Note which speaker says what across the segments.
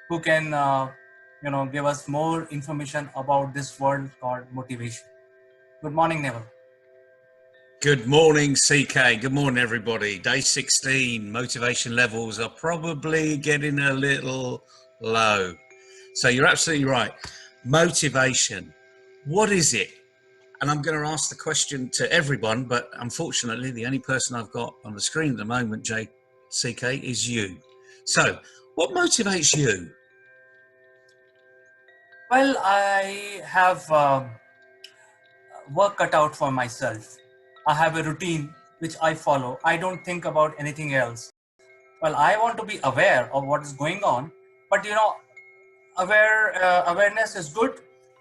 Speaker 1: who can, give us more information about this word called motivation. Good morning, Neville.
Speaker 2: Good morning, CK. Good morning, everybody. Day 16, motivation levels are probably getting a little low. So you're absolutely right. Motivation, what is it? And I'm going to ask the question to everyone, but unfortunately, the only person I've got on the screen at the moment, CK, is you. So, what motivates you?
Speaker 1: Well, I have work cut out for myself. I have a routine which I follow. I don't think about anything else. Well, I want to be aware of what is going on, but awareness is good,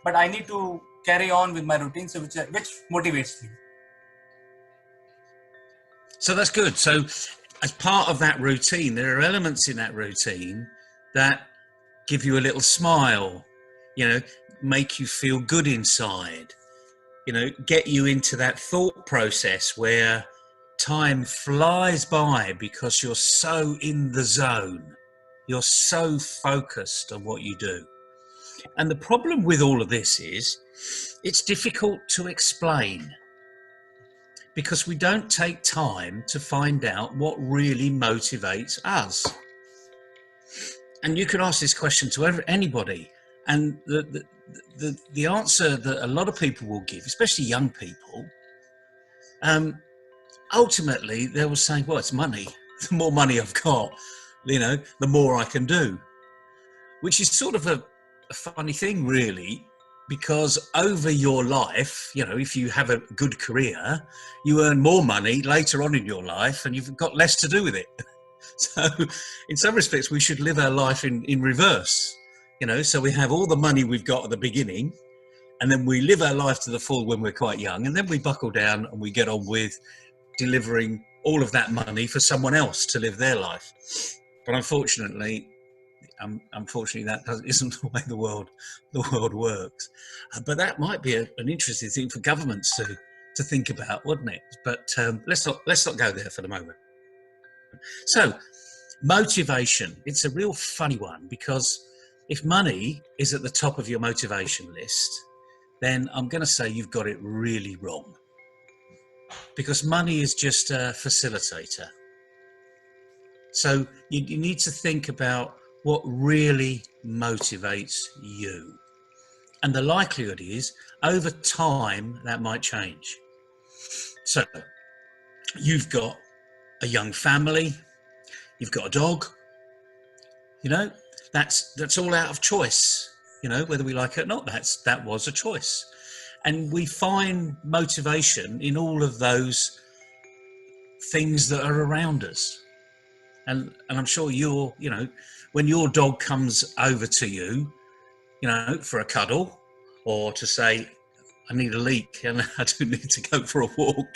Speaker 1: but I need to carry on with my routine, so which motivates me.
Speaker 2: So that's good. So as part of that routine, there are elements in that routine that give you a little smile, make you feel good inside, get you into that thought process where time flies by because you're so in the zone. You're so focused on what you do. And the problem with all of this is it's difficult to explain because we don't take time to find out what really motivates us. And you can ask this question to anybody, and the answer that a lot of people will give, especially young people, ultimately they will say, well, it's money. The more money I've got, the more I can do. Which is sort of a funny thing, really, because over your life, if you have a good career, you earn more money later on in your life and you've got less to do with it. So in some respects, we should live our life in reverse, so we have all the money we've got at the beginning, and then we live our life to the full when we're quite young, and then we buckle down and we get on with delivering all of that money for someone else to live their life. But unfortunately that isn't the way the world works. But that might be an interesting thing for governments to think about, wouldn't it? But let's not go there for the moment. So motivation, it's a real funny one, because if money is at the top of your motivation list, then I'm going to say you've got it really wrong, because money is just a facilitator. So you need to think about what really motivates you. And the likelihood is, over time, that might change. So you've got a young family, you've got a dog, that's all out of choice, whether we like it or not, that was a choice. And we find motivation in all of those things that are around us. And I'm sure when your dog comes over to you, for a cuddle, or to say, I need a leak and I do need to go for a walk,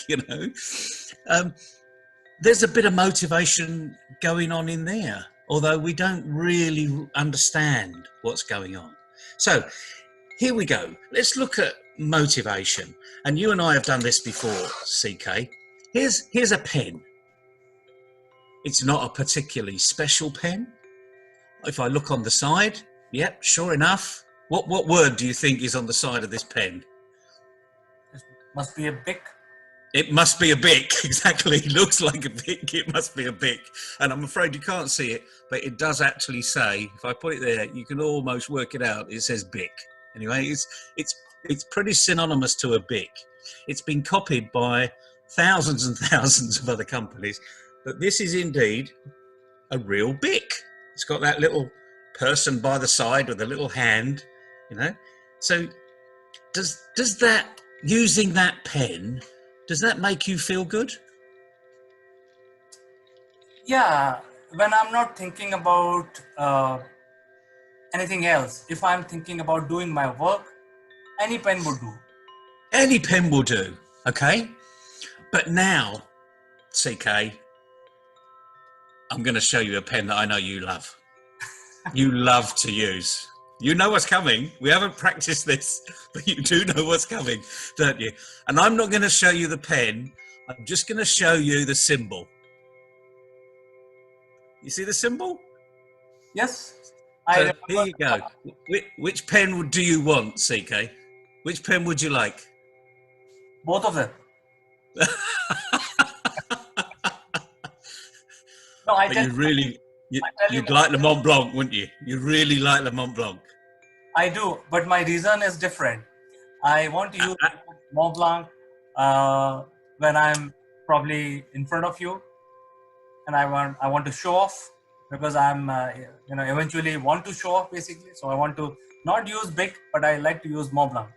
Speaker 2: there's a bit of motivation going on in there, although we don't really understand what's going on. So here we go. Let's look at motivation. And you and I have done this before, CK. Here's a pen. It's not a particularly special pen. If I look on the side, yep, sure enough. What word do you think is on the side of this pen?
Speaker 1: It must be a Bic.
Speaker 2: It must be a Bic, exactly. It looks like a Bic, it must be a Bic. And I'm afraid you can't see it, but it does actually say, if I put it there, you can almost work it out, it says Bic. Anyway, it's pretty synonymous to a Bic. It's been copied by thousands and thousands of other companies, but this is indeed a real Bic. It's got that little person by the side with a little hand, So does that, using that pen, does that make you feel good?
Speaker 1: Yeah, when I'm not thinking about anything else, if I'm thinking about doing my work, any pen would do.
Speaker 2: Any pen will do, okay? But now, CK, I'm going to show you a pen that I know you love. You love to use. You know what's coming. We haven't practiced this, but you do know what's coming, don't you? And I'm not going to show you the pen. I'm just going to show you the symbol. You see the symbol?
Speaker 1: Yes, I
Speaker 2: So here
Speaker 1: remember
Speaker 2: you go. Which pen do you want, CK? Which pen would you like?
Speaker 1: both of them. No,
Speaker 2: But you really,
Speaker 1: I tell you,
Speaker 2: you'd like the Mont Blanc, wouldn't you? You really like the Mont Blanc.
Speaker 1: I do, but my reason is different. I want to use Mont Blanc uh, when I'm probably in front of you, and I want to show off because I'm eventually want to show off basically. So I want to not use big, but I like to use Mont Blanc.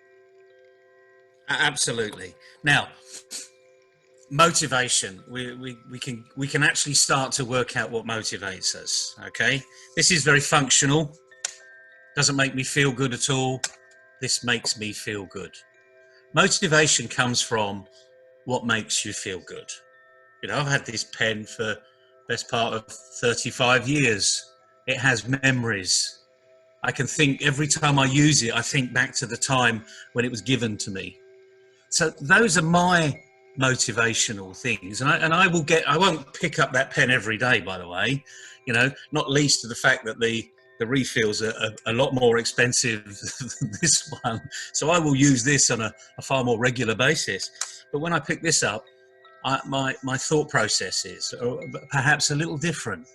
Speaker 2: Absolutely. Now, motivation. We can actually start to work out what motivates us. Okay, this is very functional. Doesn't make me feel good at all. This makes me feel good. Motivation comes from what makes you feel good. You know, I've had this pen for best part of 35 years. It has memories. I can think every time I use it, I think back to the time when it was given to me. So those are my motivational things. And I won't pick up that pen every day, by the way, you know, not least to the fact that the refills are a lot more expensive than this one. So I will use this on a far more regular basis. But when I pick this up, my thought processes are perhaps a little different.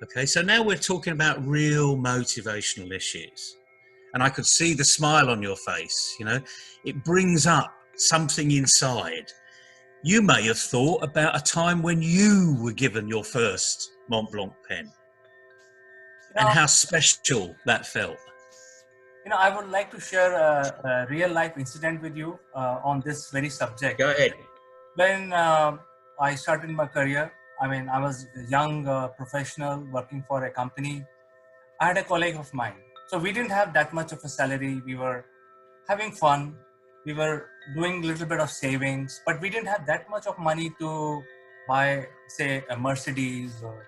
Speaker 2: Okay, so now we're talking about real motivational issues. And I could see the smile on your face, you know, it brings up something inside. You may have thought about a time when you were given your first Mont Blanc pen and how special that felt.
Speaker 1: I would like to share a real life incident with you on this very subject.
Speaker 2: Go ahead.
Speaker 1: When I started my career, I was a young professional working for a company. I had a colleague of mine. So we didn't have that much of a salary. We were having fun. We were doing a little bit of savings, but we didn't have that much of money to buy, say, a Mercedes or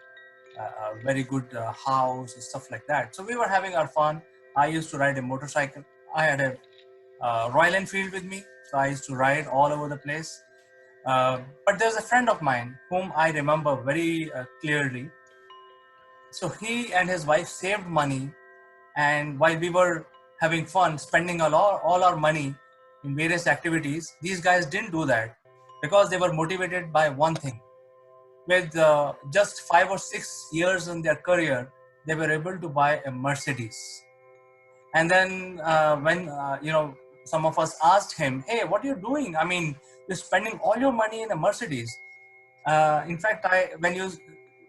Speaker 1: a very good house and stuff like that. So we were having our fun. I used to ride a motorcycle. I had a Royal Enfield with me. So I used to ride all over the place. But there's a friend of mine whom I remember very clearly. So he and his wife saved money, and while we were having fun, spending all our money in various activities, these guys didn't do that because they were motivated by one thing. With just 5 or 6 years in their career, they were able to buy a Mercedes. And then when some of us asked him, "Hey, what are you doing? You're spending all your money in a Mercedes." In fact, when you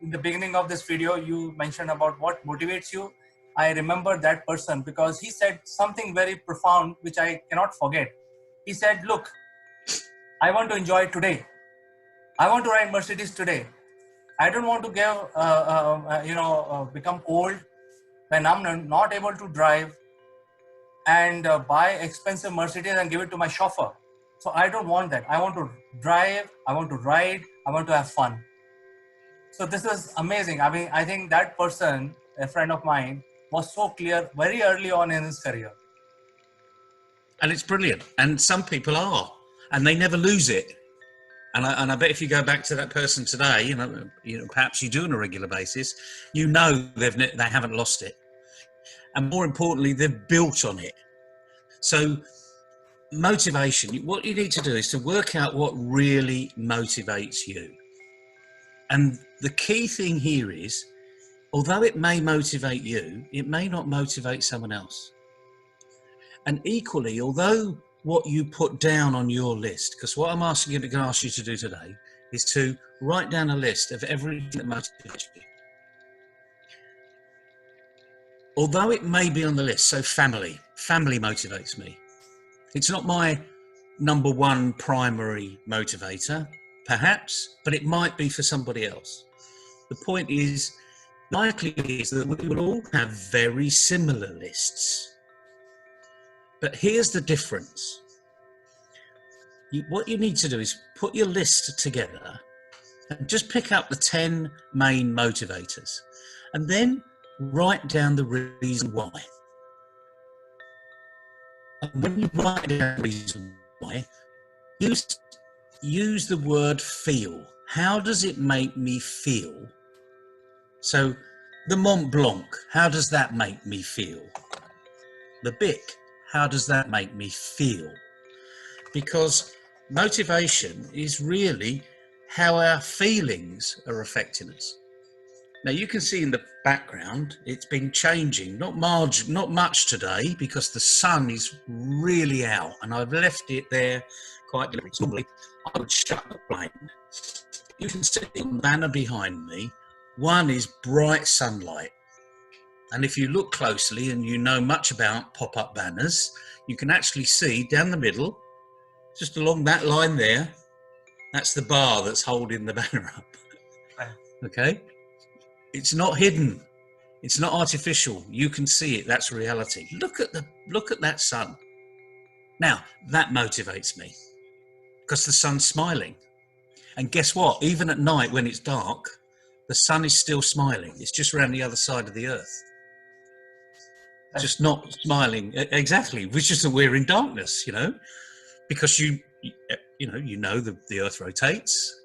Speaker 1: in the beginning of this video you mentioned about what motivates you. I remember that person because he said something very profound which I cannot forget. He said, "Look, I want to enjoy today. I want to ride Mercedes today. I don't want to become old when I'm not able to drive and buy expensive Mercedes and give it to my chauffeur. So I don't want that. I want to drive. I want to ride. I want to have fun." So this is amazing. I think that person, a friend of mine, was so clear very early on in his career.
Speaker 2: And it's brilliant. And some people are, and they never lose it. And I bet if you go back to that person today, you know, perhaps you do on a regular basis, you know they haven't lost it. And more importantly, they've built on it. So motivation, what you need to do is to work out what really motivates you. And the key thing here is, although it may motivate you, it may not motivate someone else. And equally, although what you put down on your list, because what I'm going to ask you to do today is to write down a list of everything that motivates you. Although it may be on the list, so family motivates me. It's not my number one primary motivator, perhaps, but it might be for somebody else. The point is, likely is that we will all have very similar lists. But here's the difference. What you need to do is put your list together and just pick up the 10 main motivators and then write down the reason why. And when you write down the reason why, use the word feel. How does it make me feel? So The Mont Blanc, how does that make me feel? The Bic, how does that make me feel? Because motivation is really how our feelings are affecting us. Now you can see in the background it's been changing, not much today because the sun is really out, and I've left it there quite deliberately. Normally I would shut the flame. You can see the banner behind me. One is bright sunlight, and if you look closely and you know much about pop-up banners, you can actually see down the middle, just along that line there, that's the bar that's holding the banner up.
Speaker 1: Right.
Speaker 2: Okay, it's not hidden, it's not artificial. You can see it. That's reality. Look at that sun. Now that motivates me because the sun's smiling, and guess what? Even at night when it's dark, the sun is still smiling. It's just around the other side of the earth,
Speaker 1: Right.
Speaker 2: just not smiling exactly, which is that we're in darkness, because the earth rotates.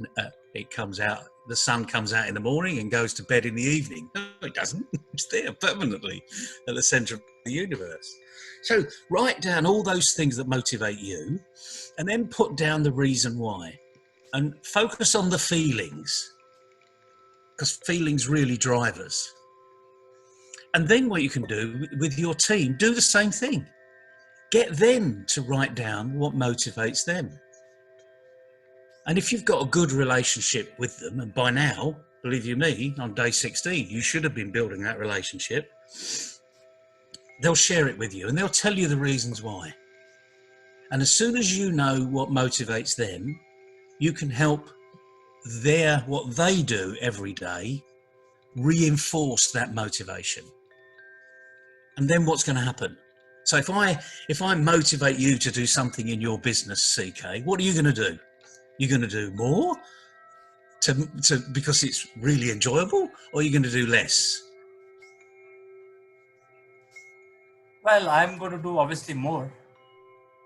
Speaker 2: It comes out, the sun comes out in the morning and goes to bed in the evening. No, it doesn't. It's there permanently at the center of the universe. So write down all those things that motivate you, and then put down the reason why, and focus on the feelings, because feelings really drive us. And then what you can do with your team, do the same thing. Get them to write down what motivates them. And if you've got a good relationship with them, and by now, believe you me, on day 16, you should have been building that relationship, they'll share it with you and they'll tell you the reasons why. And as soon as you know what motivates them, you can help what they do every day reinforce that motivation. And then what's going to happen? So if I motivate you to do something in your business, CK, what are you going to do? You're going to do more because it's really enjoyable, or you're going to do less?
Speaker 1: Well, I'm going to do obviously more.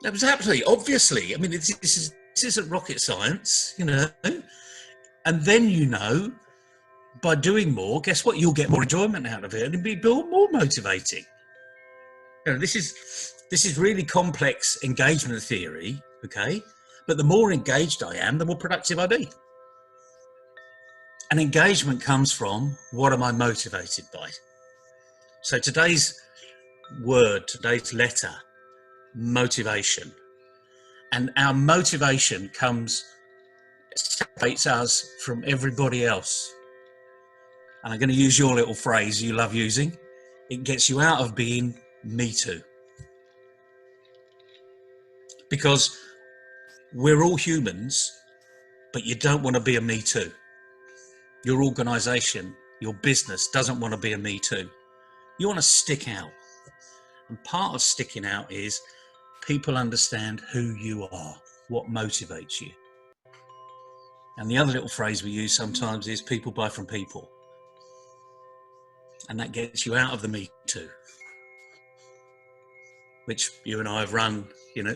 Speaker 2: Exactly, obviously. I mean, this isn't rocket science, And then by doing more, guess what? You'll get more enjoyment out of it, and it'll be more motivating. This is really complex engagement theory, okay? But the more engaged I am, the more productive I be. And engagement comes from, what am I motivated by? So today's letter, motivation. And our motivation separates us from everybody else. And I'm going to use your little phrase you love using. It gets you out of being me too. Because we're all humans, but you don't want to be a me too. Your organization, your business doesn't want to be a me too. You want to stick out. And part of sticking out is people understand who you are, what motivates you. And the other little phrase we use sometimes is people buy from people. And that gets you out of the me too, which you and I have run,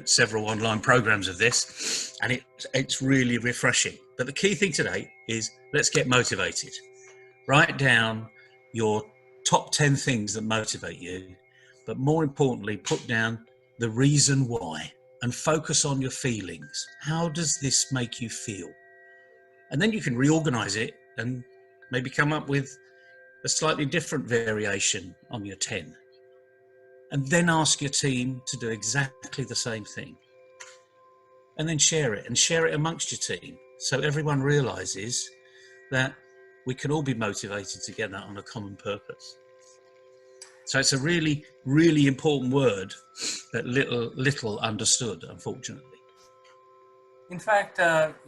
Speaker 2: several online programs of this, and it's really refreshing. But the key thing today is, let's get motivated. Write down your top 10 things that motivate you, but more importantly, put down the reason why and focus on your feelings. How does this make you feel? And then you can reorganize it and maybe come up with a slightly different variation on your 10. And then ask your team to do exactly the same thing. And then share it amongst your team, so everyone realizes that we can all be motivated together on a common purpose. So it's a really, really important word that little understood, unfortunately.
Speaker 1: In fact,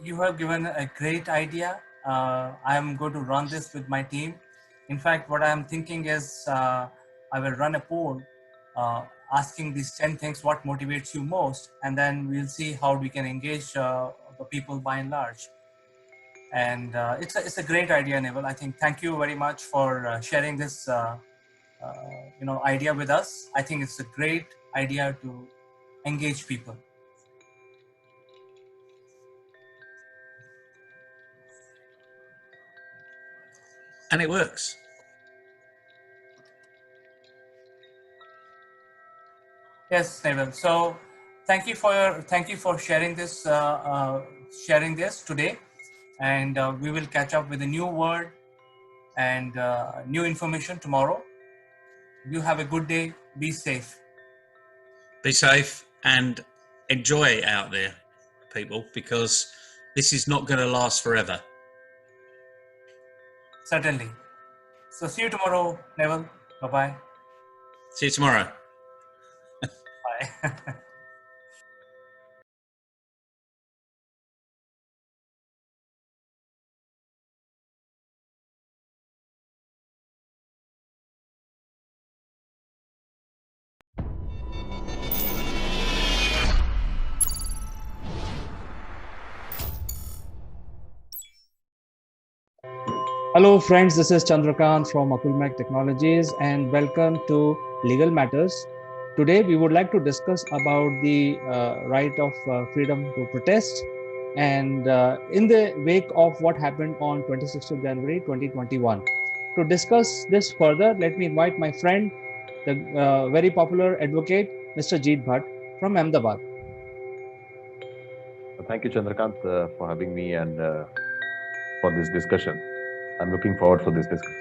Speaker 1: you have given a great idea. I'm going to run this with my team. In fact, what I'm thinking is I will run a poll asking these 10 things, what motivates you most, and then we'll see how we can engage the people by and large. And it's a great idea, Neville. I think thank you very much for sharing this idea with us. I think it's a great idea to engage people.
Speaker 2: And it works.
Speaker 1: Yes, Neville. So, thank you for sharing this today, and we will catch up with a new word and new information tomorrow. You have a good day. Be safe.
Speaker 2: Be safe and enjoy out there, people, because this is not going to last forever.
Speaker 1: Certainly. So, see you tomorrow, Neville. Bye bye.
Speaker 2: See you tomorrow.
Speaker 1: Bye.
Speaker 3: Hello, friends. This is Chandrakant from Akulmach Technologies, and welcome to Legal Matters. Today, we would like to discuss about the right of freedom to protest, and in the wake of what happened on 26th of January 2021. To discuss this further, let me invite my friend, the very popular advocate, Mr. Jeet Bhatt from Ahmedabad.
Speaker 4: Thank you, Chandrakant, for having me and for this discussion. I'm looking forward for this discussion.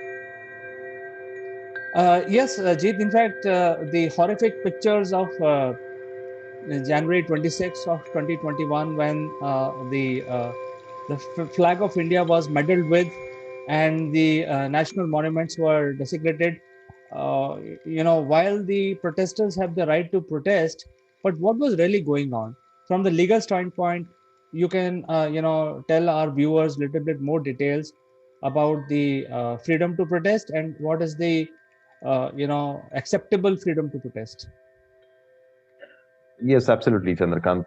Speaker 3: Yes, Jeet. In fact, the horrific pictures of January 26th of 2021, when the flag of India was meddled with, and the national monuments were desecrated. Uh, while the protesters have the right to protest, but what was really going on from the legal standpoint? You can, tell our viewers a little bit more details about the freedom to protest and what is the, acceptable freedom to protest.
Speaker 4: Yes, absolutely, Chandrakant.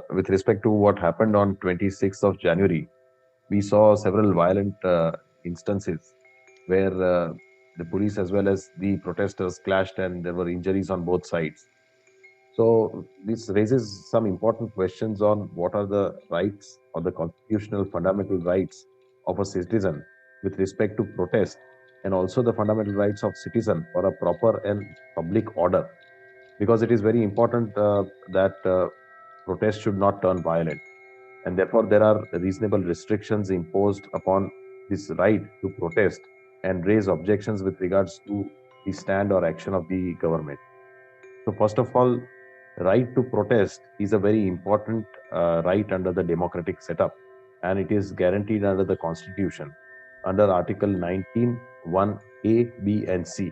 Speaker 4: With respect to what happened on 26th of January, we saw several violent instances where the police as well as the protesters clashed and there were injuries on both sides. So this raises some important questions on what are the rights or the constitutional fundamental rights of a citizen with respect to protest, and also the fundamental rights of citizen for a proper and public order, because it is very important that protest should not turn violent, and therefore there are reasonable restrictions imposed upon this right to protest and raise objections with regards to the stand or action of the government. So first of all, right to protest is a very important right under the democratic setup, and it is guaranteed under the Constitution under Article 19, 1A, B, and C.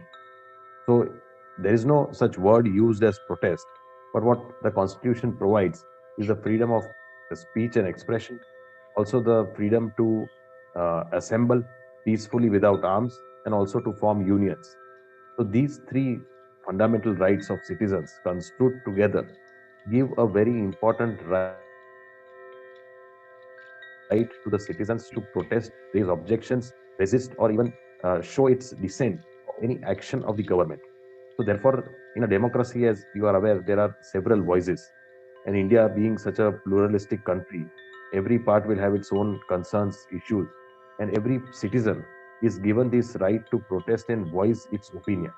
Speaker 4: So there is no such word used as protest, but what the Constitution provides is the freedom of speech and expression, also the freedom to assemble peacefully without arms, and also to form unions. So these three fundamental rights of citizens construed together give a very important right to the citizens to protest, raise objections, resist, or even show its dissent of any action of the government. So therefore, in a democracy, as you are aware, there are several voices. And India being such a pluralistic country, every part will have its own concerns, issues, and every citizen is given this right to protest and voice its opinion.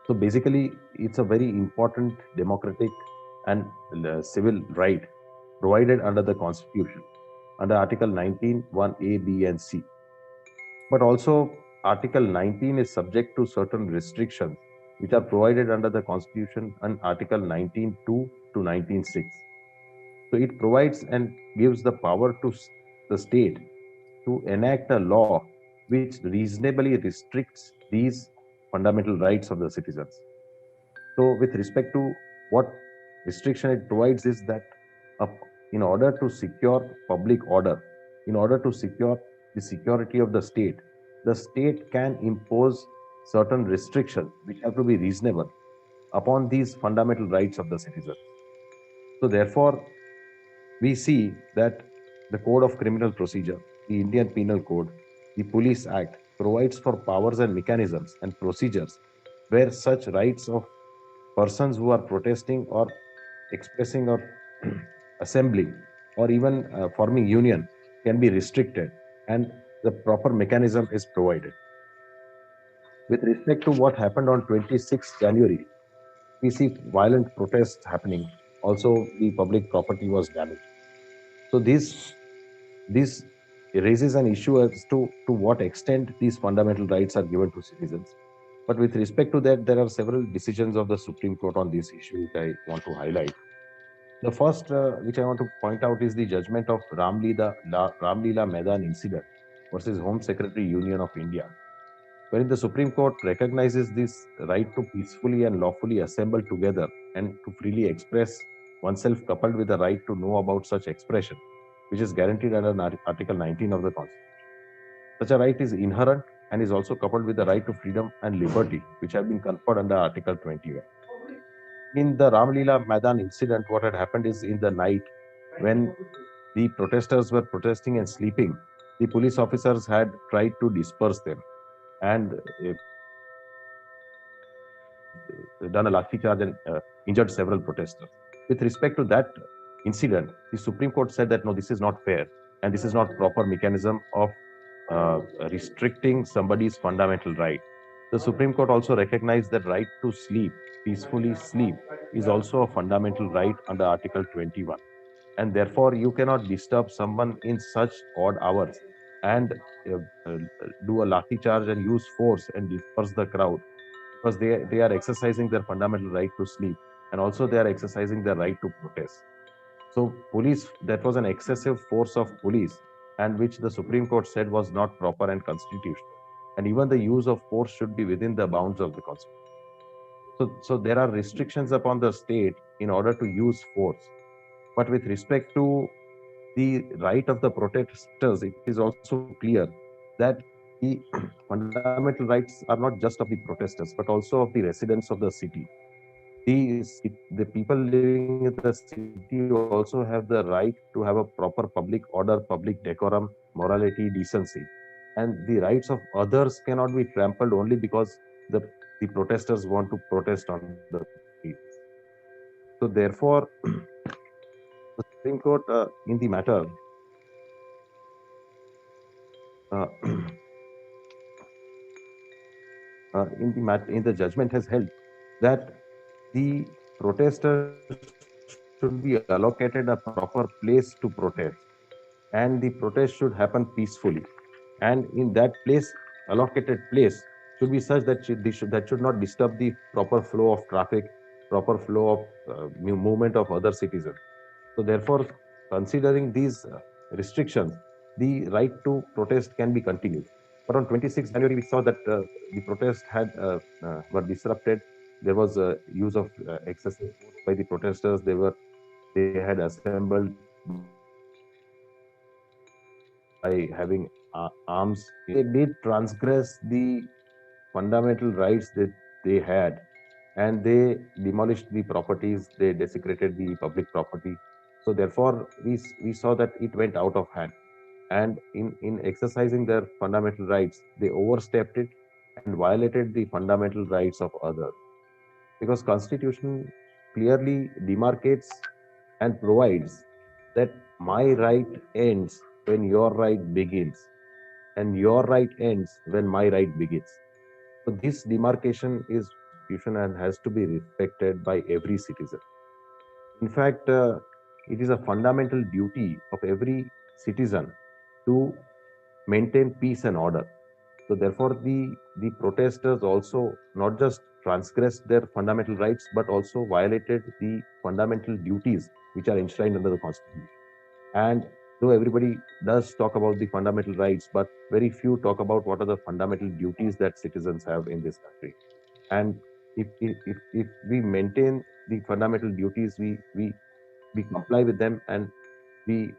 Speaker 4: So basically, it's a very important democratic and civil right provided under the Constitution, under Article 19, 1A, B, and C. But also, Article 19 is subject to certain restrictions which are provided under the Constitution and Article 19.2 to 19.6. So it provides and gives the power to the state to enact a law which reasonably restricts these fundamental rights of the citizens. So, with respect to what restriction it provides, is that uh, in order to secure public order, in order to secure the security of the state can impose certain restrictions which have to be reasonable upon these fundamental rights of the citizens. So, therefore, we see that the Code of Criminal Procedure, the Indian Penal Code, the Police Act provides for powers and mechanisms and procedures where such rights of persons who are protesting or expressing or assembling or even forming union can be restricted, and the proper mechanism is provided. With respect to what happened on 26th January, we see violent protests happening. Also, the public property was damaged. So this raises an issue as to what extent these fundamental rights are given to citizens. But with respect to that, there are several decisions of the Supreme Court on this issue which I want to highlight. The first, which I want to point out, is the judgment of Ramlila Maidan incident versus Home Secretary Union of India, wherein the Supreme Court recognizes this right to peacefully and lawfully assemble together and to freely express oneself, coupled with the right to know about such expression, which is guaranteed under Article 19 of the Constitution. Such a right is inherent and is also coupled with the right to freedom and liberty, which have been conferred under Article 21. In the Ramlila Maidan incident, what had happened is in the night when the protesters were protesting and sleeping, the police officers had tried to disperse them and done a lathi charge and injured several protesters. With respect to that incident, the Supreme Court said that no, this is not fair and this is not proper mechanism of restricting somebody's fundamental right. The Supreme Court also recognized that right to sleep, peacefully sleep, is also a fundamental right under Article 21. And therefore, you cannot disturb someone in such odd hours and uh, uh, do a lathi charge and use force and disperse the crowd, because they are exercising their fundamental right to sleep, and also they are exercising their right to protest. So police, that was an excessive force of police, and which the Supreme Court said was not proper and constitutional. And even the use of force should be within the bounds of the Constitution. So there are restrictions upon the state in order to use force. But with respect to the right of the protesters, it is also clear that the fundamental rights are not just of the protesters, but also of the residents of the city. The people living in the city also have the right to have a proper public order, public decorum, morality, decency. And the rights of others cannot be trampled only because the, the protesters want to protest on the peace. So therefore, the Supreme Court in the matter, uh, in the judgment has held that the protesters should be allocated a proper place to protest, and the protest should happen peacefully. And in that allocated place should be such that that should not disturb the proper flow of traffic, proper flow of movement of other citizens. So therefore, considering these restrictions, the right to protest can be continued. But on 26 January, we saw that the protest had were disrupted. There was use of excessive force by the protesters. They had assembled by having arms. They did transgress the fundamental rights that they had, and they demolished the properties, they desecrated the public property. So therefore, we saw that it went out of hand. And in exercising their fundamental rights, they overstepped it and violated the fundamental rights of others. Because Constitution clearly demarcates and provides that my right ends when your right begins, and your right ends when my right begins. So this demarcation is constitution and has to be respected by every citizen. In fact, it is a fundamental duty of every citizen to maintain peace and order. So therefore, the protesters also not just transgressed their fundamental rights, but also violated the fundamental duties which are enshrined under the Constitution. And though everybody does talk about the fundamental rights, but very few talk about what are the fundamental duties that citizens have in this country. And if we maintain the fundamental duties, we comply with them and we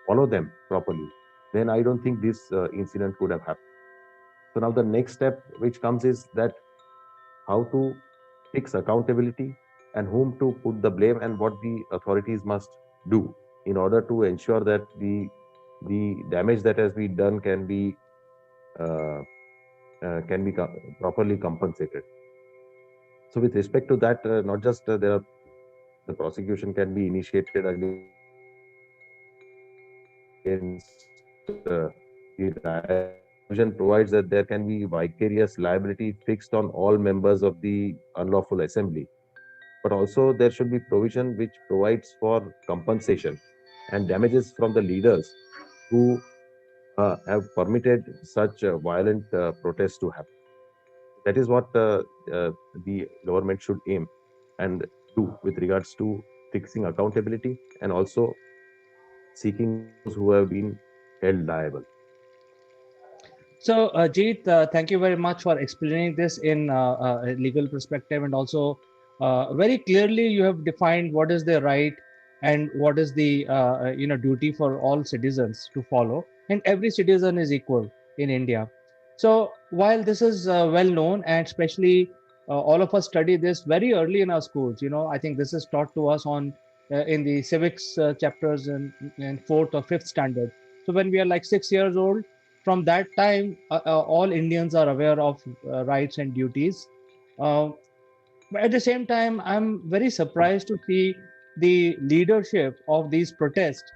Speaker 4: follow them properly, then I don't think this incident could have happened. So now the next step which comes is that how to fix accountability and whom to put the blame and what the authorities must do in order to ensure that the damage that has been done uh, can be properly compensated. So with respect to that, not just there are the prosecution can be initiated against the riot. Provision provides that there can be vicarious liability fixed on all members of the unlawful assembly. but also there should be provision which provides for compensation and damages from the leaders who have permitted such violent protests to happen. That is what the government should aim and do with regards to fixing accountability and also seeking those who have been held liable.
Speaker 3: So, Jeet, thank you very much for explaining this in a legal perspective, and also very clearly you have defined what is the right and what is the duty for all citizens to follow, and every citizen is equal in India. So, while this is well known, and especially all of us study this very early in our schools, I think this is taught to us on in the civics chapters in fourth or fifth standard. So, when we are like 6 years old, from that time, all Indians are aware of rights and duties. Uh, but at the same time, I'm very surprised to see the leadership of these protests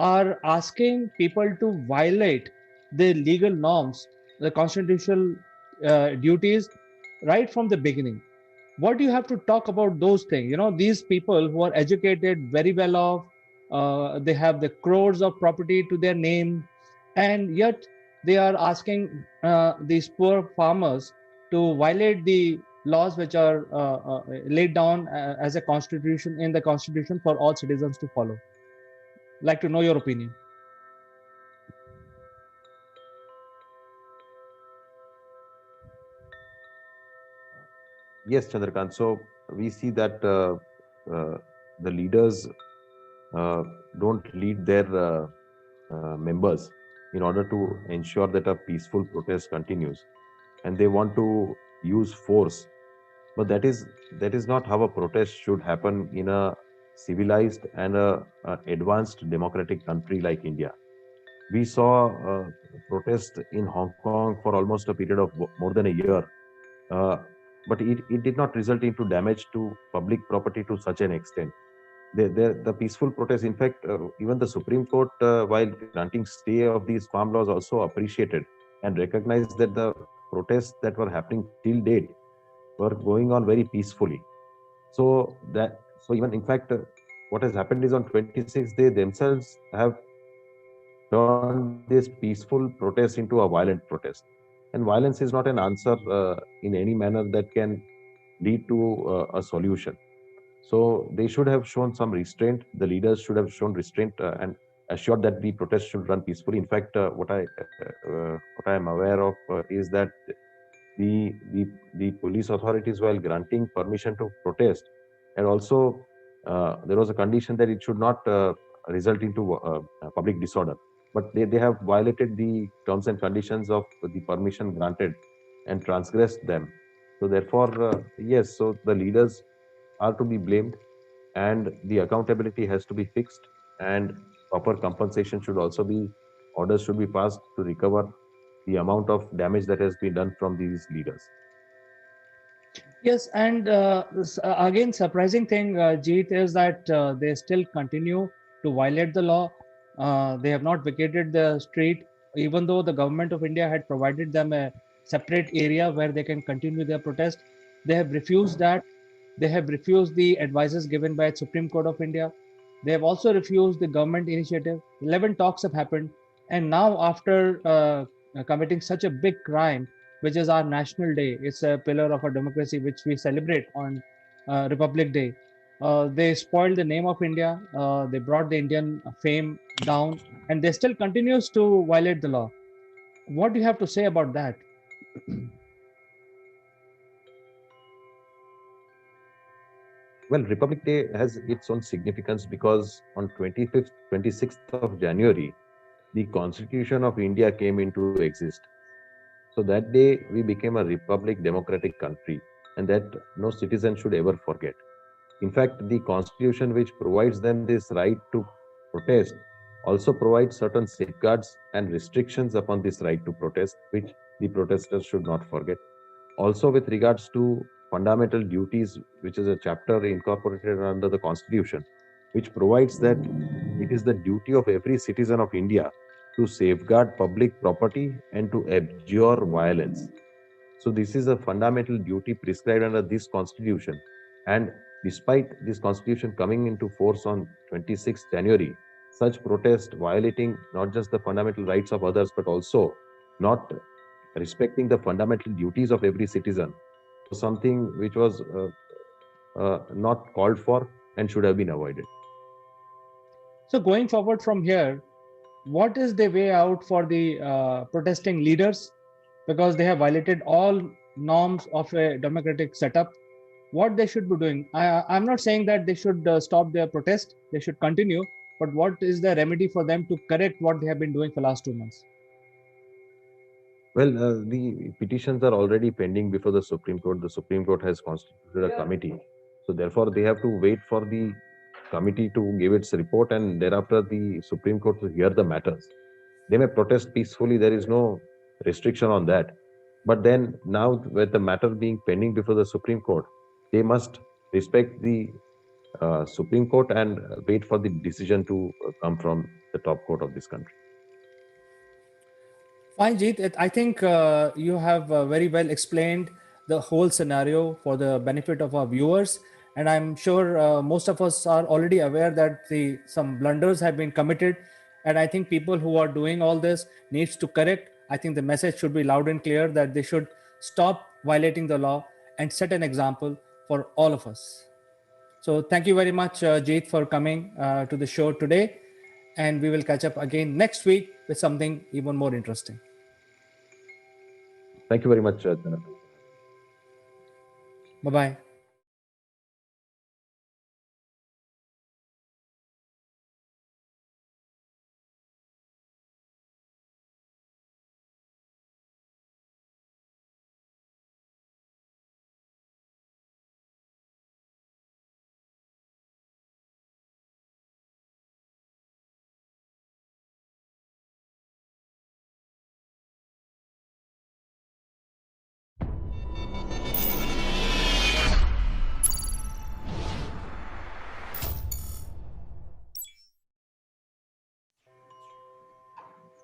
Speaker 3: are asking people to violate the legal norms, the constitutional duties, right from the beginning. What do you have to talk about those things? These people who are educated, very well off, they have the crores of property to their name, and yet they are asking these poor farmers to violate the laws which are laid down as a constitution in the constitution for all citizens to follow. Like to know your opinion.
Speaker 4: Yes, Chandrakant. So we see that the leaders uh, don't lead their members in order to ensure that a peaceful protest continues, and they want to use force. But that is not how a protest should happen in a civilized and a advanced democratic country like India. We saw protest in Hong Kong for almost a period of more than a year, uh, but it did not result into damage to public property to such an extent. The peaceful protest, in fact, even the Supreme Court, while granting stay of these farm laws, also appreciated and recognized that the protests that were happening till date were going on very peacefully. So even in fact, what has happened is on 26th, they themselves have turned this peaceful protest into a violent protest. And violence is not an answer in any manner that can lead to a solution. So they should have shown some restraint. The leaders should have shown restraint and assured that the protest should run peacefully. In fact, what I am aware of is that the police authorities, while granting permission to protest, and also there was a condition that it should not result into public disorder. But they have violated the terms and conditions of the permission granted and transgressed them. So therefore, yes, so the leaders are to be blamed, and the accountability has to be fixed, and proper compensation should also be, orders should be passed to recover the amount of damage that has been done from these leaders.
Speaker 3: Yes, and again, surprising thing, Jeet, is that they still continue to violate the law. They have not vacated the street, even though the government of India had provided them a separate area where they can continue their protest. They have refused that. They have refused the advices given by Supreme Court of India. They have also refused the government initiative. 11 talks have happened, and now after committing such a big crime, which is our national day. It's a pillar of our democracy, which we celebrate on Republic Day. They spoiled the name of India. They brought the Indian fame down, and they still continues to violate the law. What do you have to say about that?
Speaker 4: Well, Republic Day has its own significance because on 25th, 26th of January, the Constitution of India came into existence. So that day, we became a republic democratic country, and that no citizen should ever forget. In fact, the Constitution, which provides them this right to protest, also provides certain safeguards and restrictions upon this right to protest, which the protesters should not forget. Also, with regards to fundamental duties, which is a chapter incorporated under the Constitution, which provides that it is the duty of every citizen of India to safeguard public property and to abjure violence. So, this is a fundamental duty prescribed under this Constitution. And Despite this constitution coming into force on 26th January, such protest violating not just the fundamental rights of others but also not respecting the fundamental duties of every citizen was something which was not called for and should have been avoided.
Speaker 3: So going forward from here, what is the way out for the protesting leaders? Because they have violated all norms of a democratic setup. What they should be doing? I'm not saying that they should stop their protest. They should continue. But what is the remedy for them to correct what they have been doing for the last 2 months?
Speaker 4: Well, the petitions are already pending before the Supreme Court. The Supreme Court has constituted a committee. So, therefore, they have to wait for the committee to give its report and thereafter the Supreme Court to hear the matters. They may protest peacefully, there is no restriction on that. But then, now with the matter being pending before the Supreme Court, they must respect the Supreme Court and wait for the decision to come from the top court of this country.
Speaker 3: Fine, Jeet. I think you have very well explained the whole scenario for the benefit of our viewers, and I'm sure most of us are already aware that some blunders have been committed, and I think people who are doing all this needs to correct. I think the message should be loud and clear that they should stop violating the law and set an example for all of us. So thank you very much, Jeet, for coming to the show today, and we will catch up again next week with something even more interesting.
Speaker 4: Thank you very much, Janak.
Speaker 3: Bye-bye.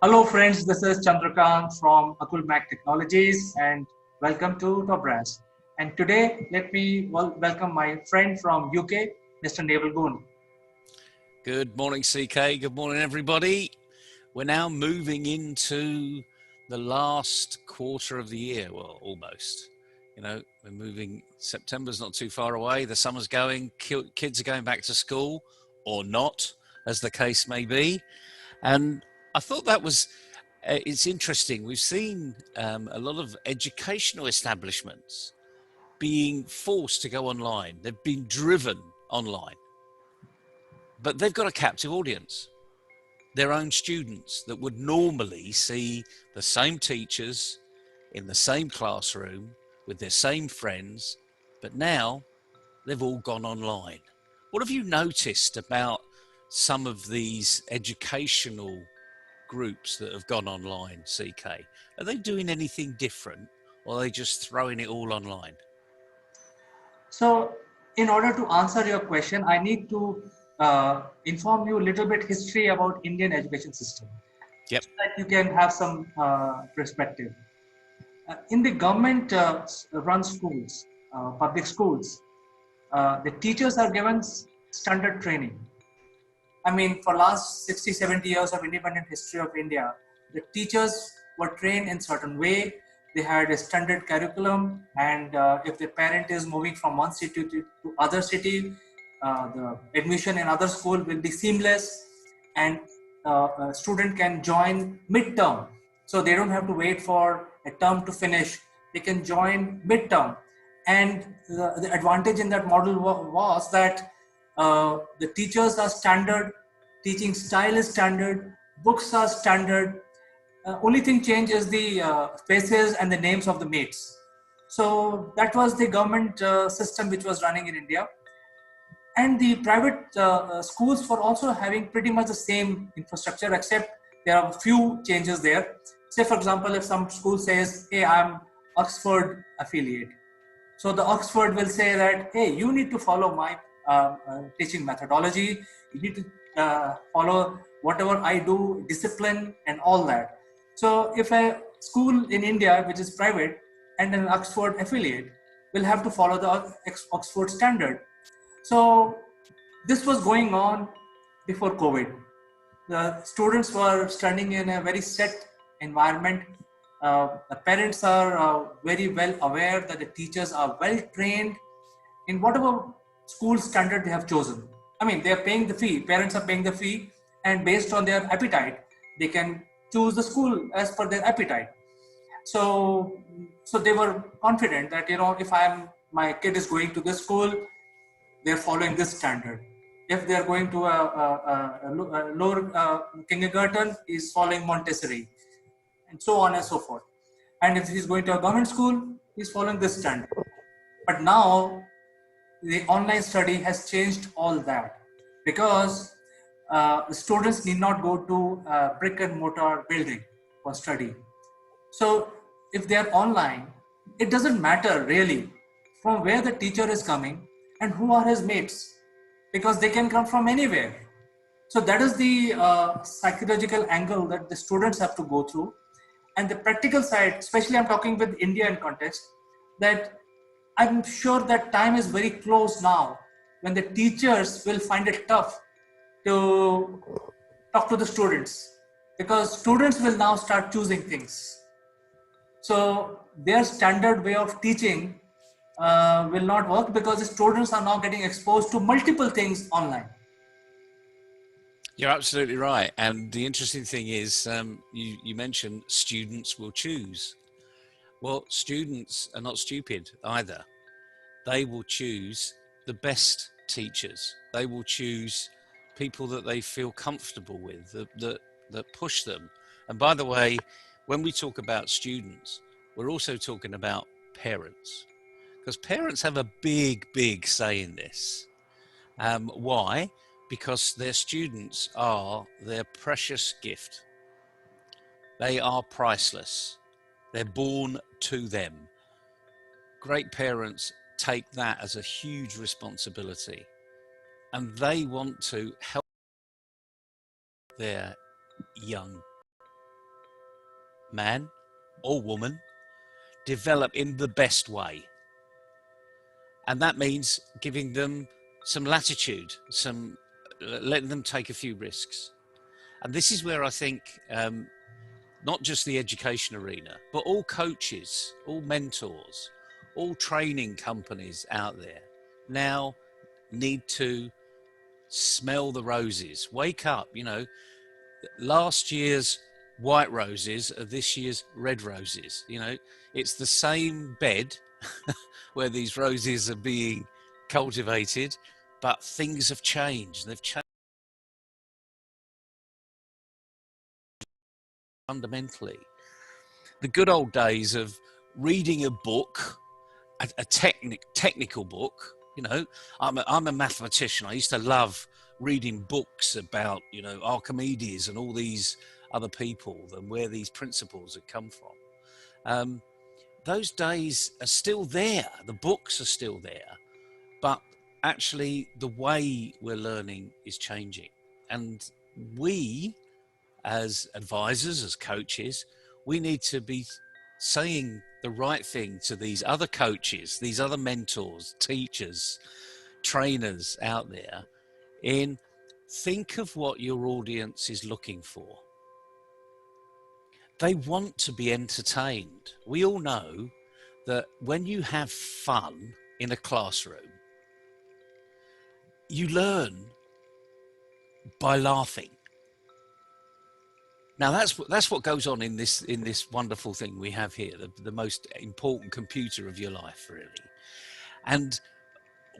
Speaker 1: Hello friends, this is Chandrakant from Akulmach Technologies and welcome to Top Brass. And today, let me welcome my friend from UK, Mr. Naval Goon.
Speaker 2: Good morning, CK. Good morning, everybody. We're now moving into the last quarter of the year. Well, almost. You know, we're moving, September's not too far away. The summer's going, kids are going back to school or not, as the case may be. And I thought that was, it's interesting. We've seen a lot of educational establishments being forced to go online. They've been driven online. But they've got a captive audience, their own students that would normally see the same teachers in the same classroom with their same friends, but now they've all gone online. What have you noticed about some of these educational groups that have gone online, CK? Are they doing anything different, or are they just throwing it all online?
Speaker 1: So, in order to answer your question, I need to inform you a little bit history about Indian education system.
Speaker 2: Yep.
Speaker 1: So that you can have some perspective. In the government run schools, public schools, the teachers are given standard training. I mean, for last 60, 70 years of independent history of India, the teachers were trained in certain way. They had a standard curriculum, and if the parent is moving from one city to other city, the admission in other school will be seamless, and a student can join mid-term. So they don't have to wait for a term to finish. They can join mid-term. And the advantage in that model was that the teachers are standard, teaching style is standard, books are standard. Only thing changed is the faces and the names of the mates. So that was the government system which was running in India. And the private schools were also having pretty much the same infrastructure, except there are a few changes there. Say, for example, if some school says, hey, I'm Oxford affiliate. So the Oxford will say that, hey, you need to follow my teaching methodology. You need to follow whatever I do, discipline and all that. So if a school in India, which is private and an Oxford affiliate, will have to follow the Oxford standard. So this was going on before COVID. The students were studying in a very set environment. The parents are very well aware that the teachers are well trained in whatever school standard they have chosen. I mean, they are paying the fee, parents are paying the fee, and based on their appetite, they can choose the school as per their appetite. So, so they were confident that, you know, if my kid is going to this school, they're following this standard. If they're going to a lower kindergarten, is following Montessori, and so on and so forth. And if he's going to a government school, he's following this standard. But now the online study has changed all that, because the students need not go to a brick and mortar building for study. So if they are online, it doesn't matter really from where the teacher is coming and who are his mates, because they can come from anywhere. So that is the psychological angle that the students have to go through. And the practical side, especially I'm talking with India in context, that I'm sure that time is very close now when the teachers will find it tough to talk to the students, because students will now start choosing things. So their standard way of teaching will not work, because the students are now getting exposed to multiple things online.
Speaker 2: You're absolutely right. And the interesting thing is, you mentioned students will choose. Well, students are not stupid either. They will choose the best teachers. They will choose people that they feel comfortable with, that push them. And by the way, when we talk about students, we're also talking about parents, because parents have a big say in this. Why? Because their students are their precious gift. They are priceless. They're born to them. Great parents take that as a huge responsibility, and they want to help their young man or woman develop in the best way. And that means giving them some latitude, letting them take a few risks. And this is where I think not just the education arena, but all coaches, all mentors, all training companies out there now need to smell the roses. Wake up, last year's white roses are this year's red roses. It's the same bed where these roses are being cultivated, but things have changed. They've changed fundamentally. The good old days of reading a book, a technical book. I'm a mathematician. I used to love reading books about Archimedes and all these other people and where these principles had come from. Those days are still there. The books are still there, but actually the way we're learning is changing. And we, as advisors, as coaches, we need to be saying the right thing to these other coaches, these other mentors, teachers, trainers out there, think of what your audience is looking for. They want to be entertained. We all know that when you have fun in a classroom, you learn by laughing. Now that's what goes on in this wonderful thing we have here, the most important computer of your life, really. And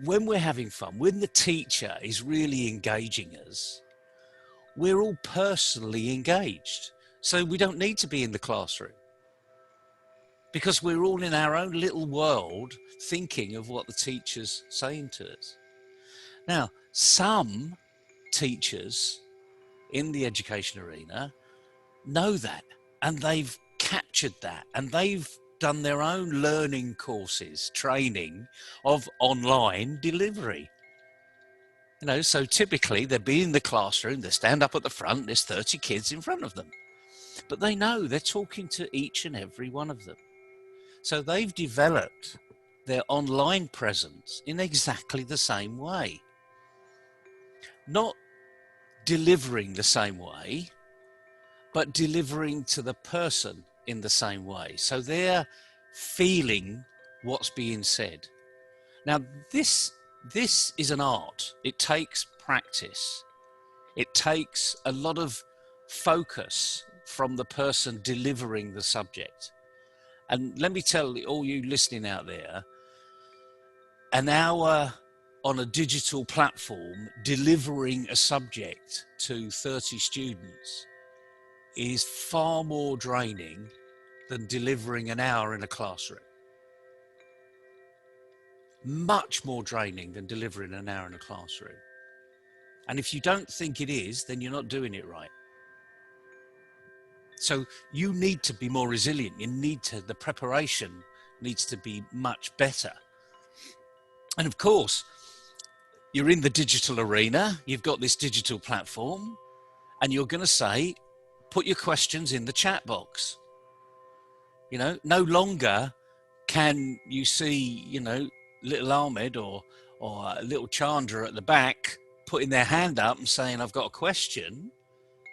Speaker 2: when we're having fun, when the teacher is really engaging us, we're all personally engaged. So we don't need to be in the classroom, because we're all in our own little world thinking of what the teacher's saying to us. Now, some teachers in the education arena know that, and they've captured that, and they've done their own learning courses, training of online delivery. So typically they'll be in the classroom, they stand up at the front, there's 30 kids in front of them, but they know they're talking to each and every one of them. So they've developed their online presence in exactly the same way. Not delivering the same way, but delivering to the person in the same way. So they're feeling what's being said. Now, this is an art. It takes practice. It takes a lot of focus from the person delivering the subject. And let me tell all you listening out there, an hour on a digital platform delivering a subject to 30 students is far more draining than delivering an hour in a classroom. Much more draining than delivering an hour in a classroom. And if you don't think it is, then you're not doing it right. So you need to be more resilient. The preparation needs to be much better. And of course, you're in the digital arena, you've got this digital platform, and you're going to say, put your questions in the chat box. You know, no longer can you see, you know, little Ahmed or little Chandra at the back putting their hand up and saying, I've got a question.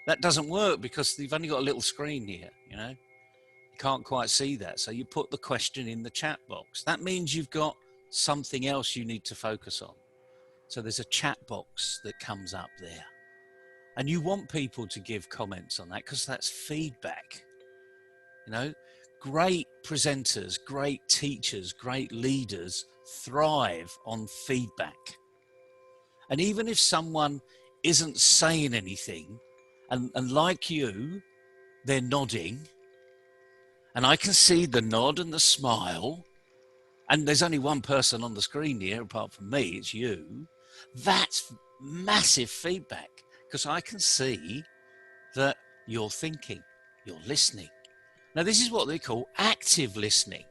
Speaker 2: That doesn't work because they've only got a little screen here, you know. You can't quite see that. So you put the question in the chat box. That means you've got something else you need to focus on. So there's a chat box that comes up there. And you want people to give comments on that because that's feedback. You know, great presenters, great teachers, great leaders thrive on feedback. And even if someone isn't saying anything, and like you, they're nodding, and I can see the nod and the smile, and there's only one person on the screen here apart from me, it's you, that's massive feedback because I can see that you're thinking, you're listening. Now, this is what they call active listening.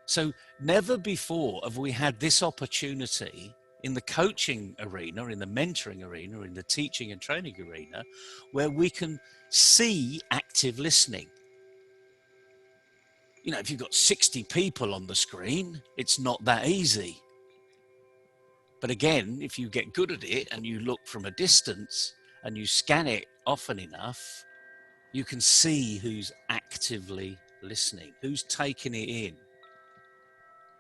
Speaker 2: So never before have we had this opportunity in the coaching arena, in the mentoring arena, in the teaching and training arena, where we can see active listening. You know, if you've got 60 people on the screen, it's not that easy. But again, if you get good at it and you look from a distance and you scan it often enough, you can see who's actively listening, who's taking it in.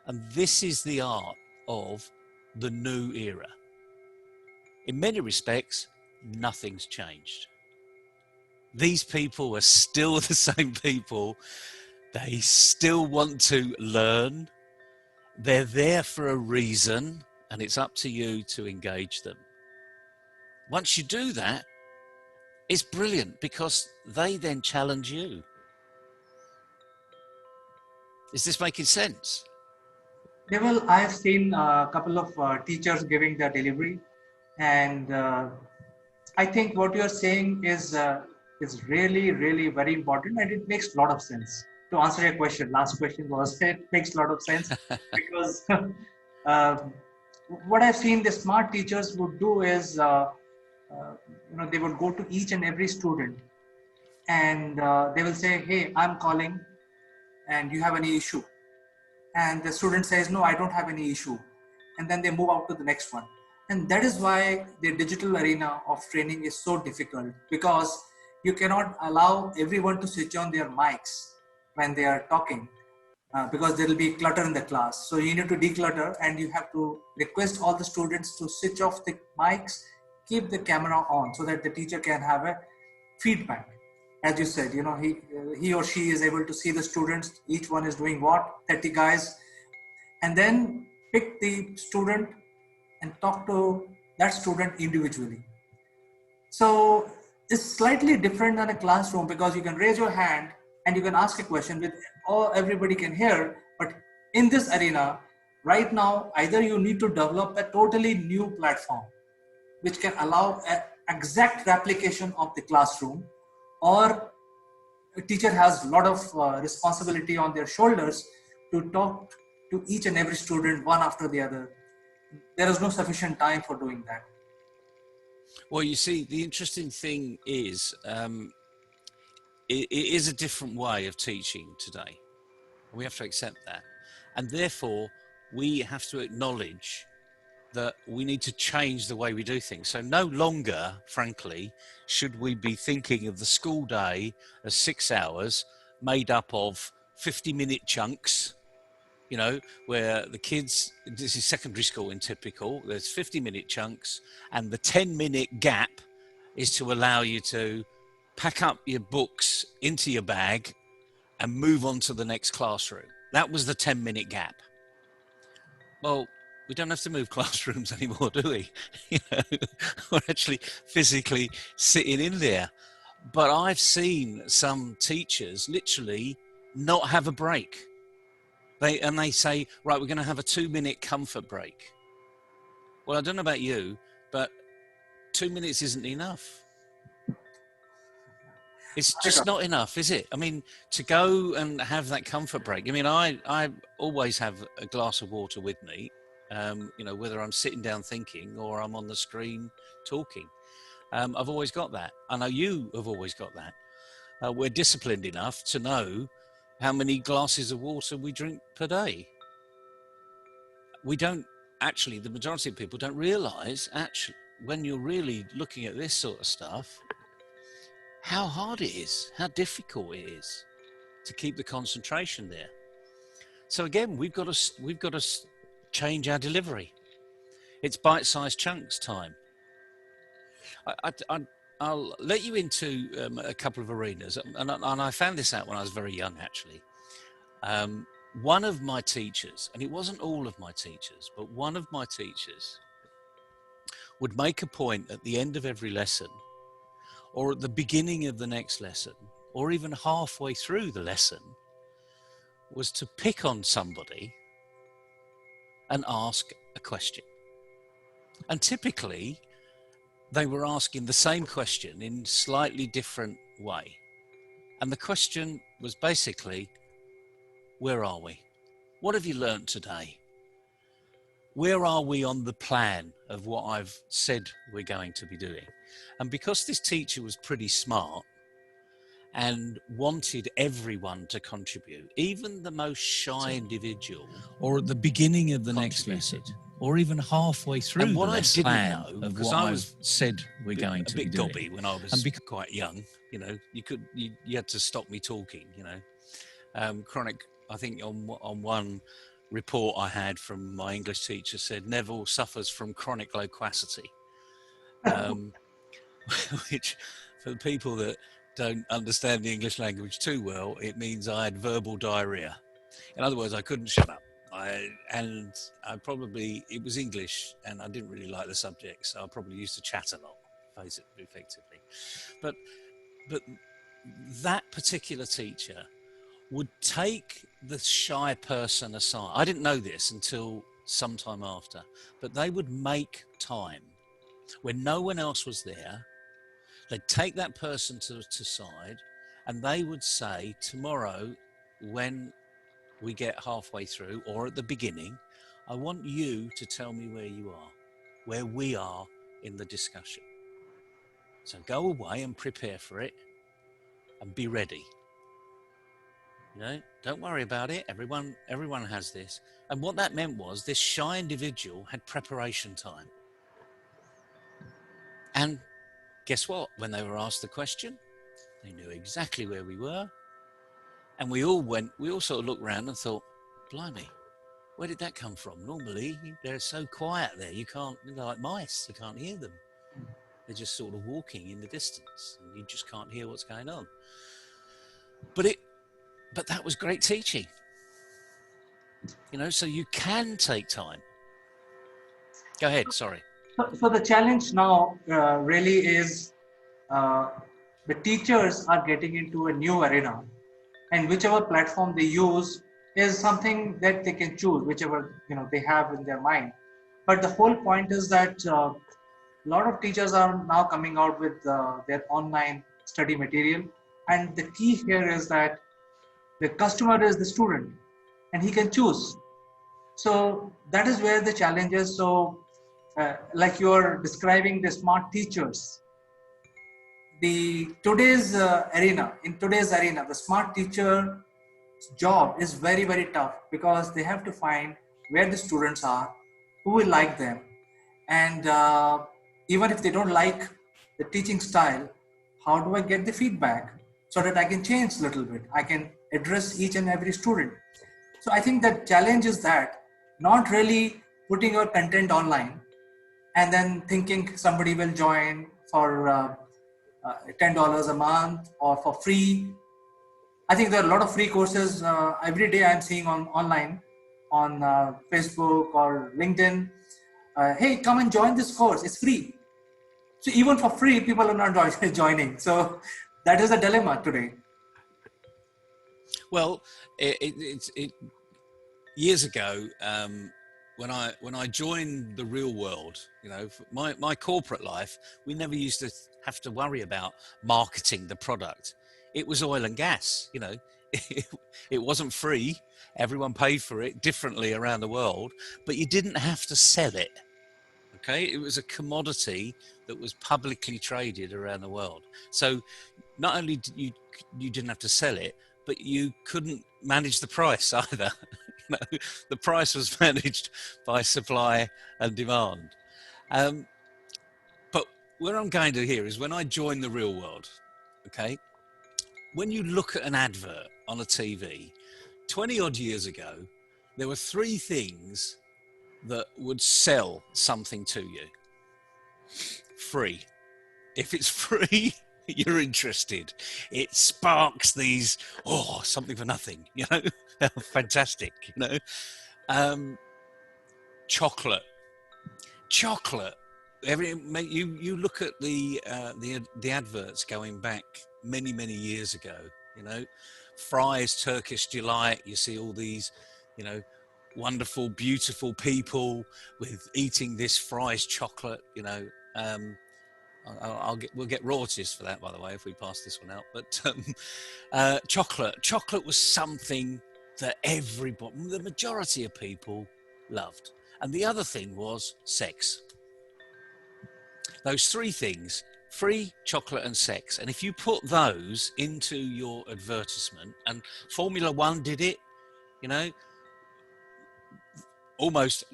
Speaker 2: And this is the art of the new era. In many respects, nothing's changed. These people are still the same people. They still want to learn. They're there for a reason, and it's up to you to engage them. Once you do that, it's brilliant because they then challenge you. Is this making sense?
Speaker 3: Well, I've seen a couple of teachers giving the delivery, and I think what you're saying is really, really very important, and it makes a lot of sense. To answer your question, last question was it makes a lot of sense because what I've seen the smart teachers would do is they would go to each and every student, and they will say, "Hey, I'm calling, and you have any issue?" And the student says, "No, I don't have any issue," and then they move out to the next one. And that is why the digital arena of training is so difficult, because you cannot allow everyone to switch on their mics when they are talking, because there will be clutter in the class. So you need to declutter, and you have to request all the students to switch off the mics, keep the camera on, so that the teacher can have a feedback. As you said, he or she is able to see the students, each one is doing what, 30 guys, and then pick the student and talk to that student individually. So it's slightly different than a classroom, because you can raise your hand and you can ask a question with everybody can hear. But in this arena right now, either you need to develop a totally new platform which can allow an exact replication of the classroom, or a teacher has a lot of responsibility on their shoulders to talk to each and every student one after the other. There is no sufficient time for doing that.
Speaker 2: Well, you see, the interesting thing is, it is a different way of teaching today. We have to accept that. And therefore, we have to acknowledge that we need to change the way we do things. So no longer, frankly, should we be thinking of the school day as 6 hours made up of 50-minute chunks, you know, where the kids, this is secondary school in typical, there's 50-minute chunks, and the 10-minute gap is to allow you to pack up your books into your bag and move on to the next classroom. That was the 10-minute gap. Well, we don't have to move classrooms anymore, do we? You know, we're actually physically sitting in there. But I've seen some teachers literally not have a break. They say, right, we're going to have a 2-minute comfort break. Well, I don't know about you, but 2 minutes isn't enough. It's just not enough, is it? I mean, to go and have that comfort break. I mean, I always have a glass of water with me, you know, whether I'm sitting down thinking or I'm on the screen talking. I've always got that. I know you have always got that. We're disciplined enough to know how many glasses of water we drink per day. We don't actually, the majority of people don't realize, actually, when you're really looking at this sort of stuff, how hard it is, how difficult it is to keep the concentration there. So again, we've got to change our delivery. It's bite-sized chunks time. I'll let you into a couple of arenas, and I found this out when I was very young, actually. One of my teachers, and it wasn't all of my teachers, but one of my teachers would make a point at the end of every lesson, or at the beginning of the next lesson, or even halfway through the lesson, was to pick on somebody and ask a question. And typically, they were asking the same question in slightly different way. And the question was basically, where are we? What have you learnt today? Where are we on the plan of what I've said we're going to be doing? And because this teacher was pretty smart and wanted everyone to contribute, even the most shy individual, or at the beginning of the next lesson, or even halfway through and what the lesson, I didn't know, because I was said we're going to be doing. A bit gobby when I was quite young, you know, you had to stop me talking, you know. Chronic, I think on one report I had from my English teacher said Neville suffers from chronic loquacity, which for the people that don't understand the English language too well, it means I had verbal diarrhea. In other words, I couldn't shut up. It was English and I didn't really like the subject, so I probably used to chat a lot, face it, effectively. But that particular teacher would take the shy person aside. I didn't know this until sometime after, but they would make time when no one else was there. They'd take that person to side and they would say, tomorrow, when we get halfway through or at the beginning, I want you to tell me where you are, where we are in the discussion. So go away and prepare for it and be ready. You know, don't worry about it. Everyone has this. And what that meant was this shy individual had preparation time. And guess what? When they were asked the question, they knew exactly where we were. And we all sort of looked around and thought, blimey, where did that come from? Normally, they're so quiet there. You can't, they're like mice, you can't hear them. They're just sort of walking in the distance and you just can't hear what's going on. But that was great teaching. You know, so you can take time. Go ahead, sorry.
Speaker 3: So the challenge now really is the teachers are getting into a new arena, and whichever platform they use is something that they can choose, whichever they have in their mind. But the whole point is that a lot of teachers are now coming out with their online study material, and the key here is that the customer is the student, and he can choose. So that is where the challenge is. So like you are describing the smart teachers, in today's arena, the smart teacher
Speaker 1: job is very, very tough because they have to find where the students are, who will like them, and even if they don't like the teaching style, how do I get the feedback so that I can change a little bit? I can address each and every student. So I think that challenge is that not really putting your content online and then thinking somebody will join for $10 a month or for free. I think there are a lot of free courses every day I'm seeing on online, on Facebook or LinkedIn. Hey, come and join this course. It's free. So even for free, people are not joining. So that is a dilemma today.
Speaker 2: Well, years ago, when I joined the real world, you know, my corporate life, we never used to have to worry about marketing the product. It was oil and gas, you know. It wasn't free. Everyone paid for it differently around the world, but you didn't have to sell it. Okay, it was a commodity that was publicly traded around the world. So not only did you didn't have to sell it, but you couldn't manage the price either. You know, the price was managed by supply and demand. But where I'm going to here is when I joined the real world. Okay, when you look at an advert on a TV, 20 odd years ago, there were three things that would sell something to you. Free. If it's free, you're interested. It sparks these, oh, something for nothing, you know, fantastic, you know. Chocolate. You look at the adverts going back many years ago, you know, Fry's Turkish Delight. You see all these, you know, wonderful, beautiful people with eating this Fry's chocolate, you know. We'll get royalties for that, by the way, if we pass this one out. But chocolate was something that the majority of people loved. And the other thing was sex. Those three things: free, chocolate, and sex. And if you put those into your advertisement, and Formula One did it, you know, almost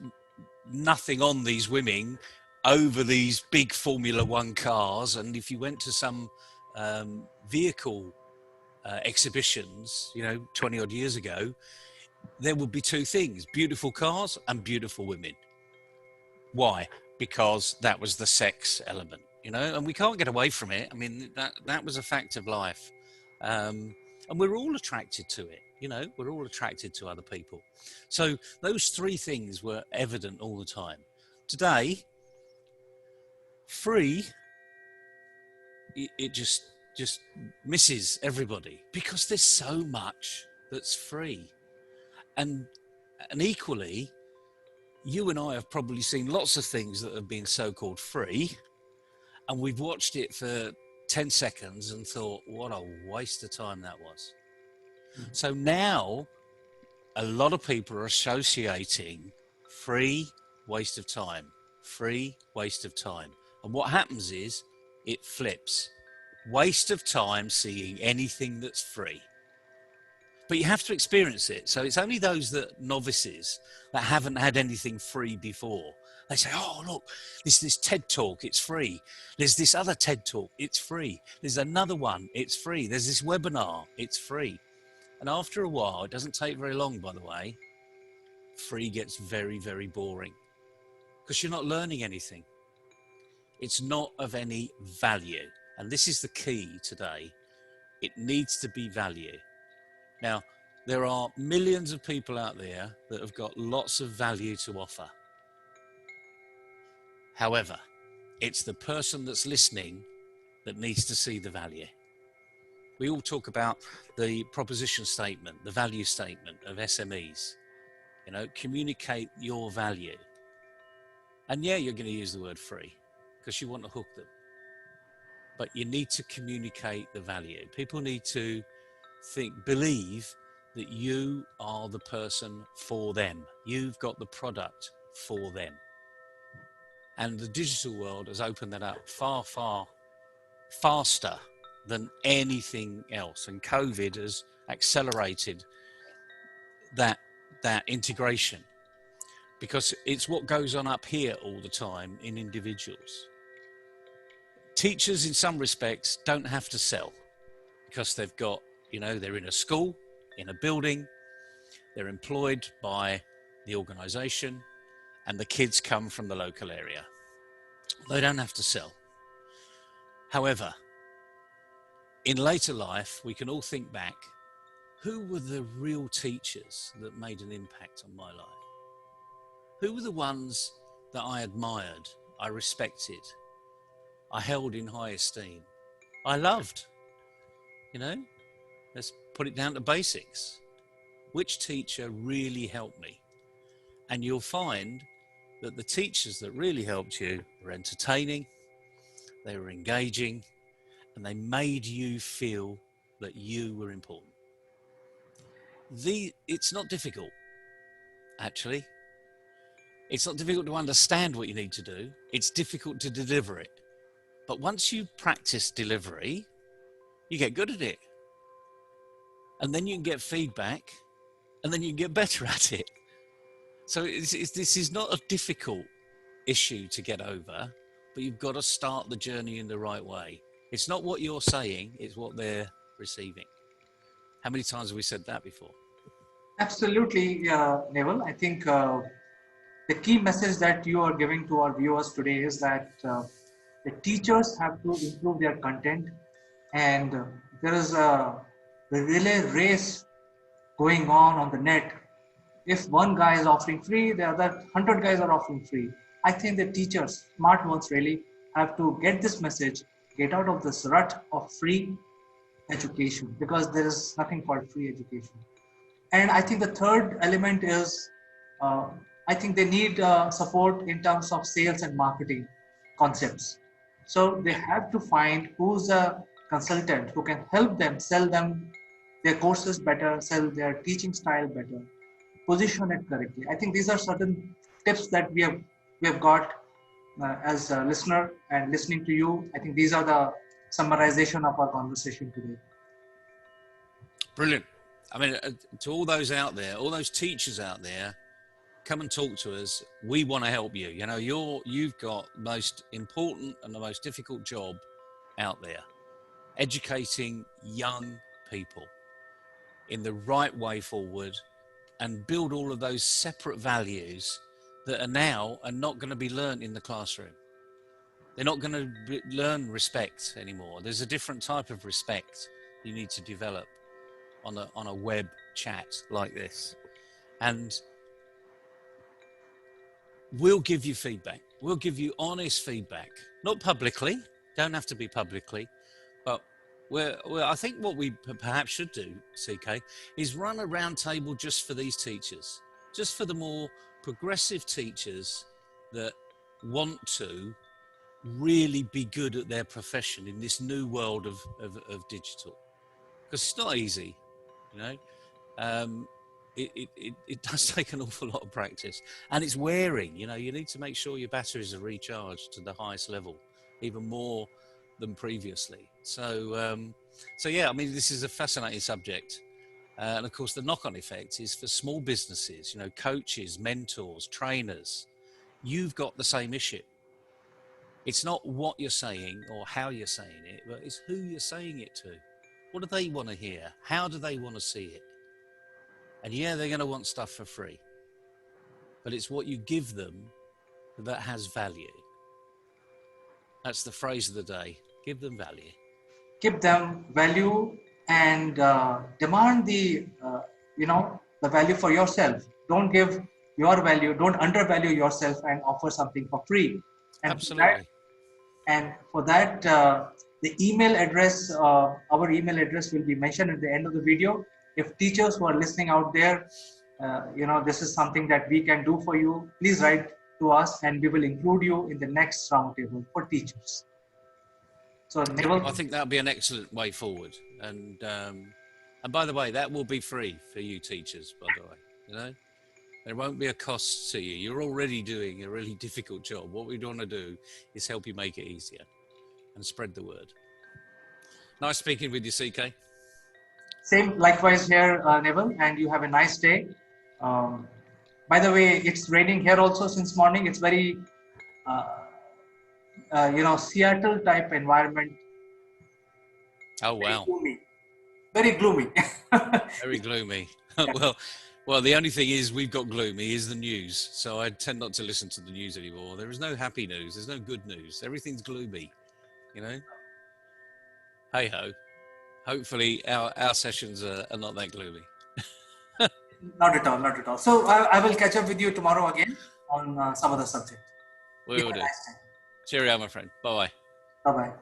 Speaker 2: nothing on these women over these big Formula One cars. And if you went to some vehicle exhibitions, you know, 20 odd years ago, there would be two things: beautiful cars and beautiful women. Why? Because that was the sex element, you know, and we can't get away from it. I mean, that was a fact of life. And we're all attracted to it, you know, we're all attracted to other people. So those three things were evident all the time. Today, free, it just misses everybody because there's so much that's free. And equally, you and I have probably seen lots of things that have been so-called free, and we've watched it for 10 seconds and thought, what a waste of time that was. So now a lot of people are associating free, waste of time, free, waste of time. And what happens is it flips. Waste of time seeing anything that's free. But you have to experience it. So it's only those novices that haven't had anything free before. They say, oh, look, this TED Talk, it's free. There's this other TED Talk, it's free. There's another one, it's free. There's this webinar, it's free. And after a while, it doesn't take very long, by the way, free gets very boring because you're not learning anything. It's not of any value. And this is the key today. It needs to be value. Now, there are millions of people out there that have got lots of value to offer. However, it's the person that's listening that needs to see the value. We all talk about the proposition statement, the value statement of SMEs. You know, communicate your value. And yeah, you're going to use the word free because you want to hook them. But you need to communicate the value. People need to believe that you are the person for them. You've got the product for them. And the digital world has opened that up far faster than anything else. And COVID has accelerated that integration, because it's what goes on up here all the time in individuals. Teachers, in some respects, don't have to sell because they've got, they're in a school, in a building, they're employed by the organisation, and the kids come from the local area. They don't have to sell. However, in later life, we can all think back, who were the real teachers that made an impact on my life? Who were the ones that I admired, I respected, I held in high esteem, I loved? Let's put it down to basics. Which teacher really helped me? And you'll find that the teachers that really helped you were entertaining, they were engaging, and they made you feel that you were important. It's not difficult, actually. It's not difficult to understand what you need to do. It's difficult to deliver it. But once you practice delivery, you get good at it. And then you can get feedback, and then you can get better at it. So this is not a difficult issue to get over, but you've got to start the journey in the right way. It's not what you're saying, it's what they're receiving. How many times have we said that before?
Speaker 3: Absolutely, Neville. I think the key message that you are giving to our viewers today is that the teachers have to improve their content, and there is a relay race going on the net. If one guy is offering free, the other 100 guys are offering free. I think the teachers, smart ones really, have to get this message, get out of this rut of free education, because there is nothing called free education. And I think the third element is, I think they need support in terms of sales and marketing concepts. So they have to find who's a consultant who can help them sell them their courses better, sell their teaching style better, position it correctly. I think these are certain tips that we have got as a listener and listening to you. I think these are the summarization of our conversation today.
Speaker 2: Brilliant. I mean, to all those out there, all those teachers out there, come and talk to us. We want to help you. You've got the most important and the most difficult job out there, educating young people in the right way forward, and build all of those separate values that are not going to be learned in the classroom. They're not going to learn respect anymore. There's a different type of respect you need to develop on a web chat like this. And we'll give you feedback. We'll give you honest feedback, not publicly, don't have to be publicly, but I think what we perhaps should do, CK, is run a round table just for these teachers, just for the more progressive teachers that want to really be good at their profession in this new world of digital. Because it's not easy, It does take an awful lot of practice, and it's wearing. You need to make sure your batteries are recharged to the highest level, even more than previously. So yeah, I mean, this is a fascinating subject, and of course, the knock-on effect is for small businesses. Coaches, mentors, trainers. You've got the same issue. It's not what you're saying or how you're saying it, but it's who you're saying it to. What do they want to hear? How do they want to see it? And yeah, they're going to want stuff for free, but it's what you give them that has value. That's the phrase of the day. Give them value.
Speaker 3: Give them value, and demand the value for yourself. Don't give your value. Don't undervalue yourself and offer something for free. And
Speaker 2: absolutely.
Speaker 3: For that, the email address, our email address will be mentioned at the end of the video. If teachers who are listening out there, this is something that we can do for you, please write to us and we will include you in the next roundtable for teachers. So Neville,
Speaker 2: I think that'll be an excellent way forward. And by the way, that will be free for you teachers, by the way. There won't be a cost to you. You're already doing a really difficult job. What we want to do is help you make it easier and spread the word. Nice speaking with you, CK.
Speaker 3: Same, likewise here, Neville, and you have a nice day. By the way, it's raining here also since morning. It's very, Seattle type environment.
Speaker 2: Oh
Speaker 3: Very
Speaker 2: wow,
Speaker 3: gloomy. Very gloomy.
Speaker 2: very gloomy.
Speaker 3: Yeah.
Speaker 2: Well, the only thing is we've got gloomy is the news, so I tend not to listen to the news anymore. There is no happy news. There's no good news. Everything's gloomy. You know. Hey ho. Hopefully our sessions are not that gloomy.
Speaker 3: Not at all. Not at all. So I will catch up with you tomorrow again on some other subject.
Speaker 2: We
Speaker 3: You
Speaker 2: will
Speaker 3: have a
Speaker 2: do.
Speaker 3: nice time.
Speaker 2: Cheerio, my friend. Bye bye.
Speaker 3: Bye bye.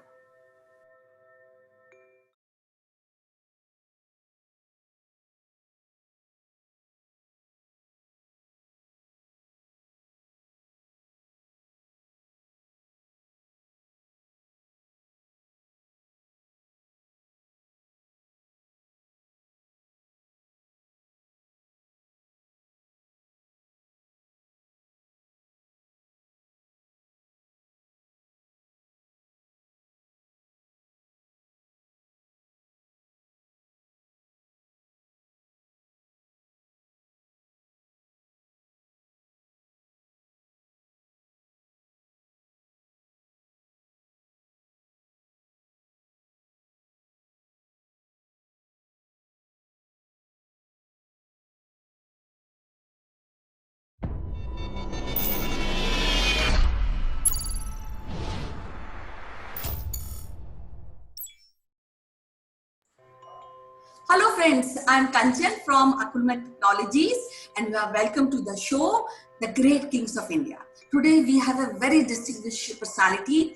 Speaker 5: Hello friends, I'm Kanchan from Akulmach Technologies and you are welcome to the show, The Great Kings of India. Today we have a very distinguished personality.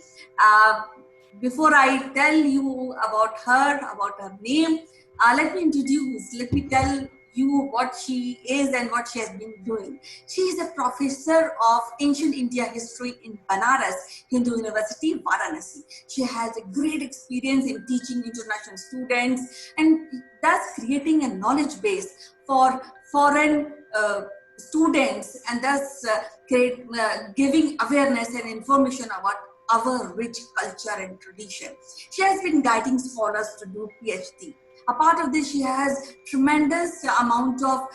Speaker 5: Before I tell you about her name, let me tell you what she is and what she has been doing. She is a professor of ancient India history in Banaras Hindu University, Varanasi. She has a great experience in teaching international students and thus creating a knowledge base for foreign students and thus giving awareness and information about our rich culture and tradition. She has been guiding scholars to do PhD. A part of this, she has tremendous amount of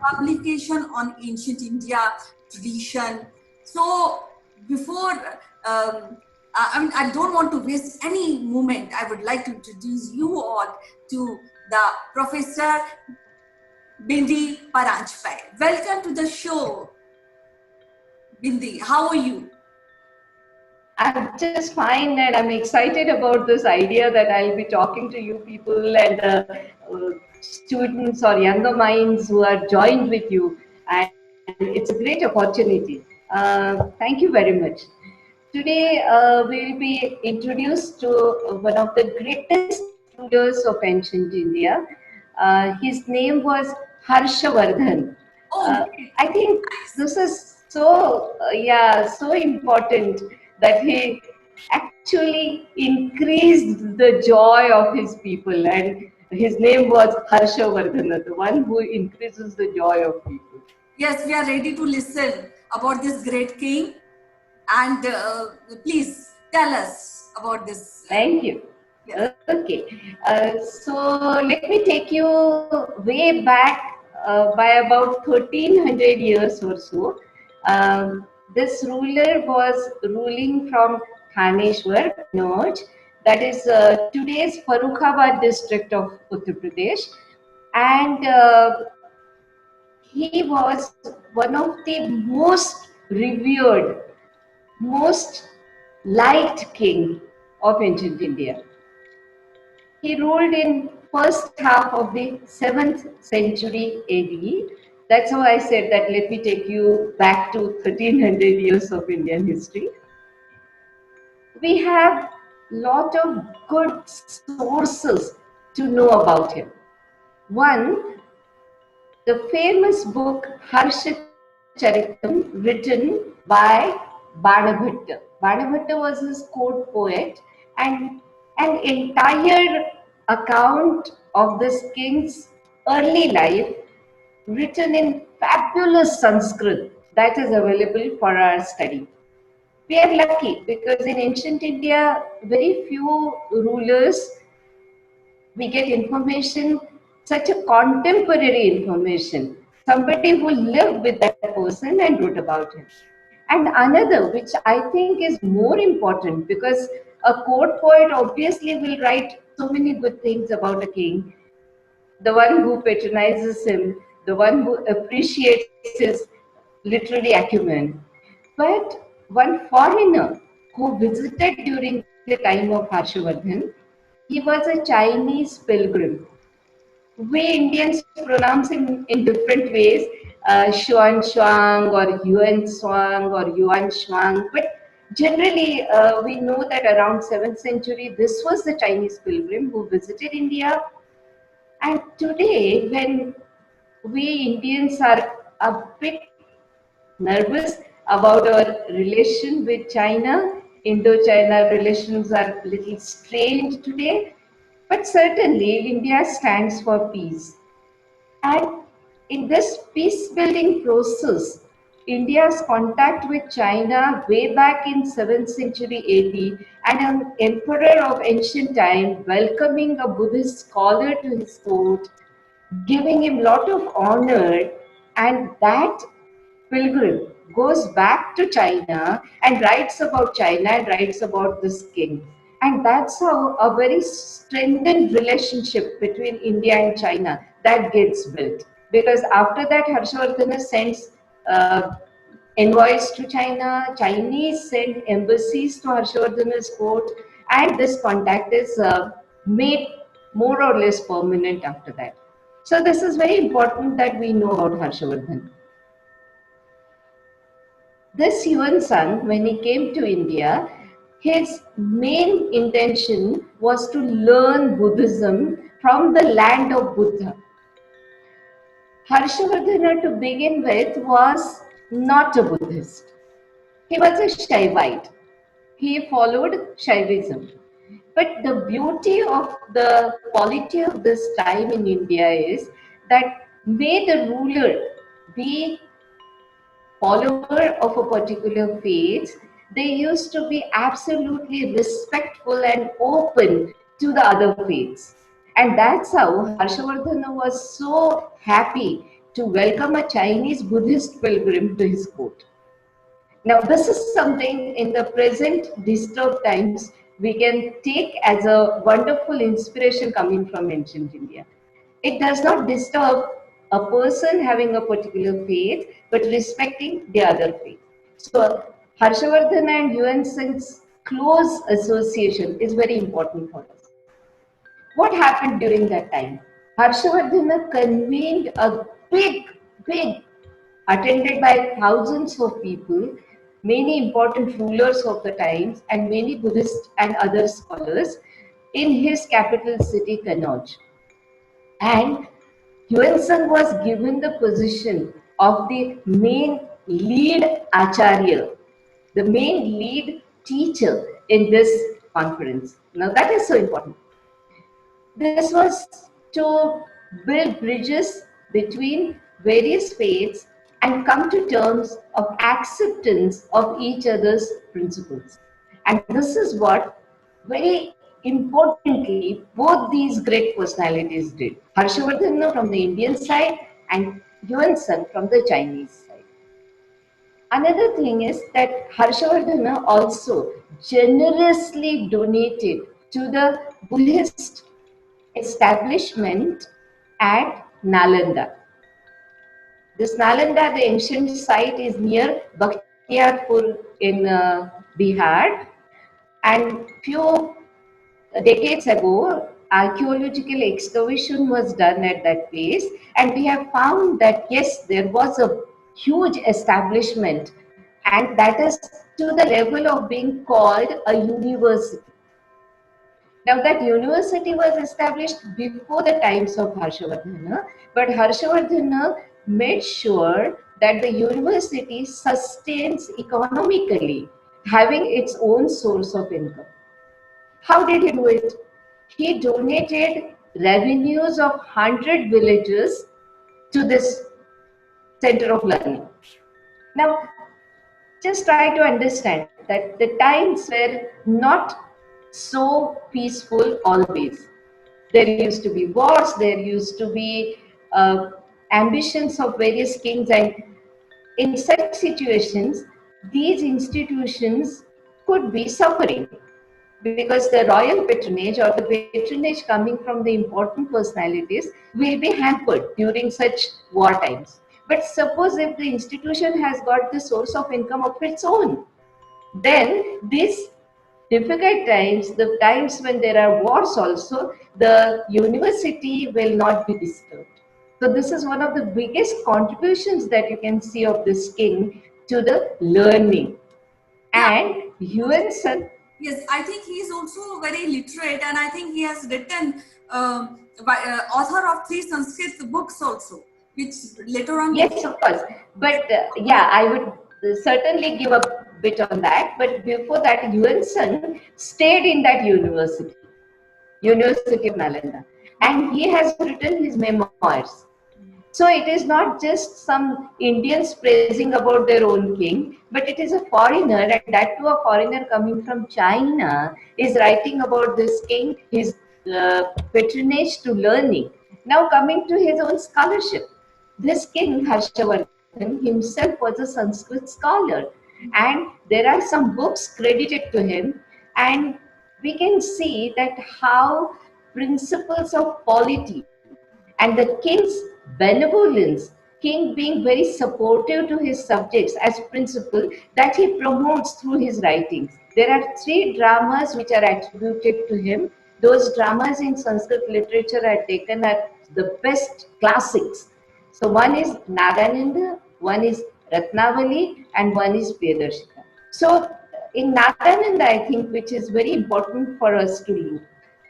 Speaker 5: publication on ancient India tradition. So before, I don't want to waste any moment. I would like to introduce you all to the Professor Bindi Paranjpai. Welcome to the show, Bindi. How are you?
Speaker 6: I'm just fine, and I'm excited about this idea that I'll be talking to you people and students or younger minds who are joined with you. And it's a great opportunity. Thank you very much. Today, we'll be introduced to one of the greatest rulers of ancient India. His name was Harshavardhan.
Speaker 5: Oh,
Speaker 6: I think this is so important that he actually increased the joy of his people, and his name was Harshavardhana, the one who increases the joy of people.
Speaker 5: yes, we are ready to listen about this great king. And please tell us about this.
Speaker 6: Thank you.
Speaker 5: Yes.
Speaker 6: Okay, so let me take you way back by about 1300 years or so. This ruler was ruling from Thaneshwar, Kanauj, that is today's Farrukhabad district of Uttar Pradesh, and he was one of the most revered, most liked king of ancient India. He ruled in first half of the 7th century AD. That's how I said that let me take you back to 1300 years of Indian history. We have lot of good sources to know about him. One, the famous book Harsha Charitam, written by Banabhatta. Banabhatta was his court poet, and an entire account of this king's early life, written in fabulous Sanskrit, that is available for our study. We are lucky because in ancient India, very few rulers we get information, such a contemporary information somebody who lived with that person and wrote about him. And another, which I think is more important, because a court poet obviously will write so many good things about a king, the one who patronizes him, the one who appreciates his literary acumen. But one foreigner who visited during the time of Harshavardhan, he was a Chinese pilgrim. We Indians pronounce him in different ways, Xuan Shuang or Yuan Shuang or Yuan Shuang, but generally we know that around 7th century this was the Chinese pilgrim who visited India. And today, when we Indians are a bit nervous about our relation with China, Indo-China relations are a little strained today, but certainly India stands for peace. And in this peace building process, India's contact with China way back in 7th century AD, and an emperor of ancient time welcoming a Buddhist scholar to his court, giving him lot of honor, and that pilgrim goes back to China and writes about China and writes about this king. And that's how a very strengthened relationship between India and China that gets built. Because after that, Harshavardhana sends envoys to China, Chinese send embassies to Harshavardhana's court, and this contact is made more or less permanent after that. So this is very important that we know about Harshavardhan. This Yuan Sun, when he came to India, his main intention was to learn Buddhism from the land of Buddha. Harshavardhana, to begin with, was not a Buddhist. He was a Shaivite. He followed Shaivism. But the beauty of the polity of this time in India is that may the ruler be follower of a particular faith, they used to be absolutely respectful and open to the other faiths. And that's how Harshavardhana was so happy to welcome a Chinese Buddhist pilgrim to his court. Now, this is something in the present disturbed times we can take as a wonderful inspiration coming from ancient India. It does not disturb a person having a particular faith, but respecting the other faith. So, Harshavardhana and Yuan Sung's close association is very important for us. What happened during that time? Harshavardhana convened a big, attended by thousands of people, many important rulers of the times, and many Buddhist and other scholars in his capital city, Kannauj. And Yuan Sung was given the position of the main lead acharya, the main lead teacher in this conference. Now that is so important. This was to build bridges between various faiths and come to terms of acceptance of each other's principles. And this is what very importantly both these great personalities did. Harshavardhana from the Indian side and Yuan Sung from the Chinese side. Another thing is that Harshavardhana also generously donated to the Buddhist establishment at Nalanda. This Nalanda, the ancient site, is near Bakhtiarpur in Bihar. And few decades ago, archaeological excavation was done at that place, and we have found that yes, there was a huge establishment, and that is to the level of being called a university. Now that university was established before the times of Harshavardhana, but Harshavardhana made sure that the university sustains economically, having its own source of income. How did he do it? He donated revenues of 100 villages to this center of learning. Now, just try to understand that the times were not so peaceful always. There used to be wars, there used to be ambitions of various kings, and in such situations, these institutions could be suffering because the royal patronage or the patronage coming from the important personalities will be hampered during such war times. But suppose if the institution has got the source of income of its own, then these difficult times, the times when there are wars also, the university will not be disturbed. So this is one of the biggest contributions that you can see of this king to the learning.
Speaker 5: Yeah.
Speaker 6: And Yuan Sun,
Speaker 5: Yes, I think he is also very literate, and I think he has written author of 3 Sanskrit books also, which later on
Speaker 6: yes, of course. But yeah, I would certainly give a bit on that. But before that, Yuan Sun stayed in that university, University of Nalanda, and he has written his memoirs. So it is not just some Indians praising about their own king, but it is a foreigner, and that too a foreigner coming from China is writing about this king, his patronage to learning. Now coming to his own scholarship, this king Harshavardhan himself was a Sanskrit scholar, and there are some books credited to him, and we can see that how principles of polity and the king's benevolence, king being very supportive to his subjects as principle that he promotes through his writings. There are 3 dramas which are attributed to him. Those dramas in Sanskrit literature are taken as the best classics. So one is Nagananda, one is Ratnavali, and one is Priyadarshika. So in Nagananda, I think, which is very important for us to look,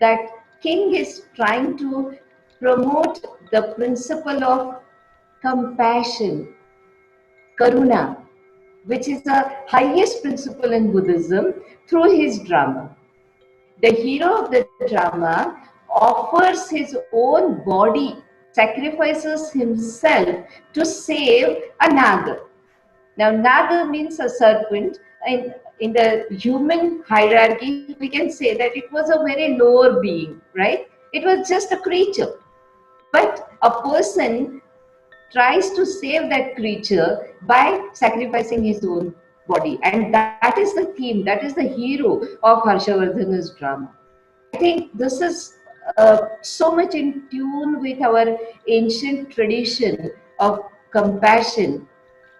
Speaker 6: that king is trying to promote the principle of compassion, karuna, which is the highest principle in Buddhism, through his drama. The hero of the drama offers his own body, sacrifices himself to save a naga. Now, naga means a serpent. In the human hierarchy, we can say that it was a very lower being, right? It was just a creature. But a person tries to save that creature by sacrificing his own body. And that is the theme, that is the hero of Harshavardhana's drama. I think this is so much in tune with our ancient tradition of compassion,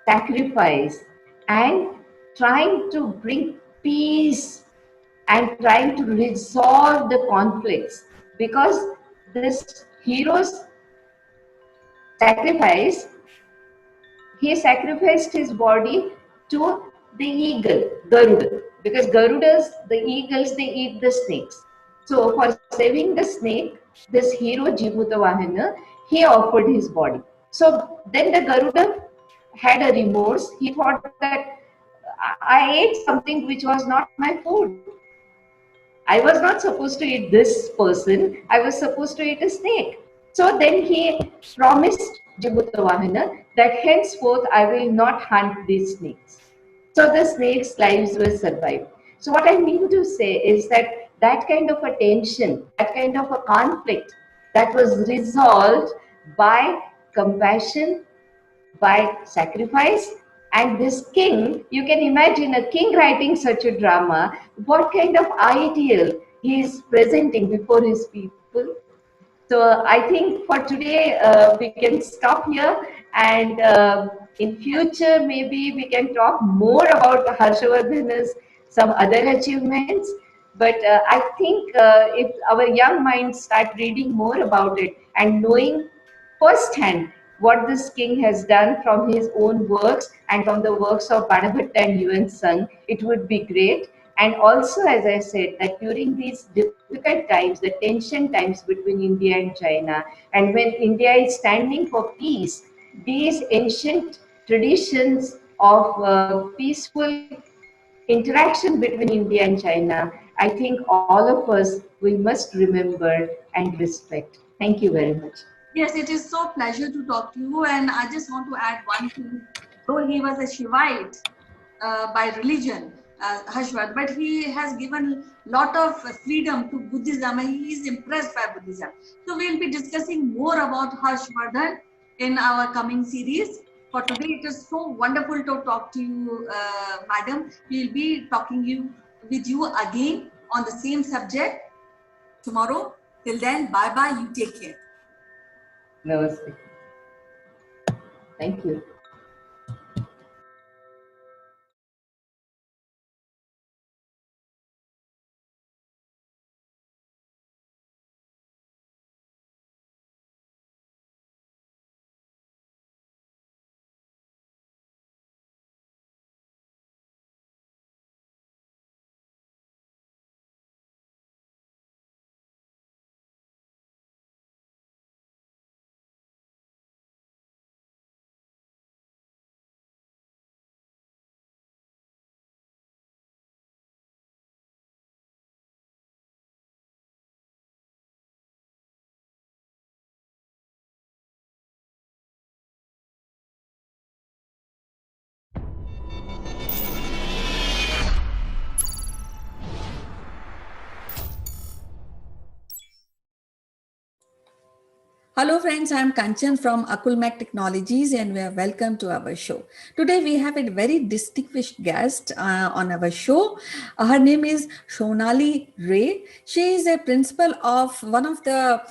Speaker 6: sacrifice, and trying to bring peace and trying to resolve the conflicts, because this hero's sacrifice, he sacrificed his body to the eagle, Garuda, because Garudas, the eagles, they eat the snakes. So for saving the snake, this hero Jibhutavahana, he offered his body. So then the Garuda had a remorse. He thought that I ate something which was not my food. I was not supposed to eat this person. I was supposed to eat a snake. So then he promised Jibutavahana that henceforth I will not hunt these snakes. So the snakes' lives were survived. So what I mean to say is that that kind of a tension, that kind of a conflict that was resolved by compassion, by sacrifice. And this king, you can imagine a king writing such a drama, what kind of ideal he is presenting before his people. So I think for today we can stop here, and in future maybe we can talk more about Harshavardhana's some other achievements. But I think if our young minds start reading more about it and knowing firsthand what this king has done from his own works and from the works of Banabhatta and Yuan Sung, it would be great. And also, as I said, that during these difficult times, the tension times between India and China, and when India is standing for peace, these ancient traditions of peaceful interaction between India and China, I think all of us, we must remember and respect. Thank you very much.
Speaker 5: Yes, it is so pleasure to talk to you. And I just want to add one thing. Though he was a Shivite by religion, Harshvardhan, but he has given lot of freedom to Buddhism, and he is impressed by Buddhism. So we'll be discussing more about Harshvardhan in our coming series. For today, it is so wonderful to talk to you, madam. We'll be talking with you again on the same subject tomorrow. Till then, bye bye. You take care.
Speaker 6: Namaste. Thank you.
Speaker 5: Hello friends, I am Kanchan from Akulmach Technologies and we are welcome to our show. Today we have a very distinguished guest on our show. Her name is Shonali Ray. She is a principal of one of the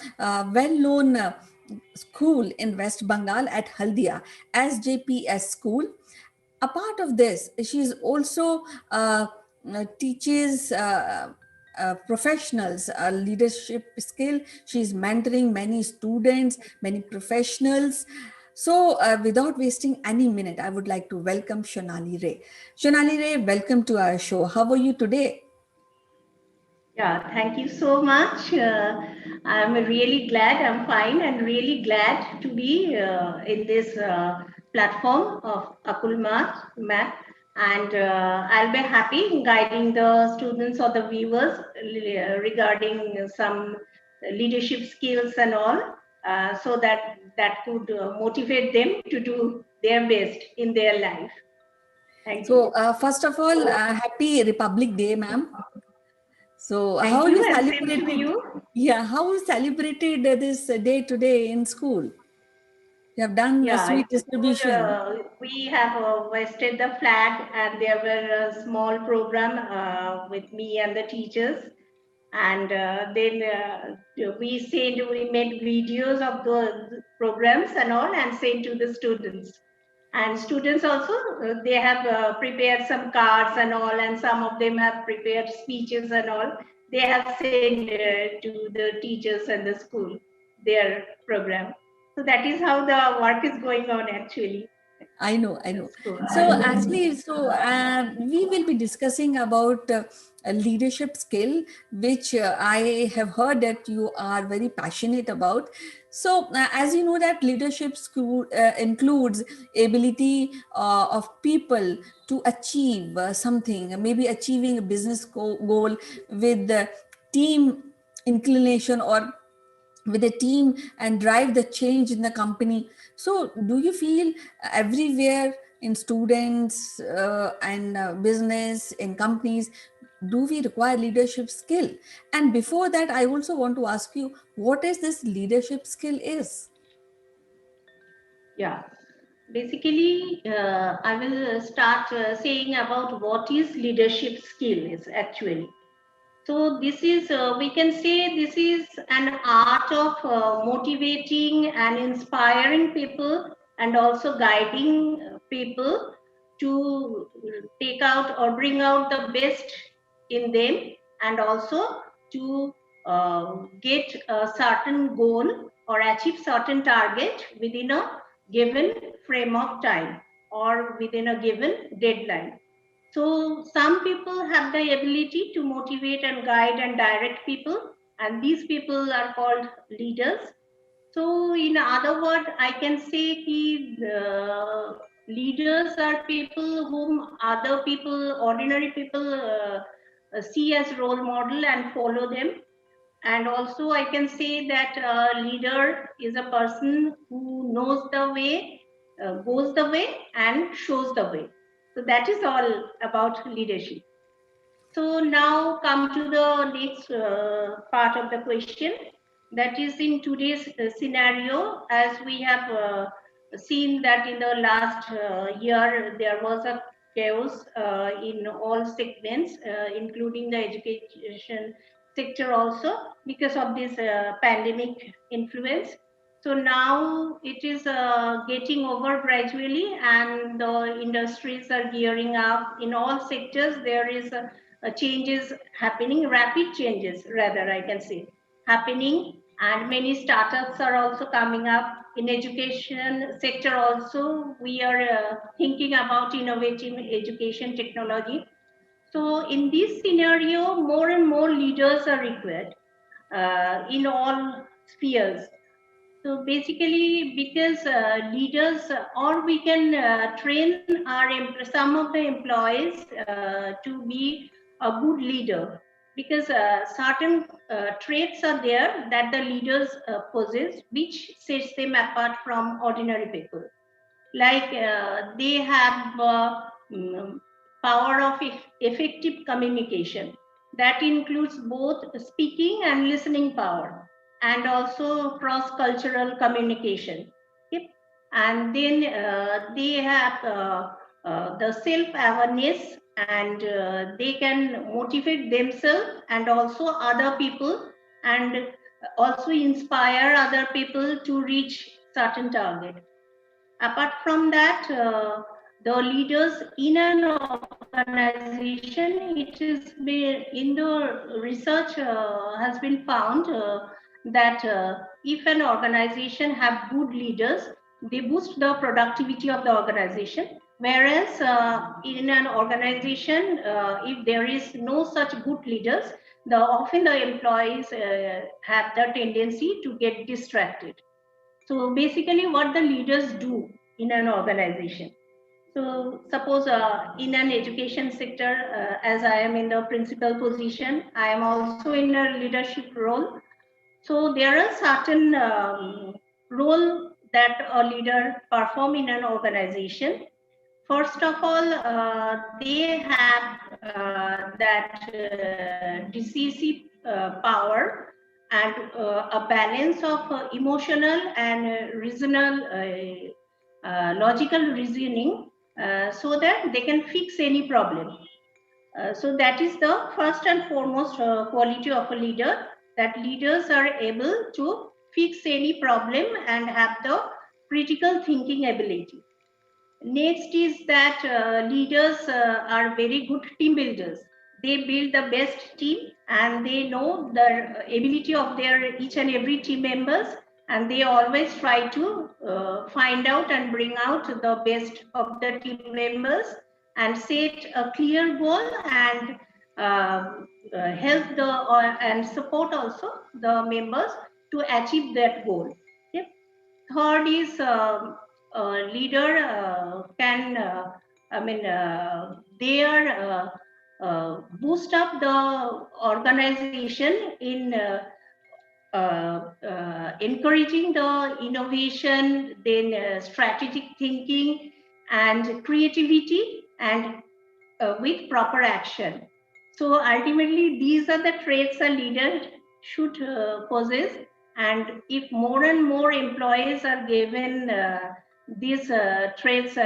Speaker 5: well-known school in West Bengal at Haldia, SJPS school. A part of this, she is also teaches professionals leadership skill. She is mentoring many students, many professionals. So without wasting any minute, I would like to welcome Shonali Ray. Shonali Ray, welcome to our show. How are you today?
Speaker 7: Yeah, thank you so much. I'm really glad, I'm fine and really glad to be in this platform of Akulmach Map. And I'll be happy in guiding the students or the viewers regarding some leadership skills and all, so that could motivate them to do their best in their life. Thank you.
Speaker 5: So first of all, happy Republic Day, ma'am. So
Speaker 7: Thank
Speaker 5: how
Speaker 7: you
Speaker 5: you
Speaker 7: and same to
Speaker 5: celebrated?
Speaker 7: you.
Speaker 5: Yeah, how you celebrated this day today in school? You have done a
Speaker 7: Yeah,
Speaker 5: sweet
Speaker 7: it's good.
Speaker 5: distribution.
Speaker 7: We have hoisted the flag, and there were a small program with me and the teachers. And then we made videos of the programs and all, and sent to the students. And students also, they have prepared some cards and all, and some of them have prepared speeches and all. They have sent to the teachers and the school their program. So that is how the work is going on actually.
Speaker 5: I know, I know.
Speaker 7: That's cool.
Speaker 5: So actually, we will be discussing about a leadership skill, which I have heard that you are very passionate about. So as you know that leadership school includes ability of people to achieve something, maybe achieving a business goal with the team inclination or with a team and drive the change in the company. So do you feel everywhere in students and business in companies, do we require leadership skill? And before that, I also want to ask you, what is this leadership skill is?
Speaker 7: Yeah. Basically, I will start saying about what is leadership skill is actually. So this is, we can say this is an art of motivating and inspiring people and also guiding people to take out or bring out the best in them, and also to get a certain goal or achieve certain target within a given frame of time or within a given deadline. So some people have the ability to motivate and guide and direct people, and these people are called leaders. So in other words, I can say the leaders are people whom other people, ordinary people, see as role model and follow them. And also I can say that a leader is a person who knows the way, goes the way and shows the way. So that is all about leadership. So now come to the next part of the question. That is in today's scenario, as we have seen that in the last year there was a chaos in all segments, including the education sector also, because of this pandemic influence. So now it is getting over gradually, and the industries are gearing up. In all sectors, there is changes happening, rapid changes, rather, I can say, happening, and many startups are also coming up. In education sector also, we are thinking about innovative education technology. So in this scenario, more and more leaders are required in all spheres. So basically, because leaders, or we can train some of the employees to be a good leader, because certain traits are there that the leaders possess, which sets them apart from ordinary people. Like they have power of effective communication. That includes both speaking and listening power, and also cross-cultural communication. Okay? And then they have the self-awareness, and they can motivate themselves and also other people, and also inspire other people to reach certain target. Apart from that, the leaders in an organization, it is been in the research has been found that if an organization have good leaders, they boost the productivity of the organization. Whereas in an organization, if there is no such good leaders, often the employees have the tendency to get distracted. So basically what the leaders do in an organization. So suppose in an education sector, as I am in the principal position, I am also in a leadership role. So there are certain role that a leader perform in an organization. First of all, they have that decisive power, and a balance of emotional and logical reasoning, so that they can fix any problem. So that is the first and foremost quality of a leader, that leaders are able to fix any problem and have the critical thinking ability. Next is that leaders are very good team builders. They build the best team, and they know the ability of their each and every team members, and they always try to find out and bring out the best of the team members, and set a clear goal, and help and support also the members to achieve that goal. Okay? Third is leader can, they are boost up the organization in encouraging the innovation, then strategic thinking and creativity, and with proper action. So ultimately, these are the traits a leader should possess. And if more and more employees are given these traits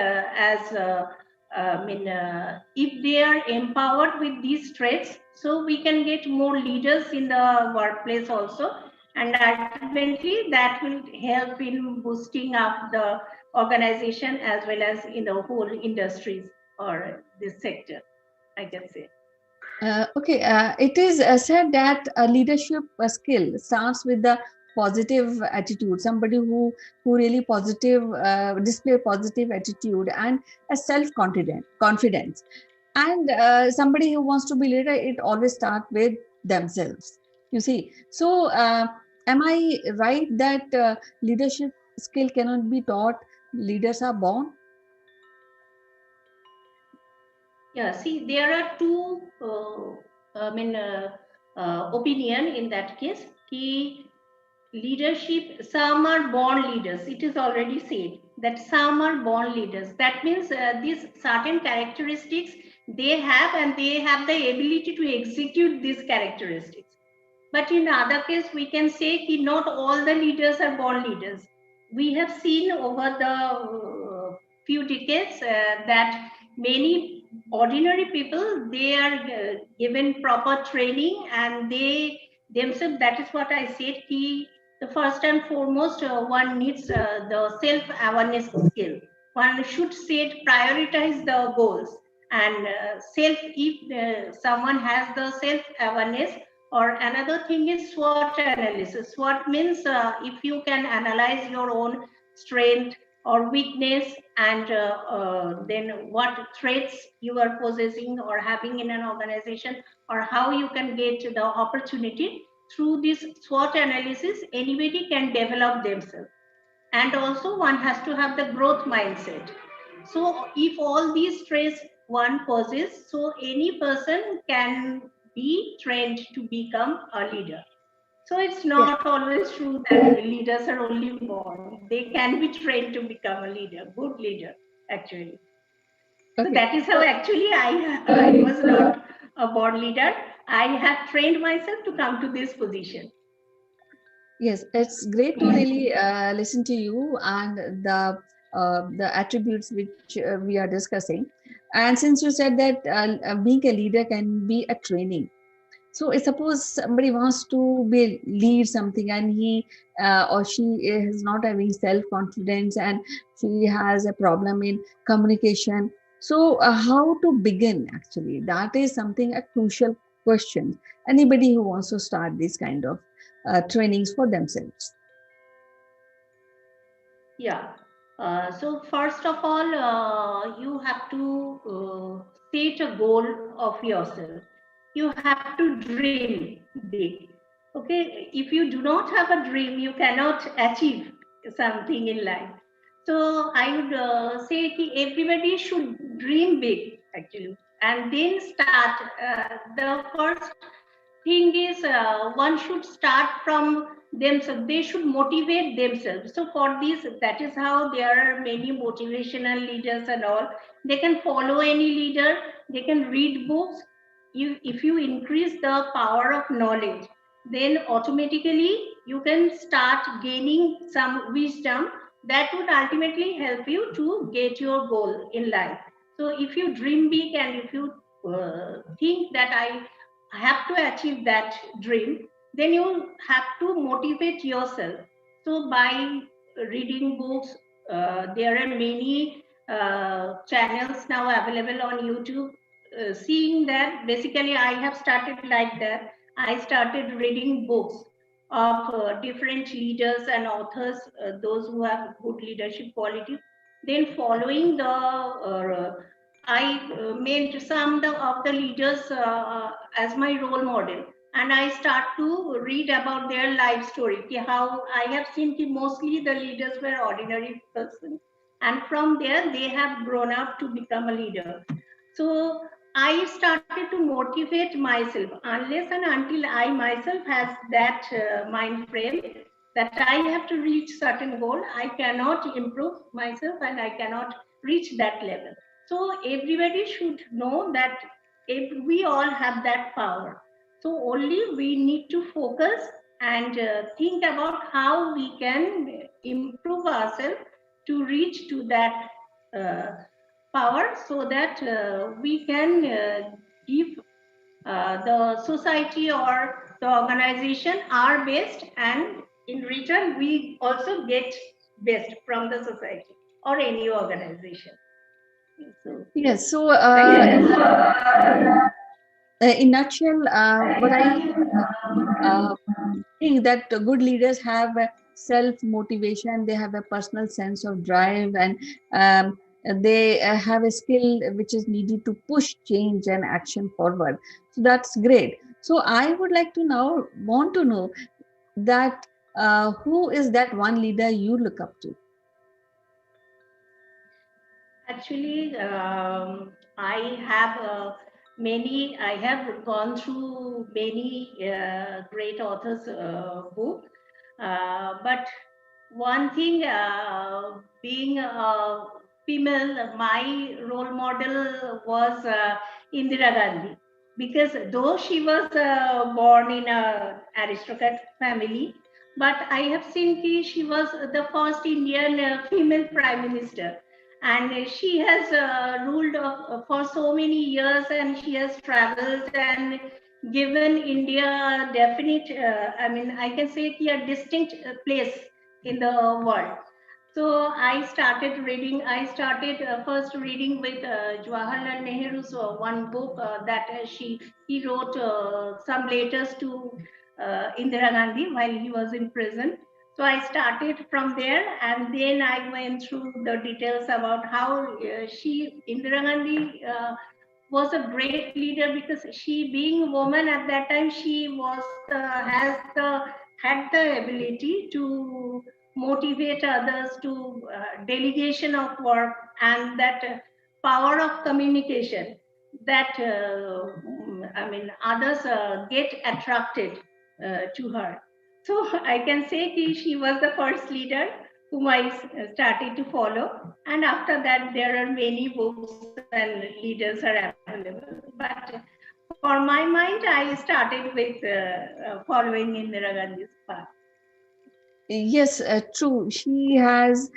Speaker 7: if they are empowered with these traits, so we can get more leaders in the workplace also. And ultimately, that will help in boosting up the organization as well as in the whole industries or this sector, I can say.
Speaker 3: Okay, it is said that a leadership skill starts with the positive attitude. Somebody who really positive display positive attitude and a self confidence, and somebody who wants to be leader, it always start with themselves. You see, so am I right that leadership skill cannot be taught? Leaders are born.
Speaker 7: Yeah, see, there are two opinion in that case. Leadership, some are born leaders. It is already said that some are born leaders. That means these certain characteristics they have, and they have the ability to execute these characteristics. But in other case, we can say that not all the leaders are born leaders. We have seen over the few decades that many ordinary people, they are given proper training, and they themselves, that is what I said, the first and foremost, one needs the self-awareness skill. One should set, prioritize the goals, and if someone has the self-awareness. Or another thing is SWOT analysis. SWOT means if you can analyze your own strength or weakness, and then what threats you are possessing or having in an organization, or how you can get the opportunity. Through this SWOT analysis, anybody can develop themselves. And also one has to have the growth mindset. So if all these traits one possesses, so any person can be trained to become a leader. So it's not always true that leaders are only born. They can be trained to become a leader, good leader, actually. So that is how actually I was not a born leader. I have trained myself to come to this position.
Speaker 8: Yes, it's great to really listen to you and the attributes which we are discussing. And since you said that being a leader can be a training, so suppose somebody wants to lead something, and he or she is not having self confidence, and she has a problem in communication. So how to begin? Actually, that is something a crucial question. Anybody who wants to start this kind of trainings for themselves.
Speaker 7: Yeah. So first of all, you have to set a goal of yourself. You have to dream big. Okay. If you do not have a dream, you cannot achieve something in life. So I would say that everybody should dream big, actually, and then start. The first thing is one should start from themselves. They should motivate themselves. So for this, that is how there are many motivational leaders and all. They can follow any leader, they can read books. If you increase the power of knowledge, then automatically you can start gaining some wisdom that would ultimately help you to get your goal in life. So if you dream big, and if you think that I have to achieve that dream, then you have to motivate yourself. So by reading books, there are many channels now available on YouTube. Seeing that, basically I have started like that. I started reading books of different leaders and authors, those who have good leadership qualities. Then following the I made some of the leaders as my role model, and I start to read about their life story. How I have seen mostly the leaders were ordinary persons, and from there they have grown up to become a leader. So I started to motivate myself. Unless and until I myself has that mind frame that I have to reach certain goal, I cannot improve myself and I cannot reach that level. So everybody should know that we all have that power. So only we need to focus and think about how we can improve ourselves to reach to that power, so that we can give the society or the organization our best, and in return we also get best from the society or any organization. So,
Speaker 8: Yes. So,
Speaker 6: Yes.
Speaker 8: in nutshell, what I think that good leaders have a self motivation. They have a personal sense of drive, and they have a skill which is needed to push change and action forward. So that's great. So I would like to now want to know that who is that one leader you look up to?
Speaker 7: actually, I have I have gone through many great authors' book, but one thing, being a female, my role model was Indira Gandhi. because though she was born in a aristocrat family, but I have seen she was the first Indian female prime minister, and she has ruled for so many years, and she has traveled and given India a definite, I mean, I can say a distinct place in the world. So I started reading. I started first reading with Jawaharlal Nehru's one book that he wrote some letters to Indira Gandhi while he was in prison. So I started from there, and then I went through the details about how Indira Gandhi, was a great leader, because she, being a woman at that time, she was had the ability to motivate others, to delegation of work, and that power of communication, that I mean, others get attracted to her. So I can say she was the first leader whom I started to follow, and after that there are many books and leaders are available. But for my mind, I started with following Indira Gandhi's path.
Speaker 8: Yes, true. She's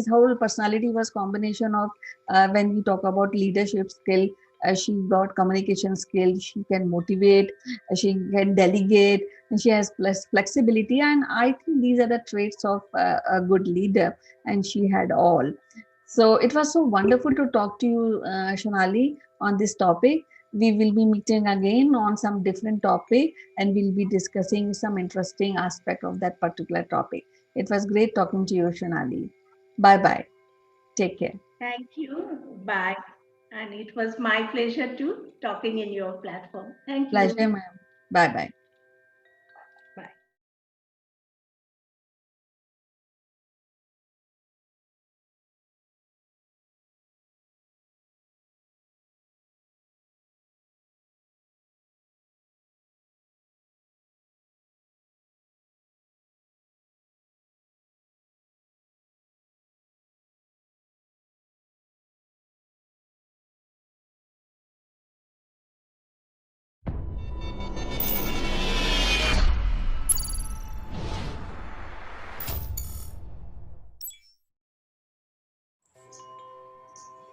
Speaker 8: whole personality was combination of when we talk about leadership skill. She got communication skill. She can motivate. She can delegate. And she has flexibility. And I think these are the traits of a good leader. And she had all. So it was so wonderful to talk to you, Shonali, on this topic. We will be meeting again on some different topic, and we'll be discussing some interesting aspect of that particular topic. It was great talking to you, Shonali. Bye bye. Take care.
Speaker 7: Thank you. Bye. And it was my pleasure to talking in your platform. Thank you.
Speaker 8: Pleasure, ma'am. Bye bye.
Speaker 7: Bye.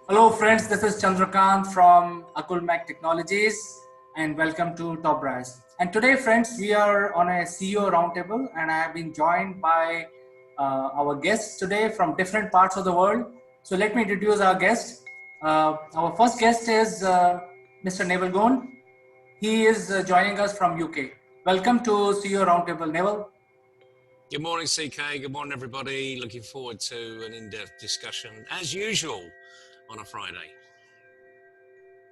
Speaker 1: Hello friends, this is Chandrakant from Akulmach Technologies and welcome to Top Brass. And today friends, we are on a CEO roundtable and I have been joined by our guests today from different parts of the world. So let me introduce our guest. Our first guest is Mr. Neville Goon. He is joining us from UK. Welcome to CEO roundtable, Neville.
Speaker 2: Good morning, CK. Good morning, everybody. Looking forward to an in-depth discussion, as usual, on a Friday.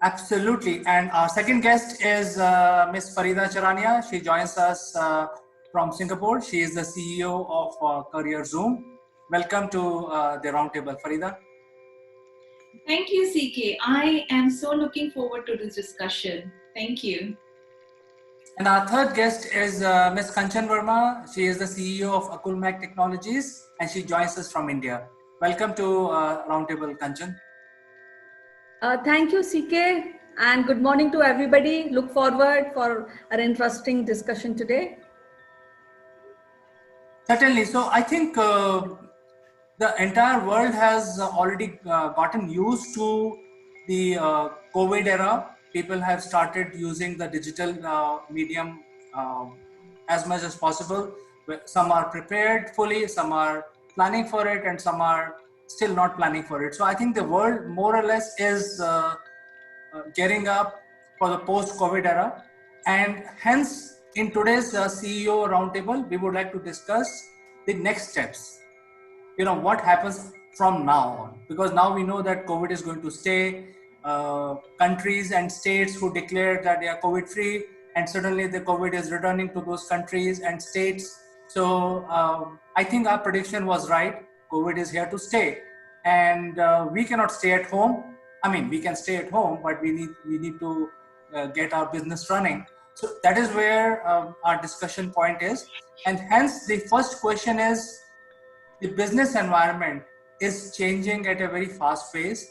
Speaker 1: Absolutely. And our second guest is Ms. Farida Charania. She joins us from Singapore. She is the CEO of Career Zoom. Welcome to the roundtable, Farida.
Speaker 9: Thank you, CK. I am so looking forward to this discussion. Thank you.
Speaker 1: And our third guest is Ms. Kanchan Verma. She is the CEO of Akulmach Technologies and she joins us from India. Welcome to roundtable, Kanchan.
Speaker 10: Thank you, CK, and good morning to everybody. Look forward for an interesting discussion today.
Speaker 1: Certainly. So I think the entire world has already gotten used to the COVID era. People have started using the digital medium as much as possible. Some are prepared fully, some are planning for it, and some are still not planning for it. So I think the world more or less is gearing up for the post-COVID era. And hence, in today's CEO roundtable, we would like to discuss the next steps. You know, what happens from now on, because now we know that COVID is going to stay. Countries and states who declared that they are COVID free, and suddenly the COVID is returning to those countries and states. So I think our prediction was right. COVID is here to stay, and we cannot stay at home. I mean, we can stay at home, but we need to get our business running. So that is where our discussion point is, and hence the first question is, the business environment is changing at a very fast pace,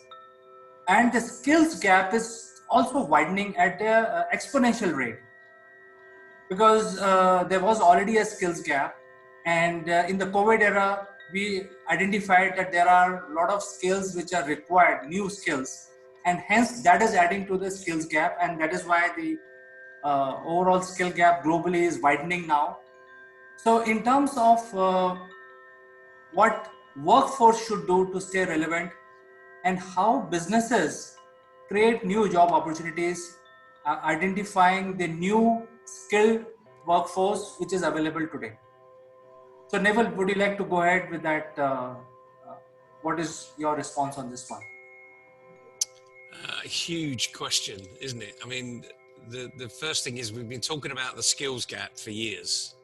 Speaker 1: and the skills gap is also widening at an exponential rate, because there was already a skills gap, and in the COVID era, we identified that there are a lot of skills which are required, new skills, and hence that is adding to the skills gap, and that is why the overall skill gap globally is widening now. So in terms of what workforce should do to stay relevant, and how businesses create new job opportunities, identifying the new skilled workforce which is available today. So Neville, would you like to go ahead with that? What is your response on this one?
Speaker 2: A huge question, isn't it? I mean, the first thing is we've been talking about the skills gap for years.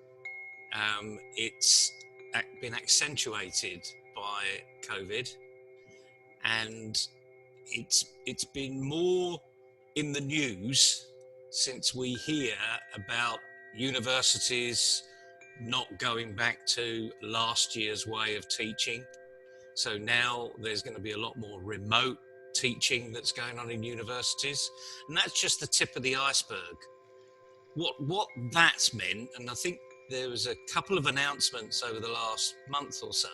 Speaker 2: It's been accentuated by COVID, and it's been more in the news since we hear about universities not going back to last year's way of teaching. So now there's going to be a lot more remote teaching that's going on in universities, and that's just the tip of the iceberg. What that's meant, and I think there was a couple of announcements over the last month or so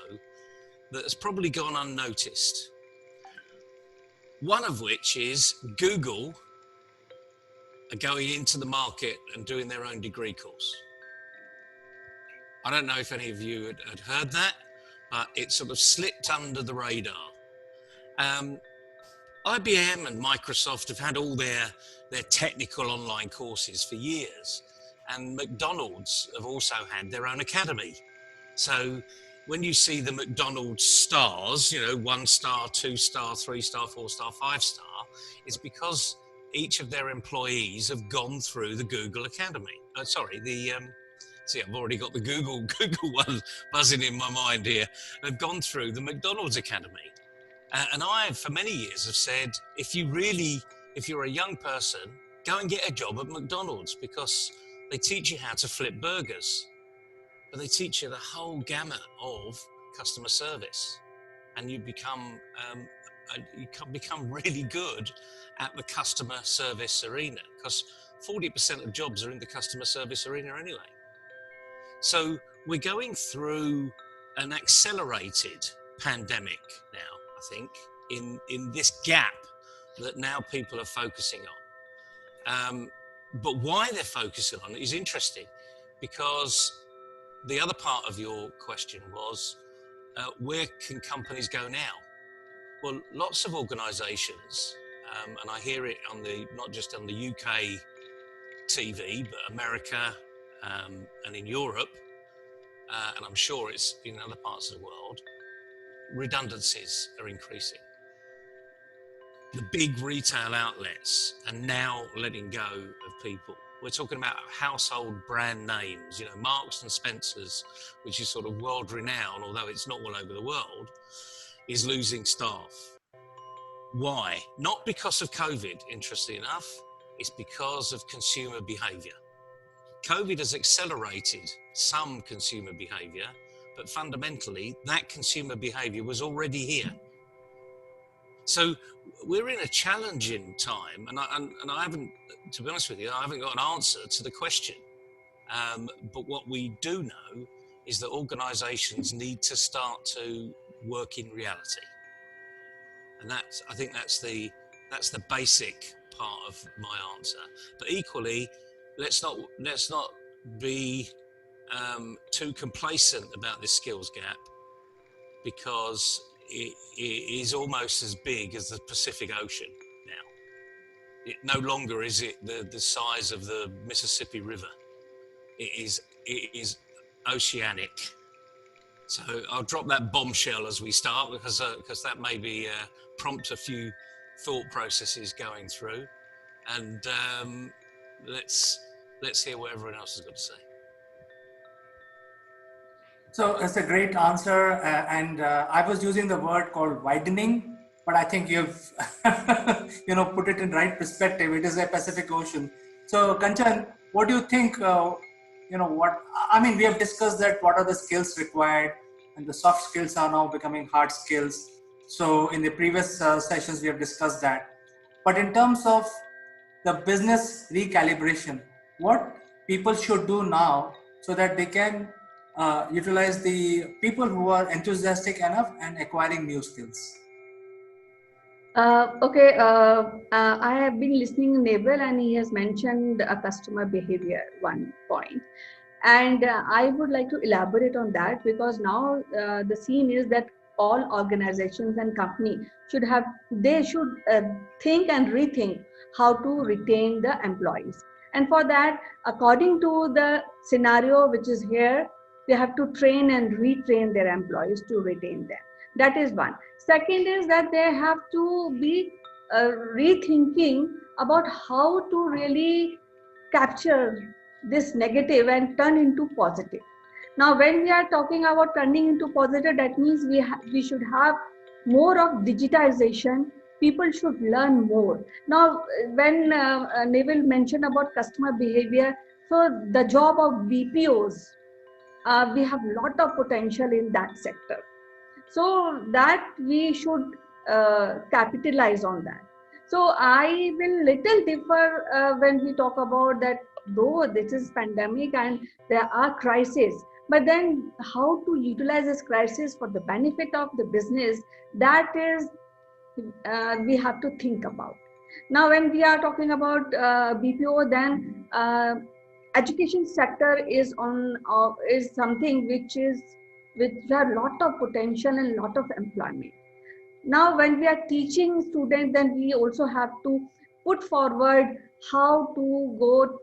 Speaker 2: that has probably gone unnoticed. One of which is Google are going into the market and doing their own degree course. I don't know if any of you had heard that, but it sort of slipped under the radar. IBM and Microsoft have had all their technical online courses for years, and McDonald's have also had their own academy. So when you see the McDonald's stars, 1 star, 2 star, 3 star, 4 star, 5 star, it's because each of their employees have gone through the Google Academy. See, I've already got the Google one buzzing in my mind here. They've gone through the McDonald's Academy. And I, for many years, have said, if you're a young person, go and get a job at McDonald's, because they teach you how to flip burgers, but they teach you the whole gamut of customer service, and you become really good at the customer service arena, because 40% of jobs are in the customer service arena anyway. So we're going through an accelerated pandemic now, I think, in this gap that now people are focusing on. But why they're focusing on it is interesting, because the other part of your question was, where can companies go now? Well, lots of organisations, and I hear it not just on the UK TV, but America and in Europe, and I'm sure it's in other parts of the world, redundancies are increasing. The big retail outlets are now letting go of people. We're talking about household brand names, Marks and Spencer's, which is sort of world renowned, although it's not all over the world, is losing staff. Why? Not because of COVID, interestingly enough, it's because of consumer behaviour. COVID has accelerated some consumer behaviour, but fundamentally that consumer behaviour was already here. So we're in a challenging time, and I haven't, to be honest with you, I haven't got an answer to the question. But what we do know is that organisations need to start to work in reality, and I think that's the basic part of my answer. But equally, let's not be too complacent about this skills gap, because it is almost as big as the Pacific Ocean now. It no longer is it the size of the Mississippi River. It is oceanic. So I'll drop that bombshell as we start, because that maybe prompt a few thought processes going through, and let's hear what everyone else has got to say.
Speaker 1: So it's a great answer, and I was using the word called widening, but I think you've put it in right perspective. It is a Pacific Ocean. So Kanchan, what do you think? We have discussed that what are the skills required, and the soft skills are now becoming hard skills. So in the previous sessions we have discussed that. But in terms of the business recalibration, what people should do now so that they can utilize the people who are enthusiastic enough and acquiring new skills.
Speaker 10: Okay, I have been listening Nebel and he has mentioned a customer behavior one point. And I would like to elaborate on that because now the scene is that all organizations and company they should think and rethink how to retain the employees. And for that, according to the scenario which is here, they have to train and retrain their employees to retain them. That is one. Second is that they have to be rethinking about how to really capture this negative and turn into positive. Now, when we are talking about turning into positive, that means we should have more of digitization. People should learn more. Now, when Neville mentioned about customer behavior, so the job of BPOs, we have a lot of potential in that sector. So that we should capitalize on that. So I will little differ when we talk about that, though this is pandemic and there are crises, but then how to utilize this crisis for the benefit of the business, that is we have to think about. Now when we are talking about BPO, then education sector is something which have lot of potential and lot of employment. Now when we are teaching students, then we also have to put forward how to go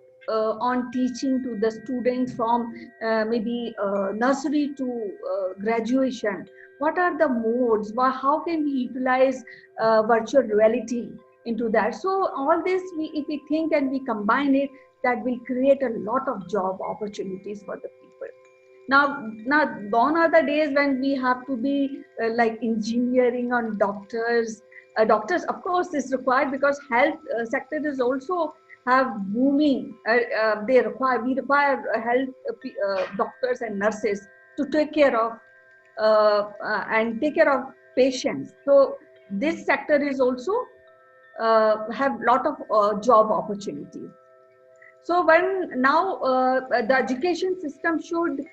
Speaker 10: on teaching to the students from maybe nursery to graduation. What are the modes? How can we utilize virtual reality into that? So all this, if we think and we combine it, that will create a lot of job opportunities for the people. Now gone are the days when we have to be like engineering or doctors. Doctors, of course, is required because health sector is also have booming. We require health doctors and nurses to take care of and take care of patients. So this sector is also have lot of job opportunities. So when now the education system should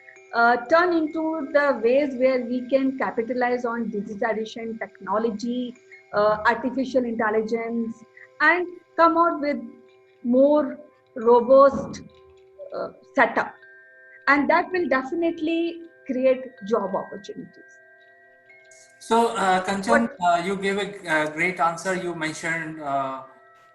Speaker 10: turn into the ways where we can capitalize on digitalization, technology, artificial intelligence, and come out with more robust setup. And that will definitely create job opportunities.
Speaker 1: So, Kanchan, you gave a great answer. You mentioned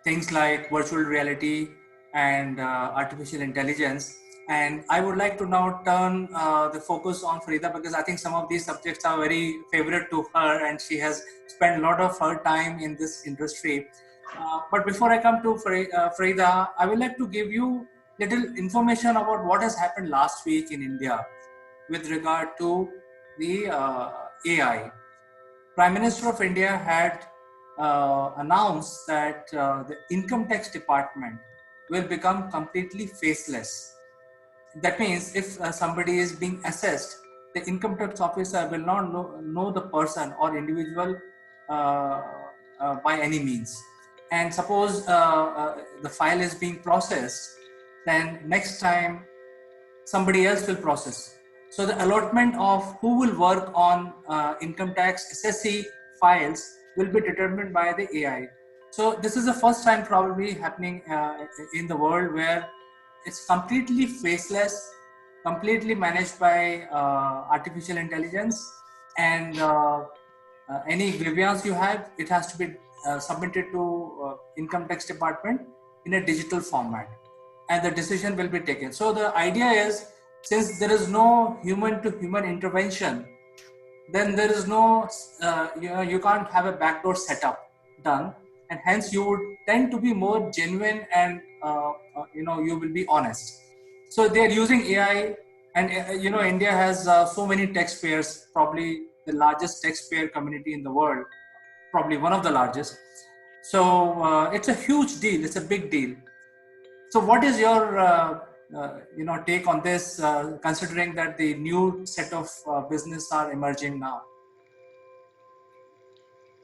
Speaker 1: things like virtual reality and artificial intelligence. And I would like to now turn the focus on Farida because I think some of these subjects are very favorite to her and she has spent a lot of her time in this industry. But before I come to Farida, I would like to give you little information about what has happened last week in India with regard to the AI. Prime Minister of India had announced that the income tax department will become completely faceless. That means if somebody is being assessed, the income tax officer will not know the person or individual by any means. And suppose the file is being processed, then next time somebody else will process. So the allotment of who will work on income tax SSC files will be determined by the AI. So this is the first time probably happening in the world where it's completely faceless, completely managed by artificial intelligence, and any grievance you have, it has to be submitted to income tax department in a digital format, and the decision will be taken. So the idea is, since there is no human to human intervention, then there is no, you can't have a backdoor setup done, and hence you would tend to be more genuine and you will be honest. So they are using AI, and India has so many taxpayers, probably the largest taxpayer community in the world, probably one of the largest. So it's a huge deal. It's a big deal. So, what is your take on this, considering that the new set of business are emerging now?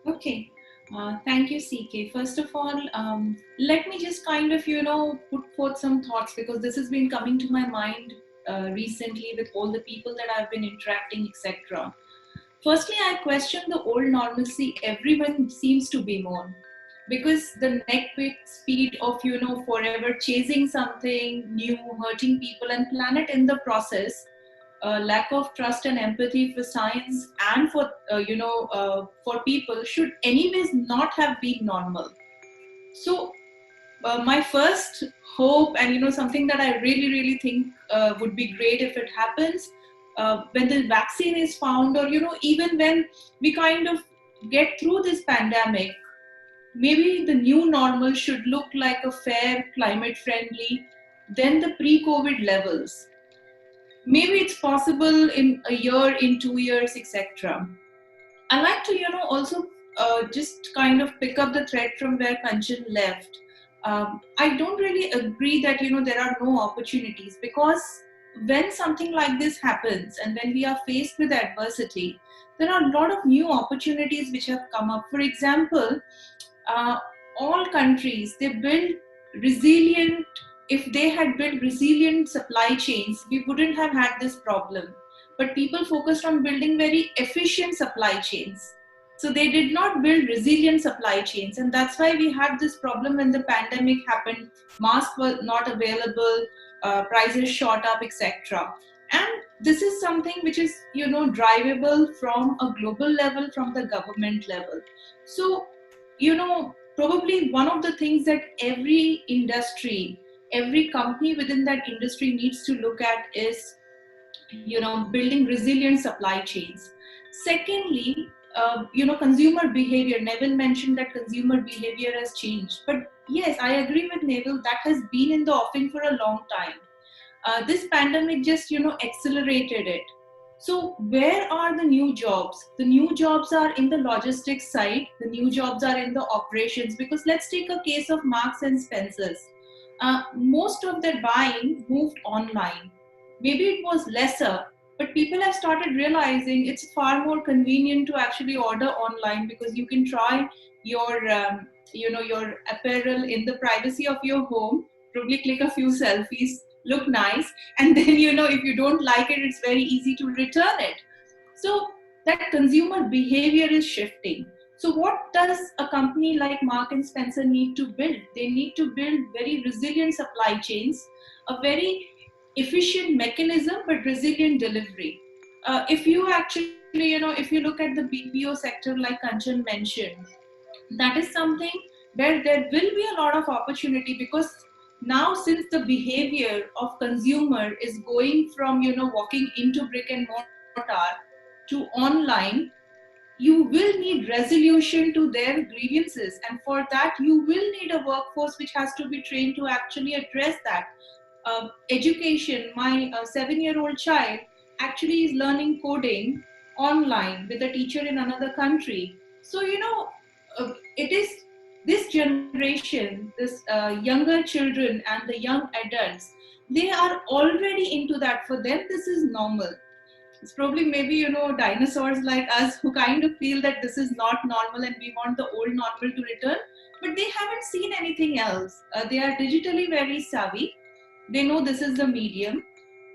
Speaker 9: Okay. Thank you, CK. First of all, let me just kind of, put forth some thoughts because this has been coming to my mind recently with all the people that I've been interacting, etc. Firstly, I question the old normalcy everyone seems to be on because the neck quick speed of, forever chasing something new, hurting people and planet in the process, lack of trust and empathy for science and for for people should anyways not have been normal. So my first hope and something that I really think would be great if it happens when the vaccine is found, or even when we kind of get through this pandemic, maybe the new normal should look like a fair, climate friendly than the pre-COVID levels. Maybe it's possible in a year, in 2 years, etc. I like to, also just kind of pick up the thread from where Kanchan left. I don't really agree that, there are no opportunities, because when something like this happens and when we are faced with adversity, there are a lot of new opportunities which have come up. For example, uh, all countries, they build resilient, if they had built resilient supply chains, we wouldn't have had this problem. But people focused on building very efficient supply chains, so they did not build resilient supply chains, and that's why we had this problem when the pandemic happened. Masks were not available, prices shot up, etc. And this is something which is, drivable from a global level, from the government level. So, probably one of the things that every industry, every company within that industry needs to look at is, building resilient supply chains. Secondly, consumer behavior. Neville mentioned that consumer behavior has changed, but yes, I agree with Neville, that has been in the offing for a long time. This pandemic just accelerated it. So where are the new jobs? The new jobs are in the logistics side, the new jobs are in the operations, because let's take a case of Marks and Spencers. Most of their buying moved online. Maybe it was lesser, but people have started realizing it's far more convenient to actually order online, because you can try your your apparel in the privacy of your home, probably click a few selfies, look nice, and then if you don't like it, it's very easy to return it. So that consumer behavior is shifting. So what does a company like Mark and Spencer need to build? They need to build very resilient supply chains, a very efficient mechanism, but resilient delivery. If you actually, if you look at the BPO sector, like Kanchan mentioned, that is something where there will be a lot of opportunity, because now, since the behavior of consumer is going from walking into brick and mortar to online, you will need resolution to their grievances, and for that you will need a workforce which has to be trained to actually address that. Education, my 7-year-old child actually is learning coding online with a teacher in another country. So it is this generation, this younger children and the young adults, they are already into that. For them this is normal. It's probably maybe dinosaurs like us who kind of feel that this is not normal and we want the old normal to return, but they haven't seen anything else. They are digitally very savvy, they know this is the medium.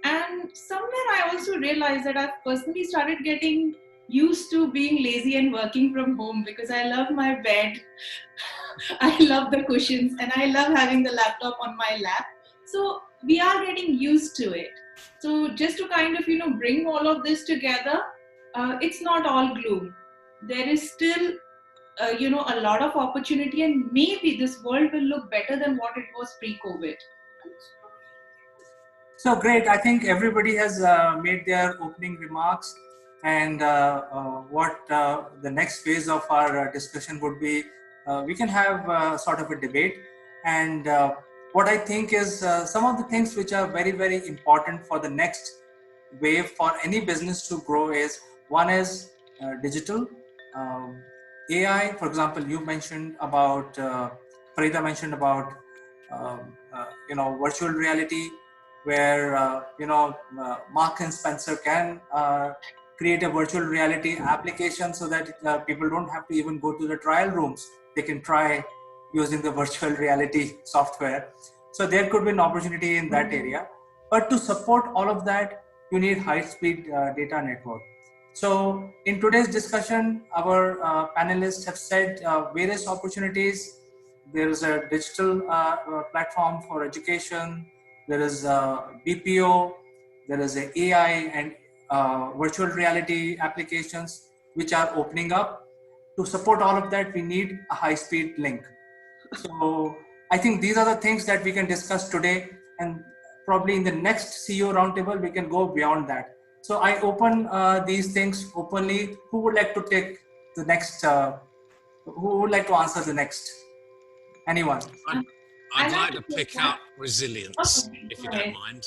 Speaker 9: And somewhere I also realized that I've personally started getting used to being lazy and working from home, because I love my bed, I love the cushions, and I love having the laptop on my lap. So we are getting used to it. So just to kind of bring all of this together, it's not all gloom. There is still a lot of opportunity, and maybe this world will look better than what it was pre-COVID.
Speaker 1: So great. I think everybody has made their opening remarks, and what the next phase of our discussion would be, we can have sort of a debate. And what I think is some of the things which are very important for the next wave for any business to grow is, one is digital. Um, AI, for example, you mentioned about, Farida mentioned about, virtual reality, where Mark and Spencer can create a virtual reality application so that people don't have to even go to the trial rooms. They can try using the virtual reality software. So there could be an opportunity in that area. But to support all of that, you need high-speed data network. So in today's discussion, our panelists have said various opportunities. There is a digital platform for education. There is BPO. There is a AI and virtual reality applications which are opening up. To support all of that, we need a high-speed link. So I think these are the things that we can discuss today, and probably in the next CEO roundtable, we can go beyond that. So I open these things openly. Who would like to take the next? Who would like to answer the next? Anyone?
Speaker 2: I'd like to pick up resilience,
Speaker 9: Okay,
Speaker 2: if
Speaker 9: go
Speaker 2: you
Speaker 9: ahead.
Speaker 2: don't mind,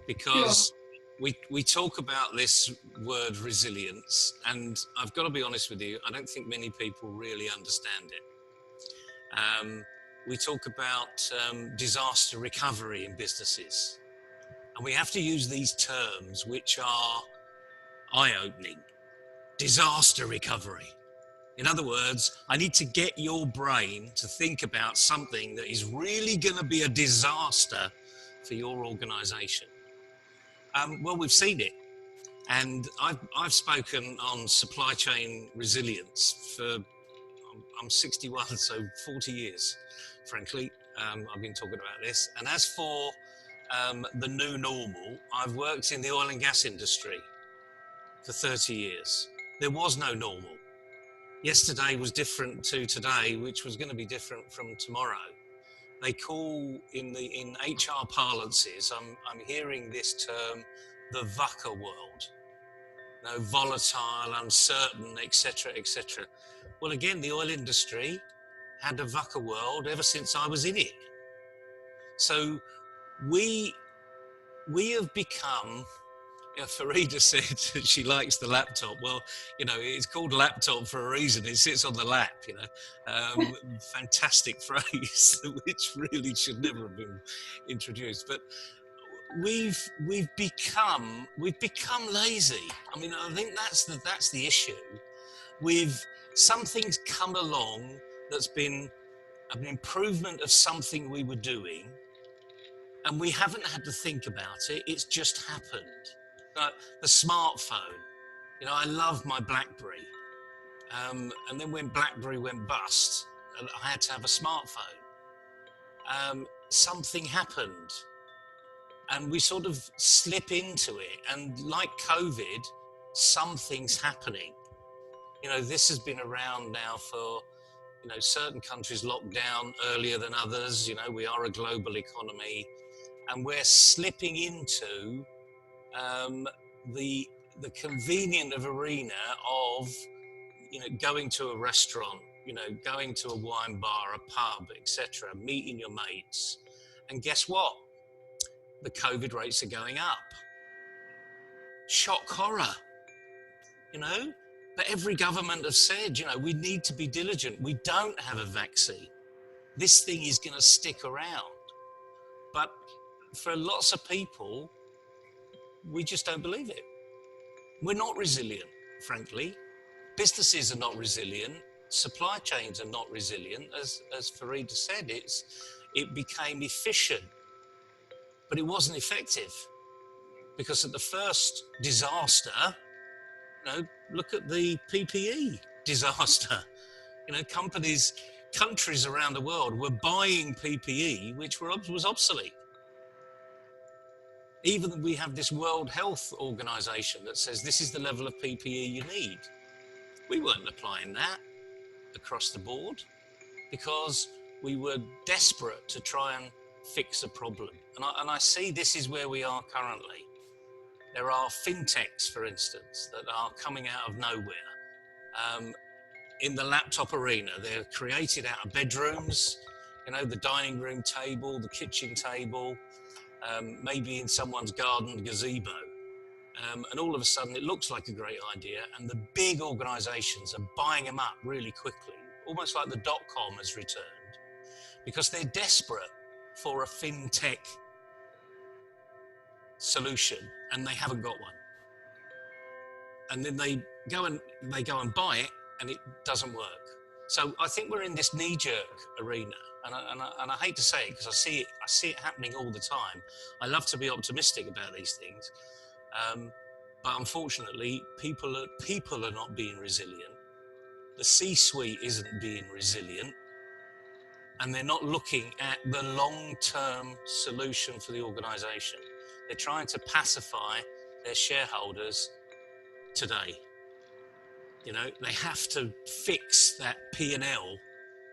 Speaker 2: because we talk about this word resilience, and I've got to be honest with you, I don't think many people really understand it. We talk about disaster recovery in businesses, and we have to use these terms which are eye-opening. Disaster recovery. In other words, I need to get your brain to think about something that is really going to be a disaster for your organization. Well, we've seen it. And I've spoken on supply chain resilience for, I'm 61, so 40 years, frankly. I've been talking about this. And as for the new normal, I've worked in the oil and gas industry for 30 years. There was no normal. Yesterday was different to today, which was going to be different from tomorrow. They call in HR parlances, I'm hearing this term, the VUCA world. No, volatile, uncertain, etc., etc. Well, again, the oil industry had a VUCA world ever since I was in it. So we have become. Farida said she likes the laptop. Well, it's called laptop for a reason. It sits on the lap, fantastic phrase, which really should never have been introduced. But we've become lazy. I mean, I think that's the issue. Something's come along that's been an improvement of something we were doing, and we haven't had to think about it. It's just happened. The smartphone, I love my BlackBerry. And then when BlackBerry went bust, I had to have a smartphone. Something happened and we sort of slip into it. And like COVID, something's happening. This has been around now for, certain countries locked down earlier than others. We are a global economy and we're slipping into the convenient of arena of going to a restaurant, going to a wine bar, a pub, etc., meeting your mates, and guess what? The COVID rates are going up. Shock horror, But every government has said, we need to be diligent. We don't have a vaccine. This thing is going to stick around. But for lots of people, we just don't believe it. We're not resilient, frankly. Businesses are not resilient. Supply chains are not resilient. As Farida said, it became efficient, but it wasn't effective. Because at the first disaster, look at the PPE disaster. Countries around the world were buying PPE, which was obsolete. Even we have this World Health Organization that says this is the level of PPE you need. We weren't applying that across the board because we were desperate to try and fix a problem. And I see this is where we are currently. There are fintechs, for instance, that are coming out of nowhere. In the laptop arena, they're created out of bedrooms, the dining room table, the kitchen table, maybe in someone's garden gazebo. And all of a sudden it looks like a great idea and the big organizations are buying them up really quickly, almost like the .com has returned, because they're desperate for a fintech solution and they haven't got one. and then they go and buy it, and it doesn't work. So I think we're in this knee-jerk arena, and I hate to say it because I see it happening all the time. I love to be optimistic about these things, but unfortunately, people are not being resilient. The C-suite isn't being resilient, and they're not looking at the long-term solution for the organisation. They're trying to pacify their shareholders today. You know, they have to fix that P&L,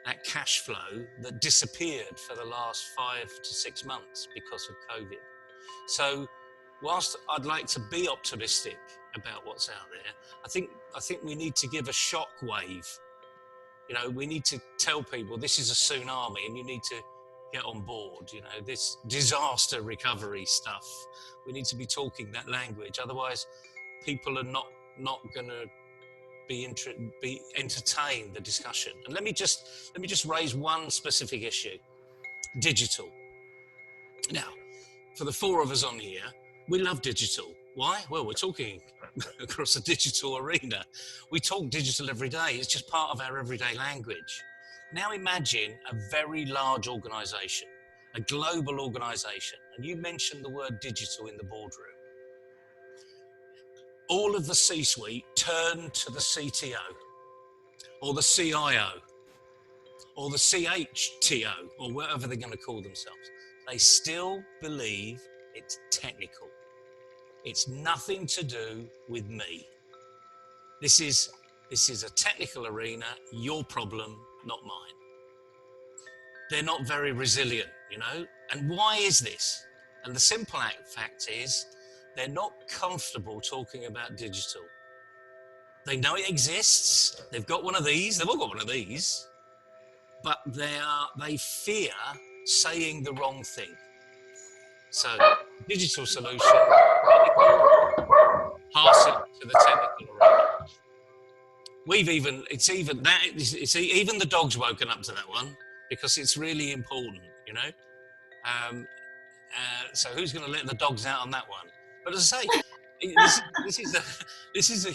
Speaker 2: that cash flow that disappeared for the last 5 to 6 months because of COVID. So whilst I'd like to be optimistic about what's out there, I think we need to give a shock wave. You know, we need to tell people this is a tsunami and you need to get on board. You know, this disaster recovery stuff. We need to be talking that language. Otherwise, people are not going to be entertain the discussion. And let me just raise one specific issue: digital. Now, for the four of us on here, we love digital. Why? Well, we're talking across a digital arena. We talk digital every day. It's just part of our everyday language. Now imagine a very large organisation, a global organisation, and you mentioned the word digital in the boardroom. All of the C-suite turn to the CTO or the CIO or the CHTO or whatever they're going to call themselves. They still believe it's technical. It's nothing to do with me. This is a technical arena, your problem, not mine. They're not very resilient, you know? And why is this? And the simple fact is, they're not comfortable talking about digital. They know it exists. They've got one of these. They've all got one of these. But they fear saying the wrong thing. So, digital solution, technical, pass it to the technical arena. Even the dog's woken up to that one because it's really important, you know. So who's going to let the dogs out on that one? But as I say, this is a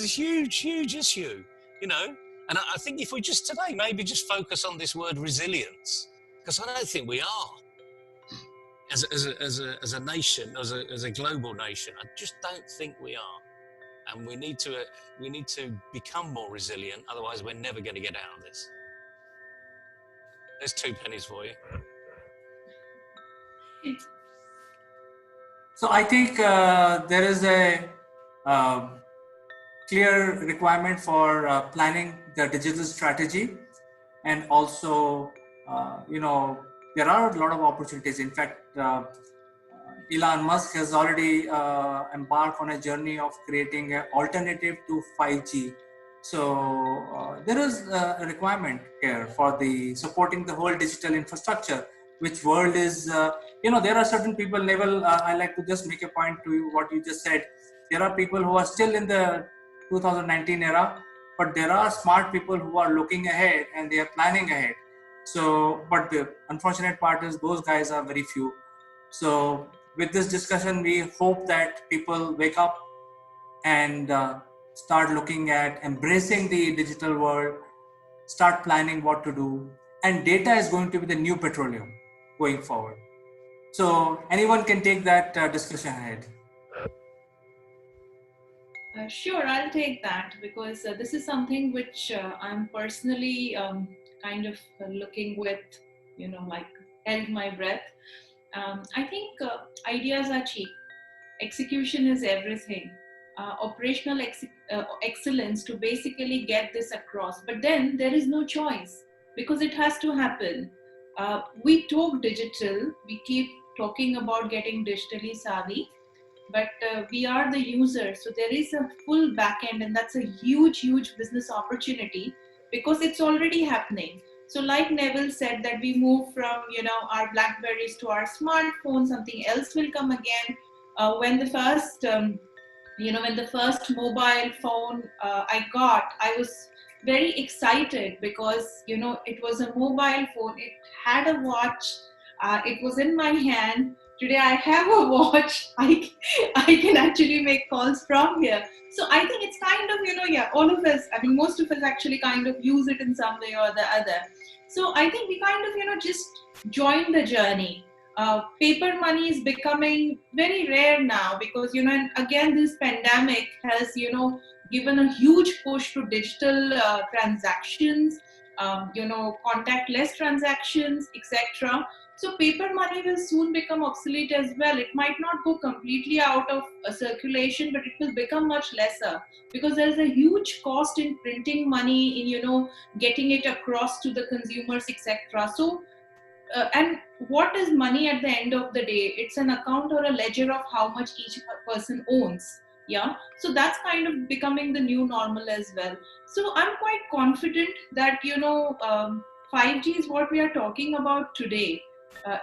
Speaker 2: huge issue, you know. And I think if we just today maybe just focus on this word resilience, because I don't think we are as a nation, as a global nation. I just don't think we are, and we need to become more resilient. Otherwise, we're never going to get out of this. There's 2 pennies for you.
Speaker 1: So I think there is a clear requirement for planning the digital strategy, and also, you know, there are a lot of opportunities. In fact, Elon Musk has already embarked on a journey of creating an alternative to 5G. So there is a requirement here for the supporting the whole digital infrastructure, which world is, you know, there are certain people, Neville, I like to just make a point to you, what you just said. There are people who are still in the 2019 era, but there are smart people who are looking ahead and they are planning ahead. So, but the unfortunate part is those guys are very few. So with this discussion, we hope that people wake up and start looking at embracing the digital world, start planning what to do. And data is going to be the new petroleum going forward. So anyone can take that discussion ahead.
Speaker 9: Sure, I'll take that, because this is something which I'm personally kind of looking with, you know, like held my breath. I think ideas are cheap. Execution is everything. Operational excellence to basically get this across. But then there is no choice, because it has to happen. We talk digital, we keep talking about getting digitally savvy, but we are the users. So there is a full back end, and that's a huge business opportunity, because it's already happening. So like Neville said, that we move from, you know, our Blackberries to our smartphones, something else will come again. When the first, when the first mobile phone I got, I was very excited, because, you know, it was a mobile phone. It had a watch. It was in my hand. Today I have a watch. I can actually make calls from here. So I think it's kind of, yeah, all of us, I mean, most of us actually kind of use it in some way or the other. So I think we kind of, just join the journey. Paper money is becoming very rare now because, and again, this pandemic has, given a huge push to digital transactions, contactless transactions, etc. So paper money will soon become obsolete as well. It might not go completely out of circulation, but it will become much lesser because there's a huge cost in printing money, in getting it across to the consumers, etc. So and what is money at the end of the day? It's an account or a ledger of how much each person owns. Yeah, so that's kind of becoming the new normal as well. So I'm quite confident that 5G is what we are talking about today.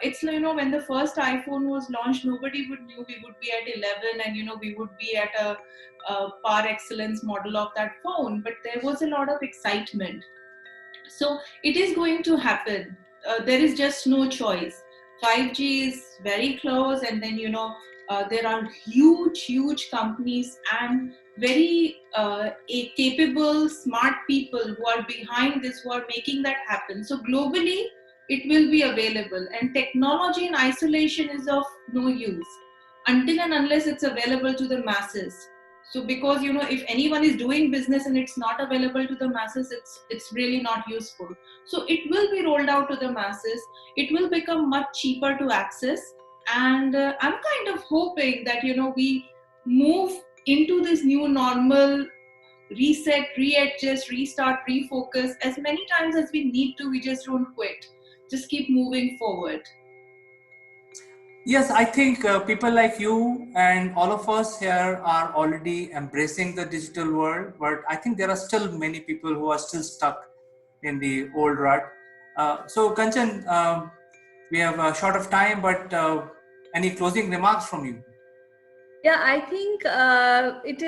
Speaker 9: It's when the first iPhone was launched, nobody would knew we would be at 11, and we would be at a par excellence model of that phone, but there was a lot of excitement. So it is going to happen. There is just no choice. 5G is very close, and then there are huge companies and very capable, smart people who are behind this, who are making that happen. So globally, it will be available, and technology in isolation is of no use until and unless it's available to the masses. So because if anyone is doing business and it's not available to the masses, it's really not useful. So it will be rolled out to the masses. It will become much cheaper to access, and I'm kind of hoping that we move into this new normal, reset, readjust, restart, refocus as many times as we need to. We just don't quit, just keep moving forward.
Speaker 1: Yes, I think people like you and all of us here are already embracing the digital world, but I think there are still many people who are still stuck in the old rut. So, Kanchan, we have a short of time, but any closing remarks from you?
Speaker 10: Yeah, I think it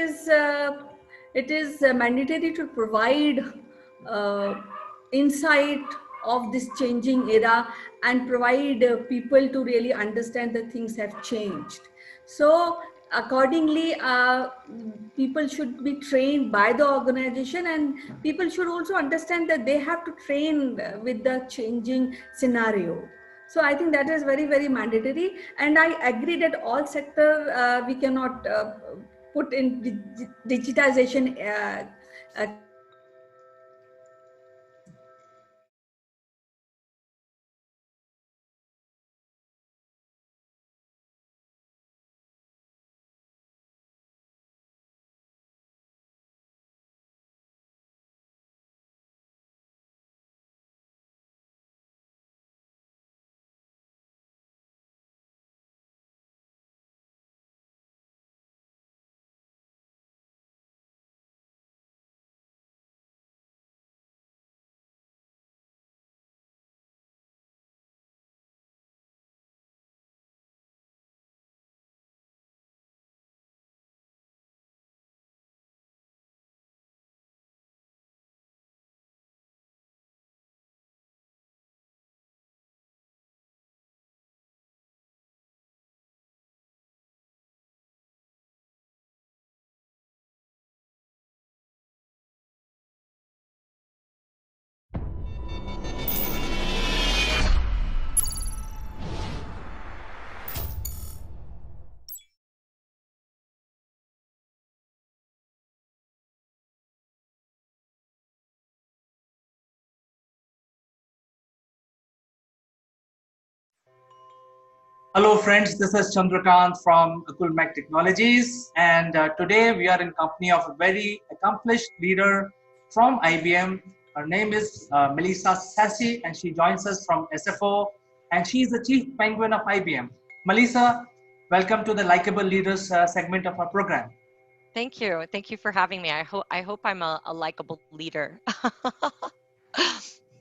Speaker 10: is mandatory to provide uh, insight of this changing era and provide people to really understand that things have changed. So accordingly, people should be trained by the organization, and people should also understand that they have to train with the changing scenario. So I think that is very mandatory, and I agree that all sector we cannot put in digitization category, because there are certain
Speaker 1: Hello, friends. This is Chandrakant from Akulmach Technologies, and today we are in company of a very accomplished leader from IBM. Her name is Melissa Sassi, and she joins us from SFO, and she is the chief penguin of IBM. Melissa, welcome to the Likeable Leaders segment of our program.
Speaker 11: Thank you. Thank you for having me. I hope I'm a likable leader.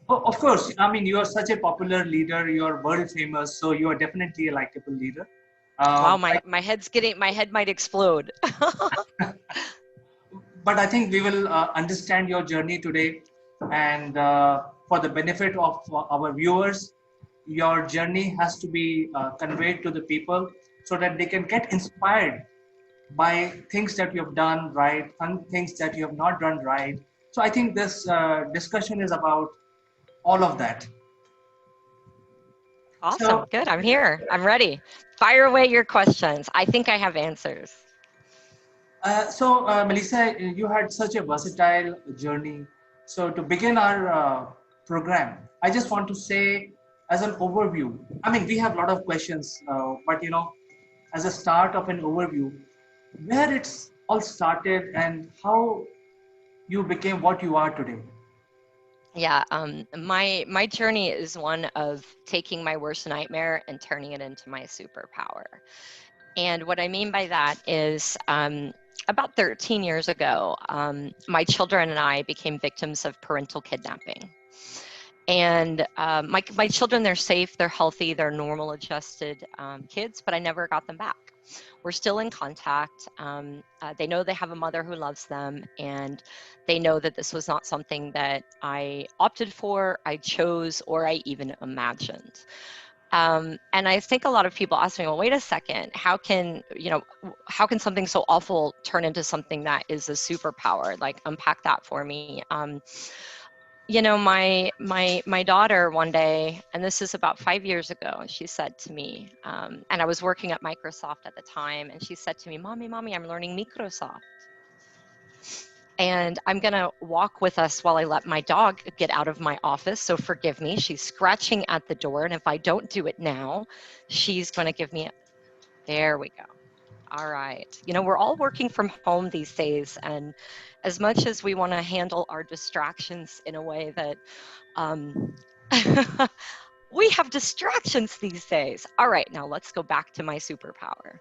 Speaker 1: Oh, of course, I mean, you are such a popular leader. You are world famous, so you are definitely a likable leader.
Speaker 11: Wow, my head might explode.
Speaker 1: But I think we will understand your journey today, and for the benefit of our viewers, your journey has to be conveyed to the people so that they can get inspired by things that you have done right and things that you have not done right. So I think this discussion is about all of that.
Speaker 11: Awesome.
Speaker 1: So,
Speaker 11: Good. I'm here. I'm ready. Fire away your questions. I think I have answers.
Speaker 1: Melissa, you had such a versatile journey. So, to begin our program, I just want to say, as an overview, I mean, we have a lot of questions, but as a start of an overview, where it's all started and how you became what you are today.
Speaker 11: Yeah, my journey is one of taking my worst nightmare and turning it into my superpower. And what I mean by that is about 13 years ago, my children and I became victims of parental kidnapping. And my children, they're safe, they're healthy, they're normal adjusted kids, but I never got them back. We're still in contact. They know they have a mother who loves them, and they know that this was not something that I opted for, I chose, or I even imagined. And I think a lot of people ask me, well, wait a second, how can something so awful turn into something that is a superpower? Like, unpack that for me. My daughter one day, and this is about 5 years ago, she said to me, and I was working at Microsoft at the time, and she said to me, mommy, I'm learning Microsoft. And I'm going to walk with us while I let my dog get out of my office. So forgive me. She's scratching at the door. And if I don't do it now, she's going to give me there we go. All right. We're all working from home these days. And as much as we want to handle our distractions in a way that um, we have distractions these days. All right, now let's go back to my superpower.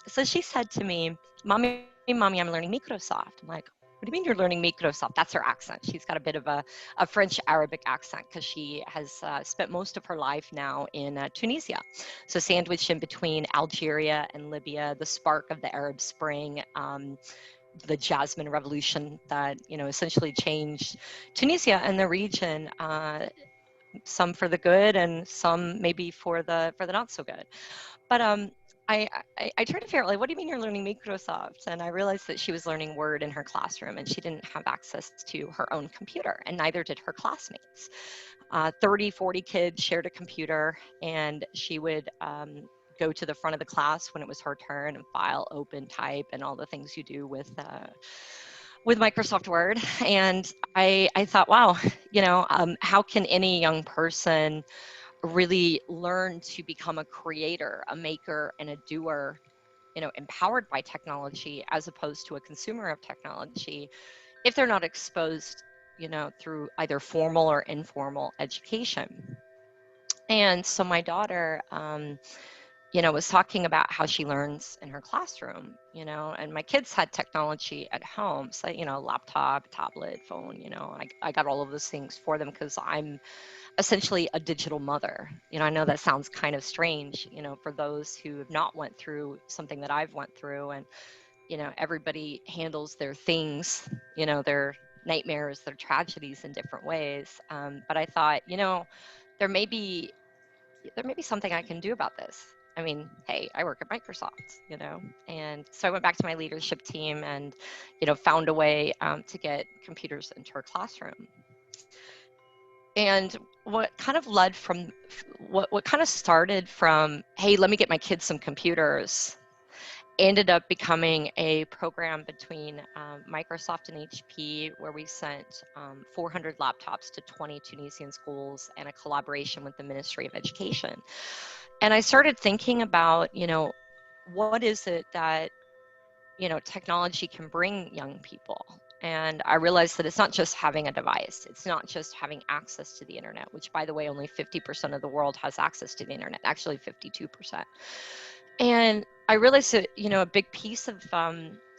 Speaker 11: So she said to me, Mommy, I'm learning Microsoft. I'm like, what do you mean you're learning Microsoft? That's her accent. She's got a bit of a French Arabic accent because she has spent most of her life now in Tunisia. So sandwiched in between Algeria and Libya, the spark of the Arab Spring, the Jasmine Revolution that essentially changed Tunisia and the region. Some for the good and some maybe for the not so good. But I tried to figure out, like, what do you mean you're learning Microsoft? And I realized that she was learning Word in her classroom, and she didn't have access to her own computer, and neither did her classmates. 30, 40 kids shared a computer, and she would go to the front of the class when it was her turn and file, open, type, and all the things you do with Microsoft Word. And I thought, wow, how can any young person really learn to become a creator, a maker, and a doer, empowered by technology as opposed to a consumer of technology if they're not exposed, through either formal or informal education. And so my daughter, was talking about how she learns in her classroom, and my kids had technology at home. So, laptop, tablet, phone, I got all of those things for them because I'm essentially a digital mother. I know that sounds kind of strange, for those who have not went through something that I've went through. And, everybody handles their things, their nightmares, their tragedies in different ways. But I thought, there may be something I can do about this. I mean, hey, I work at Microsoft, and so I went back to my leadership team and, found a way to get computers into her classroom. And what kind of led from what kind of started from, hey, let me get my kids some computers, ended up becoming a program between Microsoft and HP, where we sent 400 laptops to 20 Tunisian schools, and a collaboration with the Ministry of Education. And I started thinking about, what is it that, technology can bring young people? And I realized that it's not just having a device. It's not just having access to the internet, which, by the way, only 50% of the world has access to the internet, actually 52%. And I realized that, a big piece of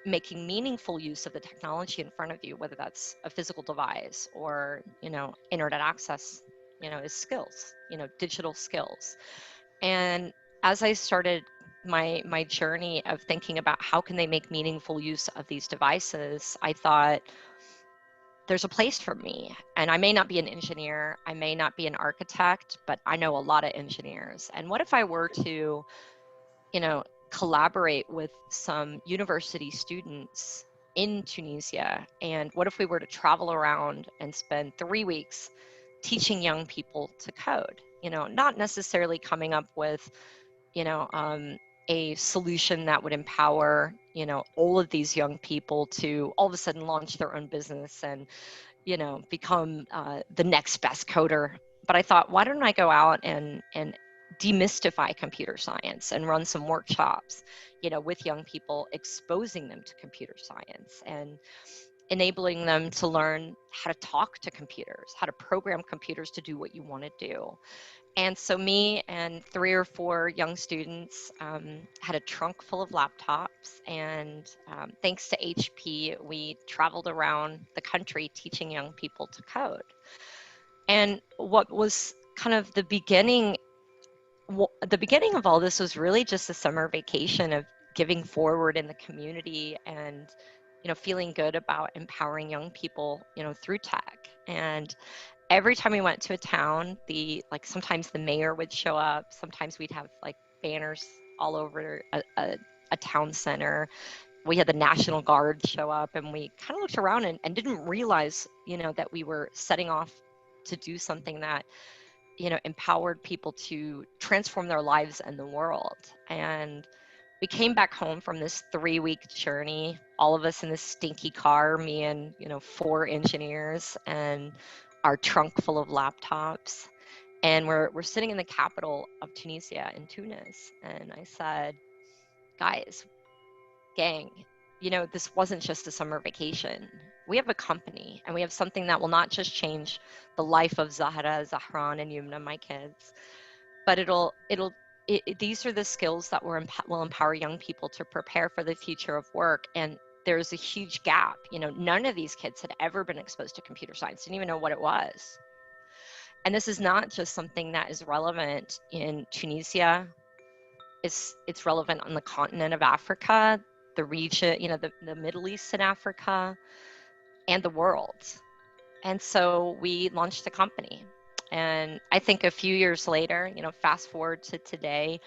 Speaker 11: making meaningful use of the technology in front of you, whether that's a physical device or, internet access, is skills, digital skills. And as I started my journey of thinking about how can they make meaningful use of these devices, I thought there's a place for me. And I may not be an engineer, I may not be an architect, but I know a lot of engineers. And what if I were to, you know, collaborate with some university students in Tunisia? And what if we were to travel around and spend 3 weeks teaching young people to code? You know, not necessarily coming up with, you know, a solution that would empower, you know, all of these young people to all of a sudden launch their own business and, you know, become the next best coder. But I thought, why don't I go out and demystify computer science and run some workshops, you know, with young people, exposing them to computer science and enabling them to learn how to talk to computers, how to program computers to do what you want to do. And so me and 3 or 4 young students had a trunk full of laptops, and thanks to HP, we traveled around the country teaching young people to code. And what was kind of the beginning of all this was really just a summer vacation of giving forward in the community and, you know, feeling good about empowering young people, you know, through tech. And every time we went to a town, sometimes the mayor would show up. Sometimes we'd have like banners all over a town center. We had the National Guard show up, and we kind of looked around and didn't realize, you know, that we were setting off to do something that, you know, empowered people to transform their lives and the world. And we came back home from this 3-week journey, all of us in this stinky car, me and, you know, 4 engineers and our trunk full of laptops. And we're sitting in the capital of Tunisia, in Tunis. And I said, guys, gang, you know, this wasn't just a summer vacation. We have a company, and we have something that will not just change the life of Zahra, Zahran, and Yumna, my kids, but these are the skills that will empower young people to prepare for the future of work. And there's a huge gap. You know, none of these kids had ever been exposed to computer science, didn't even know what it was. And this is not just something that is relevant in Tunisia. It's relevant on the continent of Africa, the region, you know, the Middle East and Africa, and the world. And so we launched the company. And I think a few years later, you know, fast forward to today,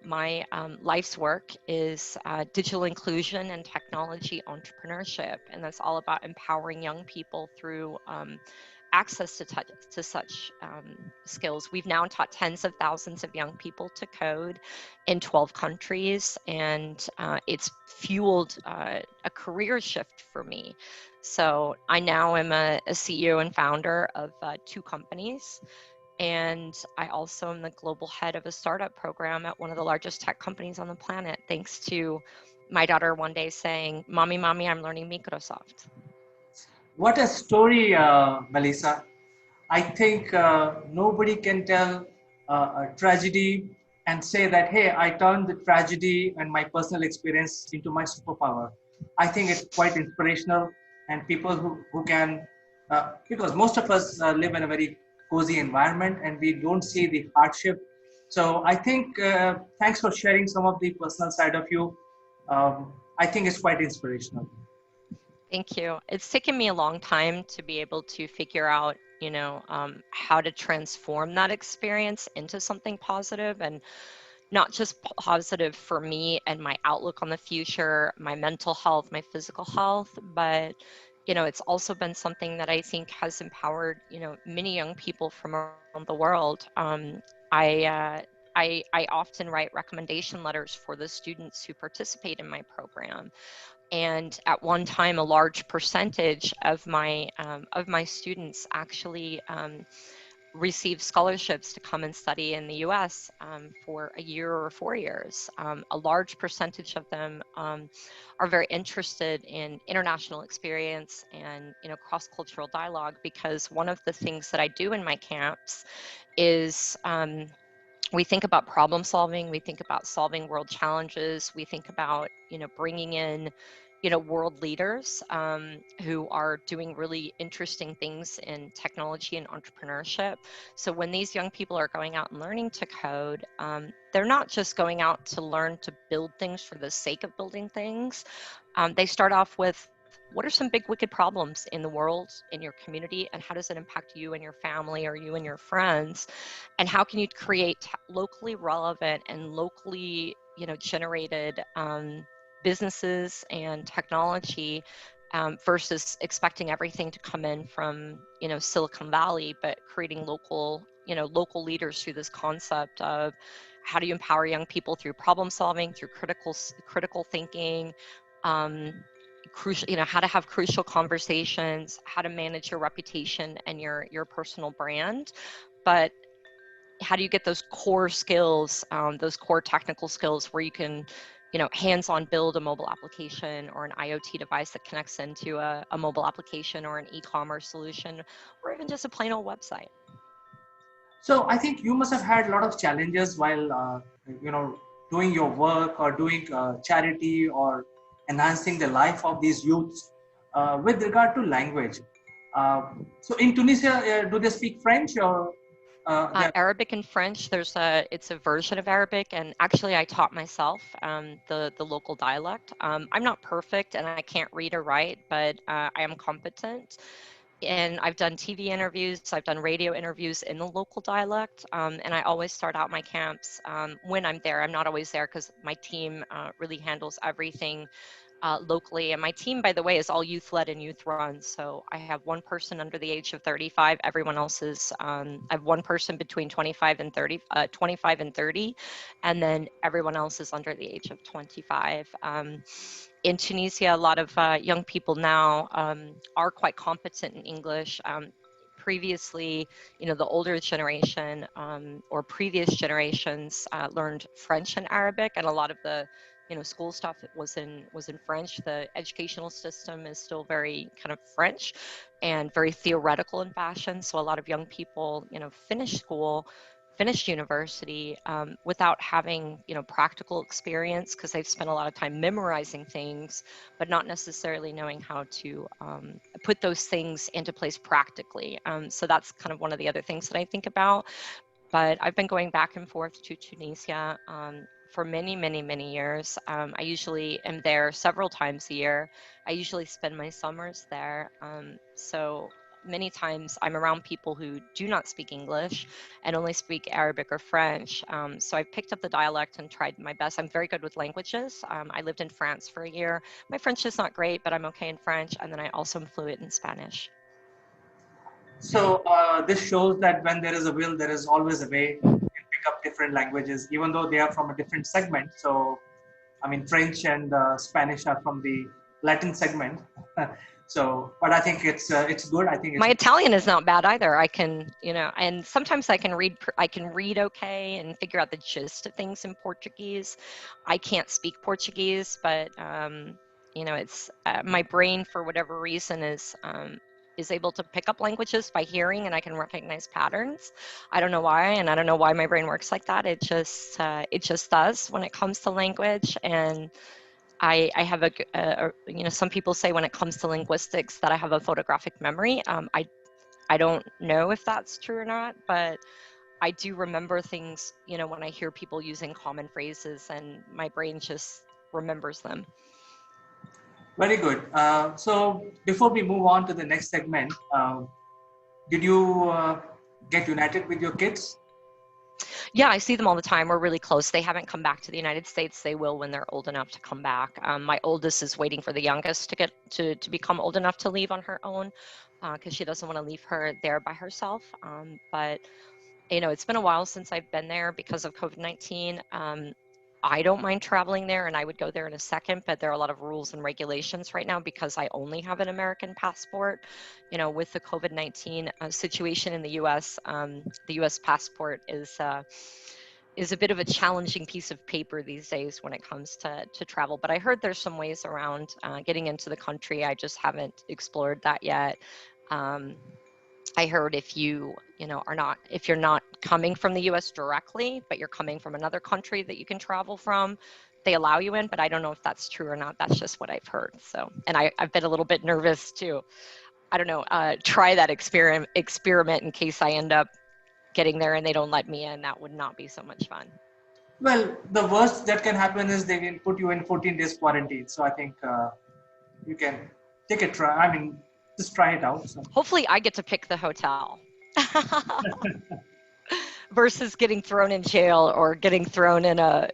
Speaker 11: my life's work is digital inclusion and technology entrepreneurship. And that's all about empowering young people through access to such skills. We've now taught tens of thousands of young people to code in 12 countries, and it's fueled a career shift for me. So I now am a CEO and founder of 2 companies, and I also am the global head of a startup program at one of the largest tech companies on the planet, thanks to my daughter one day saying, "Mommy, mommy, I'm learning Microsoft."
Speaker 3: What a story, Melissa. I think nobody can tell a tragedy and say that, hey, I turned the tragedy and my personal experience into my superpower. I think it's quite inspirational, and people who can, because most of us live in a very cozy environment and we don't see the hardship. So I think thanks for sharing some of the personal side of you. I think it's quite inspirational.
Speaker 11: Thank you. It's taken me a long time to be able to figure out, you know, how to transform that experience into something positive, and not just positive for me and my outlook on the future, my mental health, my physical health, but, you know, it's also been something that I think has empowered, you know, many young people from around the world. I often write recommendation letters for the students who participate in my program. And at one time, a large percentage of my students actually receive scholarships to come and study in the U.S. For a year or 4 years. A large percentage of them are very interested in international experience and, you know, cross-cultural dialogue, because one of the things that I do in my camps is we think about problem solving, we think about solving world challenges, we think about, you know, bringing in, you know, world leaders who are doing really interesting things in technology and entrepreneurship. So when these young people are going out and learning to code, they're not just going out to learn to build things for the sake of building things. They start off with what are some big wicked problems in the world, in your community, and how does it impact you and your family or you and your friends? And how can you create locally relevant and locally, generated businesses and technology versus expecting everything to come in from, Silicon Valley, but creating local leaders through this concept of how do you empower young people through problem solving, through critical thinking, crucial, how to have crucial conversations, how to manage your reputation and your personal brand. But how do you get those core skills, those core technical skills where you can, hands-on build a mobile application or an IoT device that connects into a mobile application or an e-commerce solution, or even just a plain old website?
Speaker 1: So I think you must have had a lot of challenges while, doing your work or doing charity or enhancing the life of these youths with regard to language. So in Tunisia, do they speak French or?
Speaker 11: Arabic and French. It's a version of Arabic, and actually I taught myself the local dialect. I'm not perfect, and I can't read or write, but I am competent. And I've done TV interviews, I've done radio interviews in the local dialect, and I always start out my camps when I'm there. I'm not always there because my team really handles everything locally. And my team, by the way, is all youth-led and youth-run. So I have one person under the age of 35. Everyone else is, I have one person between 25 and 30, and then everyone else is under the age of 25. In Tunisia, a lot of young people now are quite competent in English. Previously, the older generation or previous generations learned French and Arabic, and a lot of the school stuff was in French. The educational system is still very kind of French and very theoretical in fashion. So a lot of young people, finish school, finished university without having practical experience because they've spent a lot of time memorizing things, but not necessarily knowing how to put those things into place practically. So that's kind of one of the other things that I think about. But I've been going back and forth to Tunisia for many, many, many years. I usually am there several times a year. I usually spend my summers there. So many times I'm around people who do not speak English and only speak Arabic or French. So I've picked up the dialect and tried my best. I'm very good with languages. I lived in France for a year. My French is not great, but I'm okay in French. And then I also am fluent in Spanish.
Speaker 1: So this shows that when there is a will, there is always a way. You can pick up different languages, even though they are from a different segment. So, I mean, French and Spanish are from the Latin segment. So, but I think it's good. I think
Speaker 11: my Italian is not bad either. I can, and sometimes I can read okay and figure out the gist of things in Portuguese. I can't speak Portuguese, but it's my brain for whatever reason is able to pick up languages by hearing, and I can recognize patterns. I don't know why, and I don't know why my brain works like that. It just does when it comes to language. And I have some people say when it comes to linguistics that I have a photographic memory. I don't know if that's true or not, but I do remember things, when I hear people using common phrases, and my brain just remembers them.
Speaker 1: Very good. So before we move on to the next segment, did you get united with your kids?
Speaker 11: Yeah, I see them all the time. We're really close. They haven't come back to the United States. They will when they're old enough to come back. My oldest is waiting for the youngest to get to become old enough to leave on her own because she doesn't want to leave her there by herself. But it's been a while since I've been there because of COVID-19. I don't mind traveling there, and I would go there in a second, but there are a lot of rules and regulations right now because I only have an American passport. With the COVID-19 situation in the U.S., the U.S. passport is a bit of a challenging piece of paper these days when it comes to travel. But I heard there's some ways around getting into the country. I just haven't explored that yet. I heard if you're not coming from the US directly, but you're coming from another country that you can travel from, they allow you in, but I don't know if that's true or not. That's just what I've heard. So, and I've been a little bit nervous too. I don't know, try that experiment in case I end up getting there and they don't let me in. That would not be so much fun.
Speaker 1: Well, the worst that can happen is they can put you in 14 days quarantine. So I think you can take a try. I mean, just try it out. So.
Speaker 11: Hopefully, I get to pick the hotel. Versus getting thrown in jail or getting thrown in a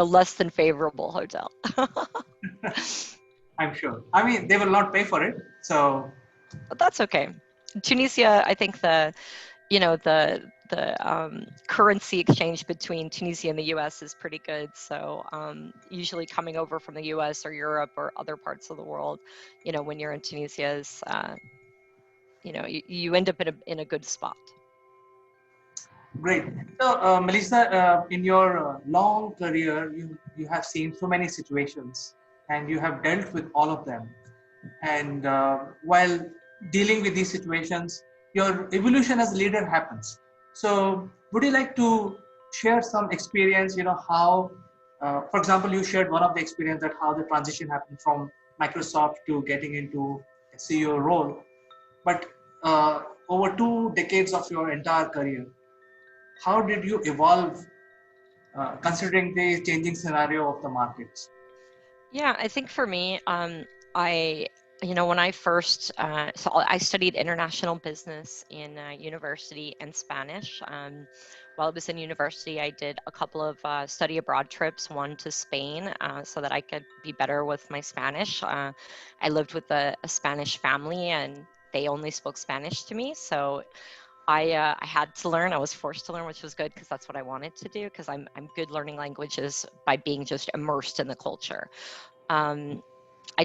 Speaker 11: less than favorable hotel.
Speaker 1: I'm sure. I mean, they will not pay for it, so.
Speaker 11: But that's okay. Tunisia, I think the currency exchange between Tunisia and the U.S. is pretty good. So usually coming over from the U.S. or Europe or other parts of the world, when you're in Tunisia, is you end up in a good spot.
Speaker 1: Great. So, Melissa, in your long career, you have seen so many situations, and you have dealt with all of them. And while dealing with these situations, your evolution as a leader happens. So, would you like to share some experience? How, for example, you shared one of the experience that how the transition happened from Microsoft to getting into a CEO role, but over 2 decades of your entire career, how did you evolve considering the changing scenario of the markets?
Speaker 11: Yeah, I think for me, I, when I first, so I studied international business in university and Spanish. While I was in university, I did a couple of study abroad trips, one to Spain, so that I could be better with my Spanish. I lived with a Spanish family, and they only spoke Spanish to me, so I had to learn. I was forced to learn, which was good because that's what I wanted to do. Because I'm good learning languages by being just immersed in the culture. I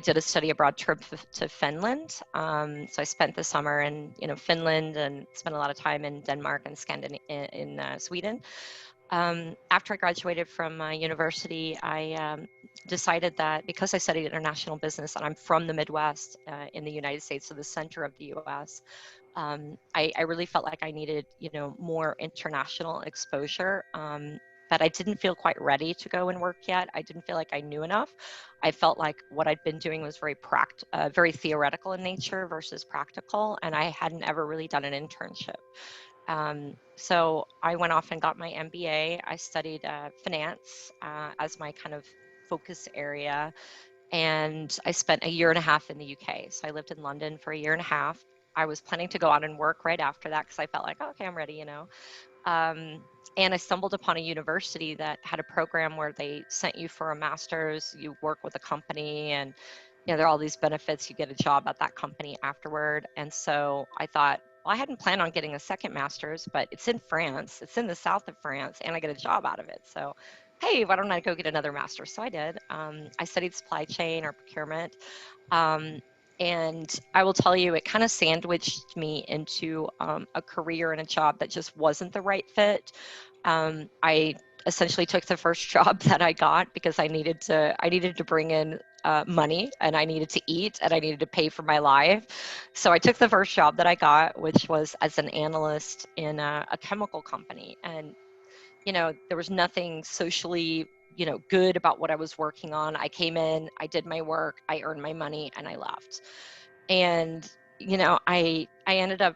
Speaker 11: did a study abroad trip to Finland. So I spent the summer in Finland and spent a lot of time in Denmark and in Sweden. After I graduated from university, I decided that because I studied international business and I'm from the Midwest in the United States, so the center of the U.S., I really felt like I needed, more international exposure. But I didn't feel quite ready to go and work yet. I didn't feel like I knew enough. I felt like what I'd been doing was very theoretical in nature versus practical, and I hadn't ever really done an internship. So I went off and got my MBA. I studied finance as my kind of focus area, and I spent a year and a half in the UK. So I lived in London for a year and a half. I was planning to go out and work right after that because I felt like, oh, okay, I'm ready, and I stumbled upon a university that had a program where they sent you for a master's, you work with a company, and there are all these benefits. You get a job at that company afterward. And so I thought, well, I hadn't planned on getting a second master's, but it's in France, it's in the south of France, and I get a job out of it. So, hey, why don't I go get another master's? So I did. I studied supply chain or procurement. And I will tell you, it kind of sandwiched me into a career and a job that just wasn't the right fit. I essentially took the first job that I got because I needed to bring in money, and I needed to eat, and I needed to pay for my life. So I took the first job that I got, which was as an analyst in a chemical company. And there was nothing socially good about what I was working on. I came in, I did my work, I earned my money, and I left. And I ended up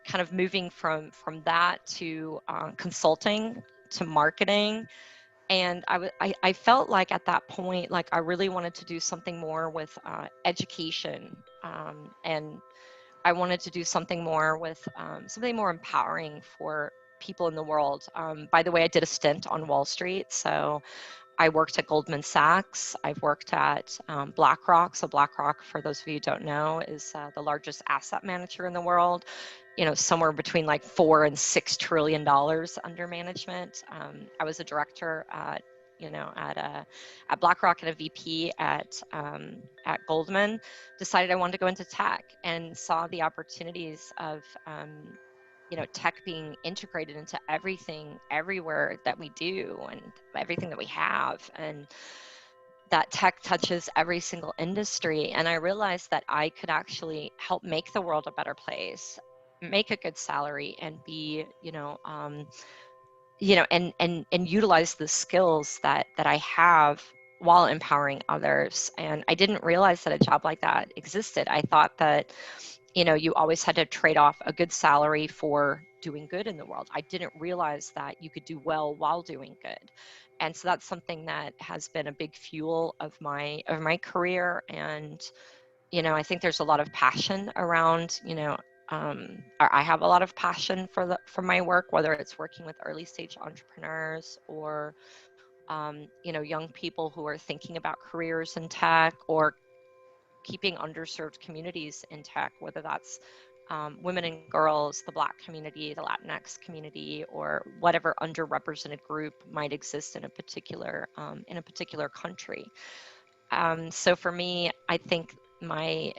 Speaker 11: kind of moving from that to consulting to marketing. And I felt like at that point, like I really wanted to do something more with education, and I wanted to do something more with something more empowering for people in the world. By the way, I did a stint on Wall Street. So I worked at Goldman Sachs. I've worked at BlackRock. So BlackRock, for those of you who don't know, is the largest asset manager in the world. Somewhere between like $4 and $6 trillion under management. I was a director at BlackRock and a VP at Goldman. Decided I wanted to go into tech and saw the opportunities of tech being integrated into everything, everywhere that we do, and everything that we have, and that tech touches every single industry. And I realized that I could actually help make the world a better place, make a good salary, and be, and utilize the skills that I have while empowering others. And I didn't realize that a job like that existed. I thought that you always had to trade off a good salary for doing good in the world. I didn't realize that you could do well while doing good. And so that's something that has been a big fuel of my career. And I think there's a lot of passion around, I have a lot of passion for my work, whether it's working with early stage entrepreneurs or young people who are thinking about careers in tech, or keeping underserved communities in tech, whether that's women and girls, the Black community, the Latinx community, or whatever underrepresented group might exist in a particular country. So for me, I think my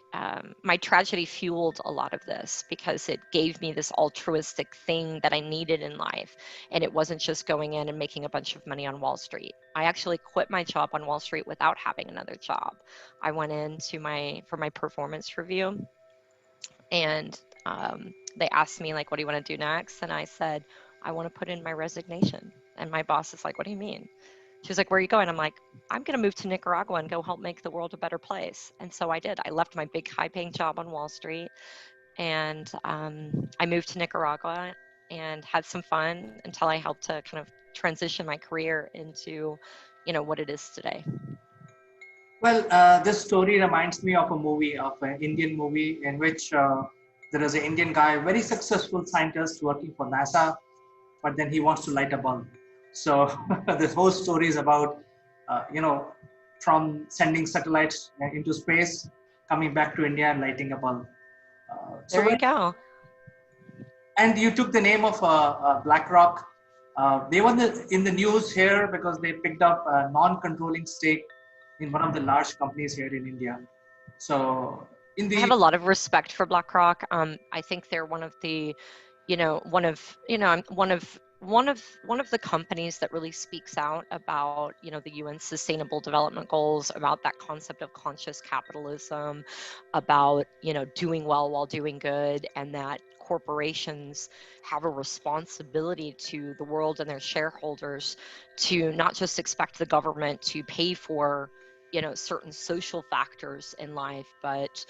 Speaker 11: tragedy fueled a lot of this, because it gave me this altruistic thing that I needed in life, and it wasn't just going in and making a bunch of money on Wall Street. I actually quit my job on Wall Street without having another job. I went into for my performance review, and they asked me, like, what do you want to do next? And I said, I want to put in my resignation. And my boss is like, what do you mean? She was like, where are you going? I'm like, I'm going to move to Nicaragua and go help make the world a better place. And so I did. I left my big high-paying job on Wall Street, and I moved to Nicaragua and had some fun until I helped to kind of transition my career into, what it is today.
Speaker 3: Well, this story reminds me of an Indian movie in which there is an Indian guy, very successful scientist working for NASA, but then he wants to light a bulb. So this whole story is about, from sending satellites into space, coming back to India and lighting a bulb.
Speaker 11: There you go.
Speaker 3: And you took the name of BlackRock. They were in the news here because they picked up a non-controlling stake in one of the large companies here in India. So
Speaker 11: I have a lot of respect for BlackRock. I think they're one of the, one of the companies that really speaks out about, the UN Sustainable Development Goals, about that concept of conscious capitalism, about, doing well while doing good, and that corporations have a responsibility to the world and their shareholders to not just expect the government to pay for, certain social factors in life, but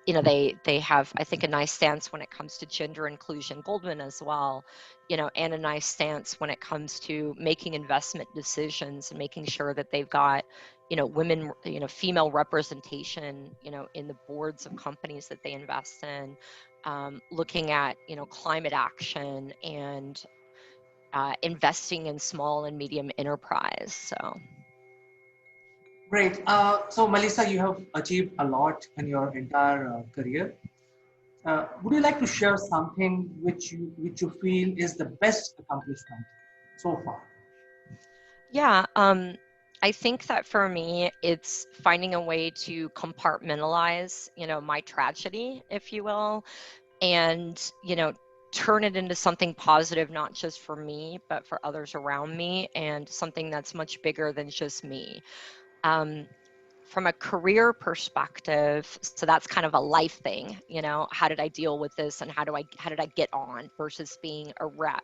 Speaker 11: they have, I think, a nice stance when it comes to gender inclusion, Goldman as well, and a nice stance when it comes to making investment decisions and making sure that they've got, women, female representation, in the boards of companies that they invest in, looking at, climate action, and investing in small and medium enterprise. So.
Speaker 3: Great. So, Melissa, you have achieved a lot in your entire career. Would you like to share something which you feel is the best accomplishment so far?
Speaker 11: Yeah, I think that for me, it's finding a way to compartmentalize, my tragedy, if you will, and, turn it into something positive, not just for me, but for others around me, and something that's much bigger than just me. From a career perspective, so that's kind of a life thing, how did I deal with this, and how did I get on versus being a wreck?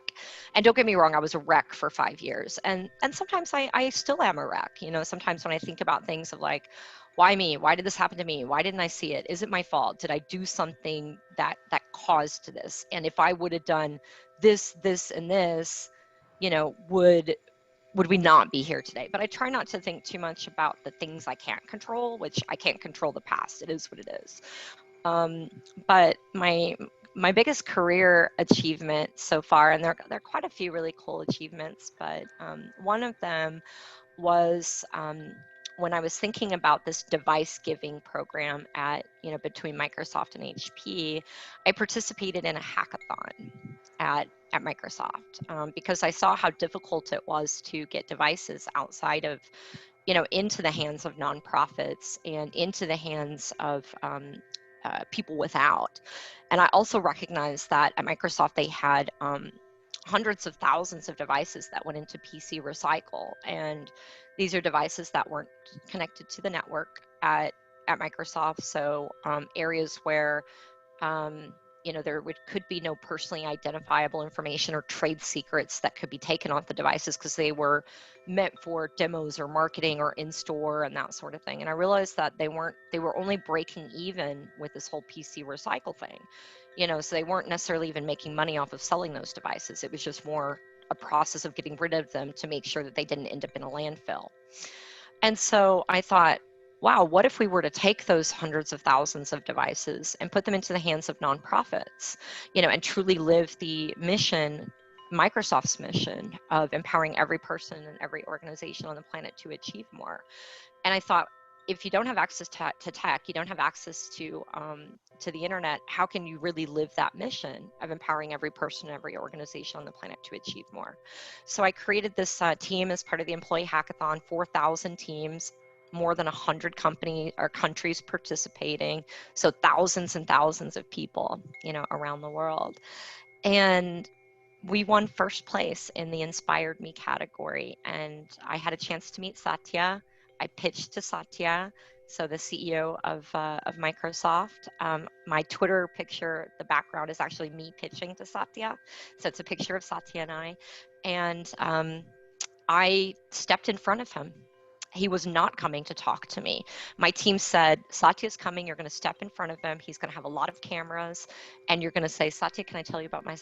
Speaker 11: And don't get me wrong, I was a wreck for 5 years, and sometimes I still am a wreck. Sometimes when I think about things of like, why me? Why did this happen to me? Why didn't I see it? Is it my fault? Did I do something that caused this? And if I would have done this, and this, would we not be here today? But I try not to think too much about the things I can't control, which I can't control the past. It is what it is. But my biggest career achievement so far, and there are quite a few really cool achievements, but one of them was when I was thinking about this device giving program between Microsoft and HP. I participated in a hackathon at Microsoft because I saw how difficult it was to get devices outside of, into the hands of nonprofits and into the hands of people without. And I also recognized that at Microsoft they had hundreds of thousands of devices that went into PC Recycle, and these are devices that weren't connected to the network at Microsoft. So areas where there could be no personally identifiable information or trade secrets that could be taken off the devices because they were meant for demos or marketing or in-store and that sort of thing. And I realized that they were only breaking even with this whole PC Recycle thing. So they weren't necessarily even making money off of selling those devices. It was just more a process of getting rid of them to make sure that they didn't end up in a landfill. And so I thought, wow, what if we were to take those hundreds of thousands of devices and put them into the hands of nonprofits, and truly live the mission, Microsoft's mission of empowering every person and every organization on the planet to achieve more. And I thought, if you don't have access to tech, you don't have access to the internet, how can you really live that mission of empowering every person, every organization on the planet to achieve more? So I created this team as part of the employee hackathon, 4,000 teams, more than 100 companies or countries participating, so thousands and thousands of people, around the world. And we won first place in the Inspired Me category, and I had a chance to meet Satya. I pitched to Satya, so the CEO of Microsoft. My Twitter picture, the background is actually me pitching to Satya, so it's a picture of Satya and I. And I stepped in front of him. He was not coming to talk to me. My team said, Satya's coming, you're going to step in front of him. He's going to have a lot of cameras, and you're going to say, Satya, can I tell you about my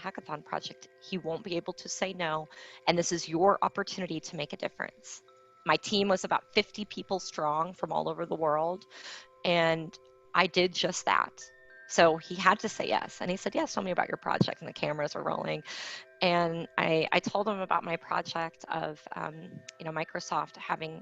Speaker 11: hackathon project? He won't be able to say no, and this is your opportunity to make a difference. My team was about 50 people strong from all over the world, and I did just that. So he had to say yes, and he said, yes, tell me about your project, and the cameras are rolling. And I told him about my project of, Microsoft having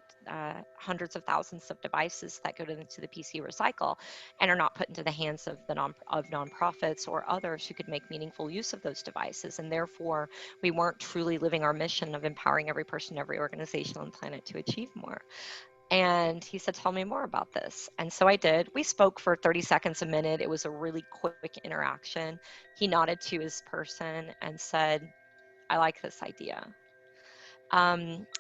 Speaker 11: hundreds of thousands of devices that go into the PC recycle and are not put into the hands of nonprofits or others who could make meaningful use of those devices. And therefore, we weren't truly living our mission of empowering every person, every organization on the planet to achieve more. And he said, tell me more about this. And so I did. We spoke for 30 seconds, a minute. It was a really quick interaction. He nodded to his person and said, I like this idea.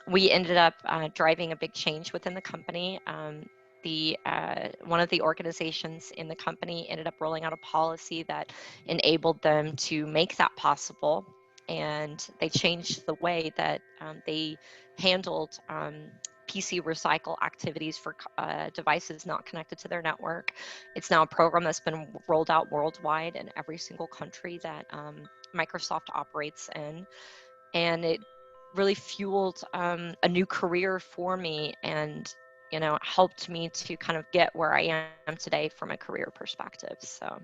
Speaker 11: We ended up driving a big change within the company. One of the organizations in the company ended up rolling out a policy that enabled them to make that possible. And they changed the way that they handled PC recycle activities for devices not connected to their network. It's now a program that's been rolled out worldwide in every single country that Microsoft operates in. And it really fueled a new career for me, and helped me to kind of get where I am today from a career perspective. So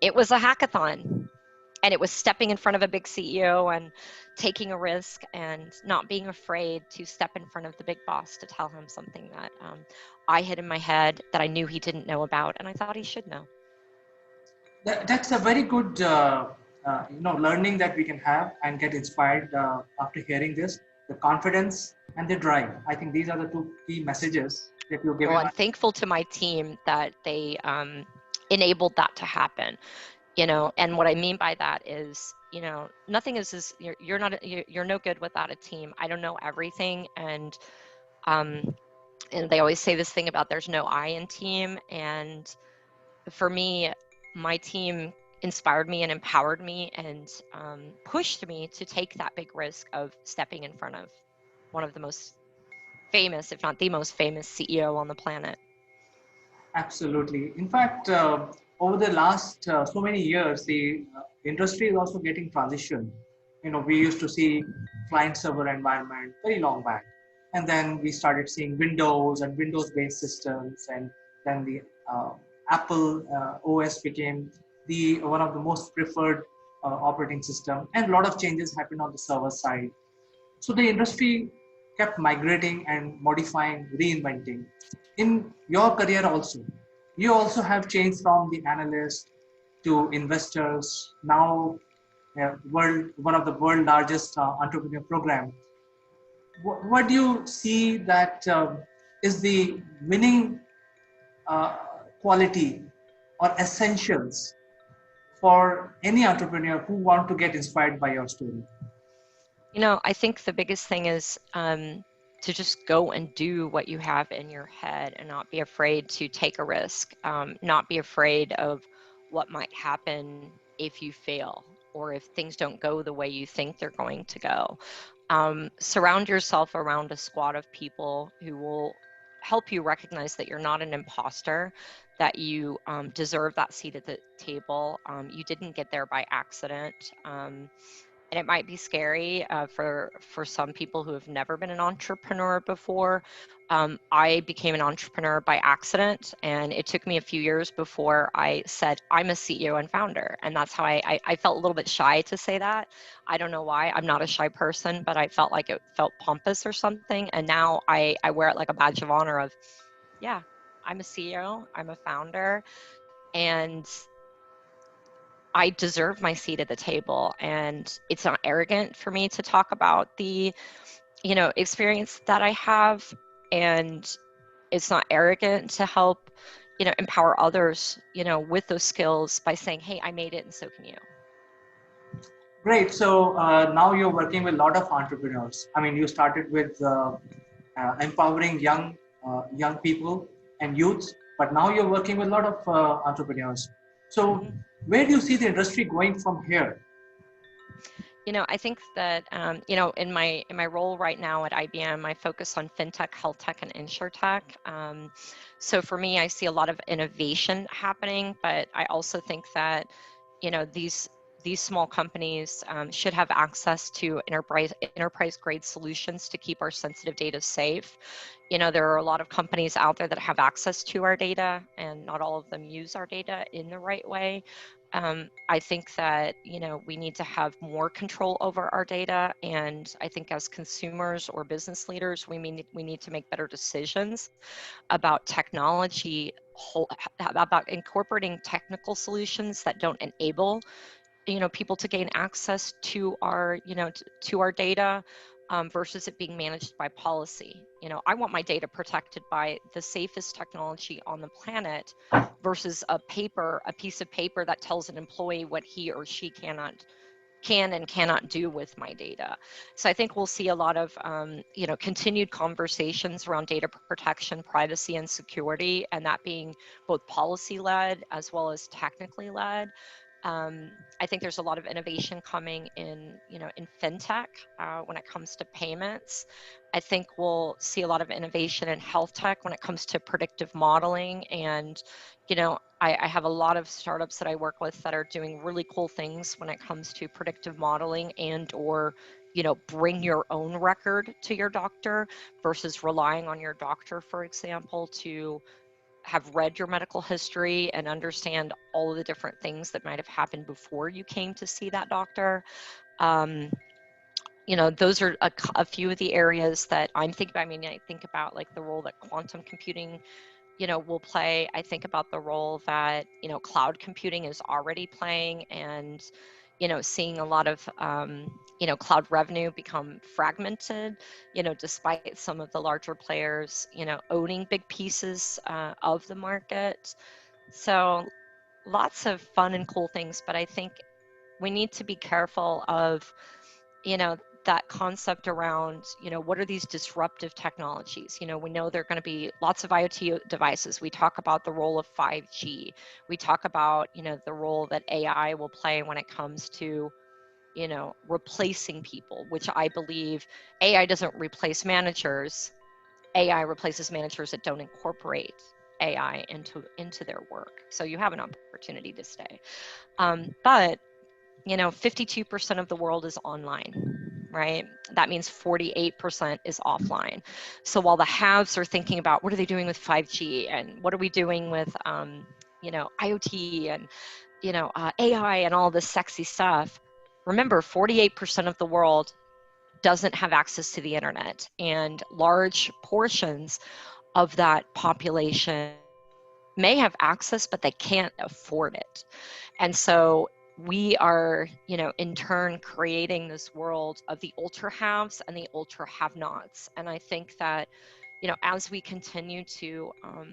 Speaker 11: it was a hackathon, and it was stepping in front of a big CEO and taking a risk and not being afraid to step in front of the big boss to tell him something that I had in my head that I knew he didn't know about, and I thought he should know.
Speaker 1: That's a very good learning that we can have and get inspired after hearing this. The confidence and the drive. I think these are the two key messages that you're giving.
Speaker 11: Well, I'm thankful to my team that they enabled that to happen. And what I mean by that is, nothing is you're no good without a team. I don't know everything, and they always say this thing about there's no I in team. And for me, my team inspired me and empowered me and pushed me to take that big risk of stepping in front of one of the most famous, if not the most famous CEO on the planet.
Speaker 1: Absolutely. In fact, over the last so many years, the industry is also getting transitioned. We used to see client server environment very long back. And then we started seeing Windows and Windows-based systems. And then the Apple OS became one of the most preferred operating system. And a lot of changes happened on the server side. So the industry kept migrating and modifying, reinventing. In your career also, you also have changed from the analyst to investors, now one of the world largest entrepreneur program. What do you see that is the winning quality or essentials for any entrepreneur who want to get inspired by your story?
Speaker 11: I think the biggest thing is to just go and do what you have in your head and not be afraid to take a risk, not be afraid of what might happen if you fail or if things don't go the way you think they're going to go. Surround yourself around a squad of people who will help you recognize that you're not an imposter, that you deserve that seat at the table. You didn't get there by accident. And it might be scary for some people who have never been an entrepreneur before. I became an entrepreneur by accident, and it took me a few years before I said I'm a CEO and founder, and that's how I felt a little bit shy to say that. I don't know why. I'm not a shy person, but I felt like it felt pompous or something, and now I wear it like a badge of honor of, yeah, I'm a CEO, I'm a founder, and I deserve my seat at the table. And it's not arrogant for me to talk about the, experience that I have. And it's not arrogant to help, empower others, with those skills by saying, hey, I made it and so can you.
Speaker 3: Great. So now you're working with a lot of entrepreneurs. I mean, you started with empowering young people and youths, but now you're working with a lot of entrepreneurs. So where do you see the industry going from here?
Speaker 11: I think that in my role right now at IBM, I focus on fintech, health tech, and insurtech. So for me, I see a lot of innovation happening, but I also think that these small companies should have access to enterprise grade solutions to keep our sensitive data safe. There are a lot of companies out there that have access to our data, and not all of them use our data in the right way. I think that we need to have more control over our data, and I think as consumers or business leaders, we need to make better decisions about technology, about incorporating technical solutions that don't enable people to gain access to our to our data, versus it being managed by policy. I want my data protected by the safest technology on the planet versus a piece of paper that tells an employee what he or she can and cannot do with my data. So I think we'll see a lot of continued conversations around data protection, privacy, and security, and that being both policy led as well as technically led. I think there's a lot of innovation coming in fintech when it comes to payments. I think we'll see a lot of innovation in health tech when it comes to predictive modeling. And, I have a lot of startups that I work with that are doing really cool things when it comes to predictive modeling or bring your own record to your doctor versus relying on your doctor, for example, to have read your medical history and understand all of the different things that might have happened before you came to see that doctor. Those are a few of the areas that I'm thinking about. I mean, I think about like the role that quantum computing, will play. I think about the role that, cloud computing is already playing, and, seeing a lot of, cloud revenue become fragmented, despite some of the larger players, owning big pieces of the market. So lots of fun and cool things, but I think we need to be careful of, that concept around, what are these disruptive technologies? We know there are going to be lots of IoT devices. We talk about the role of 5G. We talk about, the role that AI will play when it comes to, replacing people, which I believe AI doesn't replace managers. AI replaces managers that don't incorporate AI into their work. So you have an opportunity to stay. But 52% of the world is online, right? That means 48% is offline. So while the haves are thinking about what are they doing with 5G and what are we doing with, IoT and, AI and all this sexy stuff, remember 48% of the world doesn't have access to the internet, and large portions of that population may have access, but they can't afford it. And so we are, in turn creating this world of the ultra haves and the ultra have nots. And I think that, as we continue to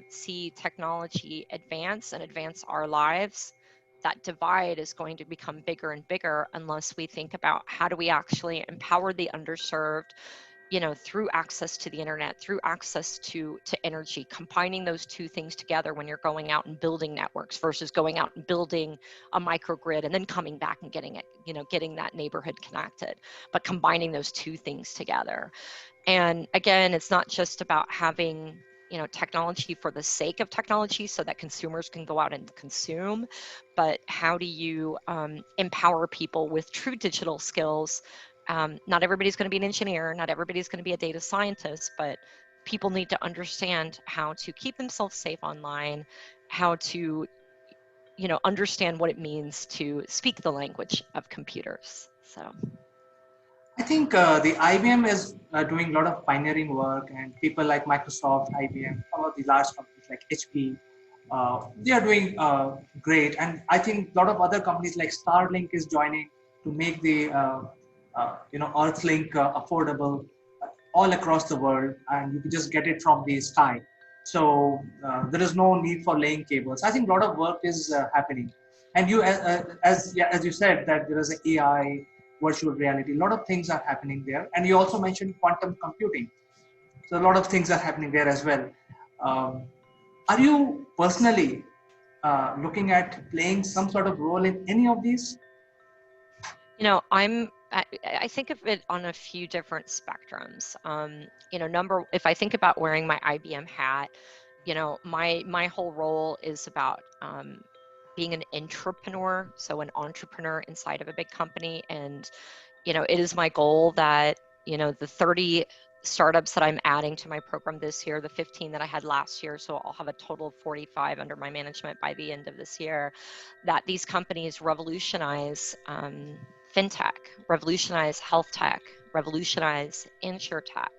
Speaker 11: see technology advance and advance our lives, that divide is going to become bigger and bigger unless we think about how do we actually empower the underserved, through access to the internet, through access to energy, combining those two things together when you're going out and building networks versus going out and building a microgrid and then coming back and getting it, getting that neighborhood connected, but combining those two things together. And again, it's not just about having, technology for the sake of technology so that consumers can go out and consume, but how do you empower people with true digital skills? Not everybody's going to be an engineer, not everybody's going to be a data scientist, but people need to understand how to keep themselves safe online, how to understand what it means to speak the language of computers. So
Speaker 1: I think the IBM is doing a lot of pioneering work, and people like Microsoft, IBM, some of the large companies like HP, they are doing great. And I think a lot of other companies like Starlink is joining to make the Earthlink affordable all across the world, and you can just get it from the sky. So there is no need for laying cables. I think a lot of work is happening, and as you said that there is an AI, virtual reality, a lot of things are happening there, and you also mentioned quantum computing. So a lot of things are happening there as well. Um, are you personally looking at playing some sort of role in any of these?
Speaker 11: I think of it on a few different spectrums. If I think about wearing my IBM hat, my whole role is about being an entrepreneur, so an entrepreneur inside of a big company. And, it is my goal that, the 30 startups that I'm adding to my program this year, the 15 that I had last year, so I'll have a total of 45 under my management by the end of this year, that these companies revolutionize fintech, revolutionize health tech, revolutionize insure tech,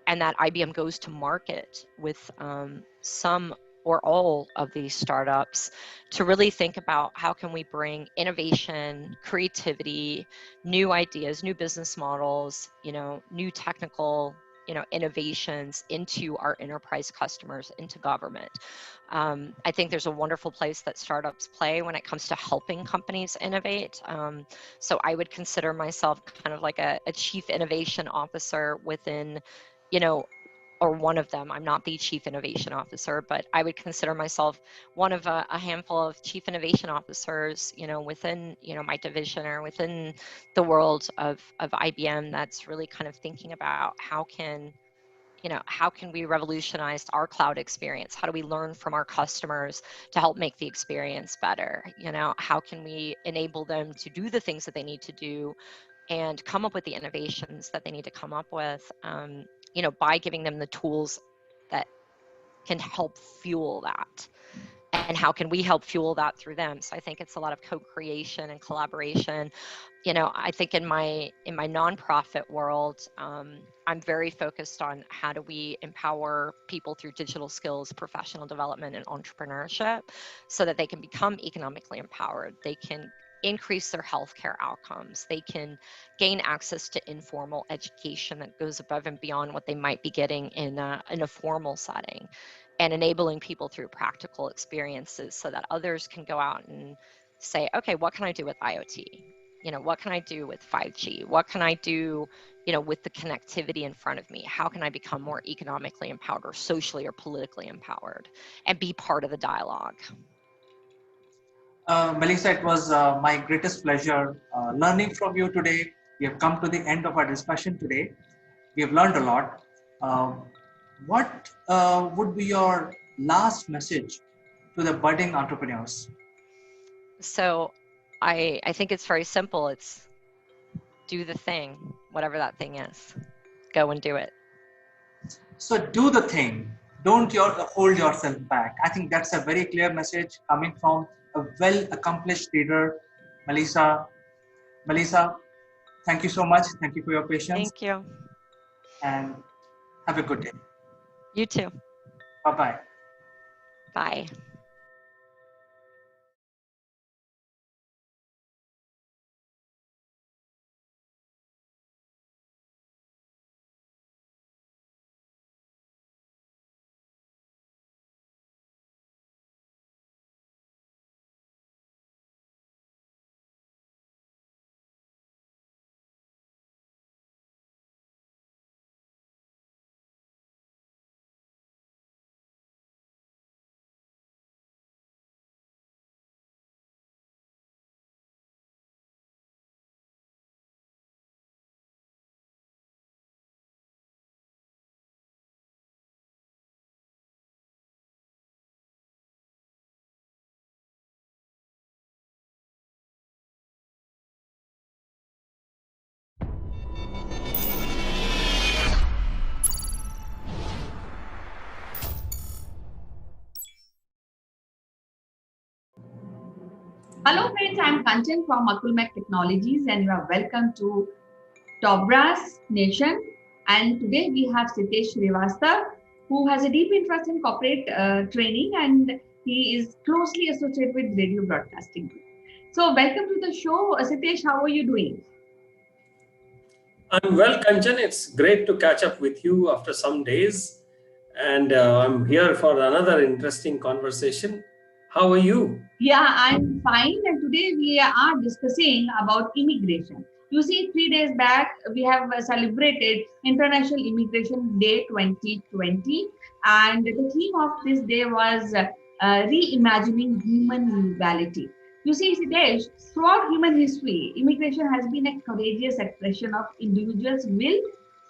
Speaker 11: and that IBM goes to market with some or all of these startups to really think about how can we bring innovation, creativity, new ideas, new business models, new technical innovations into our enterprise customers, into government. I think there's a wonderful place that startups play when it comes to helping companies innovate. So I would consider myself kind of like a chief innovation officer within, or one of them. I'm not the chief innovation officer, but I would consider myself one of a handful of chief innovation officers, within, my division or within the world of IBM that's really kind of thinking about how can we revolutionize our cloud experience? How do we learn from our customers to help make the experience better? How can we enable them to do the things that they need to do and come up with the innovations that they need to come up with, by giving them the tools that can help fuel that. And how can we help fuel that through them? So I think it's a lot of co-creation and collaboration. I think in my nonprofit world, I'm very focused on how do we empower people through digital skills, professional development, and entrepreneurship so that they can become economically empowered. They can increase their healthcare outcomes. They can gain access to informal education that goes above and beyond what they might be getting in a formal setting, and enabling people through practical experiences so that others can go out and say, okay, what can I do with IoT? What can I do with 5G? What can I do, with the connectivity in front of me? How can I become more economically empowered or socially or politically empowered and be part of the dialogue?
Speaker 1: Melissa, it was my greatest pleasure learning from you today. We have come to the end of our discussion today. We have learned a lot. What would be your last message to the budding entrepreneurs?
Speaker 11: So I think it's very simple. It's do the thing, whatever that thing is. Go and do it.
Speaker 1: So do the thing. Don't hold yourself back. I think that's a very clear message coming from a well-accomplished leader, Melissa. Melissa, thank you so much. Thank you for your patience.
Speaker 11: Thank you.
Speaker 1: And have a good day.
Speaker 11: You too.
Speaker 1: Bye-bye.
Speaker 11: Bye.
Speaker 10: Hello friends, I'm Kanchan from Akulmach Technologies and you are welcome to Top Brass Nation. And today we have Sitesh Srivastava, who has a deep interest in corporate training and he is closely associated with radio broadcasting. So welcome to the show. Sitesh, how are you doing?
Speaker 12: I'm well, Kanchan. It's great to catch up with you after some days. And I'm here for another interesting conversation. How are you?
Speaker 10: Yeah, I'm fine. And today we are discussing about immigration. You see, 3 days back, we have celebrated International Immigration Day 2020. And the theme of this day was reimagining human humanity. You see, Siddesh, throughout human history, immigration has been a courageous expression of individuals' will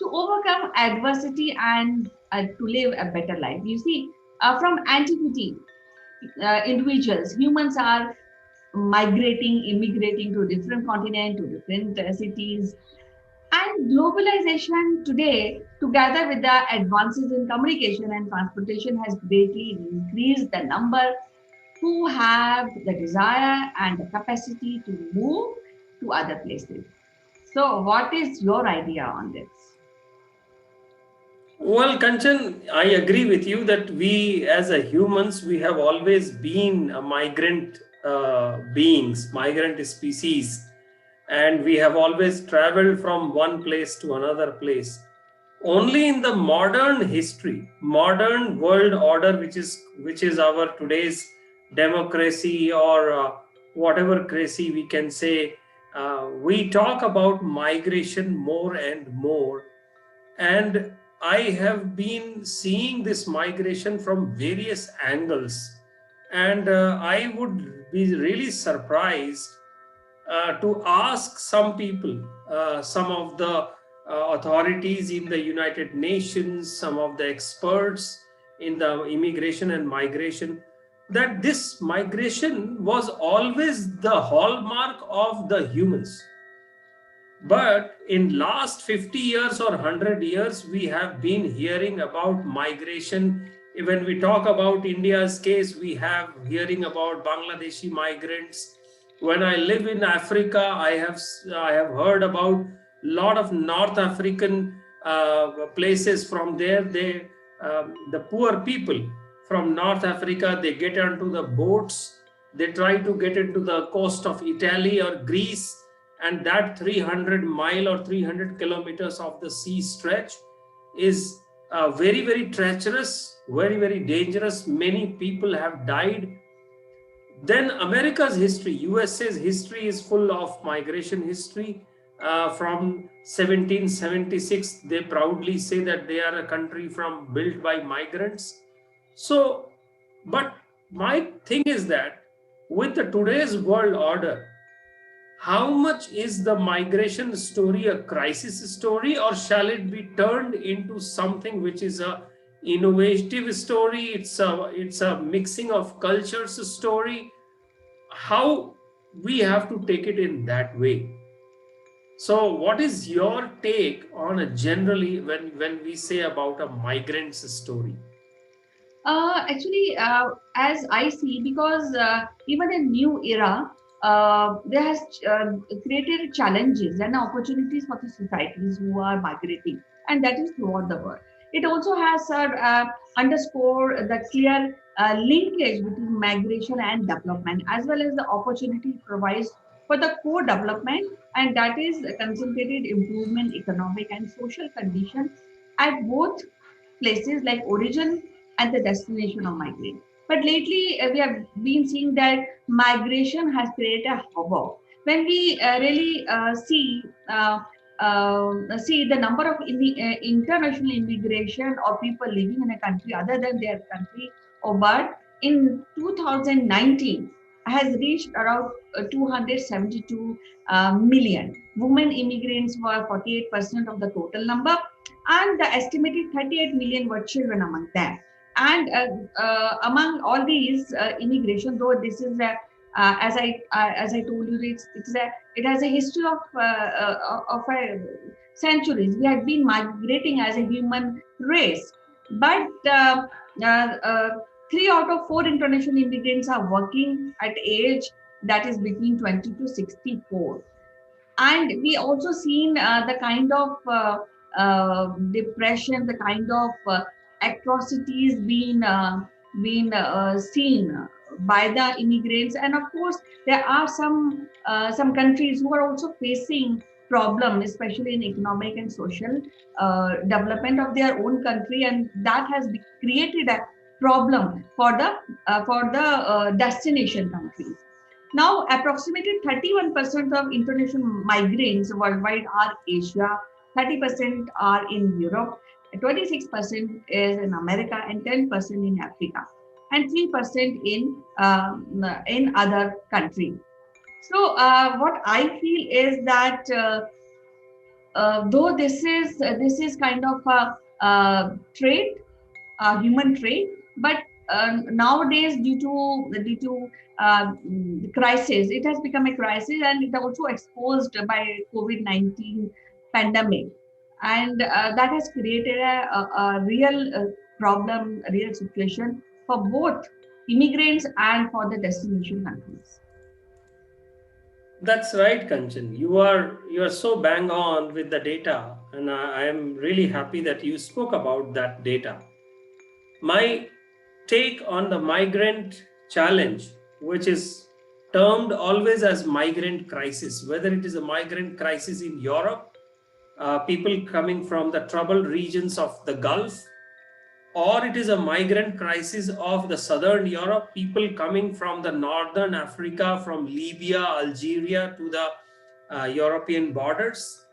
Speaker 10: to overcome adversity and to live a better life. You see, from antiquity, individuals, humans are migrating, immigrating to different continents, to different cities. And globalization today, together with the advances in communication and transportation, has greatly increased the number who have the desire and the capacity to move to other places. So, what is your idea on this?
Speaker 12: Well, Kanchan, I agree with you that we as a humans, we have always been a migrant beings, migrant species, and we have always traveled from one place to another place. Only in the modern history, modern world order, which is our today's democracy or whatever crazy we can say, we talk about migration more and more, and I have been seeing this migration from various angles, and I would be really surprised to ask some people, some of the authorities in the United Nations, some of the experts in the immigration and migration, that this migration was always the hallmark of the humans. But in last 50 years or 100 years, we have been hearing about migration. When we talk about India's case, we have hearing about Bangladeshi migrants. When I live in Africa, I have heard about lot of North African places. From there, the poor people from North Africa, they get onto the boats. They try to get into the coast of Italy or Greece, and that 300 mile or 300 kilometers of the sea stretch is very very treacherous, very very dangerous. Many people have died. Then America's history, USA's history is full of migration history. From 1776, they proudly say that they are a country from built by migrants. So, but my thing is that with the today's world order, how much is the migration story a crisis story, or shall it be turned into something which is a innovative story? It's a mixing of cultures story. How we have to take it in that way? So what is your take on a generally when we say about a migrant's story?
Speaker 10: Actually, as I see, because even in new era, there has created challenges and opportunities for the societies who are migrating, and that is throughout the world. It also has underscore the clear linkage between migration and development, as well as the opportunity it provides for the co-development, and that is a concentrated improvement, economic and social condition at both places like origin and the destination of migrant. But lately, we have been seeing that migration has created a havoc. When we really see the number of international immigration or people living in a country other than their country of birth in 2019 has reached around 272 million. Women immigrants were 48% of the total number, and the estimated 38 million were children among them. And among all these immigration, though this is a as I told you, it has a history of centuries. We have been migrating as a human race, but uh, 3 out of 4 international immigrants are working at age that is between 20 to 64. And we also seen the kind of depression, the kind of atrocities being seen by the immigrants. And of course, there are some countries who are also facing problem, especially in economic and social development of their own country, and that has created a problem for the destination countries. Now, approximately 31% of international migrants worldwide are Asia, 30% are in Europe, 26% is in America, and 10% in Africa, and 3% in other countries. So, what I feel is that though this is kind of a trait, human trait, but nowadays due to the crisis, it has become a crisis, and it also exposed by COVID-19 pandemic, and that has created a real problem, a real situation for both immigrants and for the destination countries.
Speaker 12: That's right, Kanchan. You are so bang on with the data, and I am really happy that you spoke about that data. My take on the migrant challenge, which is termed always as migrant crisis, whether it is a migrant crisis in Europe, people coming from the troubled regions of the Gulf, or it is a migrant crisis of the southern Europe, people coming from the northern Africa, from Libya, Algeria to the European borders,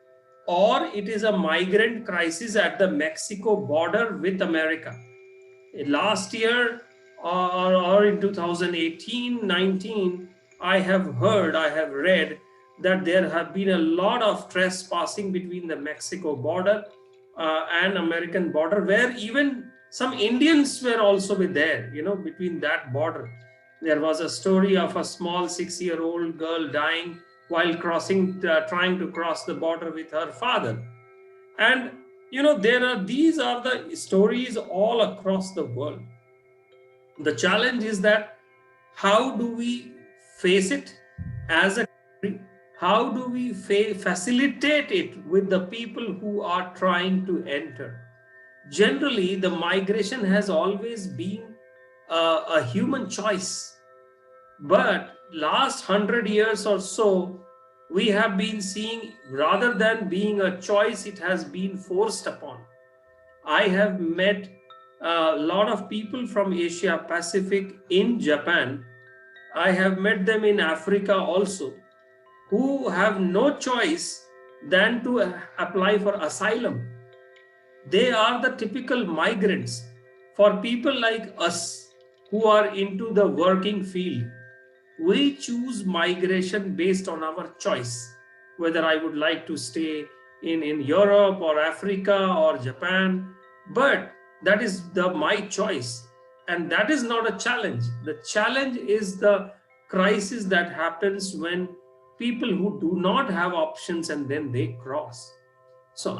Speaker 12: or it is a migrant crisis at the Mexico border with America. Last year, or in 2018-19, I have read that there have been a lot of trespassing between the Mexico border and American border, where even some Indians were also there, between that border. There was a story of a small 6-year-old girl dying while trying to cross the border with her father. And these are the stories all across the world. The challenge is that how do we face it as a country? How do we facilitate it with the people who are trying to enter? Generally, the migration has always been a human choice. But last 100 years or so, we have been seeing, rather than being a choice, it has been forced upon. I have met a lot of people from Asia Pacific in Japan. I have met them in Africa also, who have no choice than to apply for asylum. They are the typical migrants. For people like us who are into the working field, we choose migration based on our choice, whether I would like to stay in Europe or Africa or Japan, but that is my choice, and that is not a challenge. The challenge is the crisis that happens when people who do not have options and then they cross. So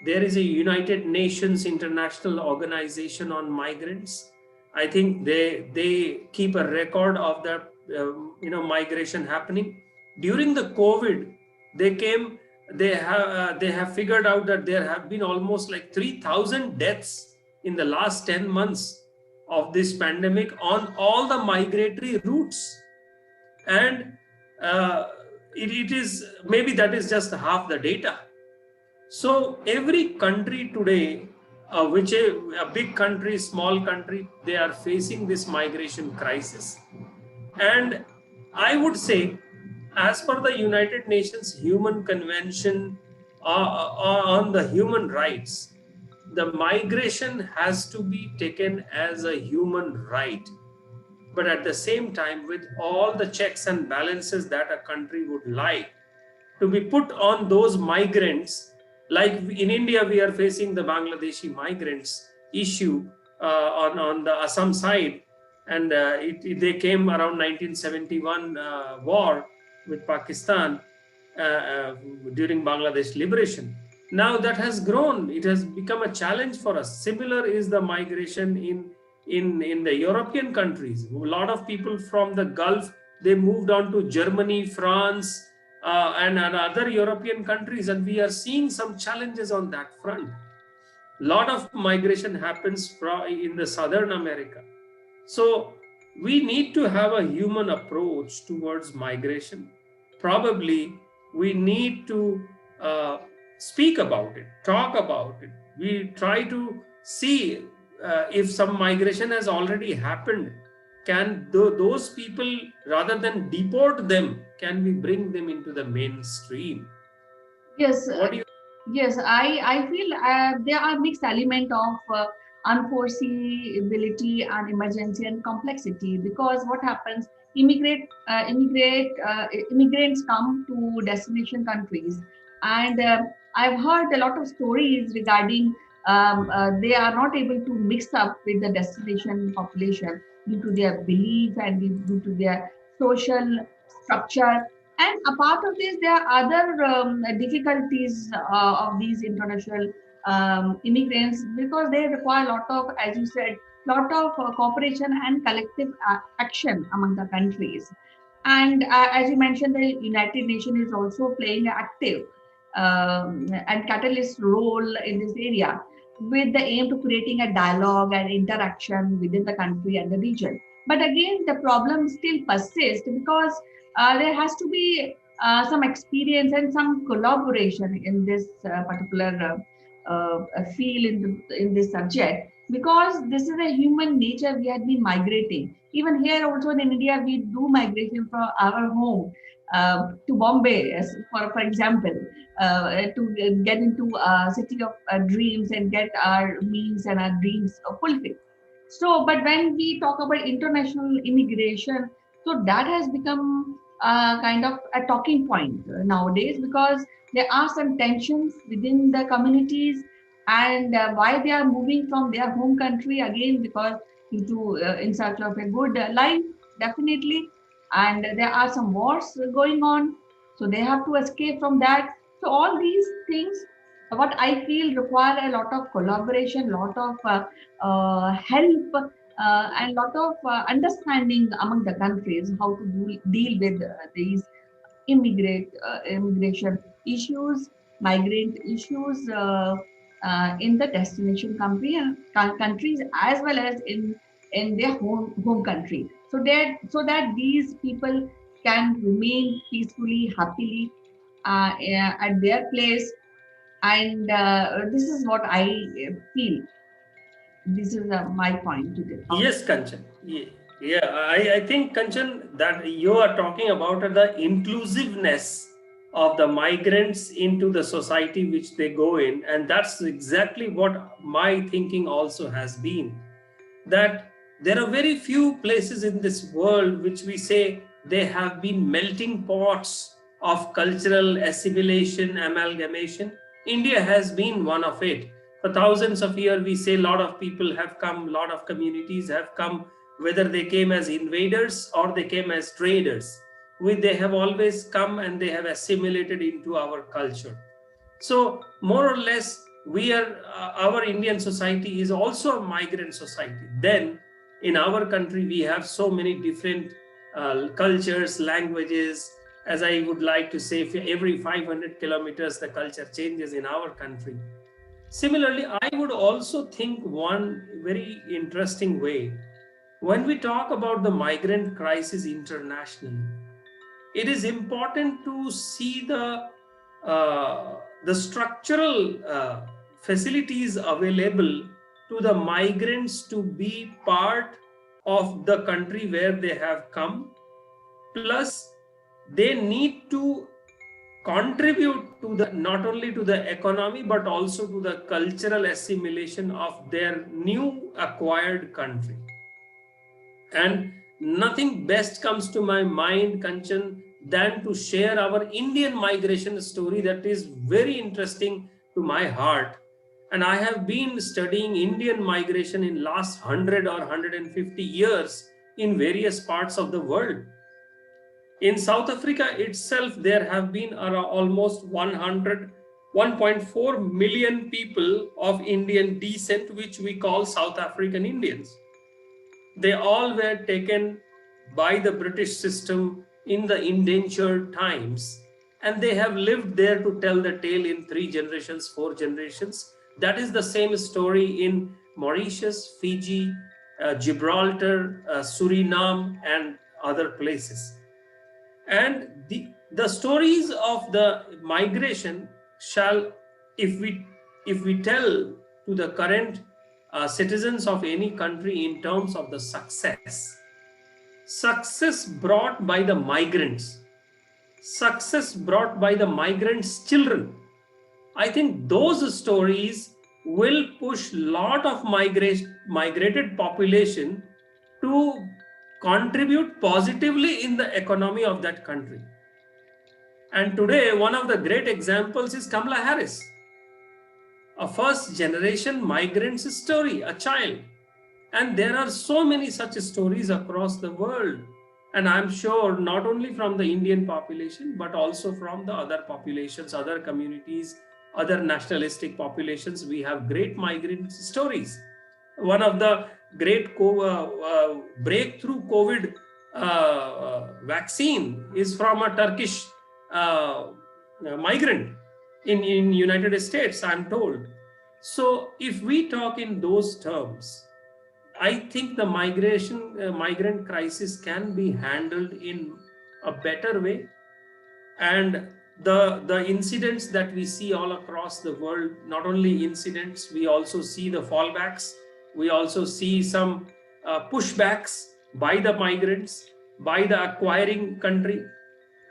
Speaker 12: there is a United Nations International Organization on Migrants. I think they keep a record of the migration happening. During the COVID, they have figured out that there have been almost like 3,000 deaths in the last 10 months of this pandemic on all the migratory routes. And it is, maybe that is just half the data. So every country today, which a big country, small country, they are facing this migration crisis. And I would say, as per the United Nations Human Convention on the human rights, the migration has to be taken as a human right. But at the same time, with all the checks and balances that a country would like to be put on those migrants, like in India, we are facing the Bangladeshi migrants issue on the Assam side, and they came around 1971 war with Pakistan during Bangladesh liberation. Now that has grown; it has become a challenge for us. Similar is the migration in the European countries. A lot of people from the Gulf They moved on to Germany, France, and other European countries, and we are seeing some challenges on that front. Lot of migration happens in the Southern America. So we need to have a human approach towards migration. Probably we need to speak about it, talk about it. We try to see if some migration has already happened. Can those people, rather than deport them, can we bring them into the mainstream?
Speaker 10: Yes,
Speaker 12: What do you?
Speaker 10: yes, I feel there are mixed element of unforeseeability and emergency and complexity, because what happens, immigrants come to destination countries, and I've heard a lot of stories regarding they are not able to mix up with the destination population due to their belief and due to their social structure. And apart of this, there are other difficulties of these international immigrants, because they require a lot of, as you said, lot of cooperation and collective action among the countries. And as you mentioned, the United Nations is also playing an active and catalyst role in this area, with the aim to creating a dialogue and interaction within the country and the region. But again, the problem still persists, because there has to be some experience and some collaboration in this particular field in this subject, because this is a human nature. We have been migrating. Even here also in India, we do migration from our home to Bombay, for example, to get into a city of dreams and get our means and our dreams fulfilled. So, but when we talk about international immigration, so that has become kind of a talking point nowadays, because there are some tensions within the communities, and why they are moving from their home country again, because due to in search of a good life, definitely, and there are some wars going on, so they have to escape from that. So all these things, what I feel, require a lot of collaboration, lot of help, and lot of understanding among the countries how to deal with these immigration issues, migrant issues in the destination countries, as well as in their home country, so that these people can remain peacefully, happily at their place. And this is what I feel. This is my point to this.
Speaker 12: Yes, Kanchan. Yeah, I think, Kanchan, that you are talking about the inclusiveness of the migrants into the society which they go in. And that's exactly what my thinking also has been. That there are very few places in this world which we say they have been melting pots of cultural assimilation, amalgamation. India has been one of it. For thousands of years, we say a lot of people have come, a lot of communities have come, whether they came as invaders or they came as traders. They have always come and they have assimilated into our culture. So more or less, we are our Indian society is also a migrant society. Then in our country, we have so many different cultures, languages. As I would like to say, every 500 kilometers, the culture changes in our country. Similarly, I would also think one very interesting way, when we talk about the migrant crisis internationally, it is important to see the structural facilities available to the migrants to be part of the country where they have come. Plus, they need to contribute to the, not only to the economy but also to the cultural assimilation of their new acquired country. And nothing best comes to my mind, Kanchan, than to share our Indian migration story that is very interesting to my heart. And I have been studying Indian migration in last 100 or 150 years in various parts of the world. In South Africa itself, there have been almost 1.4 million people of Indian descent, which we call South African Indians. They all were taken by the British system in the indentured times, and they have lived there to tell the tale in 3 generations, 4 generations. That is the same story in Mauritius, Fiji, Gibraltar, Suriname, and other places. And the stories of the migration shall, if we tell to the current citizens of any country in terms of the success brought by the migrants, success brought by the migrants' children, I think those stories will push lot of migrated population to contribute positively in the economy of that country. And today, one of the great examples is Kamala Harris, a first generation migrant's story, a child. And there are so many such stories across the world. And I'm sure not only from the Indian population, but also from the other populations, other communities, other nationalistic populations, we have great migrant stories. One of the great breakthrough COVID vaccine is from a Turkish migrant in United States, I'm told. So if we talk in those terms, I think the migrant crisis can be handled in a better way, and the incidents that we see all across the world, not only incidents, we also see the fallbacks, we also see some pushbacks by the migrants, by the acquiring country.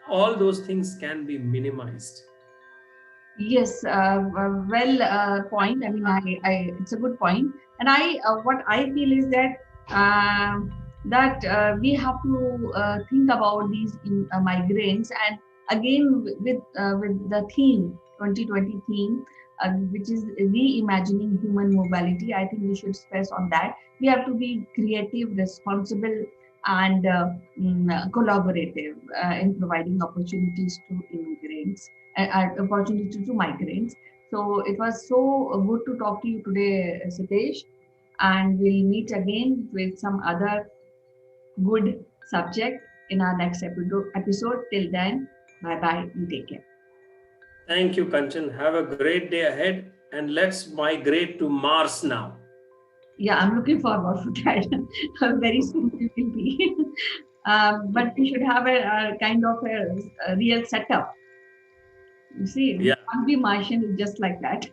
Speaker 12: All those things can be minimized.
Speaker 10: Yes, point. I mean, it's a good point. And what I feel is that we have to think about these migrants, and again with the theme 2020 theme, which is reimagining human mobility. I think we should stress on that. We have to be creative, responsible, and collaborative in providing opportunities to immigrants, opportunity to migrants. So it was so good to talk to you today, Sitesh, and we'll meet again with some other good subject in our next episode. Till then, bye bye and take care.
Speaker 12: Thank you, Kanchan. Have a great day ahead, and let's migrate to Mars now.
Speaker 10: Yeah, I'm looking forward to that. Very soon we will be. But we should have a kind of a real setup. You see, we can't be Martian just like that.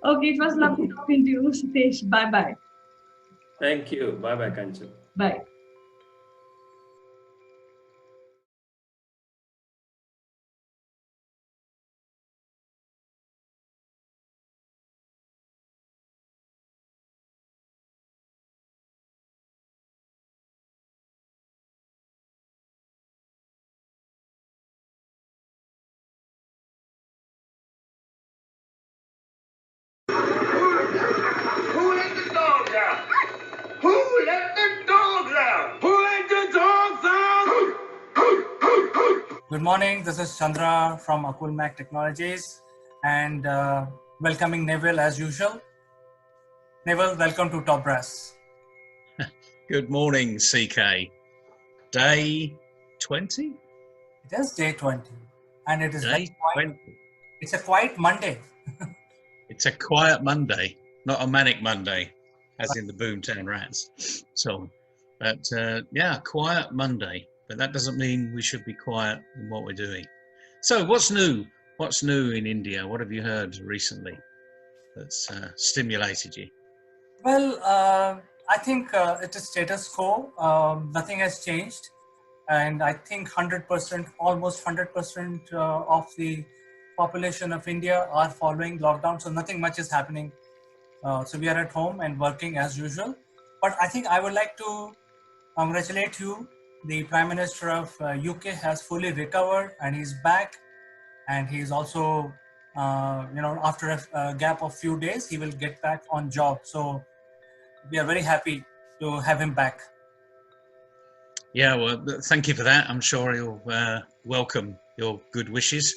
Speaker 10: Okay, it was lovely talking to you, Sitesh. Bye bye.
Speaker 12: Thank you. Bye bye, Kanchan.
Speaker 10: Bye.
Speaker 13: Who let the dogs out? Who let the dogs out? Who let the dogs out?
Speaker 1: Good morning. This is Chandra from Akulmach Technologies, and welcoming Neville as usual. Neville, welcome to Top Brass.
Speaker 2: Good morning, CK. Day 20?
Speaker 1: It is day 20, and it is
Speaker 2: day 20.
Speaker 1: It's a quiet Monday.
Speaker 2: It's a quiet Monday, not a manic Monday, as in the Boomtown Rats song. But yeah, quiet Monday. But that doesn't mean we should be quiet in what we're doing. So what's new? What's new in India? What have you heard recently that's stimulated you?
Speaker 1: Well, I think it is status quo. Nothing has changed. And I think 100%, almost 100% of the population of India are following lockdown. So nothing much is happening. So we are at home and working as usual. But I think I would like to congratulate you. The Prime Minister of UK has fully recovered and he's back. And he's also, after a gap of few days, he will get back on job. So we are very happy to have him back.
Speaker 2: Yeah, well, thank you for that. I'm sure he'll welcome your good wishes.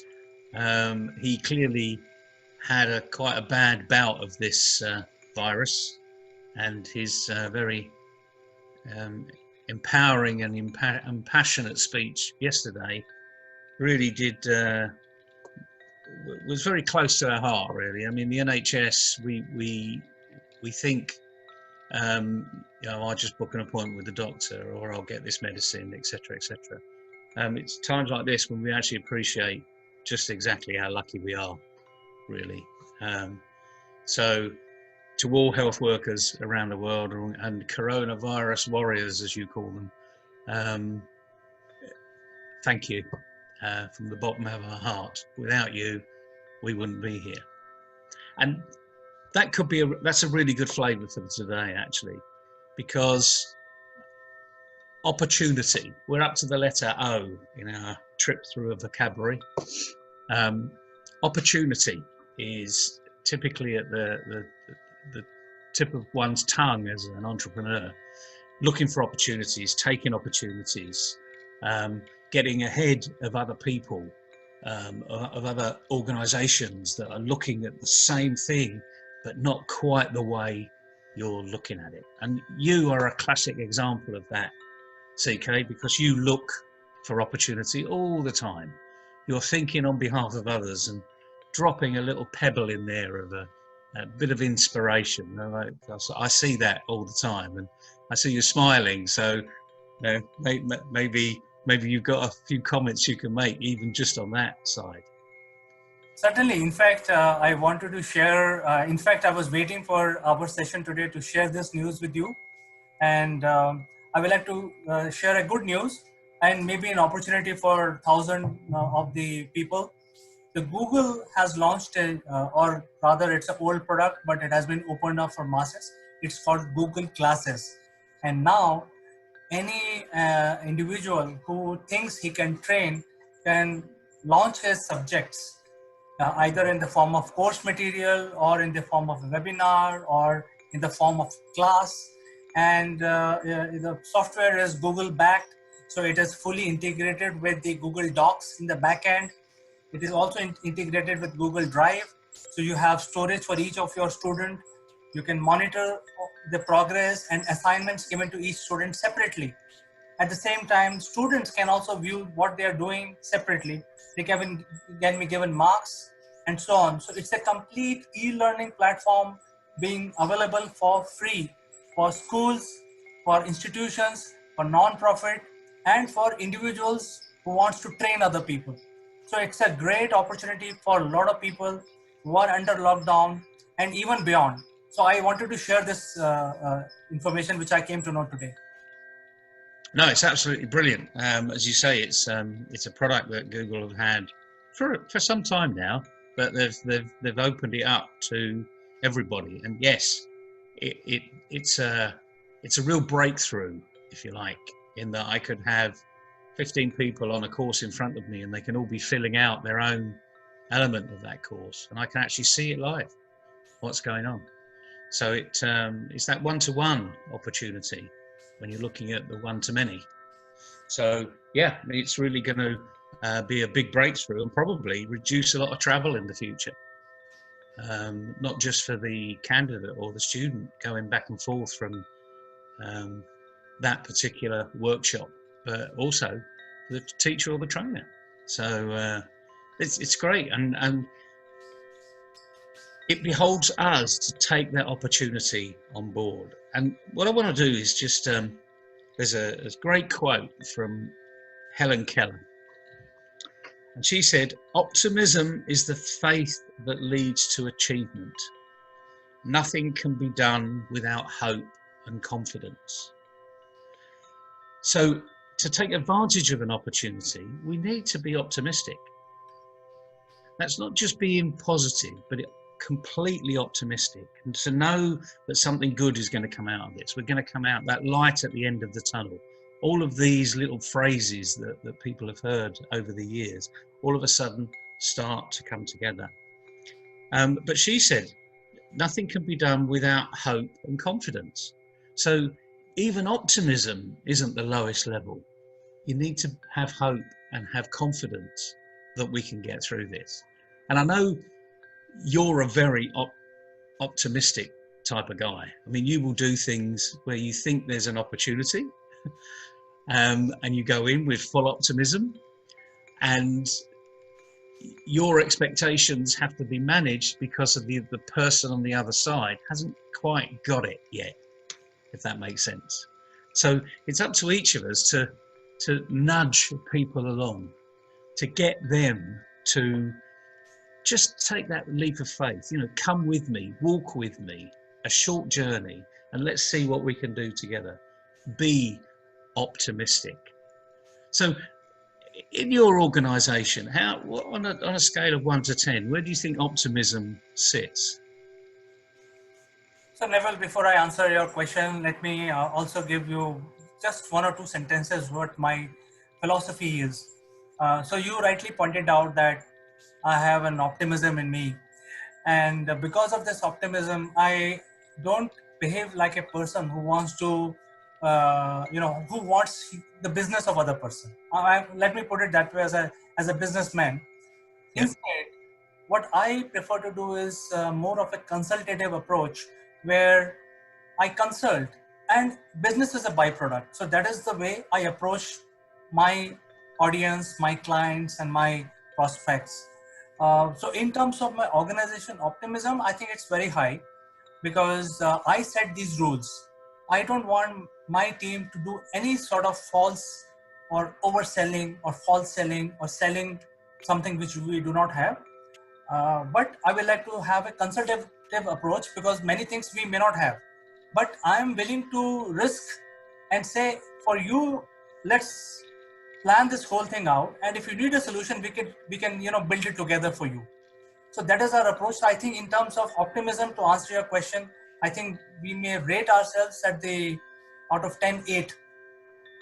Speaker 2: He clearly had quite a bad bout of this virus, and he's very empowering and passionate speech yesterday really did was very close to our heart. Really, I mean, the NHS, we think, I'll just book an appointment with the doctor, or I'll get this medicine, etc., etc. It's times like this when we actually appreciate just exactly how lucky we are, really. So, to all health workers around the world and coronavirus warriors, as you call them, thank you from the bottom of our heart. Without you, we wouldn't be here. And that could be that's a really good flavour for today, actually, because opportunity. We're up to the letter O in our trip through a vocabulary. Opportunity is typically at the tip of one's tongue as an entrepreneur, looking for opportunities, taking opportunities, getting ahead of other people, of other organisations that are looking at the same thing, but not quite the way you're looking at it. And you are a classic example of that, CK, because you look for opportunity all the time. You're thinking on behalf of others and dropping a little pebble in there of a bit of inspiration. I see that all the time, and I see you smiling. So maybe you've got a few comments you can make even just on that side.
Speaker 1: Certainly. In fact, I wanted to share, in fact, I was waiting for our session today to share this news with you. And I would like to share a good news and maybe an opportunity for thousands of the people. The Google has launched or rather it's an old product, but it has been opened up for masses. It's called Google Classes. And now any individual who thinks he can train can launch his subjects either in the form of course material or in the form of a webinar or in the form of class. And the software is Google backed, so it is fully integrated with the Google Docs in the back end. It is also integrated with Google Drive, so you have storage for each of your student. You can monitor the progress and assignments given to each student separately. At the same time, students can also view what they are doing separately. They can be given marks and so on. So it's a complete e-learning platform being available for free for schools, for institutions, for non-profit, and for individuals who wants to train other people. So it's a great opportunity for a lot of people who are under lockdown and even beyond. So I wanted to share this information which I came to know today.
Speaker 2: No, it's absolutely brilliant. As you say, it's a product that Google have had for some time now, but they've opened it up to everybody. And yes, it's a real breakthrough, if you like, in that I could have 15 people on a course in front of me, and they can all be filling out their own element of that course, and I can actually see it live, what's going on. So it's that one-to-one opportunity when you're looking at the one-to-many. So yeah, it's really going to be a big breakthrough and probably reduce a lot of travel in the future. Not just for the candidate or the student going back and forth from that particular workshop, but also the teacher or the trainer. So it's great, and it beholds us to take that opportunity on board. And what I want to do is just there's a great quote from Helen Keller, and she said, "Optimism is the faith that leads to achievement. Nothing can be done without hope and confidence." So to take advantage of an opportunity, we need to be optimistic. That's not just being positive, but completely optimistic, and to know that something good is going to come out of this. We're going to come out, that light at the end of the tunnel. All of these little phrases that people have heard over the years, all of a sudden start to come together. But she said, nothing can be done without hope and confidence. So even optimism isn't the lowest level. You need to have hope and have confidence that we can get through this. And I know you're a very optimistic type of guy. I mean, you will do things where you think there's an opportunity and you go in with full optimism, and your expectations have to be managed because of the person on the other side hasn't quite got it yet, if that makes sense. So it's up to each of us to nudge people along, to get them to just take that leap of faith, come with me, walk with me, a short journey, and let's see what we can do together. Be optimistic. So in your organisation, on a scale of 1 to 10, where do you think optimism sits?
Speaker 1: So Neville, before I answer your question, let me also give you just 1 or 2 sentences what my philosophy is. So you rightly pointed out that I have an optimism in me, and because of this optimism, I don't behave like a person who wants to, who wants the business of other person. Let me put it that way, as a businessman.
Speaker 2: Yep.
Speaker 1: Instead, what I prefer to do is more of a consultative approach, where I consult and business is a byproduct. So that is the way I approach my audience, my clients, and my prospects. So in terms of my organization optimism, I think it's very high, because I set these rules. I don't want my team to do any sort of false or overselling or false selling or selling something which we do not have. But I will like to have a consultative approach, because many things we may not have. But I am willing to risk and say, for you, let's plan this whole thing out. And if you need a solution, we can build it together for you. So that is our approach. So I think in terms of optimism, to answer your question, I think we may rate ourselves at the out of 10, 8,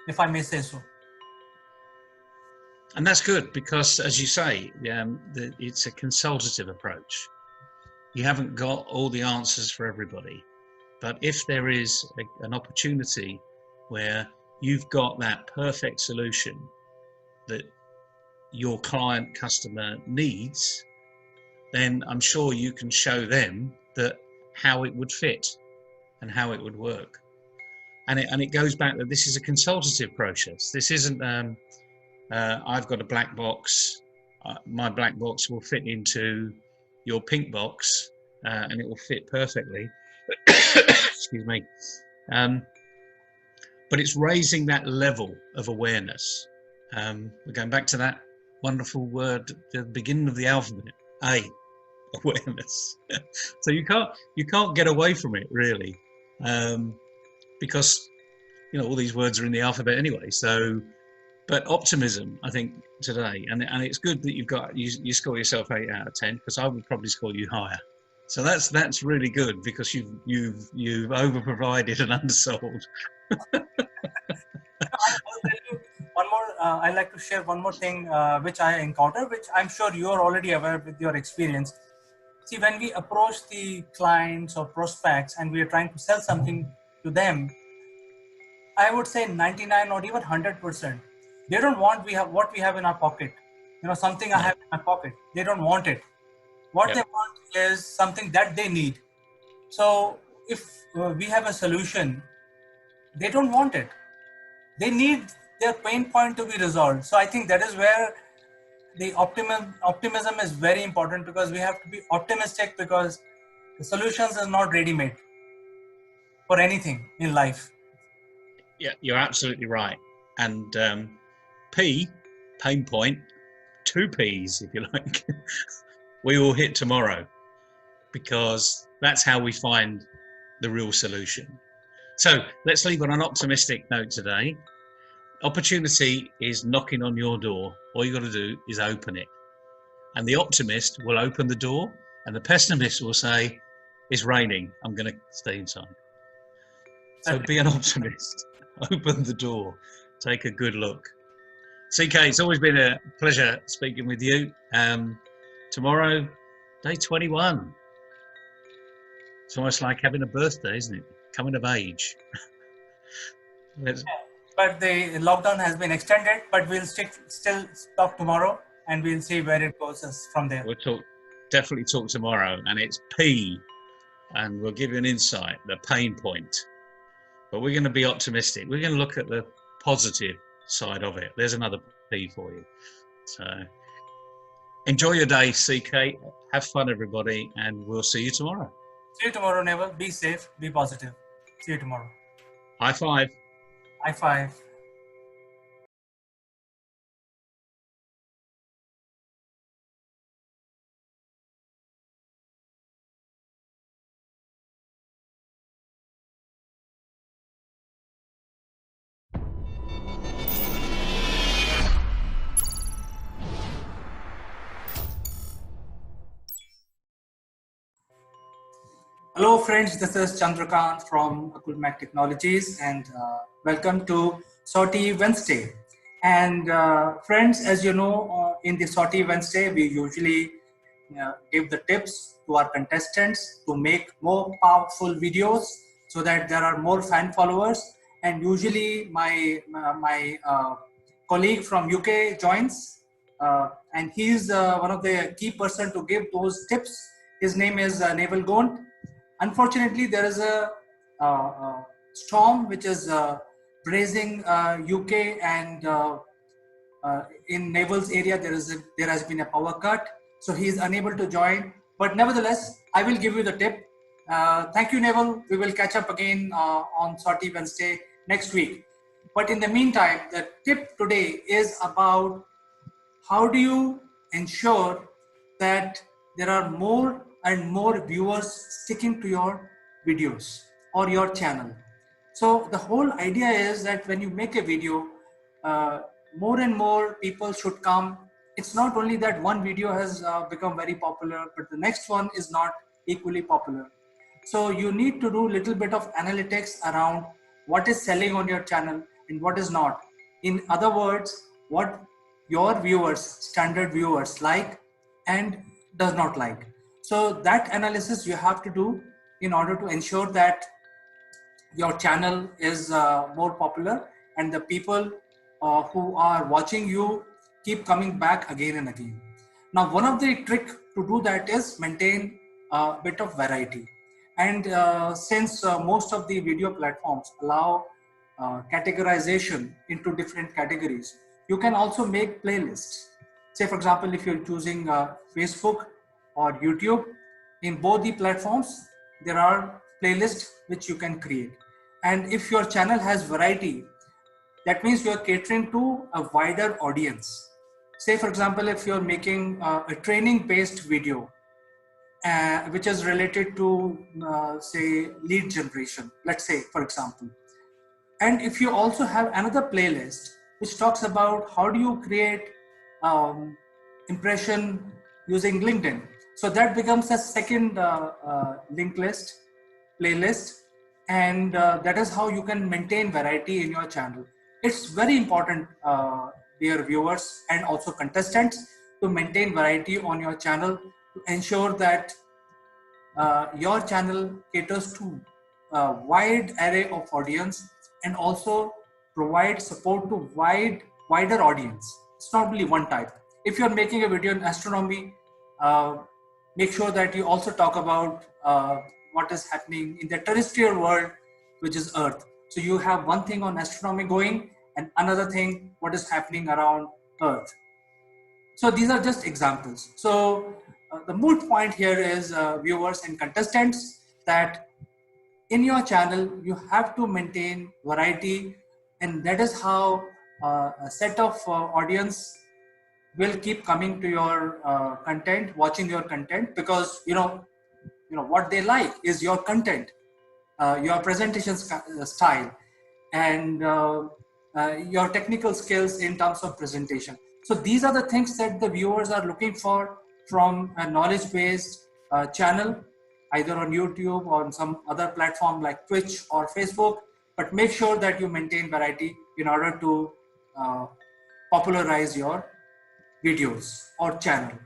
Speaker 1: if I may say so.
Speaker 2: And that's good, because, as you say, it's a consultative approach. You haven't got all the answers for everybody. But if there is an opportunity where you've got that perfect solution that your client customer needs, then I'm sure you can show them that how it would fit and how it would work. And it goes back that this is a consultative process. This isn't I've got a black box, my black box will fit into your pink box, and it will fit perfectly. Excuse me. But it's raising that level of awareness. We're going back to that wonderful word at the beginning of the alphabet, A, awareness. So you can't get away from it, really, because all these words are in the alphabet anyway. So, but optimism, I think, today, and it's good that you score yourself 8 out of 10, because I would probably score you higher. So that's really good, because you've over provided and undersold.
Speaker 1: One more, I'd like to share one more thing which I encountered, which I'm sure you are already aware with your experience. See, when we approach the clients or prospects and we are trying to sell something to them, I would say 99 or even 100%. They don't want what we have in our pocket. Something I have in my pocket. They don't want it. What they want is something that they need. So if we have a solution, they don't want it. They need their pain point to be resolved. So I think that is where the optimism is very important, because we have to be optimistic, because the solutions are not ready-made for anything in life.
Speaker 2: Yeah, you're absolutely right. And P, pain point, 2 Ps, if you like, we will hit tomorrow, because that's how we find the real solution. So let's leave on an optimistic note today. Opportunity is knocking on your door. All you got to do is open it. And the optimist will open the door, and the pessimist will say, it's raining, I'm going to stay inside. So be an optimist. Open the door. Take a good look. CK, it's always been a pleasure speaking with you. Tomorrow, day 21. It's almost like having a birthday, isn't it? Coming of age.
Speaker 1: But the lockdown has been extended, but we'll still talk tomorrow, and we'll see where it goes from there.
Speaker 2: We'll definitely talk tomorrow, and it's P, and we'll give you an insight, the pain point. but we're going to be optimistic. We're going to look at the positive side of it. There's another P for you. So enjoy your day, CK. Have fun, everybody, and we'll see you tomorrow.
Speaker 1: See you tomorrow, Neville. Be safe, be positive. See you tomorrow.
Speaker 2: High five.
Speaker 1: High five. Hello, friends. This is Chandrakant from Akulmach Technologies, and welcome to Sortie Wednesday. And friends, as you know, in the Sortie Wednesday, we usually give the tips to our contestants to make more powerful videos so that there are more fan followers. And usually, my colleague from UK joins, and he's one of the key person to give those tips. His name is Naval Gont. Unfortunately, there is a storm which is bracing UK, and in Naval's area there has been a power cut, so he is unable to join. But nevertheless, I will give you the tip. Thank you, Naval. We will catch up again on Sortie Wednesday next week. But in the meantime, the tip today is about how do you ensure that there are more and more viewers sticking to your videos or your channel. So the whole idea is that when you make a video, more and more people should come. It's not only that one video has become very popular, but the next one is not equally popular. So you need to do a little bit of analytics around what is selling on your channel and what is not. In other words, what your viewers, standard viewers, like and does not like. So that analysis you have to do in order to ensure that your channel is more popular and the people who are watching you keep coming back again and again. Now, one of the trick to do that is maintain a bit of variety. And since most of the video platforms allow categorization into different categories, you can also make playlists. Say, for example, if you're choosing Facebook or YouTube, in both the platforms, there are playlists which you can create. And if your channel has variety, that means you're catering to a wider audience. Say, for example, if you're making a training based video, which is related to, say, lead generation, let's say, for example. And if you also have another playlist which talks about how do you create impression using LinkedIn. So that becomes a second link list, playlist, and that is how you can maintain variety in your channel. It's very important, dear viewers and also contestants, to maintain variety on your channel to ensure that your channel caters to a wide array of audience and also provide support to wider audience. It's not only one type. If you're making a video in astronomy, make sure that you also talk about what is happening in the terrestrial world, which is Earth. So you have one thing on astronomy going and another thing what is happening around Earth. So these are just examples. So the moot point here is, viewers and contestants, that in your channel you have to maintain variety, and that is how a set of audience will keep coming to your content, watching your content, because what they like is your content, your presentation style, and your technical skills in terms of presentation. So these are the things that the viewers are looking for from a knowledge-based channel, either on YouTube or on some other platform like Twitch or Facebook. But make sure that you maintain variety in order to popularize your videos or channel.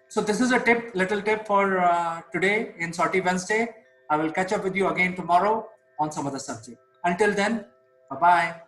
Speaker 1: So this is a little tip for today in Sortie Wednesday. I will catch up with you again tomorrow on some other subject. Until then, bye-bye.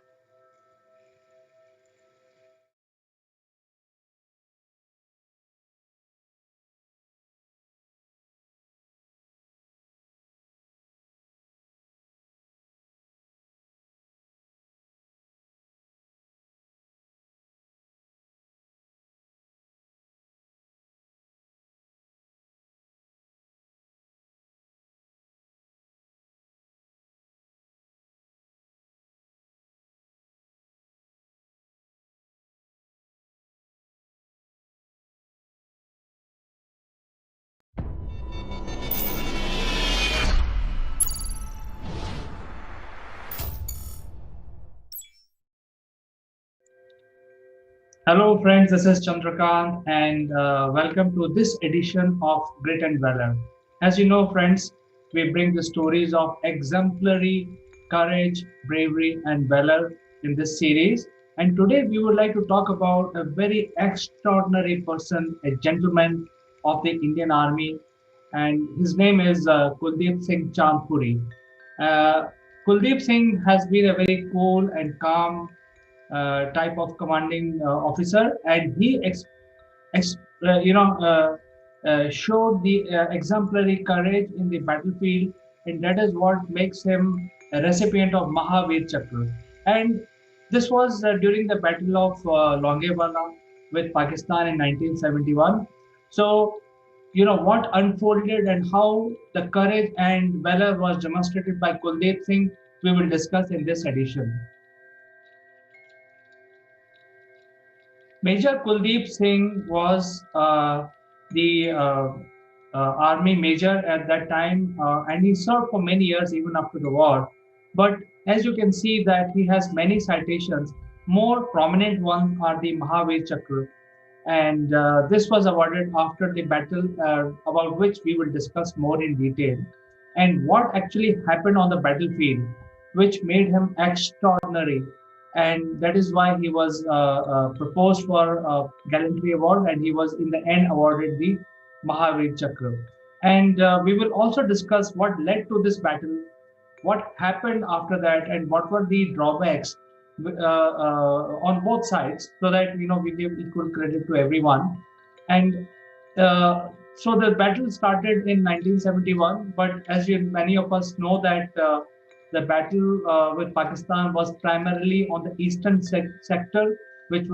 Speaker 3: Hello, friends. This is Chandrakant, and welcome to this edition of Grit and Valor. As you know, friends, we bring the stories of exemplary courage, bravery, and valor in this series. And today, we would like to talk about a very extraordinary person, a gentleman of the Indian Army, and his name is Kuldeep Singh Chandpuri. Uh, Kuldeep Singh has been a very cool and calm type of commanding officer, and he ex, you know showed the exemplary courage in the battlefield, and that is what makes him a recipient of Mahavir Chakra. And this was during the Battle of Longewala with Pakistan in 1971. So, what unfolded and how the courage and valor was demonstrated by Kuldeep Singh, we will discuss in this edition. Major Kuldeep Singh was the army major at that time, and he served for many years even after the war. But as you can see that he has many citations. More prominent ones are the Mahavir Chakra, and this was awarded after the battle, about which we will discuss more in detail, and what actually happened on the battlefield, which made him extraordinary, and that is why he was proposed for a gallantry award, and he was in the end awarded the Mahavir Chakra. And we will also discuss what led to this battle, what happened after that, and what were the drawbacks on both sides, so that we give equal credit to everyone. And so the battle started in 1971, but as many of us know that the battle with Pakistan was primarily on the eastern sector, which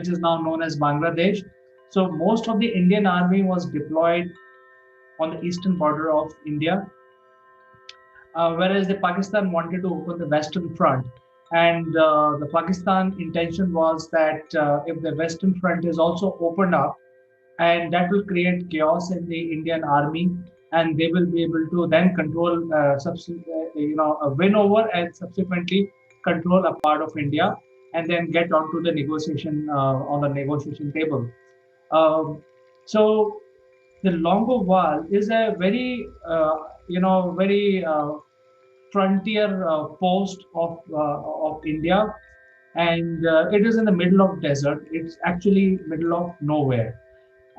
Speaker 3: is now known as Bangladesh. So most of the Indian army was deployed on the eastern border of India, whereas the Pakistan wanted to open the Western Front. And the Pakistan intention was that if the Western Front is also opened up, and that will create chaos in the Indian army, and they will be able to then control, win over and subsequently control a part of India, and then get onto the negotiation on the negotiation table. Um, so the Longoval is a very frontier post of India, and it is in the middle of desert. It's actually middle of nowhere,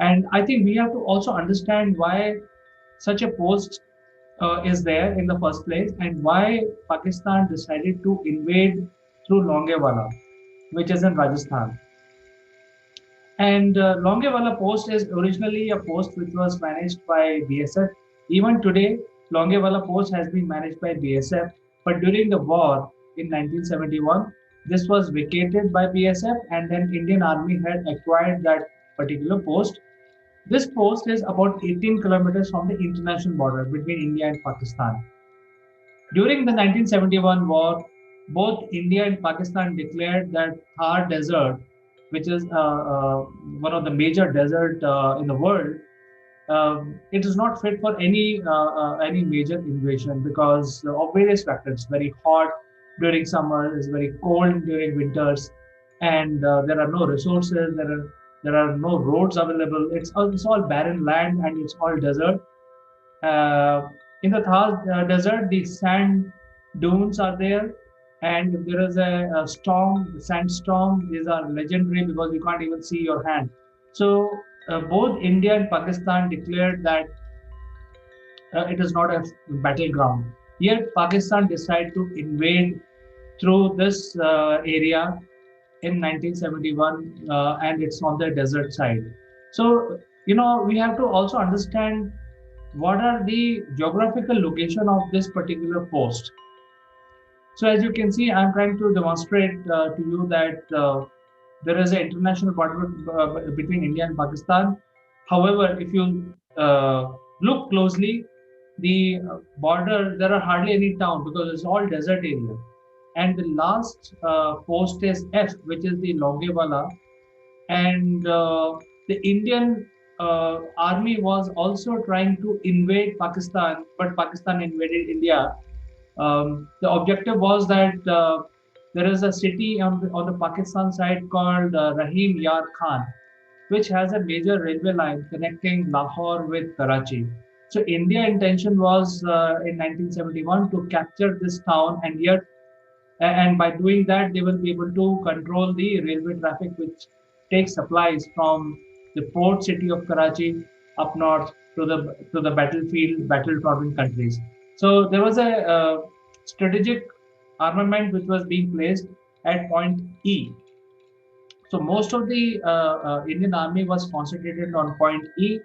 Speaker 3: and I think we have to also understand why such a post is there in the first place, and why Pakistan decided to invade through Longewala, which is in Rajasthan. And Longewala post is originally a post which was managed by BSF. Even today, Longewala post has been managed by BSF. But during the war in 1971, this was vacated by BSF, and then Indian Army had acquired that particular post. This post is about 18 kilometers from the international border between India and Pakistan. During the 1971 war, both India and Pakistan declared that Thar Desert, which is one of the major deserts in the world, it is not fit for any major invasion because of various factors. It's very hot during summer, it's very cold during winters, and there are no resources. There are no roads available. It's all barren land, and it's all desert. uh, in the Thar desert, the sand dunes are there, and if there is a storm, sandstorm, these are legendary because you can't even see your hand. So both India and Pakistan declared that it is not a battleground. Yet Pakistan decided to invade through this area in 1971, and it's on the desert side. So we have to also understand what are the geographical location of this particular post. So as you can see, I'm trying to demonstrate to you that there is an international border between India and Pakistan. However, if you look closely, the border, there are hardly any town because it's all desert area. And the last post is F, which is the Longewala, and the Indian army was also trying to invade Pakistan, but Pakistan invaded India. The objective was that there is a city on the Pakistan side called Rahim Yar Khan, which has a major railway line connecting Lahore with Karachi. So India intention was in 1971 to capture this town, and yet and by doing that they will be able to control the railway traffic which takes supplies from the port city of Karachi up north to the battlefield battle trodden countries. So there was a strategic armament which was being placed at point E. So most of the Indian army was concentrated on point E,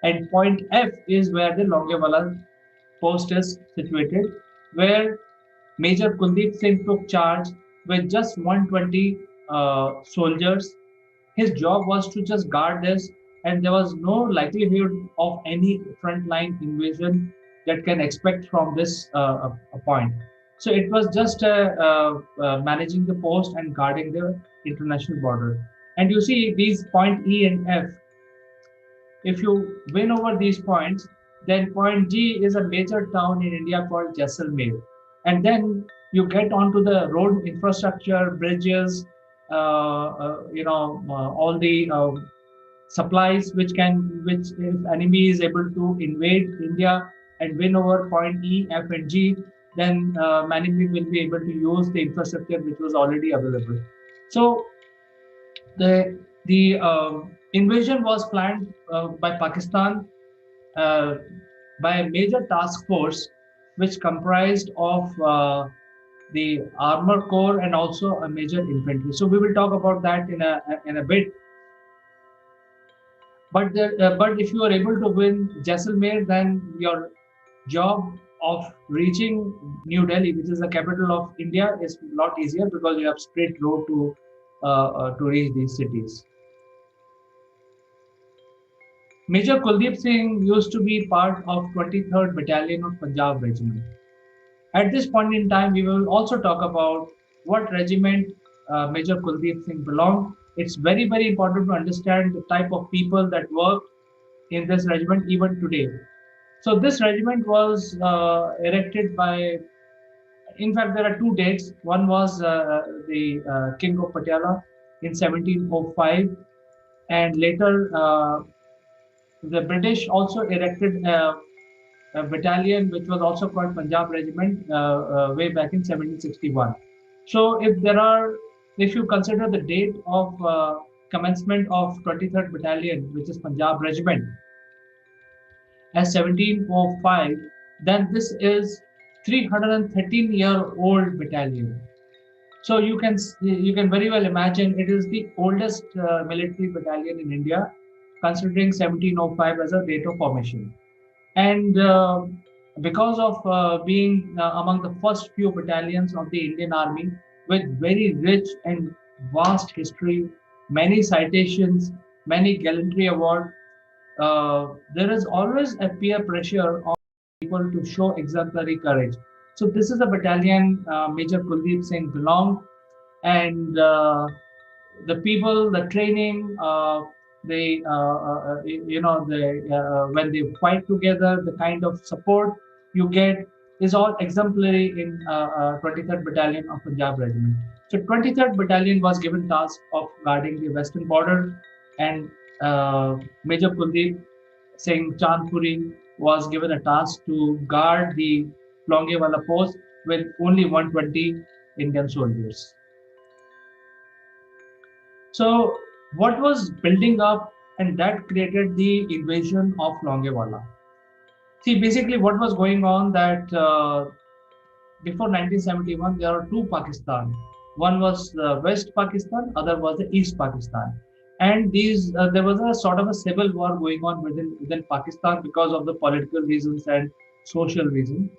Speaker 3: and point F is where the Longewala post is situated, where Major Kuldeep Singh took charge with just 120 soldiers. His job was to just guard this, and there was no likelihood of any frontline invasion that can expect from this point. So it was just managing the post and guarding the international border. And you see these point E and F, if you win over these points, then point G is a major town in India called Jaisalmer. And then you get onto the road infrastructure, bridges, all the supplies which if enemy is able to invade India and win over point E, F, and G, then enemy will be able to use the infrastructure which was already available. So the invasion was planned by Pakistan uh, by a major task force which comprised of the armor corps and also a major infantry. So we will talk about that in a bit. But if you are able to win Jaisalmer, then your job of reaching New Delhi, which is the capital of India, is a lot easier because you have straight road to reach these cities. Major Kuldeep Singh used to be part of 23rd Battalion of Punjab Regiment. At this point in time, we will also talk about what regiment Major Kuldeep Singh belonged. It's very, very important to understand the type of people that work in this regiment even today. So this regiment was erected by, in fact, there are two dates. One was the King of Patiala in 1705, and later the British also erected a battalion which was also called Punjab Regiment way back in 1761. So if you consider the date of commencement of 23rd Battalion, which is Punjab Regiment, as 1705, then this is 313-year-old battalion. So you can very well imagine it is the oldest military battalion in India, considering 1705 as a date of formation. And because of being among the first few battalions of the Indian Army with very rich and vast history, many citations, many gallantry awards, there is always a peer pressure on people to show exemplary courage. So this is a battalion Major Kuldeep Singh belonged, and the people, the training, when they fight together, the kind of support you get is all exemplary in 23rd Battalion of Punjab Regiment. So 23rd Battalion was given task of guarding the western border, and Major Kuldeep Singh Chandpuri was given a task to guard the Longewala post with only 120 Indian soldiers. So what was building up, and that created the invasion of Longewala. See, basically what was going on that before 1971, there are two Pakistan. One was West Pakistan, other was the East Pakistan. And there was a sort of a civil war going on within Pakistan because of the political reasons and social reasons.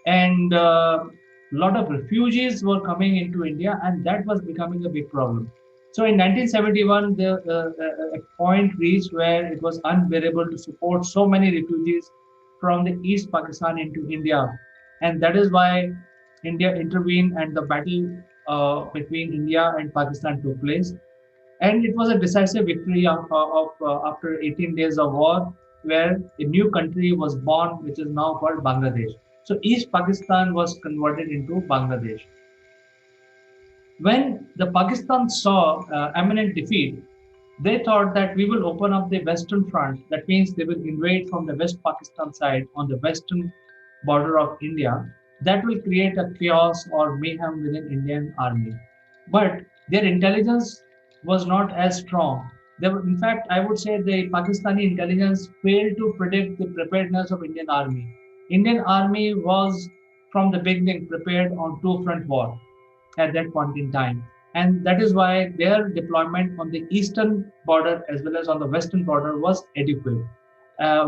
Speaker 3: And a lot of refugees were coming into India, and that was becoming a big problem. So in 1971, a point reached where it was unbearable to support so many refugees from the East Pakistan into India, and that is why India intervened, and the battle between India and Pakistan took place. And it was a decisive victory after 18 days of war, where a new country was born, which is now called Bangladesh. So East Pakistan was converted into Bangladesh. When the Pakistan saw imminent defeat, they thought that we will open up the western front. That means they will invade from the West Pakistan side on the western border of India. That will create a chaos or mayhem within Indian army. But their intelligence was not as strong. In fact, I would say the Pakistani intelligence failed to predict the preparedness of Indian army. Indian army was from the beginning prepared on two-front war at that point in time. And that is why their deployment on the eastern border as well as on the western border was adequate,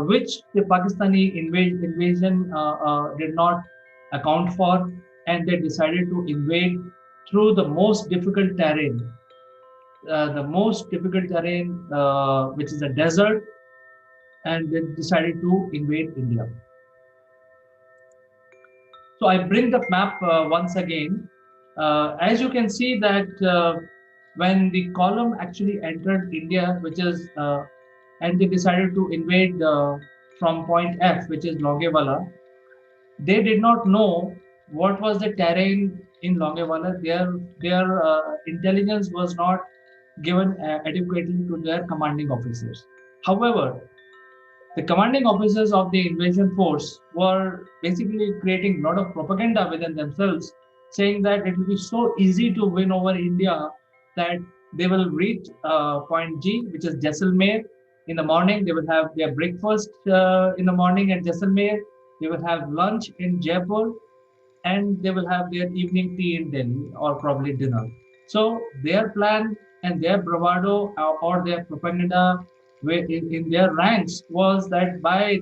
Speaker 3: which the Pakistani invasion did not account for, and they decided to invade through the most difficult terrain, which is a desert, and they decided to invade India. So I bring the map once again. As you can see that when the column actually entered India, and they decided to invade from point F, which is Longewala, they did not know what was the terrain in Longewala. Their intelligence was not given adequately to their commanding officers. However, the commanding officers of the invasion force were basically creating a lot of propaganda within themselves, saying that it will be so easy to win over India that they will reach point G, which is Jaisalmer. In the morning, they will have their breakfast in the morning at Jaisalmer. They will have lunch in Jaipur, and they will have their evening tea in Delhi or probably dinner. So their plan and their bravado or their propaganda in their ranks was that by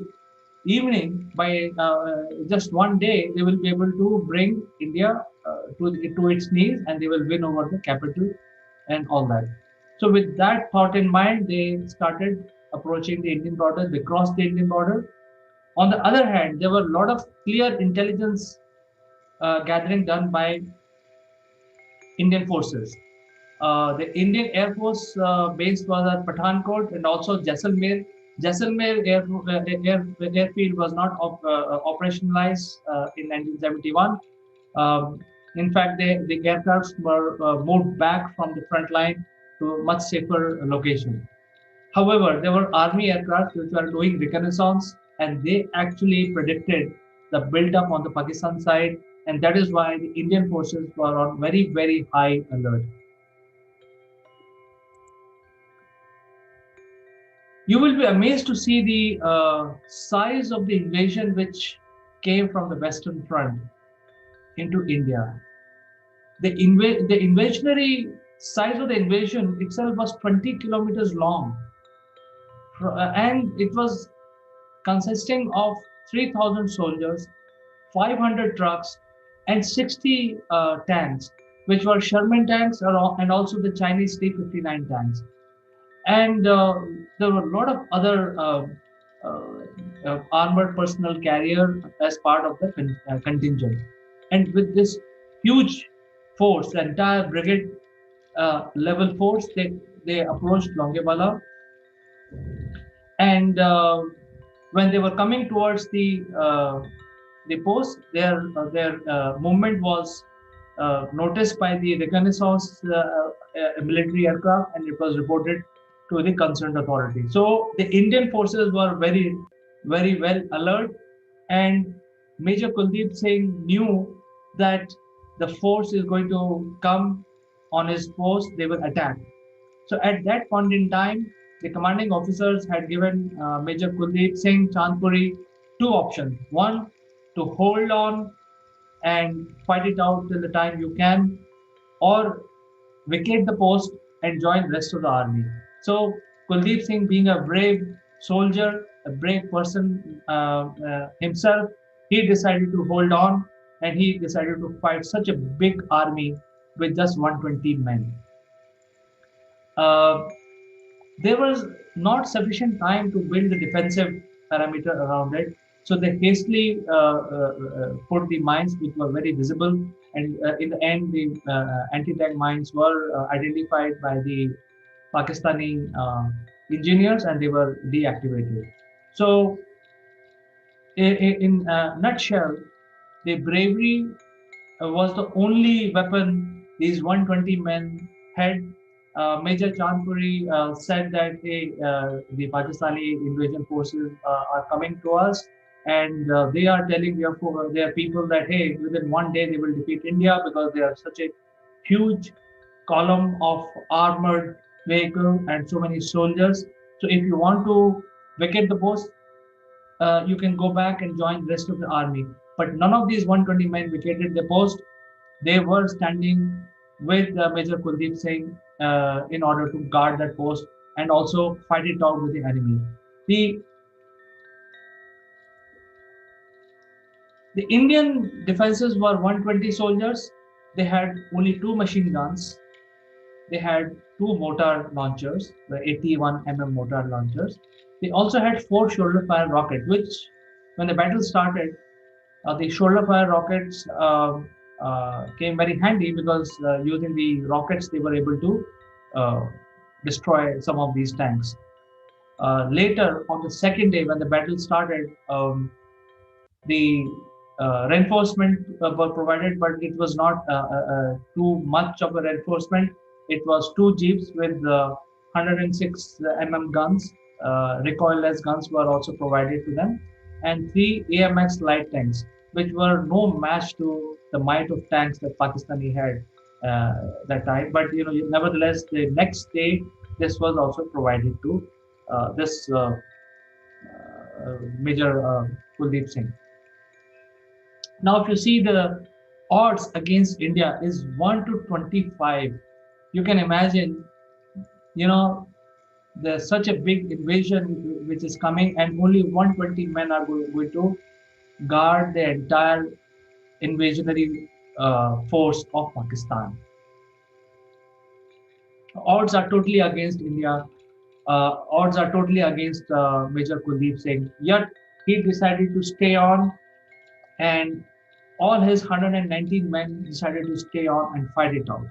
Speaker 3: evening, by just one day, they will be able to bring India to its knees, and they will win over the capital and all that. So with that thought in mind, they started approaching the Indian border. They crossed the Indian border. On the other hand, there were a lot of clear intelligence gathering done by Indian forces. The Indian Air Force base was at Pathankot and also Jaisalmer. Jaisalmer airfield was not operationalized in 1971. Um, in fact, the aircrafts were moved back from the front line to a much safer location. However, there were army aircraft which were doing reconnaissance, and they actually predicted the build-up on the Pakistan side, and that is why the Indian forces were on very, very high alert. You will be amazed to see the size of the invasion which came from the Western Front into India. The invasionary size of the invasion itself was 20 kilometers long, and it was consisting of 3,000 soldiers, 500 trucks, and 60 tanks, which were Sherman tanks and also the Chinese T-59 tanks. And there were a lot of other armored personnel carrier as part of the contingent. And with this huge force, the entire brigade level force, they approached Longewala. And when they were coming towards the post, their movement was noticed by the reconnaissance military aircraft, and it was reported to the concerned authority. So the Indian forces were very, very well alert, and Major Kuldeep Singh knew that the force is going to come on his post, they will attack. So at that point in time, the commanding officers had given Major Kuldeep Singh Chandpuri two options. One, to hold on and fight it out till the time you can, or vacate the post and join the rest of the army. So Kuldeep Singh, being a brave soldier, a brave person himself, he decided to hold on, and he decided to fight such a big army with just 120 men. Uh, there was not sufficient time to build the defensive parameter around it. So they hastily put the mines which were very visible. And in the end, the anti-tank mines were identified by the Pakistani engineers, and they were deactivated. So in a nutshell, the bravery was the only weapon these 120 men head. Major Chandpuri said that hey, the Pakistani invasion forces are coming to us, and they are telling their people that hey, within one day they will defeat India because they are such a huge column of armored vehicle and so many soldiers. So if you want to vacate the post, you can go back and join the rest of the army. But none of these 120 men vacated the post. They were standing with Major Kuldeep Singh in order to guard that post and also fight it out with the enemy. The the Indian defenses were 120 soldiers. They had only two machine guns. They had two mortar launchers, the 81 mortar launchers. They also had four shoulder fire rockets, which, when the battle started, the shoulder fire rockets came very handy because using the rockets they were able to uh, destroy some of these tanks. Later, on the second day, when the battle started, the reinforcement were provided, but it was not too much of a reinforcement. It was two jeeps with 106 guns, recoilless guns were also provided to them, and three AMX light tanks, which were no match to the might of tanks that Pakistani had that time. But nevertheless, the next day, this was also provided to this Major Kuldeep Singh. Now, if you see the odds against India is 1 to 25, you can imagine, you know, there's such a big invasion which is coming, and only 120 men are going to guard the entire invasionary force of Pakistan. Odds are totally against India. Odds are totally against Major Kuldeep Singh. Yet he decided to stay on, and all his 119 men decided to stay on and fight it out,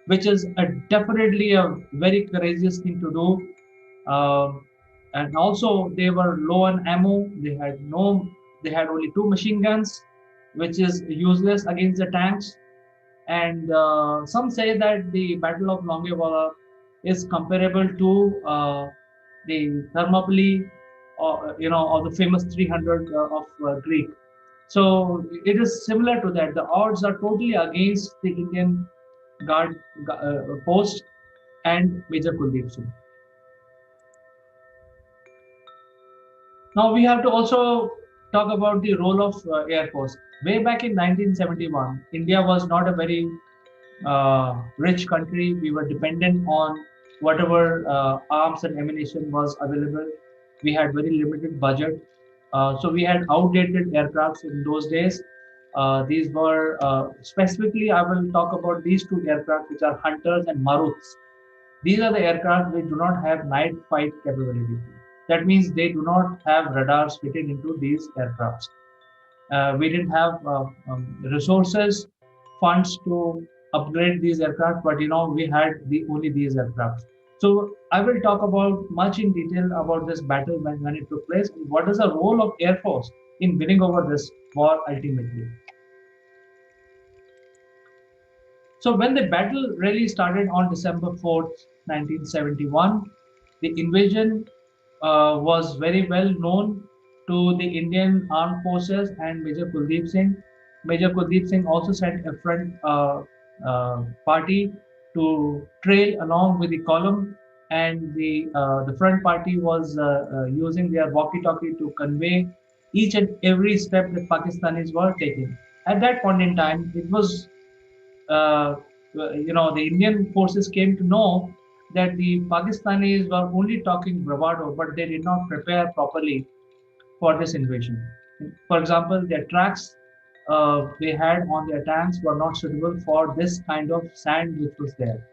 Speaker 3: which is definitely a very courageous thing to do. And also, they were low on ammo. They had only two machine guns, which is useless against the tanks. And some say that the Battle of Longewala is comparable to the Thermopylae, or the famous 300 of Greek. So it is similar to that. The odds are totally against the Indian guard post and Major Kuldeep Singh. Now we have to also talk about the role of Air Force. Way back in 1971, India was not a very rich country. We were dependent on whatever arms and ammunition was available. We had very limited budget. So we had outdated aircrafts in those days. These were specifically, I will talk about these two aircraft, which are Hunters and Maruts. These are the aircraft which do not have night fight capability. That means they do not have radars fitted into these aircrafts. We didn't have resources, funds to upgrade these aircraft, but we had only these aircraft. So I will talk about much in detail about this battle when it took place, and what is the role of Air Force in winning over this war ultimately. So when the battle really started on December 4th, 1971, the invasion was very well known to the Indian armed forces and Major Kuldeep Singh. Major Kuldeep Singh also sent a front party to trail along with the column, and the front party was using their walkie-talkie to convey each and every step that Pakistanis were taking. At that point in time, it was the Indian forces came to know that the Pakistanis were only talking bravado, but they did not prepare properly for this invasion. For example, their tracks they had on their tanks were not suitable for this kind of sand which was there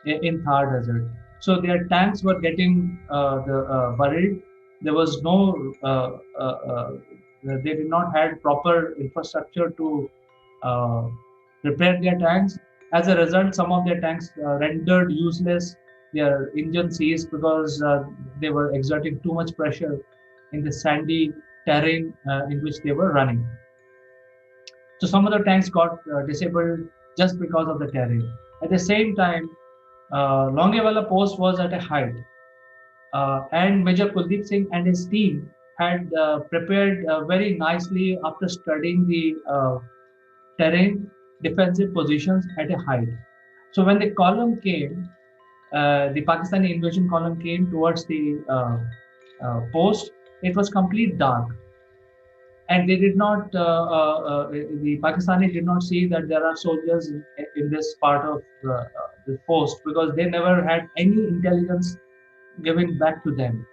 Speaker 3: in Thar Desert. So their tanks were getting buried. There was no, they did not had proper infrastructure to uh, repair their tanks. As a result, some of their tanks rendered useless. Their engine seized because they were exerting too much pressure in the sandy terrain in which they were running. So some of the tanks got disabled. just because of the terrain. At the same time, Longewala post was at a height, and Major Kuldeep Singh and his team had prepared very nicely after studying the terrain, defensive positions at a height. So when the column came, the Pakistani invasion column came towards the post, it was complete dark. And they did not, the Pakistani did not see that there are soldiers in this part of the post, because they never had any intelligence given back to them.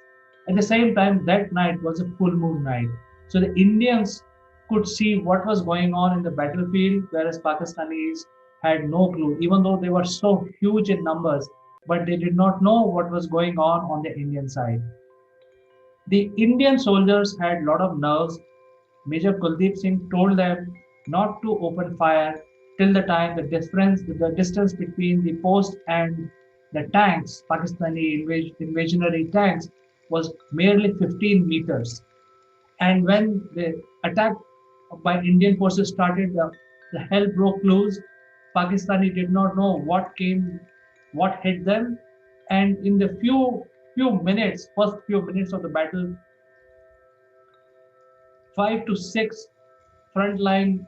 Speaker 3: At the same time, that night was a full moon night. So the Indians could see what was going on in the battlefield, whereas Pakistanis had no clue, even though they were so huge in numbers, but they did not know what was going on the Indian side. The Indian soldiers had a lot of nerves. Major Kuldeep Singh told them not to open fire till the time the distance between the post and the tanks, Pakistani invasionary tanks, was merely 15 meters. And when the attack by Indian forces started, the hell broke loose. Pakistani did not know what hit them, and in the first few minutes of the battle, 5 to 6 frontline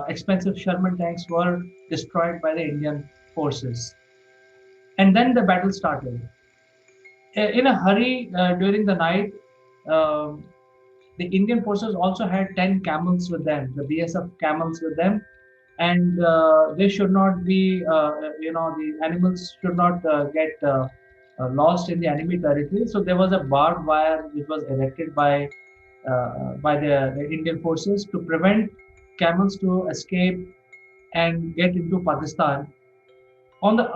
Speaker 3: expensive Sherman tanks were destroyed by the Indian forces. And then the battle started. In a hurry during the night, um the Indian forces also had 10 camels with them, the BSF camels with them, and they should not be, the animals should not get lost in the enemy territory. So there was a barbed wire which was erected by the Indian forces to prevent camels to escape and get into Pakistan. On the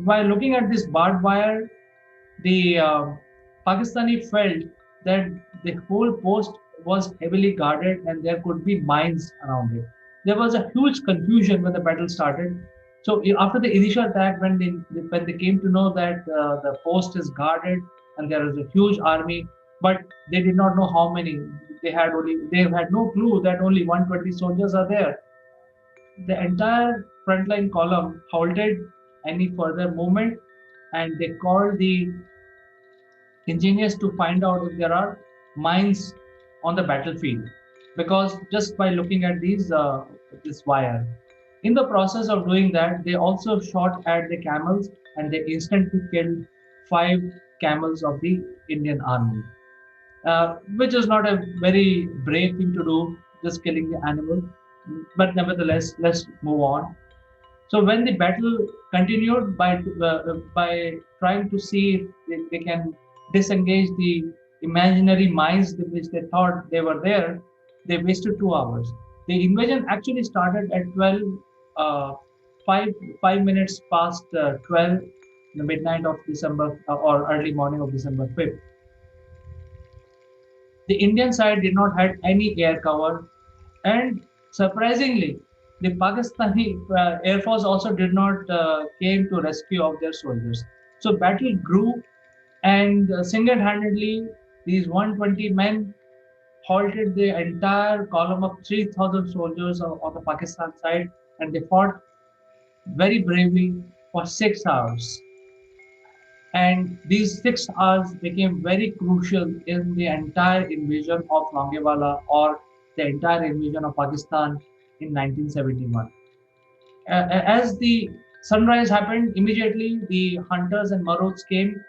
Speaker 3: While looking at this barbed wire, the Pakistani felt that the whole post was heavily guarded and there could be mines around it. There was a huge confusion when the battle started. So after the initial attack, when they came to know that the post is guarded and there is a huge army, but they did not know how many. They had no clue that only 120 soldiers are there. The entire frontline column halted any further movement, and they called the engineers to find out if there are mines on the battlefield, because just by looking at this wire, in the process of doing that, they also shot at the camels and they instantly killed 5 camels of the Indian army, which is not a very brave thing to do, just killing the animal. But nevertheless, let's move on. So when the battle continued, by trying to see if they can disengage the imaginary mines which they thought they were there, they wasted 2 hours. The invasion actually started at 12, uh, 5 minutes past 12, the midnight of December, or early morning of December 5th. The Indian side did not have any air cover, and surprisingly, the Pakistani Air Force also did not came to rescue of their soldiers. So battle grew, and single-handedly, these 120 men halted the entire column of 3,000 soldiers of the Pakistan side, and they fought very bravely for 6 hours. And these 6 hours became very crucial in the entire invasion of Longewala, or the entire invasion of Pakistan in 1971. As the sunrise happened, immediately the hunters and Maroons came,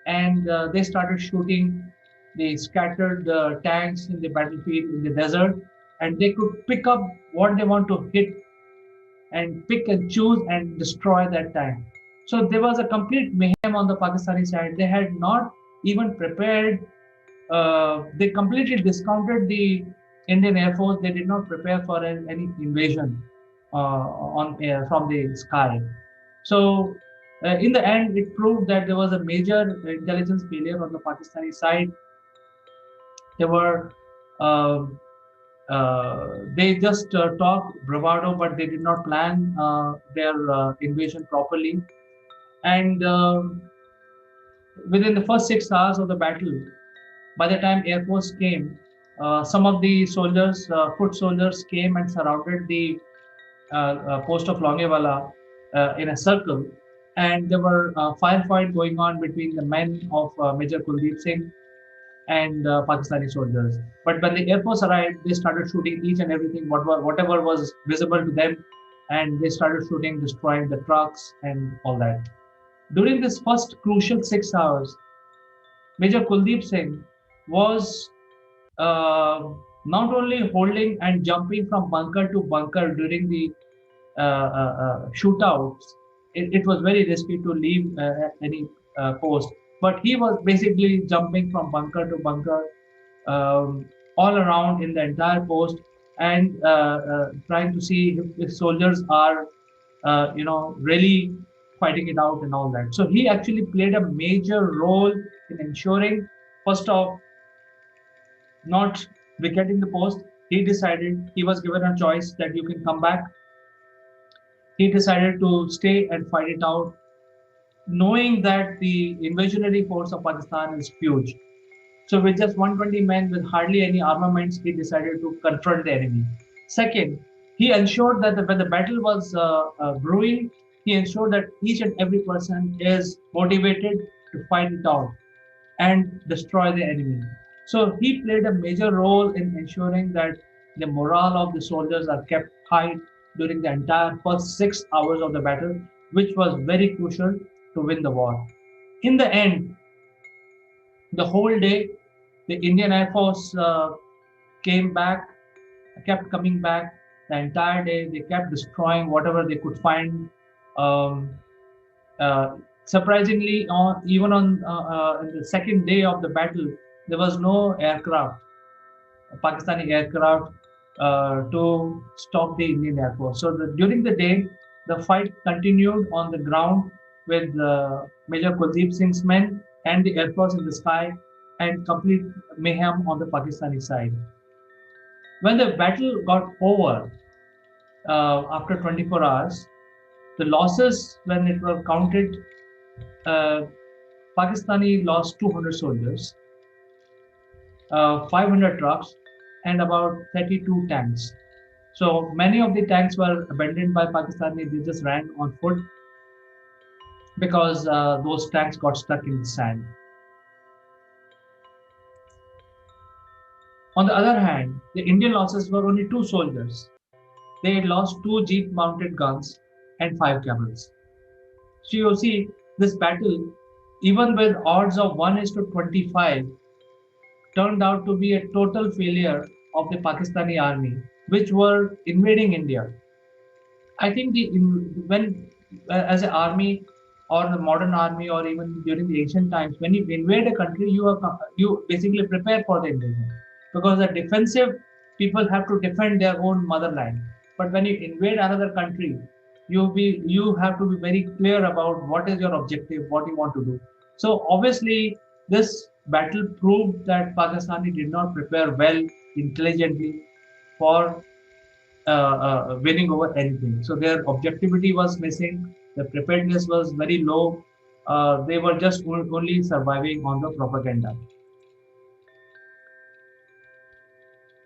Speaker 3: and they started shooting the scattered tanks in the battlefield in the desert, and they could pick up what they want to hit and pick and choose and destroy that tank. So there was a complete mayhem on the Pakistani side. They had not even prepared. They completely discounted the Indian Air Force. They did not prepare for any invasion on air from the sky. So in the end, it proved that there was a major intelligence failure on the Pakistani side. They were um they just talk bravado, but they did not plan their invasion properly. And within the first 6 hours of the battle, by the time Air Force came, some of the soldiers, foot soldiers, came and surrounded the post of Longewala in a circle, and there were firefight going on between the men of Major Kuldeep Singh and Pakistani soldiers. But when the Air Force arrived, they started shooting each and everything, whatever was visible to them, and they started shooting, destroying the trucks and all that. During this first crucial 6 hours, Major Kuldeep Singh was not only holding and jumping from bunker to bunker during the shootouts. It was very risky to leave any post, but he was basically jumping from bunker to bunker, all around in the entire post, and trying to see if soldiers are, really fighting it out and all that. So he actually played a major role in ensuring, first off, not vacating the post. He decided, he was given a choice that you can come back. He decided to stay and fight it out, knowing that the invasionary force of Pakistan is huge. So with just 120 men with hardly any armaments, he decided to confront the enemy. Second, he ensured that when the battle was brewing, he ensured that each and every person is motivated to fight it out and destroy the enemy. So he played a major role in ensuring that the morale of the soldiers are kept high during the entire first 6 hours of the battle, which was very crucial to win the war. In the end, the whole day, the Indian Air Force came back, kept coming back the entire day. They kept destroying whatever they could find. Um, Surprisingly, even on the second day of the battle, there was no aircraft, Pakistani aircraft, to stop the Indian Air Force. So during the day, the fight continued on the ground with Major Kuldeep Singh's men and the Air Force in the sky, and complete mayhem on the Pakistani side. When the battle got over, after 24 hours, the losses, when it were counted, uh, Pakistani lost 200 soldiers, 500 trucks, and about 32 tanks. So many of the tanks were abandoned by Pakistani. They just ran on foot because those tanks got stuck in the sand. On the other hand, the Indian losses were only 2 soldiers. They had lost 2 jeep-mounted guns and 5 camels. So you see, this battle, even with odds of 1:25, turned out to be a total failure of the Pakistani army, which were invading India. I think when as an army or the modern army or even during the ancient times, when you invade a country, you basically prepare for the invasion, because the defensive people have to defend their own motherland. But when you invade another country, you have to be very clear about what is your objective, what you want to do. So obviously, this battle proved that Pakistani did not prepare well intelligently for winning over anything. So their objectivity was missing. The preparedness was very low. They were just only surviving on the propaganda.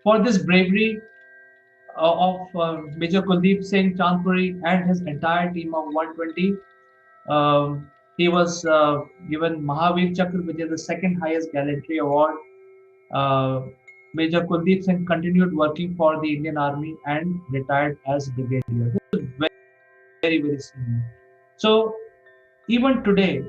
Speaker 3: For this bravery of Major Kuldeep Singh Chandpuri and his entire team of 120, he was given Mahavir Chakra, which is the second highest gallantry award. Uh, Major Kuldeep Singh continued working for the Indian Army and retired as brigadier. This is very, very senior. So even today,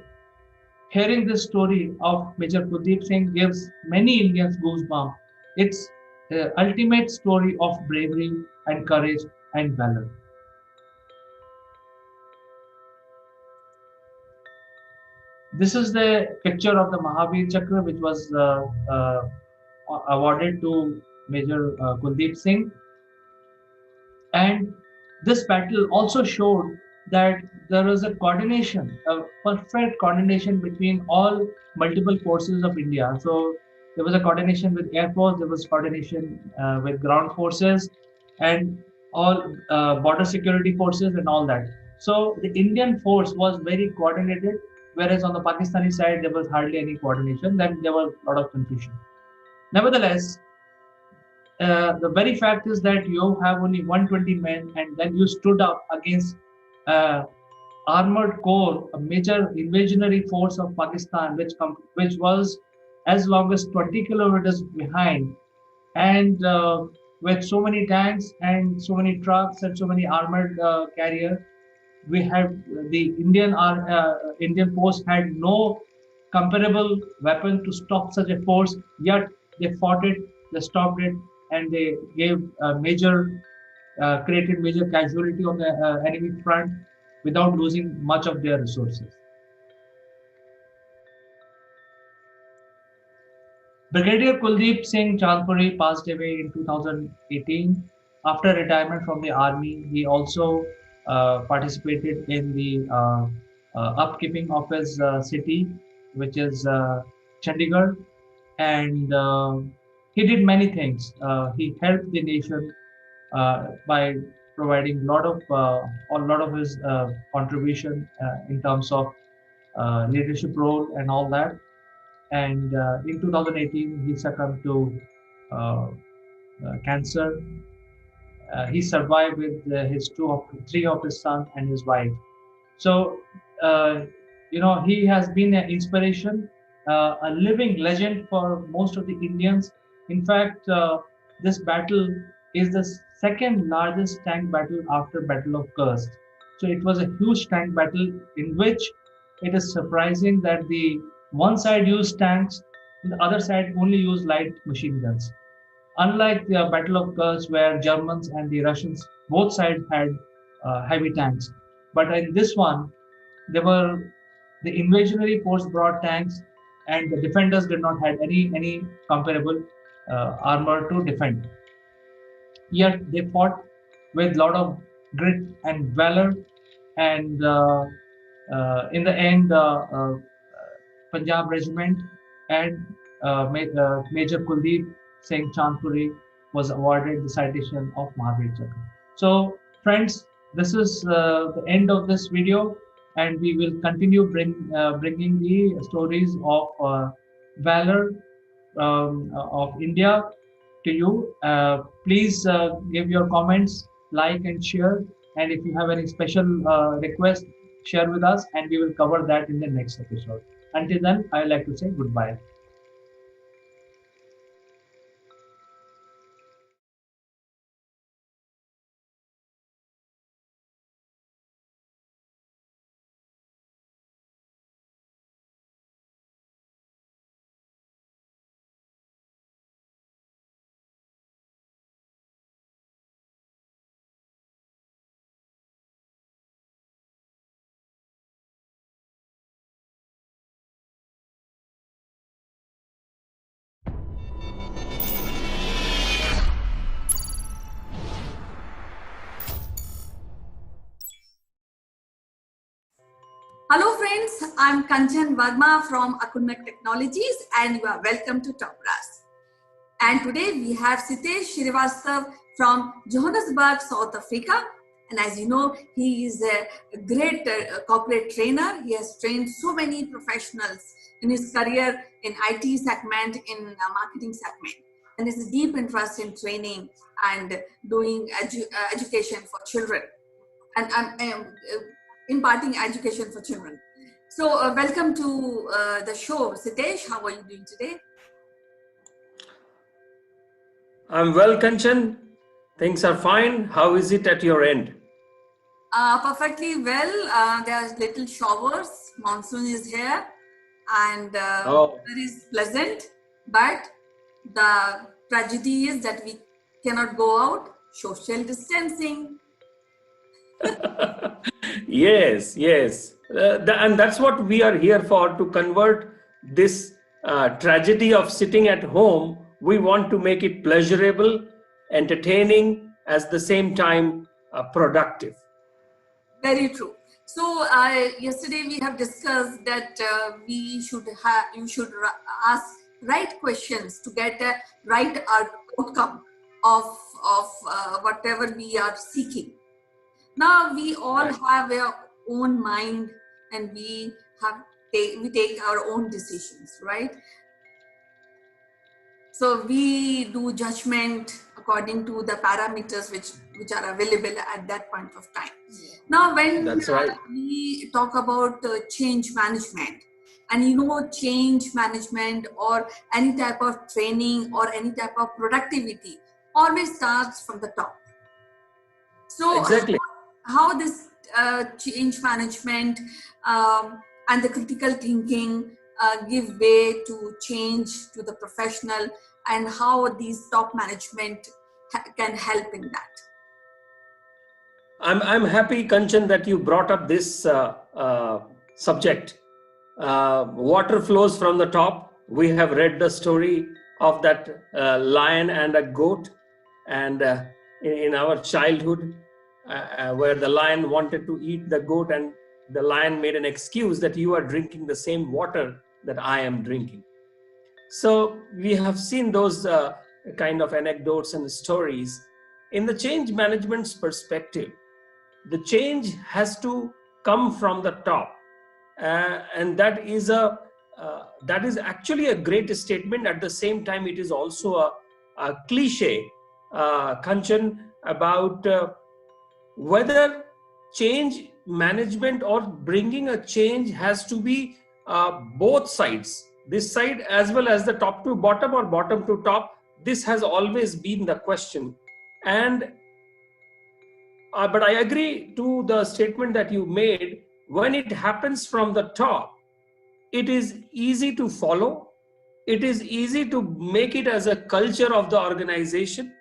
Speaker 3: hearing this story of Major Kuldeep Singh gives many Indians goosebumps. It's the ultimate story of bravery and courage and valor. This is the picture of the Mahavir Chakra, which was awarded to Major Kuldeep Singh. And this battle also showed that there was a coordination, a perfect coordination between all multiple forces of India. So there was a coordination with Air Force, there was coordination with ground forces, and all border security forces and all that. So the Indian force was very coordinated, whereas on the Pakistani side, there was hardly any coordination. Then there was a lot of confusion. Nevertheless, the very fact is that you have only 120 men, and then you stood up against armored corps, a major invasionary force of Pakistan, which was as long as 20 kilometers behind, and with so many tanks and so many trucks and so many armored carriers, we have the Indian force had no comparable weapon to stop such a force. Yet they fought it, they stopped it, and they gave created major casualty on the enemy front without losing much of their resources. Brigadier Kuldeep Singh Chandpuri passed away in 2018. After retirement from the army, he also participated in the upkeeping of his city, which is Chandigarh, and he did many things. He helped the nation by providing a lot of his contribution in terms of leadership role and all that. And in 2018, he succumbed to cancer. He survived with three of his sons and his wife. So, uh, he has been an inspiration, a living legend for most of the Indians. In fact, this battle is the second largest tank battle after Battle of Kursk. So it was a huge tank battle in which it is surprising that the one side used tanks, and the other side only used light machine guns. Unlike the Battle of Kursk, where Germans and the Russians both sides had heavy tanks, but in this one, they were the invasionary force brought tanks, and the defenders did not have any comparable armor to defend. Yet they fought with a lot of grit and valor, and in the end, Punjab Regiment and Major Kuldeep Singh Chandpuri was awarded the citation of Mahavir Chakra. So, friends, this is the end of this video, and we will continue bringing the stories of valor of India to you. Please give your comments, like and share. And if you have any special request, share with us, and we will cover that in the next episode. Until then, I would like to say goodbye.
Speaker 5: Hello friends, I'm Kanchan Verma from Akulmach Technologies and you are welcome to Top Brass. And today we have Sitesh Srivastav from Johannesburg, South Africa. And as you know, he is a great corporate trainer. He has trained so many professionals in his career in IT segment, in marketing segment. And has a deep interest in training and doing education for children and imparting education for children. So welcome to the show. Sitesh, how are you doing today?
Speaker 12: I'm well, Kanchan. Things are fine. How is it at your end?
Speaker 5: Perfectly well. There are little showers. Monsoon is here and it is pleasant. But the tragedy is that we cannot go out. Social distancing.
Speaker 12: Yes, yes. And that's what we are here for, to convert this tragedy of sitting at home. We want to make it pleasurable, entertaining, at the same time productive.
Speaker 5: Very true. So yesterday we have discussed that you should ask right questions to get a right outcome of whatever we are seeking. Now we all have our own mind and we take our own decisions, right? So we do judgment according to the parameters which are available at that point of time. Now, when
Speaker 12: That's right.
Speaker 5: we talk about change management, and change management or any type of training or any type of productivity always starts from the top. So
Speaker 12: Exactly.
Speaker 5: how this change management and the critical thinking give way to change to the professional, and how these top management can help in that.
Speaker 12: I'm happy, Kanchan, that you brought up this subject. Water flows from the top. We have read the story of that lion and a goat, and in our childhood, where the lion wanted to eat the goat, and the lion made an excuse that you are drinking the same water that I am drinking. So we have seen those kind of anecdotes and stories. In the change management's perspective, the change has to come from the top, and that is actually a great statement. At the same time, it is also a cliche, Kanchan, about whether change management or bringing a change has to be both sides, this side as well as the top to bottom or bottom to top. This has always been the question. And but I agree to the statement that you made. When it happens from the top, it is easy to follow. It is easy to make it as a culture of the organization,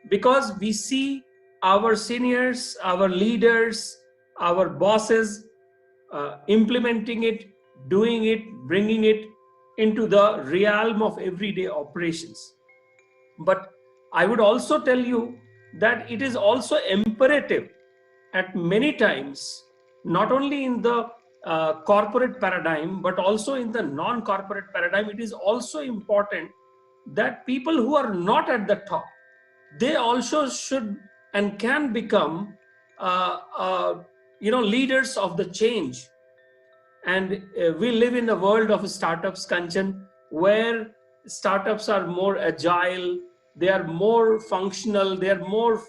Speaker 12: because we see our seniors, our leaders, our bosses implementing it, doing it, bringing it into the realm of everyday operations. But I would also tell you that it is also imperative at many times, not only in the corporate paradigm, but also in the non-corporate paradigm. It is also important that people who are not at the top, they also should and can become leaders of the change. And we live in a world of startups, Kanchan, where startups are more agile, they are more functional, they are more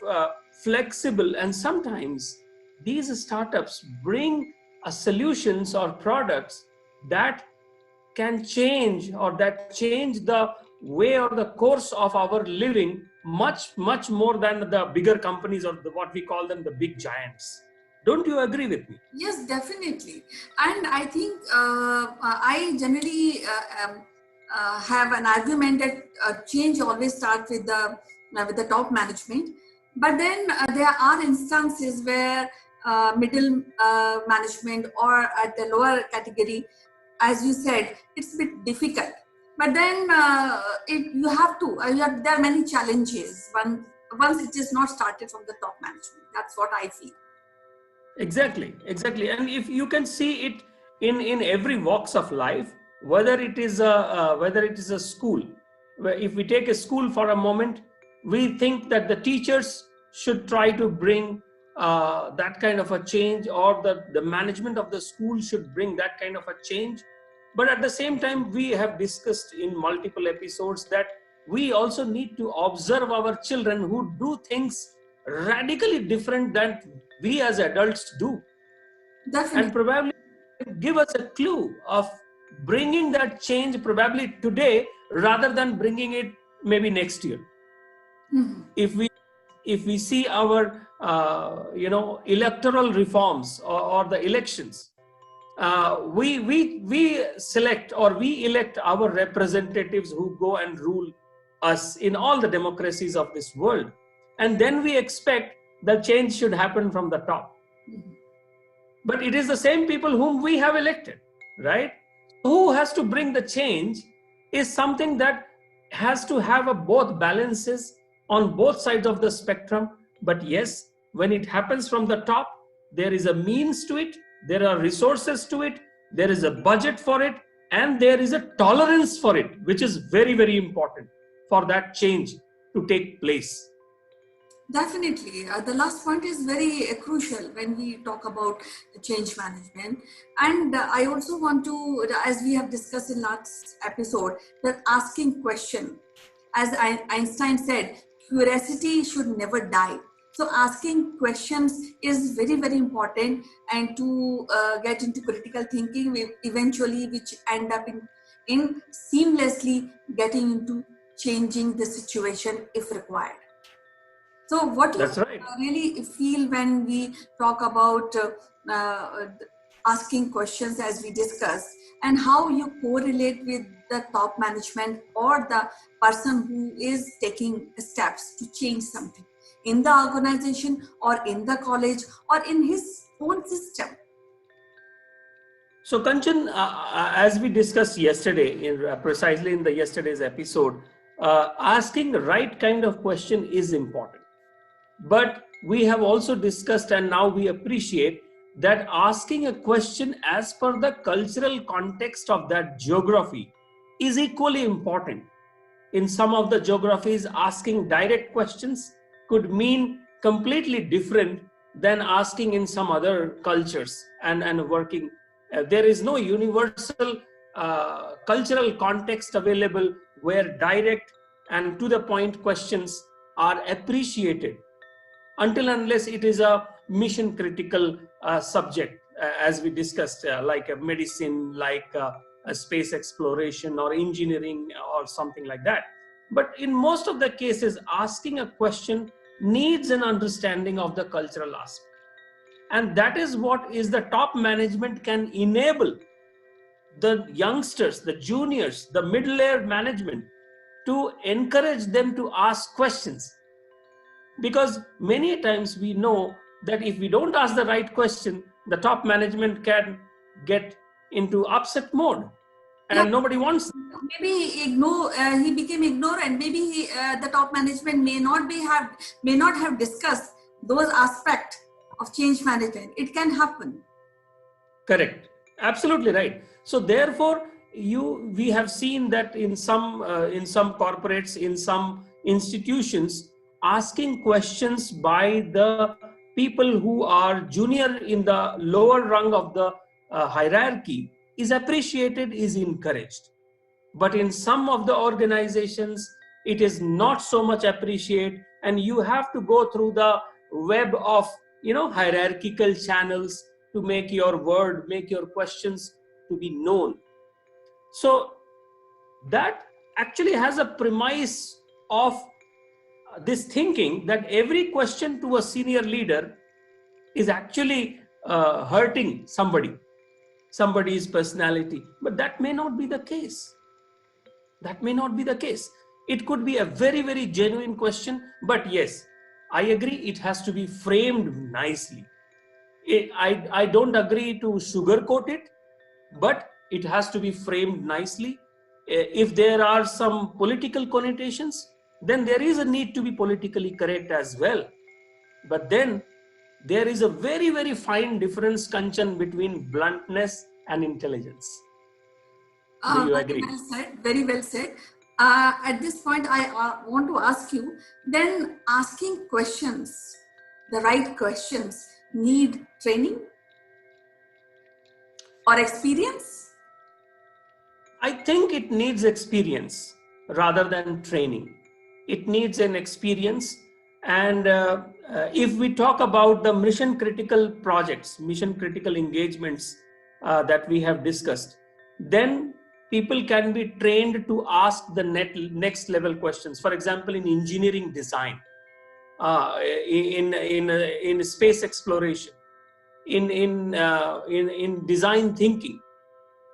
Speaker 12: flexible, and sometimes these startups bring solutions or products that can change, or that change the way or the course of our living much more than the bigger companies, or what we call them, the big giants. Don't you agree with me?
Speaker 5: Yes, definitely. And I think I generally have an argument that change always starts with the top management. But then there are instances where middle management or at the lower category, as you said, it's a bit difficult. But then you have to, there are many challenges once it is not started from the top management. That's what I feel.
Speaker 12: Exactly. And if you can see it in every walks of life, whether it is a school, where if we take a school for a moment, we think that the teachers should try to bring that kind of a change, or the management of the school should bring that kind of a change. But at the same time, we have discussed in multiple episodes that we also need to observe our children who do things radically different than we as adults do.
Speaker 5: Definitely.
Speaker 12: And probably give us a clue of bringing that change probably today, rather than bringing it maybe next year.
Speaker 5: Mm-hmm.
Speaker 12: If we see our electoral reforms, or the elections, we select, or we elect our representatives who go and rule us in all the democracies of this world, and then we expect the change should happen from the top.
Speaker 5: Mm-hmm.
Speaker 12: But it is the same people whom we have elected, right? Who has to bring the change is something that has to have both balances on both sides of the spectrum. But yes, when it happens from the top, there is a means to it, there are resources to it, there is a budget for it, and there is a tolerance for it, which is very, very important for that change to take place.
Speaker 5: Definitely. The last point is very crucial when we talk about change management. And I also want to, as we have discussed in last episode, that asking question. As Einstein said, curiosity should never die. So asking questions is very, very important, and to get into critical thinking, eventually which end up in seamlessly getting into changing the situation if required. So what you
Speaker 12: That's right.
Speaker 5: really feel when we talk about uh, asking questions as we discussed, and how you correlate with the top management or the person who is taking steps to change something in the organization or in the college or in his own system?
Speaker 12: So, Kanchan, as we discussed yesterday, precisely in the yesterday's episode, asking the right kind of question is important. But we have also discussed, and now we appreciate that asking a question as per the cultural context of that geography is equally important. In some of the geographies, asking direct questions could mean completely different than asking in some other cultures and working. There is no universal cultural context available where direct and to the point questions are appreciated until unless it is a mission critical subject, as we discussed, like a medicine, like a space exploration or engineering or something like that. But in most of the cases, asking a question needs an understanding of the cultural aspect, and that is what is the top management can enable the youngsters, the juniors, the middle layer management, to encourage them to ask questions. Because many times we know that if we don't ask the right question, the top management can get into upset mode, and
Speaker 5: Yeah,
Speaker 12: nobody wants.
Speaker 5: maybe he became ignorant. Maybe the top management may not have discussed those aspects of change management. It can happen.
Speaker 12: Correct, absolutely right. So therefore, we have seen that in some corporates, in some institutions, asking questions by the people who are junior in the lower rung of the hierarchy is appreciated, is encouraged. But in some of the organizations, it is not so much appreciated, and you have to go through the web of hierarchical channels to make your word, make your questions to be known. So that actually has a premise of this thinking that every question to a senior leader is actually hurting somebody's personality. But that may not be the case. That may not be the case. It could be a very, very genuine question, but yes, I agree, it has to be framed nicely. I don't agree to sugarcoat it, but it has to be framed nicely. If there are some political connotations, then there is a need to be politically correct as well. But then there is a very, very fine difference, Kanchan, between bluntness and intelligence. Do you agree?
Speaker 5: Very well said. Very well said. At this point, I want to ask you, then asking questions, the right questions, need training or experience?
Speaker 12: I think it needs experience rather than training. It needs an experience. And if we talk about the mission critical projects, mission critical engagements that we have discussed, then people can be trained to ask the next level questions. For example, in engineering design, in space exploration, in design thinking,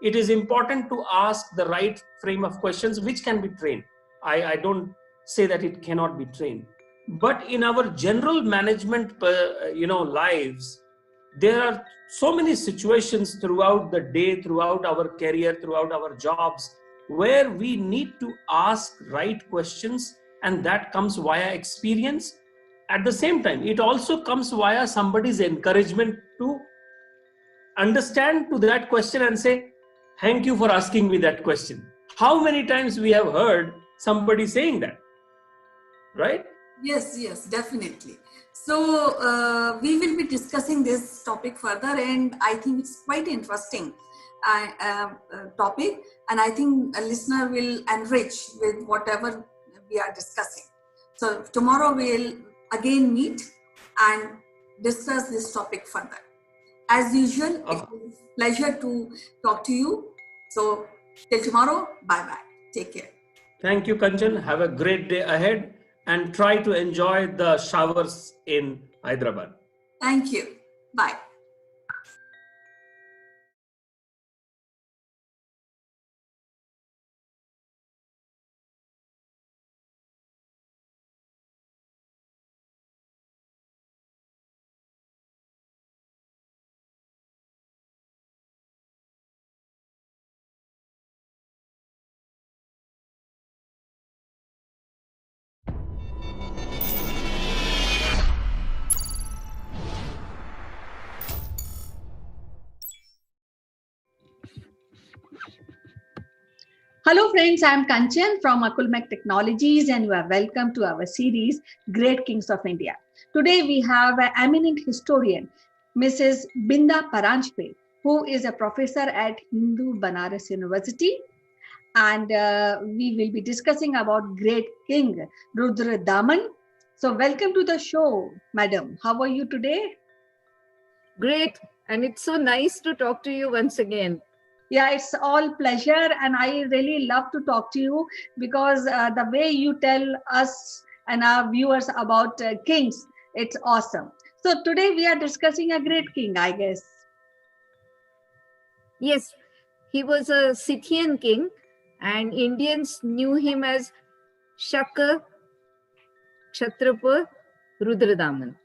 Speaker 12: it is important to ask the right frame of questions, which can be trained. I don't say that it cannot be trained, but in our general management lives, there are so many situations throughout the day, throughout our career, throughout our jobs, where we need to ask right questions, and that comes via experience. At the same time, it also comes via somebody's encouragement to understand to that question and say, thank you for asking me that question. How many times we have heard somebody saying that, right?
Speaker 5: Yes, definitely. So we will be discussing this topic further, and I think it's quite interesting topic, and I think a listener will enrich with whatever we are discussing. So tomorrow we'll again meet and discuss this topic further. As usual, it was a pleasure to talk to you. So till tomorrow, bye-bye. Take care.
Speaker 12: Thank you, Kanchan. Have a great day ahead and try to enjoy the showers in Hyderabad.
Speaker 5: Thank you. Bye.
Speaker 10: Hello friends, I am Kanchan from Akulmach Technologies and you are welcome to our series Great Kings of India. Today we have an eminent historian, Mrs. Binda Paranjpe, who is a professor at Hindu Banaras University, and we will be discussing about great king Rudra Daman. So welcome to the show, madam. How are you today?
Speaker 6: Great. And it's so nice to talk to you once again.
Speaker 10: Yeah, it's all pleasure, and I really love to talk to you because the way you tell us and our viewers about kings, it's awesome. So today we are discussing a great king, I guess.
Speaker 6: Yes, he was a Scythian king, and Indians knew him as Shaka Kshatrapa Rudradaman.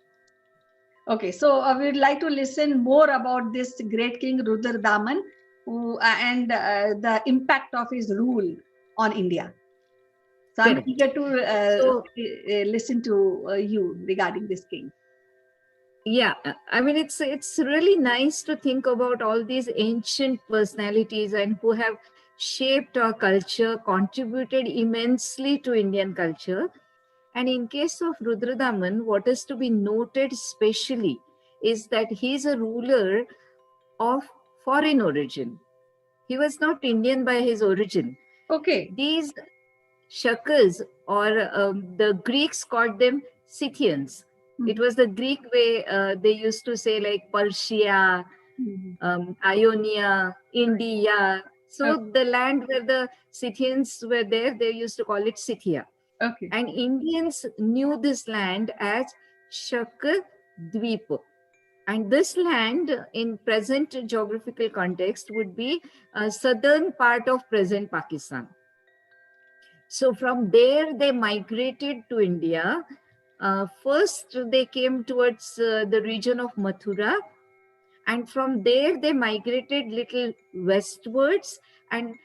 Speaker 10: Okay, so we would like to listen more about this great king Rudra Daman and the impact of his rule on India. So I'm
Speaker 6: Correct.
Speaker 10: eager to listen to you regarding this king.
Speaker 6: Yeah, I mean, it's really nice to think about all these ancient personalities and who have shaped our culture, contributed immensely to Indian culture. And in case of Rudradaman, what is to be noted specially is that he is a ruler of foreign origin. He was not Indian by his origin.
Speaker 10: Okay.
Speaker 6: These Shakas, or the Greeks called them Scythians. It was the Greek way they used to say, like Persia, Ionia, India. So the land where the Scythians were there, they used to call it Scythia.
Speaker 10: Okay.
Speaker 6: And Indians knew this land as Shaka Dweep. And this land in present geographical context would be a southern part of present Pakistan. So from there, they migrated to India. First, they came towards the region of Mathura. And from there, they migrated little westwards. And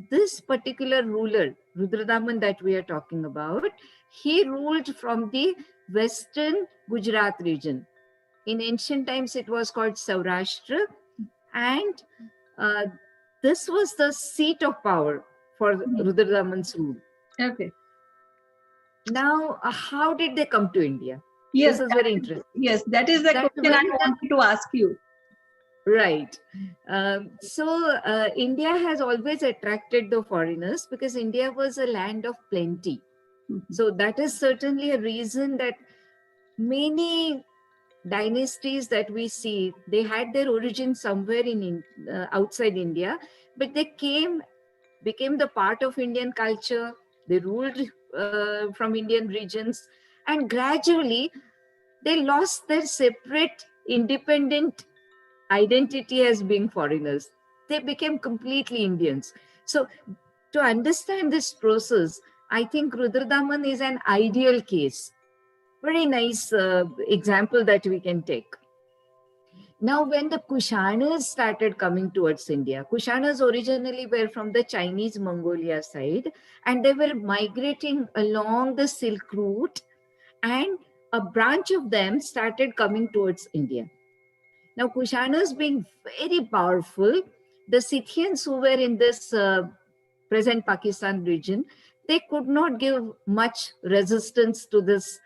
Speaker 6: this particular ruler, Rudradaman that we are talking about, he ruled from the western Gujarat region. In ancient times, it was called Saurashtra. And this was the seat of power for Rudradaman's rule.
Speaker 10: Okay.
Speaker 6: Now, how did they come to India?
Speaker 10: Yes,
Speaker 6: this is very interesting.
Speaker 10: Yes, that is the question I wanted to ask you.
Speaker 6: Right. India has always attracted the foreigners because India was a land of plenty. So that is certainly a reason that many dynasties that we see, they had their origin somewhere in outside India, but they became the part of Indian culture. They ruled from Indian regions, and gradually they lost their separate independent identity as being foreigners. They became completely Indians. So to understand this process, I think Rudradaman is an ideal case. Very nice example that we can take. Now, when the Kushanas started coming towards India, Kushanas originally were from the Chinese Mongolia side, and they were migrating along the Silk Route, and a branch of them started coming towards India. Now, Kushanas being very powerful, the Scythians who were in this present Pakistan region, they could not give much resistance to this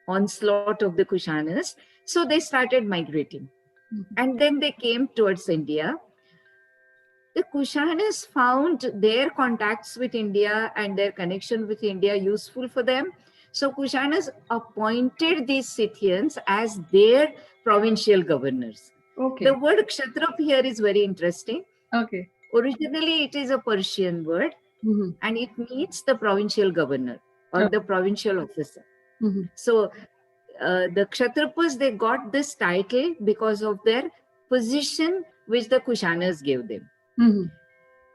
Speaker 6: onslaught of the Kushanas. So they started migrating. And then they came towards India. The Kushanas found their contacts with India and their connection with India useful for them.
Speaker 14: So Kushanas appointed these Scythians as their provincial governors.
Speaker 10: Okay.
Speaker 14: The word Kshatrap here is very interesting.
Speaker 10: Okay.
Speaker 14: Originally, it is a Persian word,
Speaker 10: Mm-hmm.
Speaker 14: and it means the provincial governor or
Speaker 10: Okay.
Speaker 14: the provincial officer.
Speaker 10: Mm-hmm.
Speaker 14: So the Kshatrapas, they got this title because of their position which the Kushanas gave them.
Speaker 10: Mm-hmm.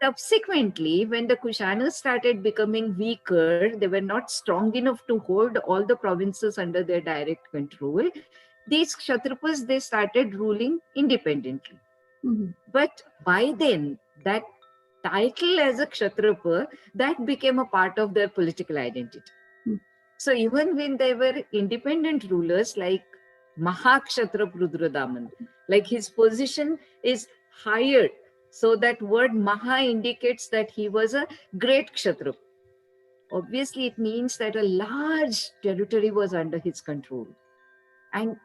Speaker 14: Subsequently, when the Kushanas started becoming weaker, they were not strong enough to hold all the provinces under their direct control. These Kshatrapas, they started ruling independently.
Speaker 10: Mm-hmm.
Speaker 14: But by then, that title as a Kshatrapa, that became a part of their political identity.
Speaker 10: Hmm.
Speaker 14: So even when they were independent rulers like Mahakshatrap Rudradaman, like his position is higher. So that word Maha indicates that he was a great Kshatrap. Obviously, it means that a large territory was under his control. And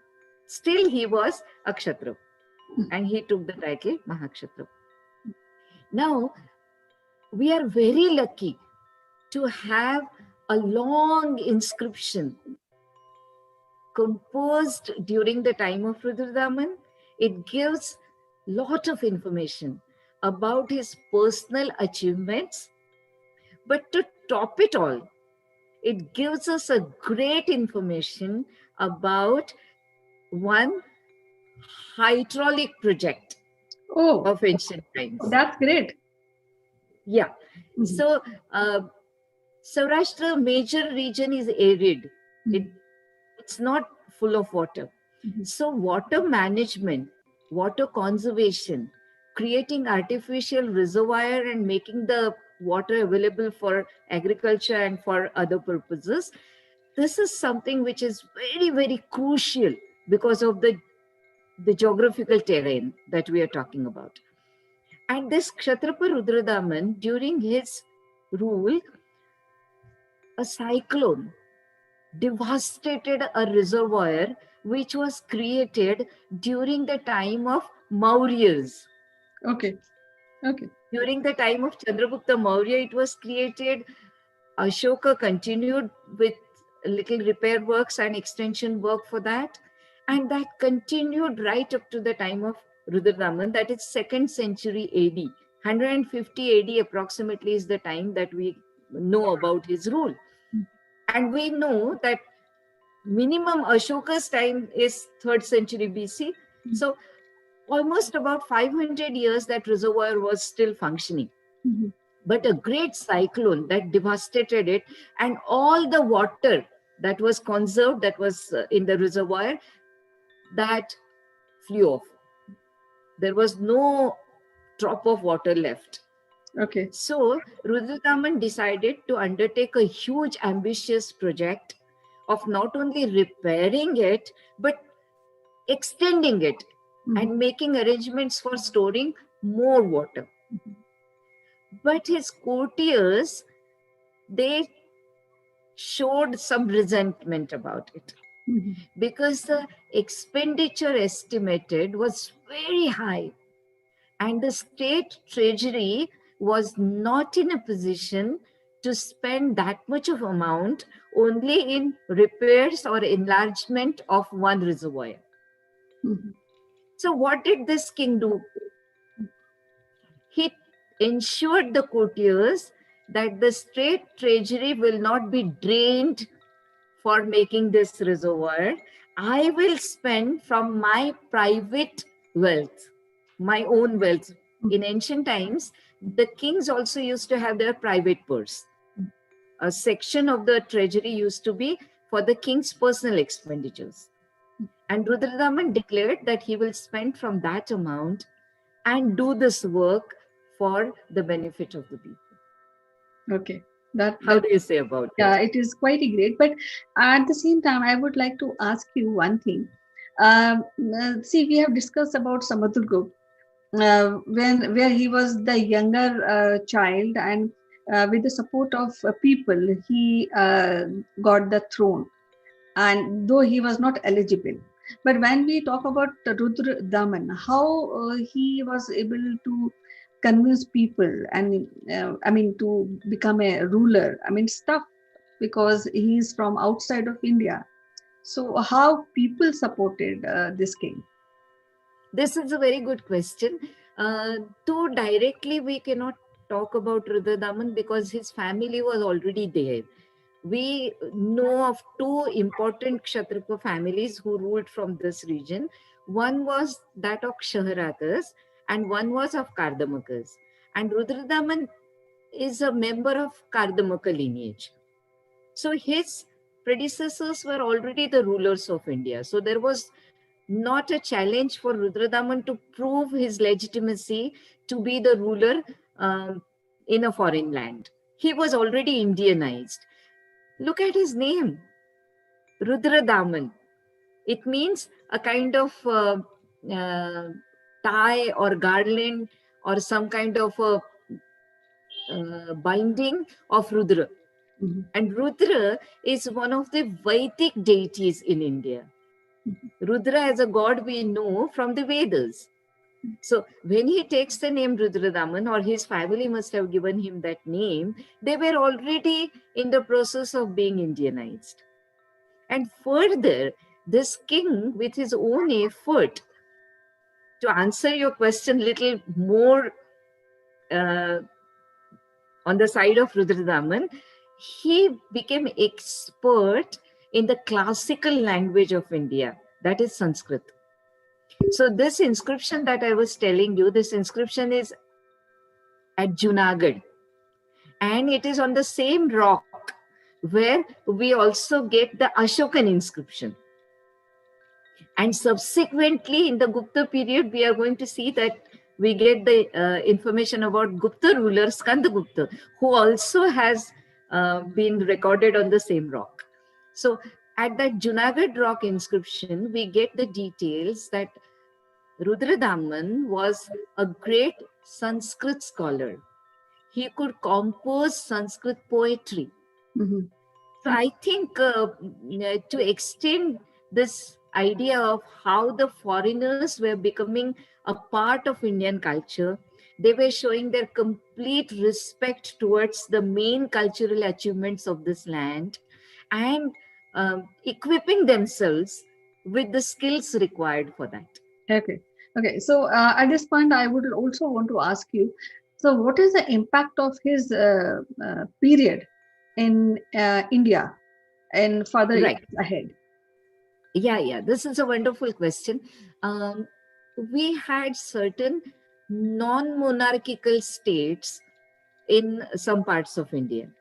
Speaker 14: still he was a Kshatrap. And he took the title Mahakshatrap. Now, we are very lucky to have a long inscription composed during the time of Rudradaman. It gives lot of information about his personal achievements. But to top it all, it gives us a great information about one hydraulic project
Speaker 10: Oh,
Speaker 14: of ancient times.
Speaker 10: that's great.
Speaker 14: Yeah.
Speaker 10: Mhm.
Speaker 14: So Saurashtra major region is arid. It's not full of water.
Speaker 10: Mhm.
Speaker 14: So water management, water conservation, creating artificial reservoir and making the water available for agriculture and for other purposes, this is something which is very, very crucial because of the geographical terrain that we are talking about. And this Kshatrapa Rudradaman, during his rule, a cyclone devastated a reservoir which was created during the time of Mauryas.
Speaker 10: Okay. Okay.
Speaker 14: During the time of Chandragupta Maurya, it was created. Ashoka continued with little repair works and extension work for that. And that continued right up to the time of Rudradaman, that is 2nd century AD. 150 AD approximately is the time that we know about his rule. And we know that minimum Ashoka's time is 3rd century BC. So almost about 500 years that reservoir was still functioning.
Speaker 10: Mhm.
Speaker 14: But a great cyclone that devastated it, and all the water that was conserved, that was in the reservoir, that flew off. There was no drop of water left.
Speaker 10: Okay.
Speaker 14: So Rudradaman decided to undertake a huge ambitious project of not only repairing it, but extending it and making arrangements for storing more water. But his courtiers, they showed some resentment about it because the expenditure estimated was very high and the state treasury was not in a position to spend that much of amount only in repairs or enlargement of one reservoir. So what did this king do? He ensured the courtiers that the state treasury will not be drained for making this reservoir. I will spend from my private wealth, my own wealth. In ancient times, the kings also used to have their private purse. A section of the treasury used to be for the king's personal expenditures. And Rudradaman declared that he will spend from that amount and do this work for the benefit of the people.
Speaker 10: Okay. That,
Speaker 14: How do you say about
Speaker 10: yeah,
Speaker 14: it?
Speaker 10: it is quite great. But at the same time, I would like to ask you one thing. See, we have discussed about Samudragupta where he was the younger child, and with the support of people, he got the throne. And though he was not eligible, but when we talk about Rudra Daman, how he was able to convince people and I mean to become a ruler, I mean stuff
Speaker 8: because he's from outside of India. So how people supported this king?
Speaker 14: This is a very good question. Too directly, we cannot talk about Rudradaman because his family was already there. We know of two important Kshatriya families who ruled from this region. One was that of Kshaharatas and one was of Kardamakas. And Rudradaman is a member of Kardamaka lineage. So his predecessors were already the rulers of India. So there was not a challenge for Rudradaman to prove his legitimacy to be the ruler in a foreign land. He was already Indianized. Look at his name, Rudradaman. It means a kind of tie or garland or some kind of a binding of Rudra.
Speaker 8: Mm-hmm.
Speaker 14: And Rudra is one of the Vedic deities in India. Rudra as a god we know from the Vedas. So when he takes the name Rudradaman, or his family must have given him that name, they were already in the process of being Indianized. And further, this king, with his own effort, to answer your question little more on the side of Rudradaman, he became expert in the classical language of India, that is Sanskrit. So this inscription that I was telling you, this inscription is at Junagadh, and it is on the same rock where we also get the Ashokan inscription. And subsequently in the Gupta period, we are going to see that we get the information about Gupta ruler Skandagupta, who also has been recorded on the same rock. So at that Junagadh rock inscription, we get the details that Rudradaman was a great Sanskrit scholar. He could compose Sanskrit poetry.
Speaker 8: Mm-hmm.
Speaker 14: So I think to extend this idea of how the foreigners were becoming a part of Indian culture, they were showing their complete respect towards the main cultural achievements of this land and equipping themselves with the skills required for that.
Speaker 8: Okay. Okay. So at this point, I would also want to ask you. So, what is the impact of his period in India and further
Speaker 14: Right.
Speaker 8: ahead?
Speaker 14: Yeah. This is a wonderful question. We had certain non-monarchical states in some parts of India.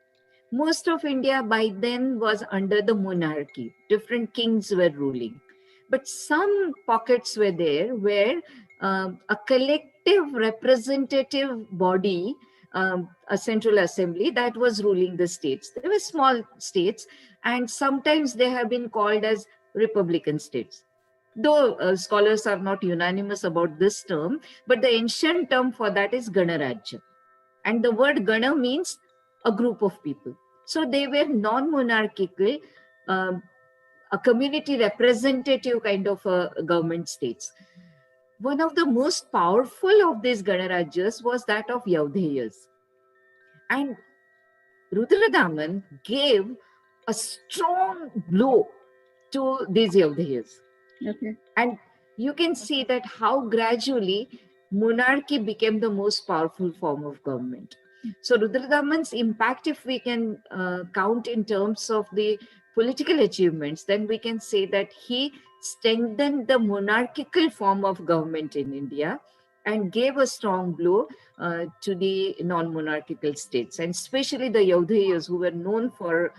Speaker 14: Most of India by then was under the monarchy. Different kings were ruling. But some pockets were there where a collective representative body, a central assembly, that was ruling the states. They were small states, and sometimes they have been called as republican states. Though scholars are not unanimous about this term, but the ancient term for that is Ganarajya. And the word Gana means a group of people. So they were non-monarchical, a community representative kind of government states. One of the most powerful of these Ganarajyas was that of Yaudheyas. And Rudradaman gave a strong blow to these Yaudheyas.
Speaker 8: Okay.
Speaker 14: And you can see that how gradually monarchy became the most powerful form of government. So Rudradaman's impact, if we can count in terms of the political achievements, then we can say that he strengthened the monarchical form of government in India and gave a strong blow to the non-monarchical states, and especially the Yaudheyas, who were known for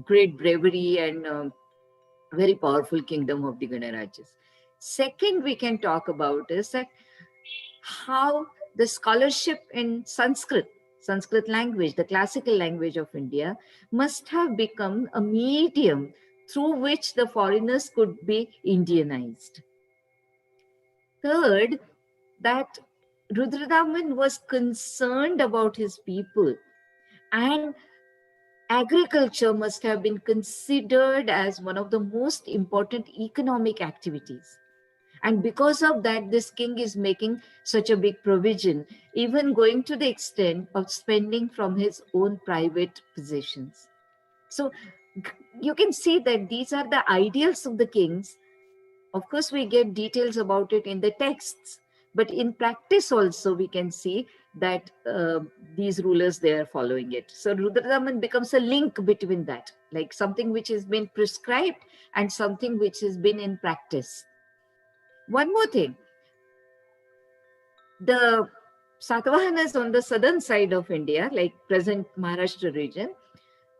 Speaker 14: great bravery and very powerful kingdom of the Ganarajas. Second, we can talk about is that how the scholarship in Sanskrit language, the classical language of India, must have become a medium through which the foreigners could be Indianized. Third, that Rudradaman was concerned about his people, and agriculture must have been considered as one of the most important economic activities. And because of that, this king is making such a big provision, even going to the extent of spending from his own private possessions. So you can see that these are the ideals of the kings. Of course, we get details about it in the texts, but in practice also we can see that these rulers, they are following it. So Rudradaman becomes a link between that, like something which has been prescribed and something which has been in practice. One more thing, the Satavahanas on the southern side of India, like present Maharashtra region,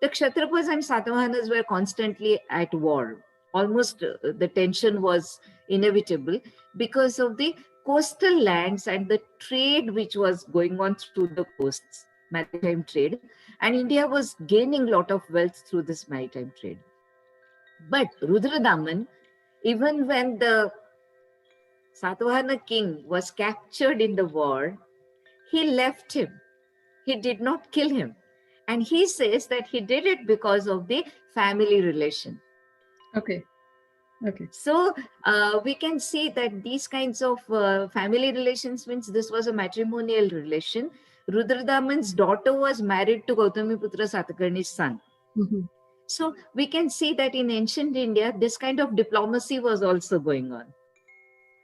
Speaker 14: the Kshatrapas and Satavahanas were constantly at war. Almost the tension was inevitable because of the coastal lands and the trade which was going on through the coasts, maritime trade. And India was gaining a lot of wealth through this maritime trade. But Rudradaman, even when the Satavahana king was captured in the war, he left him. He did not kill him. And he says that he did it because of the family relation.
Speaker 8: Okay. Okay.
Speaker 14: So we can see that these kinds of family relations means this was a matrimonial relation. Rudradaman's daughter was married to Gautamiputra Satakarni's son.
Speaker 8: Mm-hmm.
Speaker 14: So we can see that in ancient India, this kind of diplomacy was also going on.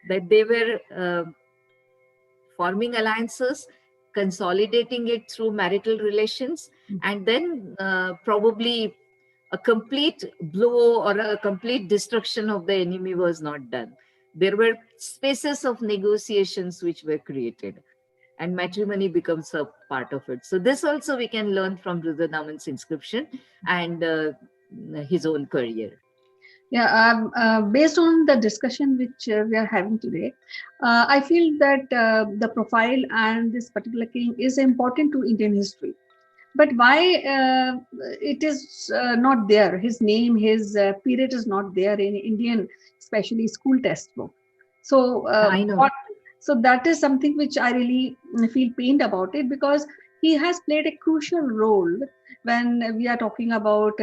Speaker 14: That they were forming alliances, consolidating it through marital relations, and then probably a complete blow or a complete destruction of the enemy was not done. There were spaces of negotiations which were created, and matrimony becomes a part of it. So this also we can learn from Rudradaman's inscription and his own career.
Speaker 8: Yeah, based on the discussion which we are having today, I feel that the profile and this particular king is important to Indian history. But why it is not there? His name, his period is not there in Indian, especially school textbook. So
Speaker 14: I know.
Speaker 8: So that is something which I really feel pained about it, because he has played a crucial role when we are talking about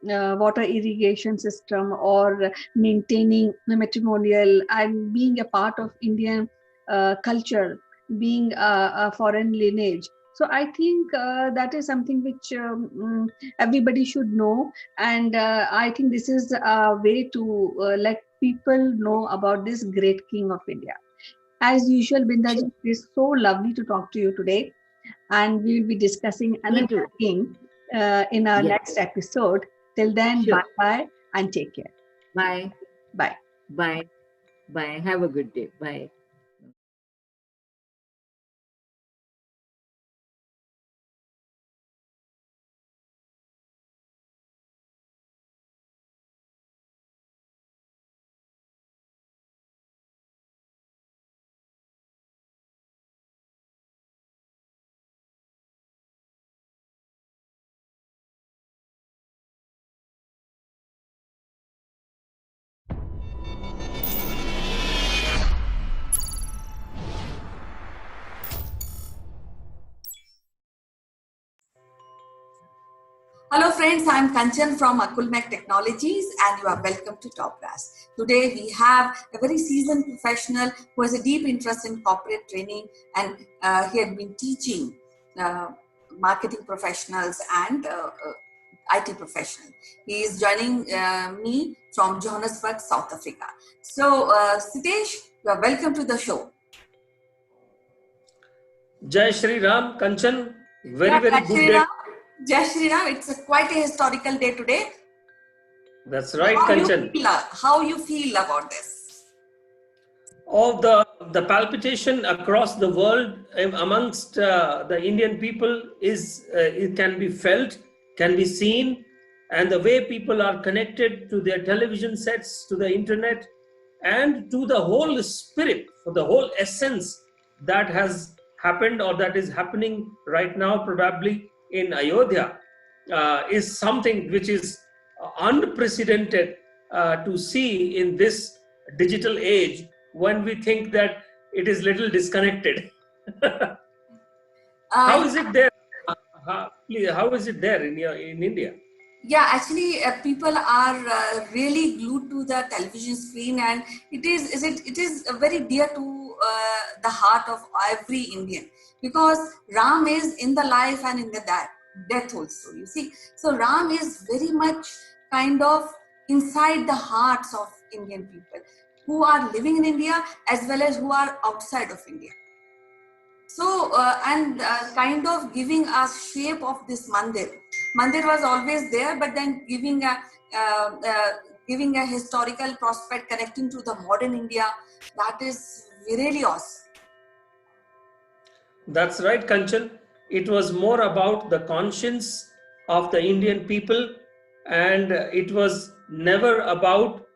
Speaker 8: water irrigation system or maintaining the matrimonial and being a part of Indian culture, being a foreign lineage. So I think that is something which everybody should know, and I think this is a way to let people know about this great king of India. As usual, Bindaji, it is so lovely to talk to you today, and we will be discussing another king in our next episode. Till then, bye-bye and take care.
Speaker 14: Bye.
Speaker 8: Bye.
Speaker 14: Bye. Bye. Have a good day. Bye.
Speaker 5: Hello friends, I am Kanchan from Akulmach Technologies and you are welcome to Top Brass. Today we have a very seasoned professional who has a deep interest in corporate training, and he had been teaching marketing professionals and IT professionals. He is joining me from Johannesburg, South Africa. So Sitesh, you are welcome to the show.
Speaker 12: Jai Shri Ram, Kanchan, very good day.
Speaker 5: Jai Shri Ram, it's quite a historical day today.
Speaker 12: That's right, Kanchan.
Speaker 5: How you feel about this?
Speaker 12: All the palpitation across the world amongst the Indian people is it can be felt, can be seen, and the way people are connected to their television sets, to the internet, and to the whole spirit, for the whole essence that has happened or that is happening right now, probably in Ayodhya, is something which is unprecedented to see in this digital age, when we think that it is little disconnected. How is it there? How is it there in India?
Speaker 5: Yeah, actually, people are really glued to the television screen, and it is very dear to the heart of every Indian, because Ram is in the life and in the death. death also, you see. So Ram is very much kind of inside the hearts of Indian people who are living in India as well as who are outside of India. So, kind of giving us shape of this mandir. Mandir was always there, but then giving a historical prospect connecting to the modern India, that is really awesome.
Speaker 12: That's right, Kanchan. It was more about the conscience of the Indian people, and it was never about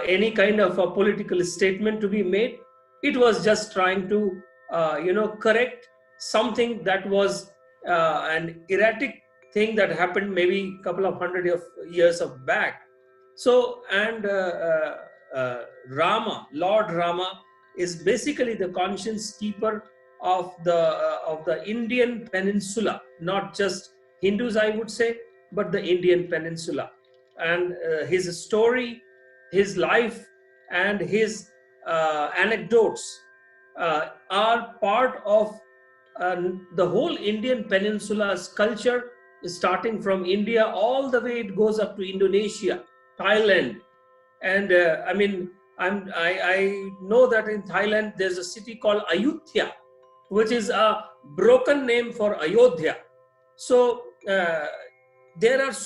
Speaker 12: any kind of a political statement to be made. It was just trying to, correct something that was an erratic thing that happened maybe a couple of hundred of years of back. So, and Lord Rama, is basically the conscience keeper of the Indian peninsula, not just Hindus, I would say, but the Indian peninsula. And his story, his life, and his anecdotes are part of the whole Indian peninsula's culture, starting from India all the way it goes up to Indonesia, Thailand, and I know that in Thailand there's a city called Ayutthaya, which is a broken name for Ayodhya. So there are so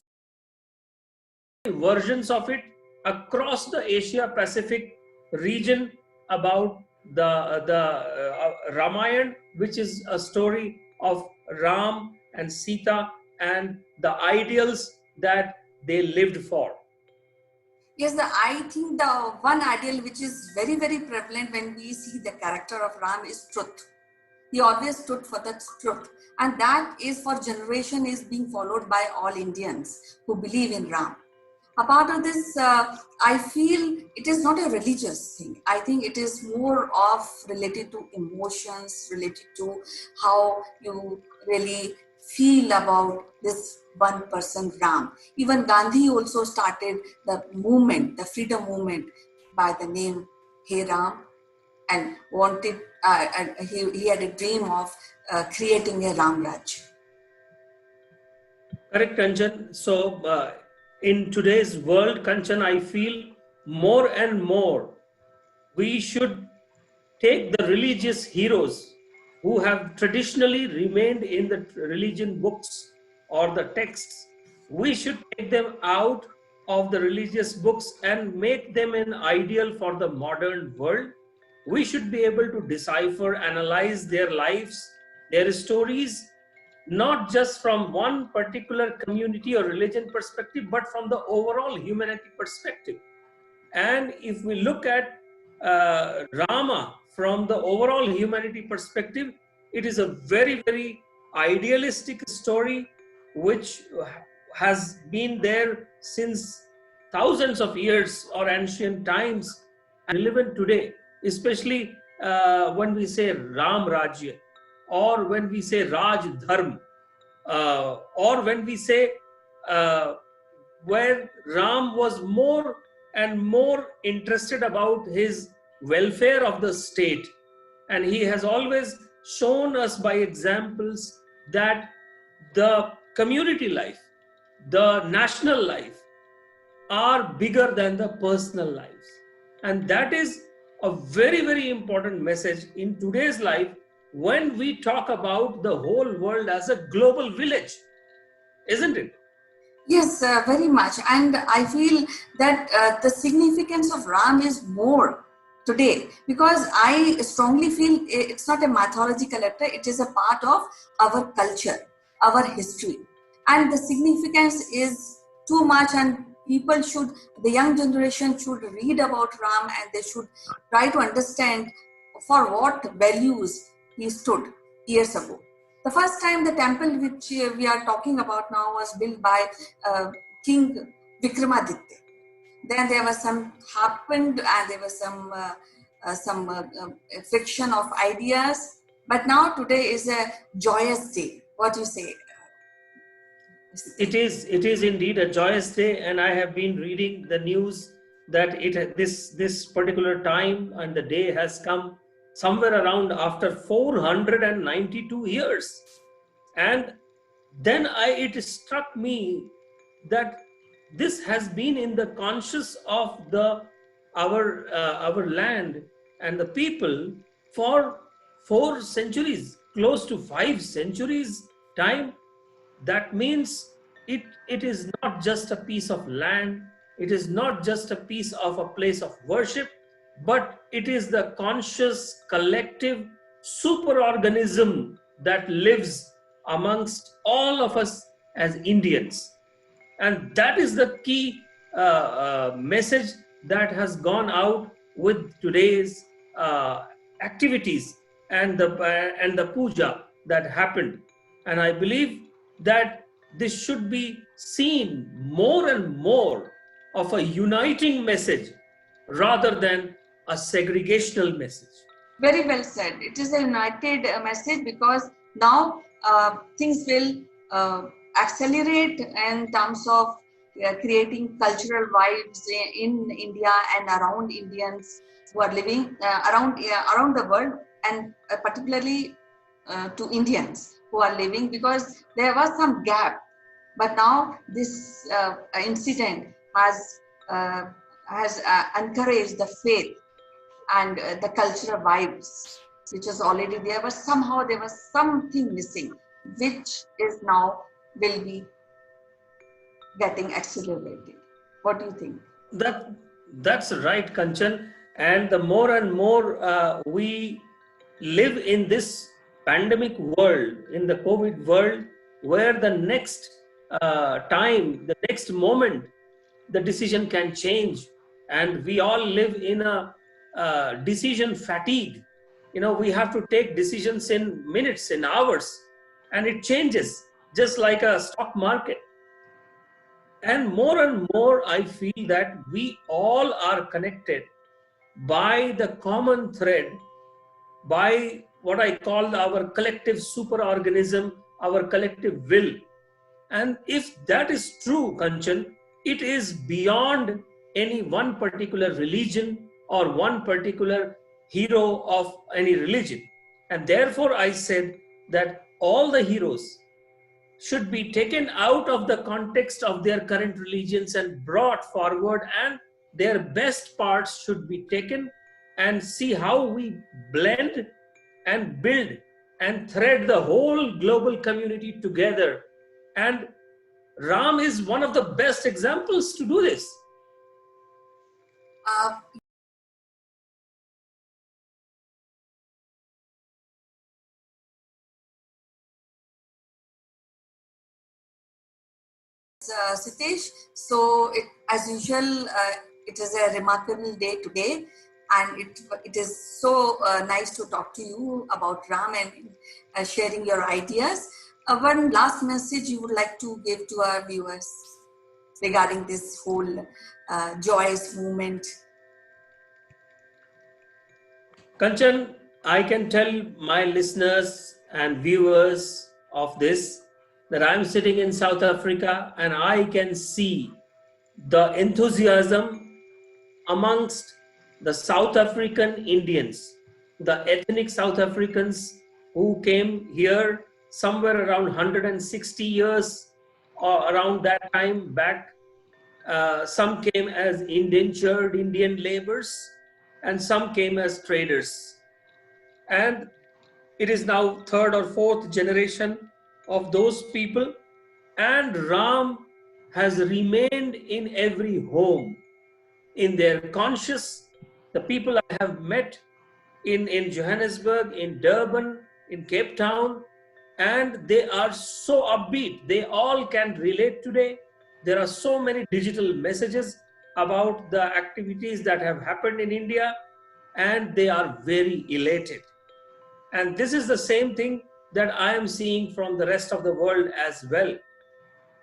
Speaker 12: many versions of it across the Asia Pacific region about the Ramayana, which is a story of Ram and Sita and the ideals that they lived for.
Speaker 5: Yes, I think the one ideal which is very, very prevalent when we see the character of Ram is truth. He always stood for the truth, and that is for generation is being followed by all Indians who believe in Ram. Apart of this, I feel it is not a religious thing. I think it is more of related to emotions, related to how you really feel about this one person, Ram. Even Gandhi also started the movement, the freedom movement, by the name Hey Ram, and wanted, and he had a dream of creating a Ram Raj.
Speaker 12: Correct, Kanchan. So, in today's world, Kanchan, I feel more and more we should take the religious heroes who have traditionally remained in the religion books or the texts. We should take them out of the religious books and make them an ideal for the modern world. We should be able to decipher, analyze their lives, their stories, not just from one particular community or religion perspective, but from the overall humanity perspective. And if we look at Rama from the overall humanity perspective, it is a very, very idealistic story which has been there since thousands of years or ancient times and relevant today, especially when we say Ram Rajya, or when we say Raj Dharma, or when we say where Ram was more and more interested about his welfare of the state. And he has always shown us by examples that the community life, the national life are bigger than the personal lives. And that is a very, very important message in today's life when we talk about the whole world as a global village, isn't it?
Speaker 5: Yes, very much. And I feel that the significance of Ram is more today, because I strongly feel it's not a mythological character, it is a part of our culture, our history. And the significance is too much, and people should, the young generation should read about Ram, and they should try to understand for what values he stood years ago. The first time the temple which we are talking about now was built by King Vikramaditya. Then there was some happened, and there was some friction of ideas. But now today is a joyous day. What do you say?
Speaker 12: It is indeed a joyous day, and I have been reading the news that this particular time and the day has come somewhere around after 492 years. And then it struck me that this has been in the conscious of our land and the people for 4 centuries, close to 5 centuries time. That means it is not just a piece of land, it is not just a piece of a place of worship, but it is the conscious collective superorganism that lives amongst all of us as Indians. And that is the key message that has gone out with today's activities and the puja that happened. And I believe that this should be seen more and more of a uniting message rather than a segregational message.
Speaker 5: Very well said. It is a united message, because now things will accelerate in terms of creating cultural vibes in India and around Indians who are living around the world, and particularly to Indians who are living, because there was some gap. But now this incident has encouraged the faith and the cultural vibes which was already there, but somehow there was something missing, which is now will be getting accelerated. What do you think?
Speaker 12: That's right, Kanchan. And the more and more we live in this pandemic world, in the COVID world, where the next time, the next moment, the decision can change, and we all live in a decision fatigue. We have to take decisions in minutes, in hours, and it changes just like a stock market. And more, I feel that we all are connected by the common thread, by what I call our collective superorganism, our collective will. And if that is true, Kanchan, it is beyond any one particular religion or one particular hero of any religion. And therefore, I said that all the heroes should be taken out of the context of their current religions and brought forward, and their best parts should be taken, and see how we blend and build and thread the whole global community together. And Ram is one of the best examples to do this.
Speaker 5: Sitesh, so as usual, it is a remarkable day today, and it is so nice to talk to you about Ram and sharing your ideas. One last message you would like to give to our viewers regarding this whole joyous movement?
Speaker 12: Kanchan, I can tell my listeners and viewers of this that I'm sitting in South Africa, and I can see the enthusiasm amongst the South African Indians, the ethnic South Africans who came here somewhere around 160 years or around that time back. Some came as indentured Indian laborers, and some came as traders. And it is now third or fourth generation of those people, and Ram has remained in every home, in their conscious. The people I have met in Johannesburg, in Durban, in Cape Town, and they are so upbeat. They all can relate today. There are so many digital messages about the activities that have happened in India, and they are very elated. And this is the same thing that I am seeing from the rest of the world as well.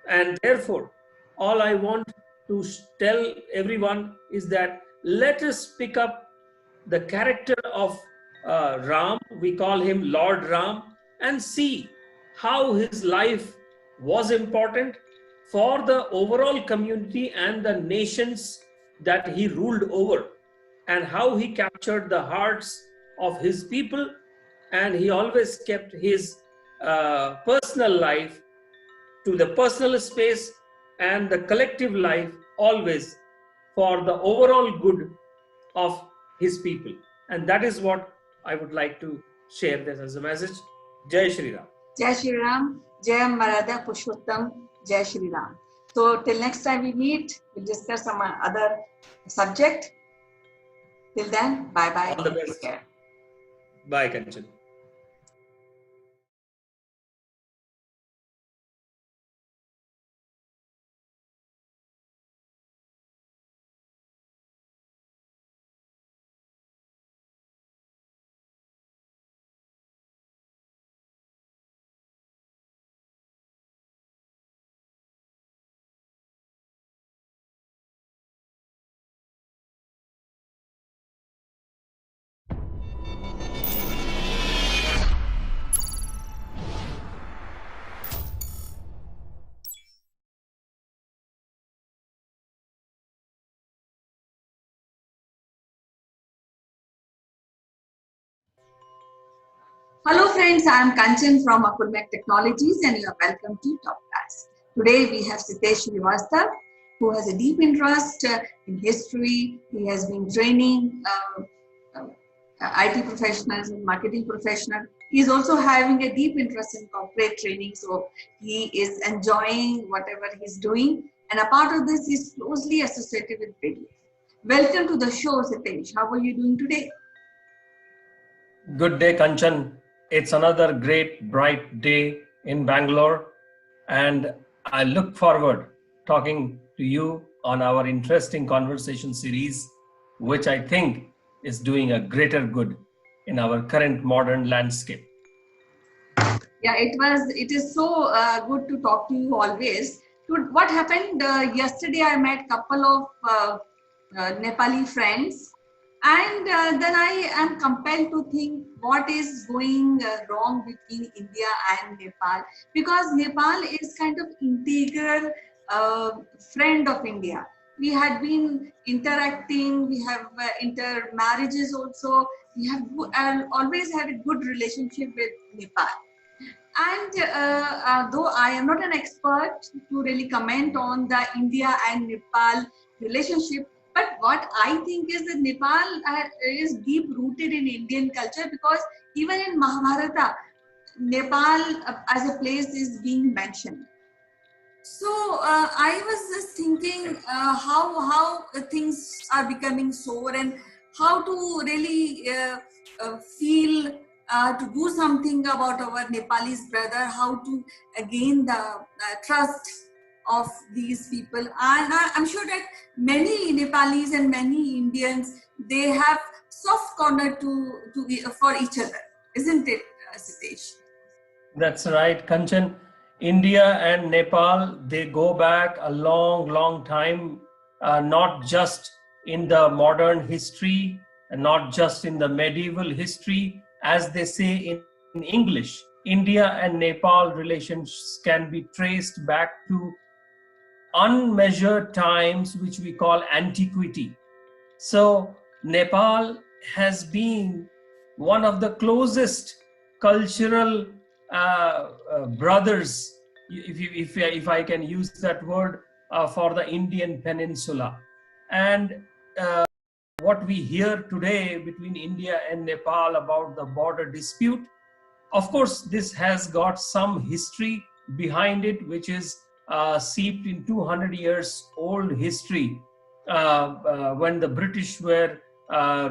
Speaker 12: And therefore, all I want to tell everyone is that let us pick up the character of Ram, we call him Lord Ram, and see how his life was important for the overall community and the nations that he ruled over, and how he captured the hearts of his people, and he always kept his personal life to the personal space and the collective life, always for the overall good of his people. And that is what I would like to share this as a message. Jai Shri Ram.
Speaker 5: Jai Shri Ram, Jai Marada Pushottam, Jai Shri Ram. So till next time we meet, we'll discuss some other subject. Till then, bye bye.
Speaker 12: All the best.
Speaker 5: Take care.
Speaker 12: Bye, Kanchan.
Speaker 5: Hello friends, I am Kanchan from Akulmach Technologies and you are welcome to Top Class. Today we have Sitesh Srivastava, who has a deep interest in history. He has been training IT professionals and marketing professionals. He is also having a deep interest in corporate training, so he is enjoying whatever he's doing. And a part of this is closely associated with video. Welcome to the show, Sitesh. How are you doing today?
Speaker 12: Good day, Kanchan. It's another great, bright day in Bangalore, and I look forward talking to you on our interesting conversation series, which I think is doing a greater good in our current modern landscape.
Speaker 5: Yeah, it is so good to talk to you always. What happened yesterday, I met a couple of Nepali friends, and then I am compelled to think what is going wrong between India and Nepal, because Nepal is kind of integral friend of India. We had been interacting, we have intermarriages also, we have always had a good relationship with Nepal. And though I am not an expert to really comment on the India and Nepal relationship, but what I think is that Nepal is deep rooted in Indian culture, because even in Mahabharata, Nepal as a place is being mentioned. So I was just thinking how things are becoming sore, and how to really feel to do something about our Nepalese brother, how to gain the trust of these people. And I'm sure that many Nepalis and many Indians, they have soft corner for each other, isn't it, Sitesh?
Speaker 12: That's right, Kanchan. India and Nepal, they go back a long, long time, not just in the modern history, and not just in the medieval history. As they say in English, India and Nepal relations can be traced back to unmeasured times, which we call antiquity. So Nepal has been one of the closest cultural brothers, if I can use that word, for the Indian peninsula. And what we hear today between India and Nepal about the border dispute, of course, this has got some history behind it, which is seeped in 200 years old history, when the British were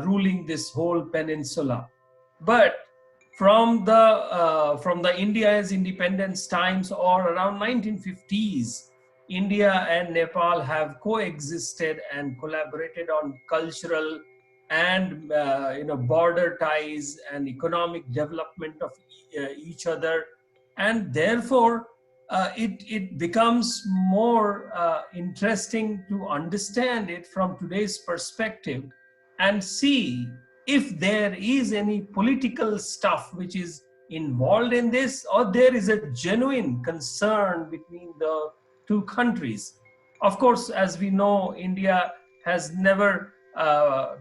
Speaker 12: ruling this whole peninsula. But from the India's independence times, or around 1950s, India and Nepal have coexisted and collaborated on cultural and border ties and economic development of each other, and therefore it becomes more interesting to understand it from today's perspective, and see if there is any political stuff which is involved in this, or there is a genuine concern between the two countries. Of course, as we know, India has never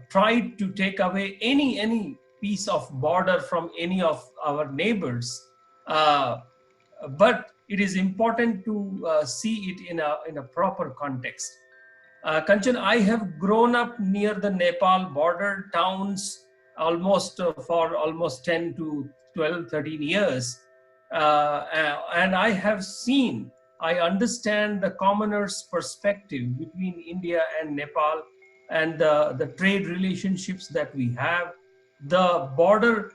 Speaker 12: tried to take away any piece of border from any of our neighbors. But it is important to see it in a proper context. Kanchan, I have grown up near the Nepal border towns almost for almost 10 to 12, 13 years. And I have seen, I understand the commoner's perspective between India and Nepal and the trade relationships that we have, the border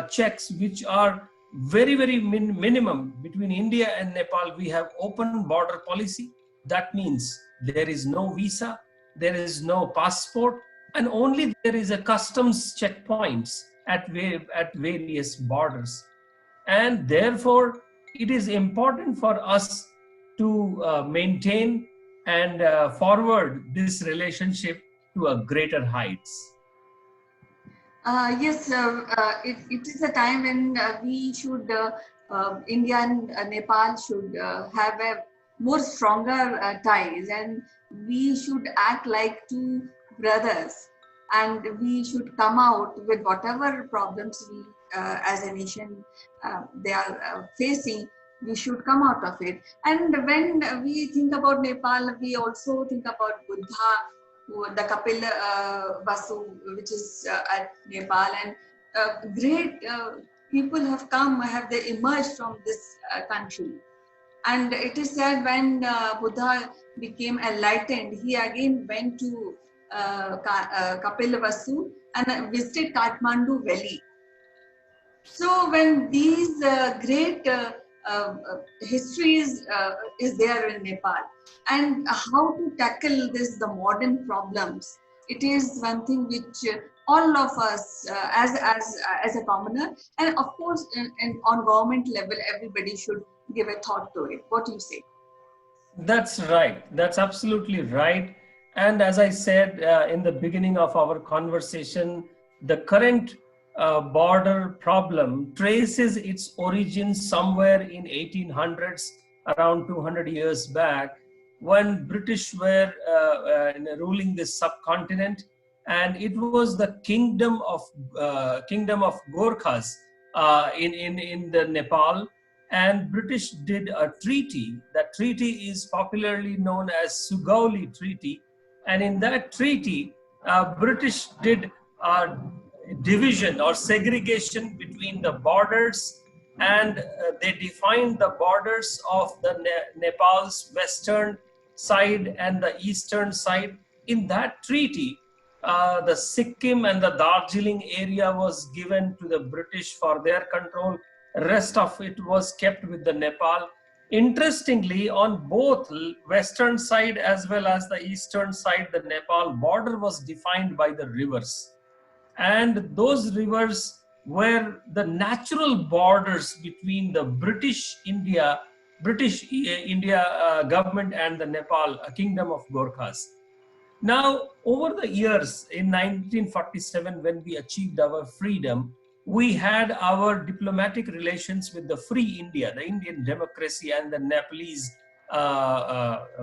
Speaker 12: checks which are very, very minimum between India and Nepal. We have open border policy. That means there is no visa, there is no passport, and only there is a customs checkpoints at various borders. And therefore, it is important for us to maintain and forward this relationship to a greater heights.
Speaker 5: Yes, it is a time when we should, India and Nepal should have a more stronger ties, and we should act like two brothers, and we should come out with whatever problems we as a nation they are facing. We should come out of it. And when we think about Nepal, we also think about Buddha, the Kapil Vasu, which is at Nepal, and great people have come, have they emerged from this country. And it is said when Buddha became enlightened, he again went to Kapil Vasu and visited Kathmandu Valley. So when these great histories is there in Nepal, and how to tackle this, the modern problems, it is one thing which all of us as a commoner, and of course on government level, everybody should give a thought to it. What do you say?
Speaker 12: That's right. That's absolutely right. And as I said in the beginning of our conversation, the current border problem traces its origin somewhere in 1800s, around 200 years back, when British were ruling this subcontinent, and it was the kingdom of Gorkhas in the Nepal. And British did a treaty. That treaty is popularly known as Sugauli Treaty. And in that treaty, British did a division or segregation between the borders, and they defined the borders of the Nepal's western side and the eastern side. In that treaty, the Sikkim and the Darjeeling area was given to the British for their control. Rest of it was kept with the Nepal. Interestingly, on both western side as well as the eastern side, the Nepal border was defined by the rivers. And those rivers were the natural borders between the British India government and the Nepal Kingdom of Gorkhas. Now, over the years, in 1947, when we achieved our freedom, we had our diplomatic relations with the Free India, the Indian democracy, and the Nepalese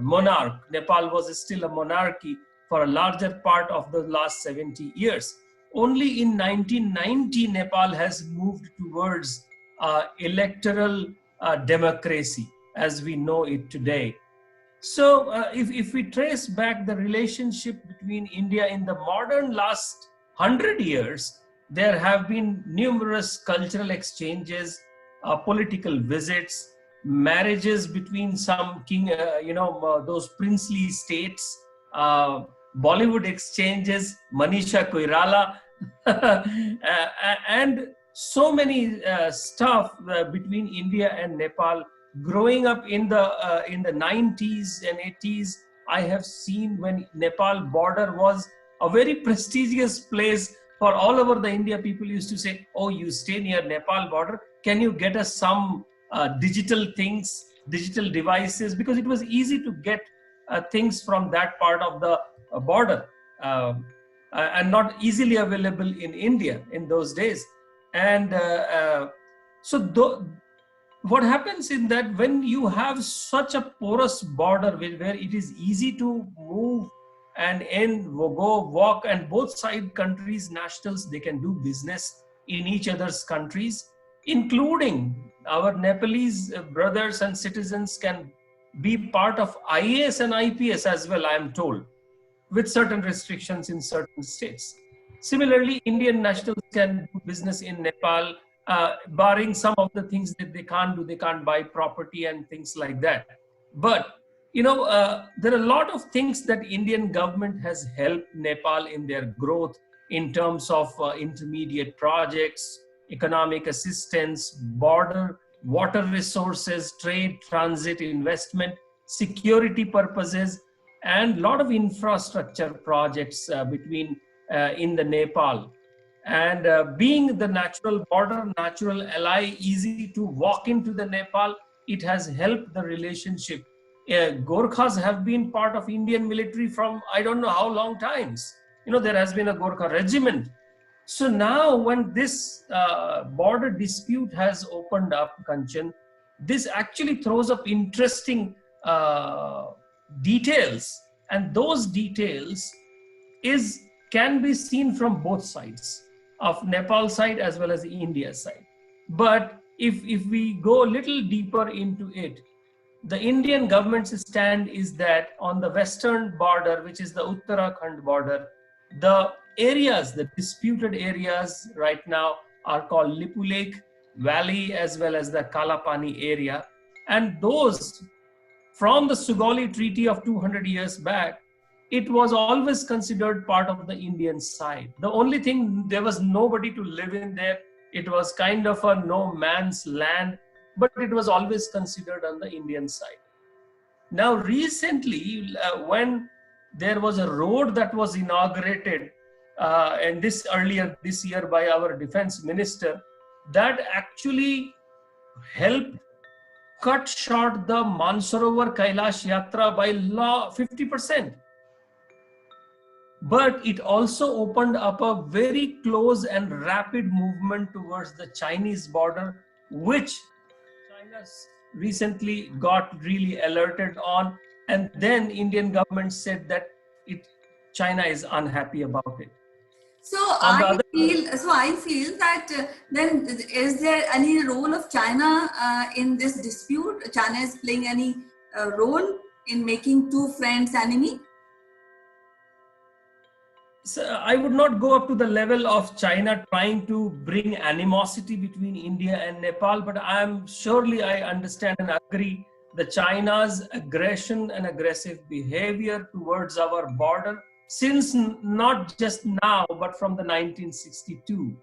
Speaker 12: monarch. Nepal was still a monarchy for a larger part of the last 70 years. Only in 1990, Nepal has moved towards electoral democracy as we know it today. So if we trace back the relationship between India in the modern last 100 years, there have been numerous cultural exchanges, political visits, marriages between some those princely states, Bollywood exchanges, Manisha Koirala, and so many stuff between India and Nepal. Growing up in the 90s and 80s, I have seen when Nepal border was a very prestigious place for all over the India. People used to say, "Oh, you stay near Nepal border. Can you get us some digital things, digital devices?" Because it was easy to get things from that part of the border and not easily available in India in those days. And what happens in that, when you have such a porous border where it is easy to move and go walk, and both side countries nationals, they can do business in each other's countries, including our Nepalese brothers and citizens can be part of IAS and IPS as well, I am told, with certain restrictions in certain states. Similarly, Indian nationals can do business in Nepal, barring some of the things that they can't do. They can't buy property and things like that. But there are a lot of things that Indian government has helped Nepal in their growth in terms of intermediate projects, economic assistance, border, water resources, trade, transit, investment, security purposes, and a lot of infrastructure projects between in the Nepal. And being the natural border, natural ally, easy to walk into the Nepal, it has helped the relationship. Gorkhas have been part of Indian military from I don't know how long times. There has been a Gorkha regiment. So now when this border dispute has opened up, Kanchan, this actually throws up interesting details, and those details can be seen from both sides, of Nepal side as well as India side. But if we go a little deeper into it, the Indian government's stand is that on the western border, which is the Uttarakhand border, the disputed areas right now are called Lipu Lake Valley as well as the Kalapani area. And those, from the Sugauli Treaty of 200 years back, it was always considered part of the Indian side. The only thing, there was nobody to live in there. It was kind of a no man's land, but it was always considered on the Indian side. Now, recently, when there was a road that was inaugurated, and earlier this year by our defense minister, that actually helped cut short the Mansarovar Kailash Yatra by 50%. But it also opened up a very close and rapid movement towards the Chinese border, which China recently got really alerted on. And then Indian government said that China is unhappy about it.
Speaker 5: So I feel that then is there any role of China in this dispute? China is playing any role in making two friends enemy?
Speaker 12: So I would not go up to the level of China trying to bring animosity between India and Nepal, but I understand and agree that China's aggression and aggressive behavior towards our border, since not just now, but from the 1962.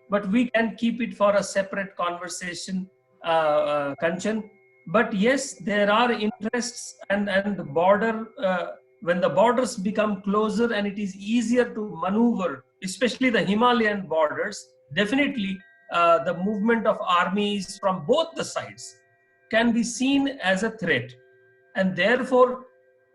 Speaker 12: But we can keep it for a separate conversation, Kanchan. But yes, there are interests and the border, when the borders become closer and it is easier to maneuver, especially the Himalayan borders, definitely the movement of armies from both the sides can be seen as a threat. And therefore,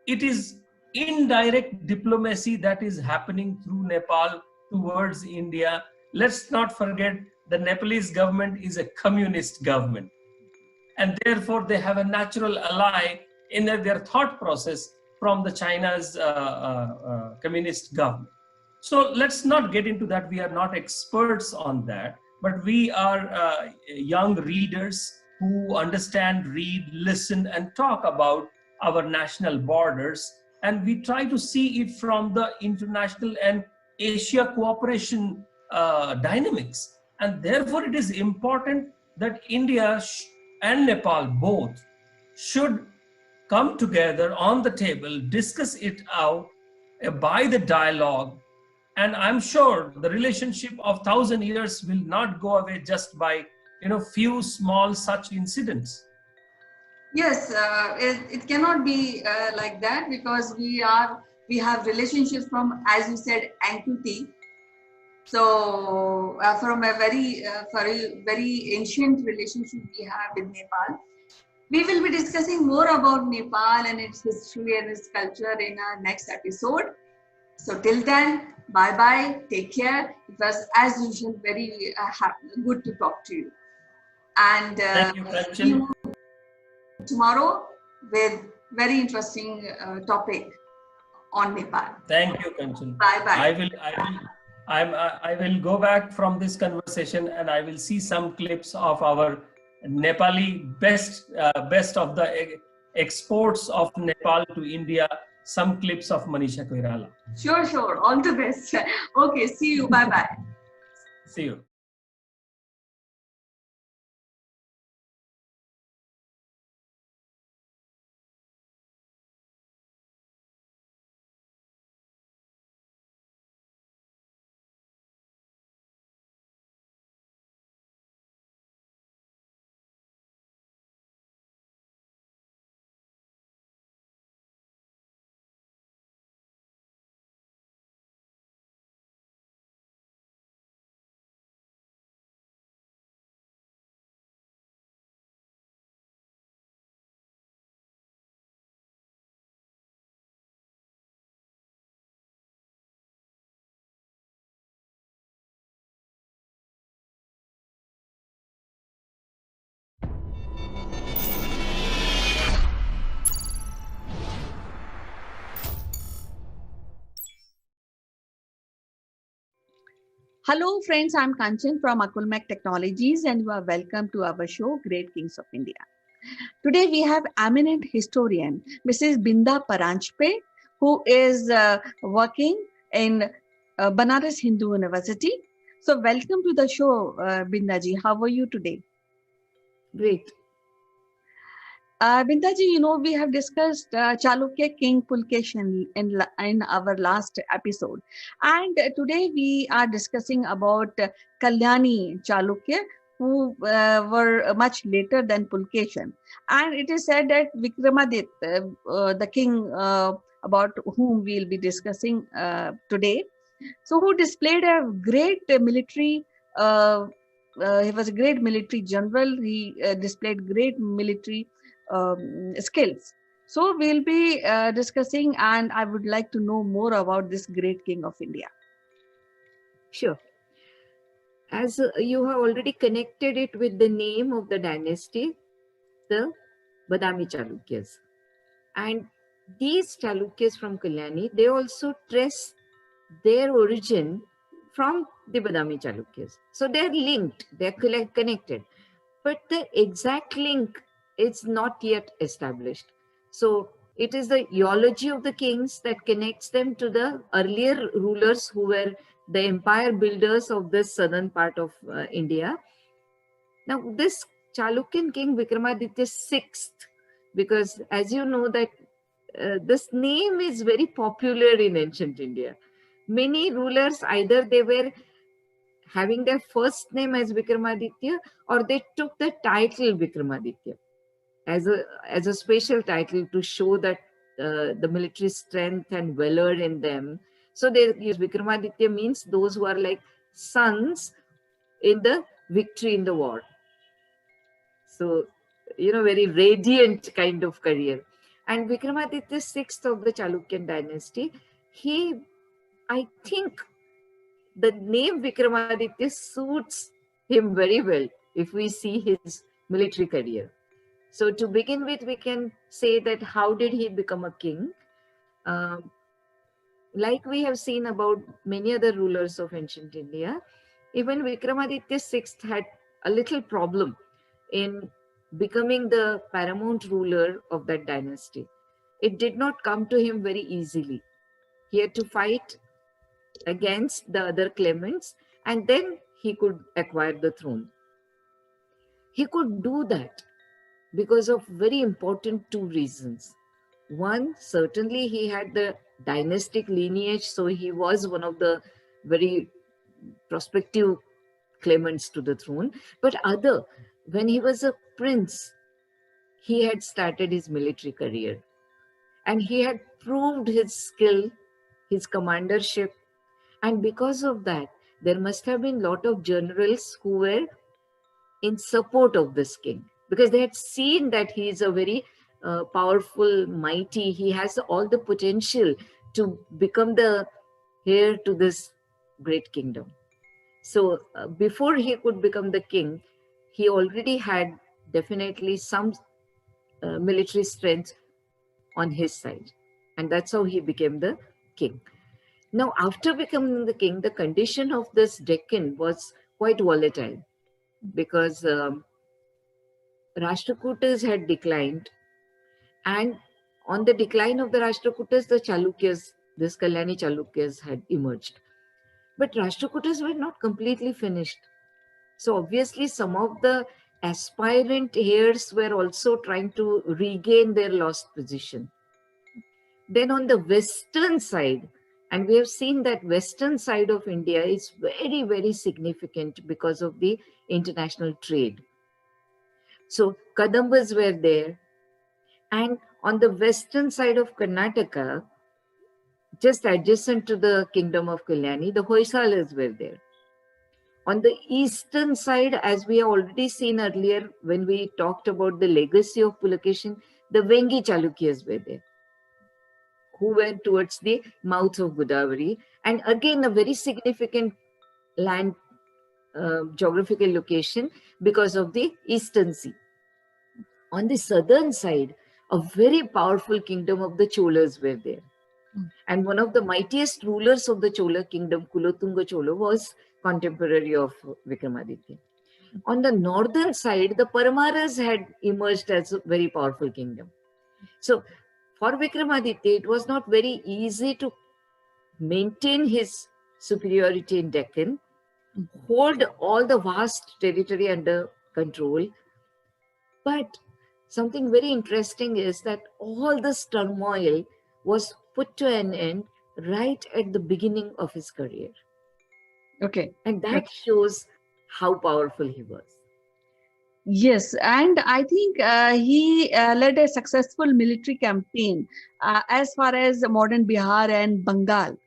Speaker 12: it is indirect diplomacy that is happening through Nepal towards India. Let's not forget the Nepalese government is a communist government. And therefore, they have a natural ally in their thought process from the China's communist government. So let's not get into that. We are not experts on that, but we are young readers who understand, read, listen, and talk about our national borders. And we try to see it from the international and Asia cooperation dynamics. And therefore, it is important that India and Nepal both should come together on the table, discuss it out by the dialogue. And I'm sure the relationship of 1,000 years will not go away just by few small such incidents.
Speaker 5: Yes, it cannot be like that, because we have relationships from, as you said, antiquity. So from a very ancient relationship we have with Nepal. We will be discussing more about Nepal and its history and its culture in our next episode. So till then, bye-bye, take care. It was, as usual, very good to talk to you. And see you tomorrow with very interesting topic on Nepal.
Speaker 12: Thank you, Kanchan.
Speaker 5: Bye-bye.
Speaker 12: I will go back from this conversation and I will see some clips of our Nepali best of the exports of Nepal to India. Some clips of Manisha Koirala.
Speaker 5: Sure, sure. All the best. Okay, see you. Bye bye.
Speaker 12: See you.
Speaker 8: Hello, friends. I'm Kanchan from Akulmach Technologies, and you are welcome to our show, Great Kings of India. Today, we have eminent historian, Mrs. Binda Paranjpe, who is working in Banaras Hindu University. So, welcome to the show, Binda ji. How are you today?
Speaker 14: Great.
Speaker 8: Bintaji, we have discussed Chalukya King Pulkesh in our last episode. And today we are discussing about Kalyani Chalukya, who were much later than Pulkeshan. And it is said that Vikramaditya, the king about whom we will be discussing today, so who displayed a great military he was a great military general. He displayed great military skills. So we'll be discussing, and I would like to know more about this great king of India.
Speaker 14: Sure. As you have already connected it with the name of the dynasty, the Badami Chalukyas. And these Chalukyas from Kalyani, they also trace their origin from the Badami Chalukyas. So they're linked, they're connected. But the exact link is not yet established. So it is the eulogy of the kings that connects them to the earlier rulers who were the empire builders of this southern part of India. Now, this Chalukyan king Vikramaditya VI, because as you know that this name is very popular in ancient India. Many rulers, either they were having their first name as Vikramaditya or they took the title Vikramaditya as a special title to show that the military strength and valor in them. So they use Vikramaditya means those who are like sons in the victory in the war. So, very radiant kind of career. And Vikramaditya VI of the Chalukyan dynasty, I think the name Vikramaditya suits him very well if we see his military career. So to begin with, we can say that how did he become a king? Like we have seen about many other rulers of ancient India, even Vikramaditya VI had a little problem in becoming the paramount ruler of that dynasty. It did not come to him very easily. He had to fight against the other claimants and then he could acquire the throne. He could do that because of very important two reasons. One, certainly he had the dynastic lineage, so he was one of the very prospective claimants to the throne. But other, when he was a prince, he had started his military career and he had proved his skill, his commandership. And because of that, there must have been a lot of generals who were in support of this king because they had seen that he is a very powerful, mighty, he has all the potential to become the heir to this great kingdom. So before he could become the king, he already had definitely some military strength on his side. And that's how he became the king. Now, after becoming the king, the condition of this Deccan was quite volatile because Rashtrakutas had declined, and on the decline of the Rashtrakutas, the Chalukyas, this Kalyani Chalukyas had emerged. But Rashtrakutas were not completely finished. So obviously some of the aspirant heirs were also trying to regain their lost position. Then on the western side, and we have seen that western side of India is very, very significant because of the international trade. So Kadambas were there. And on the western side of Karnataka, just adjacent to the kingdom of Kalyani, the Hoysalas were there. On the eastern side, as we have already seen earlier when we talked about the legacy of Pulakeshin, the Vengi Chalukyas were there, who were towards the mouth of Godavari. And again, a very significant land geographical location because of the eastern sea. On the southern side, a very powerful kingdom of the Cholas were there. And one of the mightiest rulers of the Chola kingdom, Kulothunga Chola, was contemporary of Vikramaditya. On the northern side, the Paramaras had emerged as a very powerful kingdom. So for Vikramaditya, it was not very easy to maintain his superiority in Deccan, hold all the vast territory under control. But something very interesting is that all this turmoil was put to an end right at the beginning of his career.
Speaker 8: Okay.
Speaker 14: And that shows how powerful he was.
Speaker 8: Yes, and I think he led a successful military campaign as far as modern Bihar and Bengal.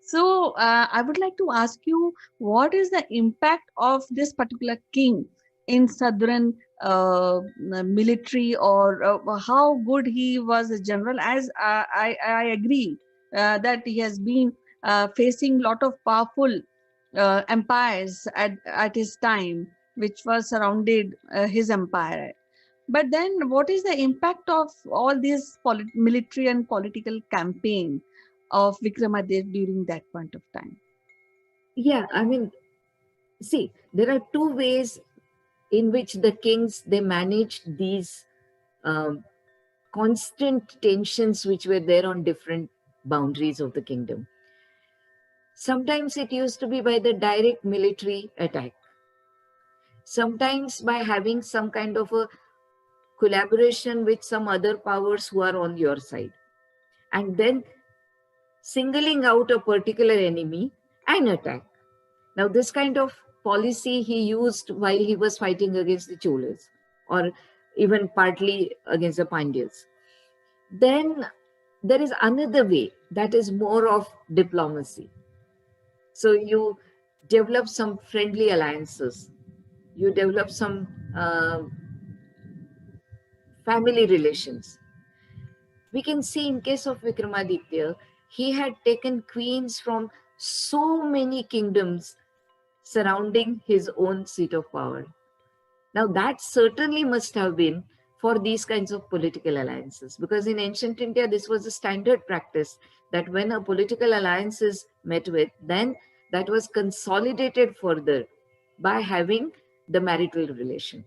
Speaker 8: So I would like to ask you, what is the impact of this particular king in southern military, or how good he was a general? As I agree that he has been facing lot of powerful empires at his time, which was surrounded his empire. But then what is the impact of all this military and political campaign of Vikramaditya during that point of time?
Speaker 14: Yeah, I mean, see, there are two ways in which the kings, they managed these um, constant tensions which were there on different boundaries of the kingdom. Sometimes it used to be by the direct military attack. Sometimes by having some kind of a collaboration with some other powers who are on your side. And then singling out a particular enemy and attack. Now, this kind of policy he used while he was fighting against the Cholas, or even partly against the Pandyas. Then there is another way that is more of diplomacy. So you develop some friendly alliances, you develop some family relations. We can see in case of Vikramaditya, he had taken queens from so many kingdoms surrounding his own seat of power. Now that certainly must have been for these kinds of political alliances, because in ancient India, this was a standard practice that when a political alliance is met with, then that was consolidated further by having the marital relation.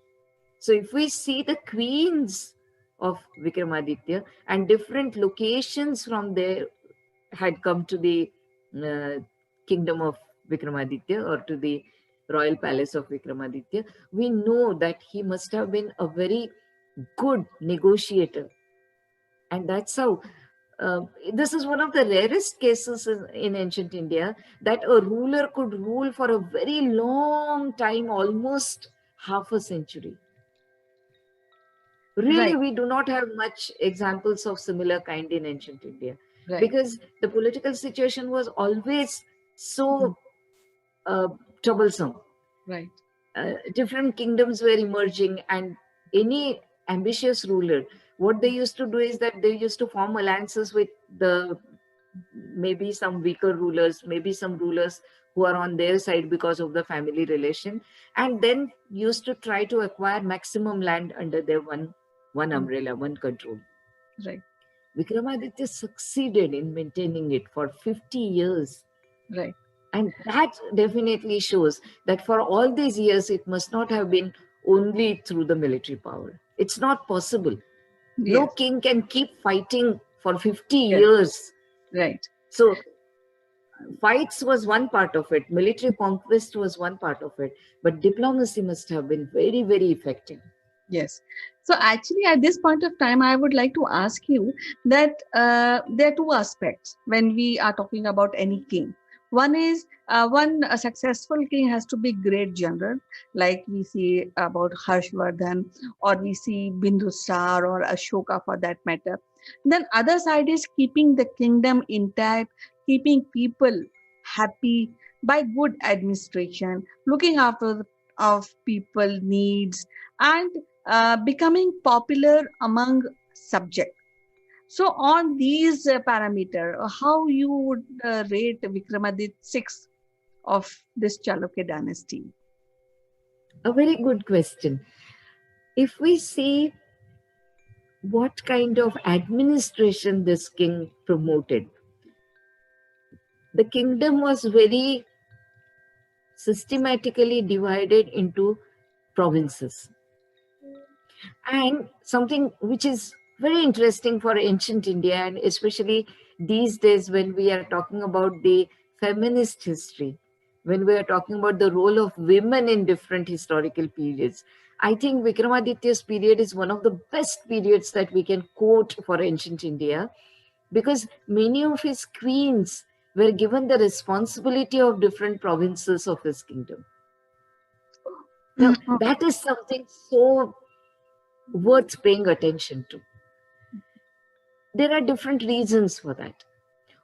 Speaker 14: So if we see the queens of Vikramaditya and different locations from there had come to the kingdom of Vikramaditya or to the royal palace of Vikramaditya, we know that he must have been a very good negotiator. And that's how, this is one of the rarest cases in ancient India, that a ruler could rule for a very long time, almost half a century. Really,
Speaker 8: Right.
Speaker 14: we do not have much examples of similar kind in ancient India,
Speaker 8: Right.
Speaker 14: because the political situation was always so troublesome.
Speaker 8: Right.
Speaker 14: Different kingdoms were emerging, and any ambitious ruler, what they used to do is that they used to form alliances with the maybe some weaker rulers, maybe some rulers who are on their side because of the family relation, and then used to try to acquire maximum land under their one umbrella, one control.
Speaker 8: Right.
Speaker 14: Vikramaditya succeeded in maintaining it for 50 years.
Speaker 8: Right.
Speaker 14: And that definitely shows that for all these years, it must not have been only through the military power. It's not possible. No
Speaker 8: Yes.
Speaker 14: king can keep fighting for 50
Speaker 8: Yes.
Speaker 14: years.
Speaker 8: Right.
Speaker 14: So fights was one part of it, military conquest was one part of it, but diplomacy must have been very, very effective.
Speaker 8: Yes. So actually, at this point of time, I would like to ask you that there are two aspects when we are talking about any king. One is one a successful king has to be great general, like we see about Harshvardhan, or we see Bindusar or Ashoka for that matter. Then other side is keeping the kingdom intact, keeping people happy by good administration, looking after of people needs, and becoming popular among subject. So on these parameter, how you would rate Vikramaditya 6 of this Chalukya dynasty?
Speaker 14: A very good question. If we see what kind of administration this king promoted, the kingdom was very systematically divided into provinces. And something which is very interesting for ancient India, and especially these days when we are talking about the feminist history, when we are talking about the role of women in different historical periods, I think Vikramaditya's period is one of the best periods that we can quote for ancient India, because many of his queens were given the responsibility of different provinces of his kingdom. Now, that is something so worth paying attention to. There are different reasons for that.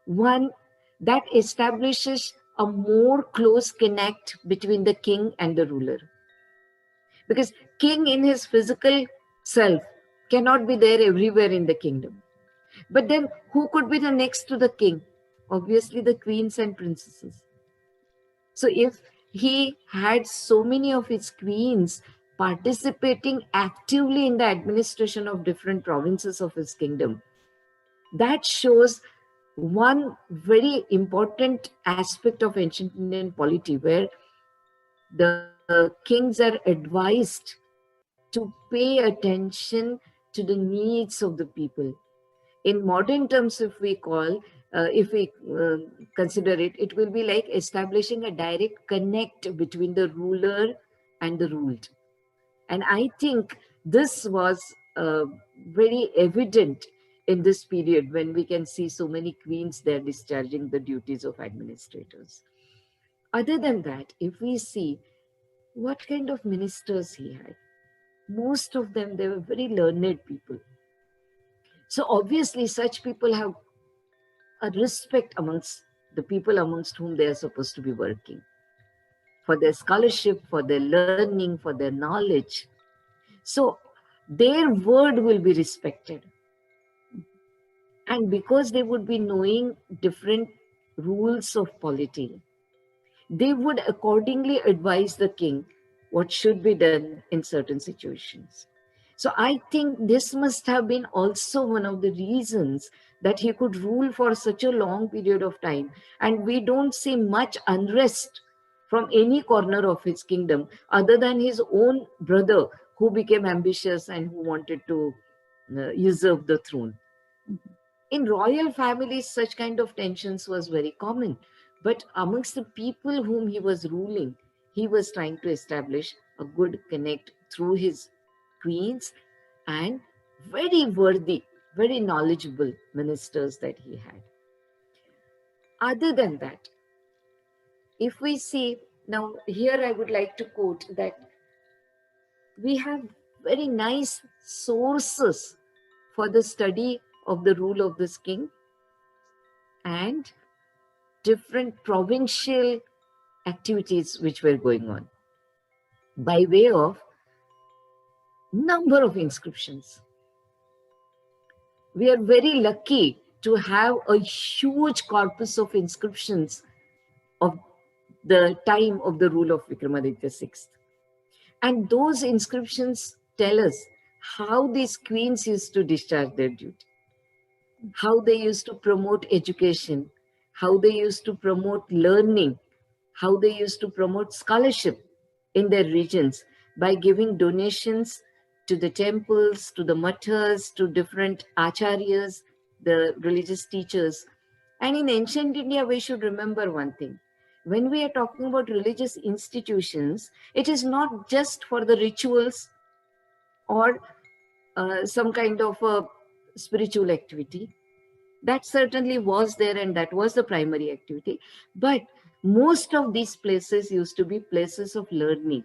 Speaker 14: One, that establishes a more close connect between the king and the ruler. Because king in his physical self cannot be there everywhere in the kingdom. But then who could be the next to the king? Obviously the queens and princesses. So if he had so many of his queens participating actively in the administration of different provinces of his kingdom, that shows one very important aspect of ancient Indian polity, where the kings are advised to pay attention to the needs of the people. In modern terms, if we consider it, it will be like establishing a direct connect between the ruler and the ruled. And I think this was very evident in this period, when we can see so many queens there discharging the duties of administrators. Other than that, if we see what kind of ministers he had, most of them, they were very learned people. So obviously such people have a respect amongst the people amongst whom they are supposed to be working, for their scholarship, for their learning, for their knowledge. So their word will be respected. And because they would be knowing different rules of polity, they would accordingly advise the king what should be done in certain situations. So I think this must have been also one of the reasons that he could rule for such a long period of time. And we don't see much unrest from any corner of his kingdom, other than his own brother, who became ambitious and who wanted to usurp the throne. In royal families, such kind of tensions was very common. But amongst the people whom he was ruling, he was trying to establish a good connect through his queens and very worthy, very knowledgeable ministers that he had. Other than that, if we see, now here I would like to quote that we have very nice sources for the study of the rule of this king and different provincial activities which were going on by way of number of inscriptions. We are very lucky to have a huge corpus of inscriptions of the time of the rule of Vikramaditya VI. And those inscriptions tell us how these queens used to discharge their duty, how they used to promote education, how they used to promote learning, how they used to promote scholarship in their regions by giving donations to the temples, to the mathas, to different acharyas, the religious teachers. And in ancient India, we should remember one thing. When we are talking about religious institutions, it is not just for the rituals or some kind of a spiritual activity. That certainly was there, and that was the primary activity. But most of these places used to be places of learning.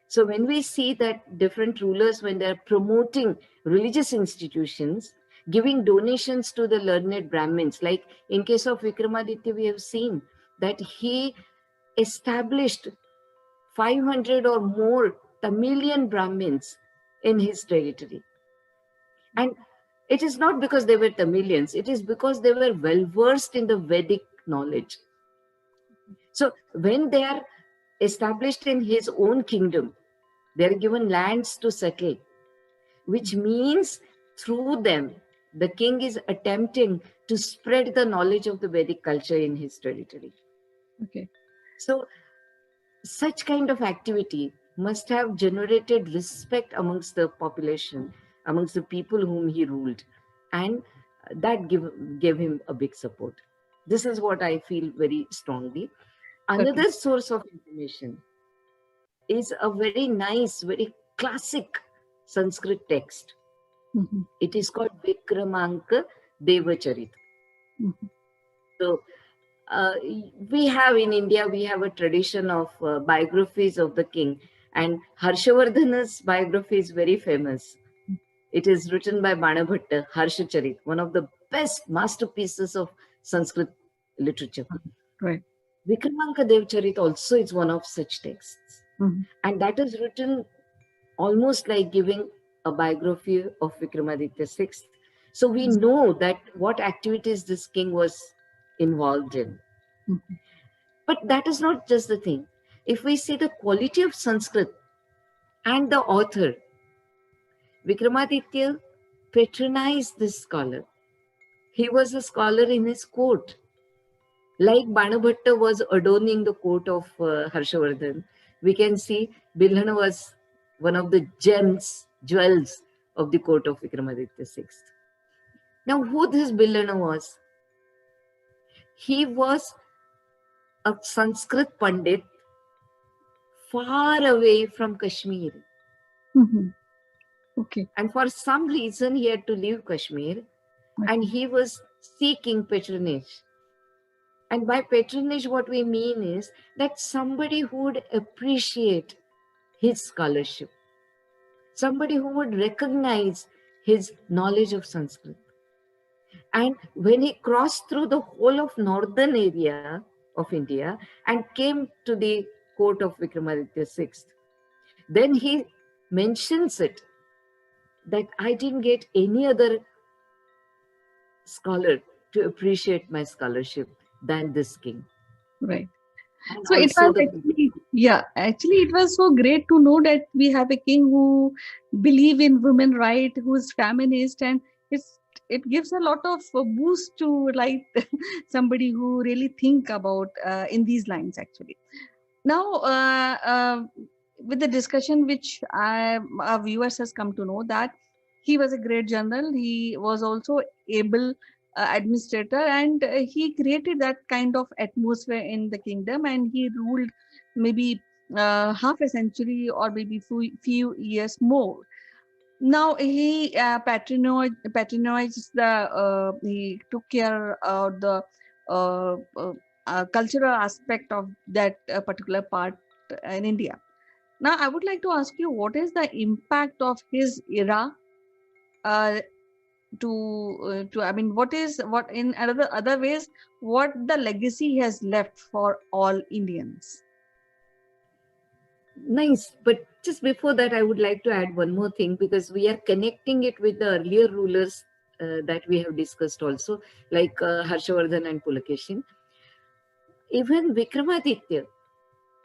Speaker 14: So when we see that different rulers, when they're promoting religious institutions, giving donations to the learned Brahmins, like in case of Vikramaditya, we have seen that he established 500 or more Tamilian Brahmins in his territory. And it is not because they were Tamilians, it is because they were well versed in the Vedic knowledge. So when they are established in his own kingdom, they are given lands to settle, which means through them, the king is attempting to spread the knowledge of the Vedic culture in his territory.
Speaker 8: Okay.
Speaker 14: So such kind of activity must have generated respect amongst the population, amongst the people whom he ruled, and that gave him a big support. This is what I feel very strongly. Another source of information is a very nice, very classic Sanskrit text.
Speaker 8: Mhm.
Speaker 14: It is called Vikramanka Devacharit.
Speaker 8: Mhm.
Speaker 14: So we have in India, we have a tradition of biographies of the king, and Harshavardhana's biography is very famous. It is written by Banabhatta, Harshacharit, one of the best masterpieces of Sanskrit literature.
Speaker 8: Right.
Speaker 14: Vikramanka Devacharit also is one of such texts.
Speaker 8: Mhm.
Speaker 14: And that is written almost like giving a biography of Vikramaditya VI. So we know that what activities this king was involved in.
Speaker 8: Mhm.
Speaker 14: But that is not just the thing. If we see the quality of Sanskrit and the author, Vikramaditya patronized this scholar. He was a scholar in his court. Like Banabhatta was adorning the court of Harshavardhan, we can see Bilhana was one of the gems, jewels of the court of Vikramaditya VI. Now, who this Bilhana was? He was a Sanskrit Pandit far away from Kashmir.
Speaker 8: Mhm. Okay.
Speaker 14: And for some reason, he had to leave Kashmir, and he was seeking patronage. And by patronage, what we mean is that somebody who would appreciate his scholarship, somebody who would recognize his knowledge of Sanskrit. And when he crossed through the whole of northern area of India and came to the court of Vikramaditya VI, then he mentions it that I didn't get any other scholar to appreciate my scholarship than this king.
Speaker 8: Right.
Speaker 14: And
Speaker 8: So it
Speaker 14: also
Speaker 8: was actually, yeah, actually it was so great to know that we have a king who believe in women right, who is feminist, and it gives a lot of boost to like somebody who really think about in these lines actually. Now, with the discussion which our viewers has come to know that he was a great general, he was also able administrator, and he created that kind of atmosphere in the kingdom, and he ruled maybe half a century or maybe few years more. Now he patronized the he took care of the uh, uh, cultural aspect of that particular part in India. Now I would like to ask you, what is the impact of his era uh, to I mean, what in other ways, what the legacy he has left for all Indians?
Speaker 14: nice. But just before that, I would like to add one more thing, because we are connecting it with the earlier rulers that we have discussed also, like Harshavardhan and Pulakeshin. Even Vikramaditya,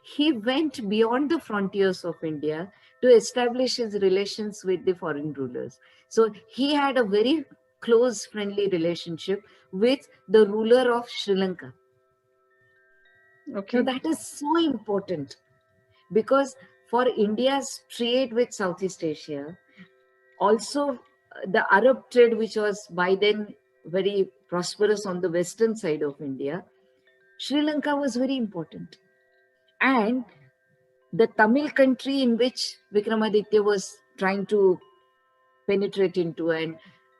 Speaker 14: he went beyond the frontiers of India to establish his relations with the foreign rulers. So he had a very close friendly relationship with the ruler of Sri Lanka.
Speaker 8: Okay.
Speaker 14: Now that is so important because for India's trade with Southeast Asia, also the Arab trade, which was by then very prosperous on the western side of India, Sri Lanka was very important. And the Tamil country in which Vikramaditya was trying to penetrate into and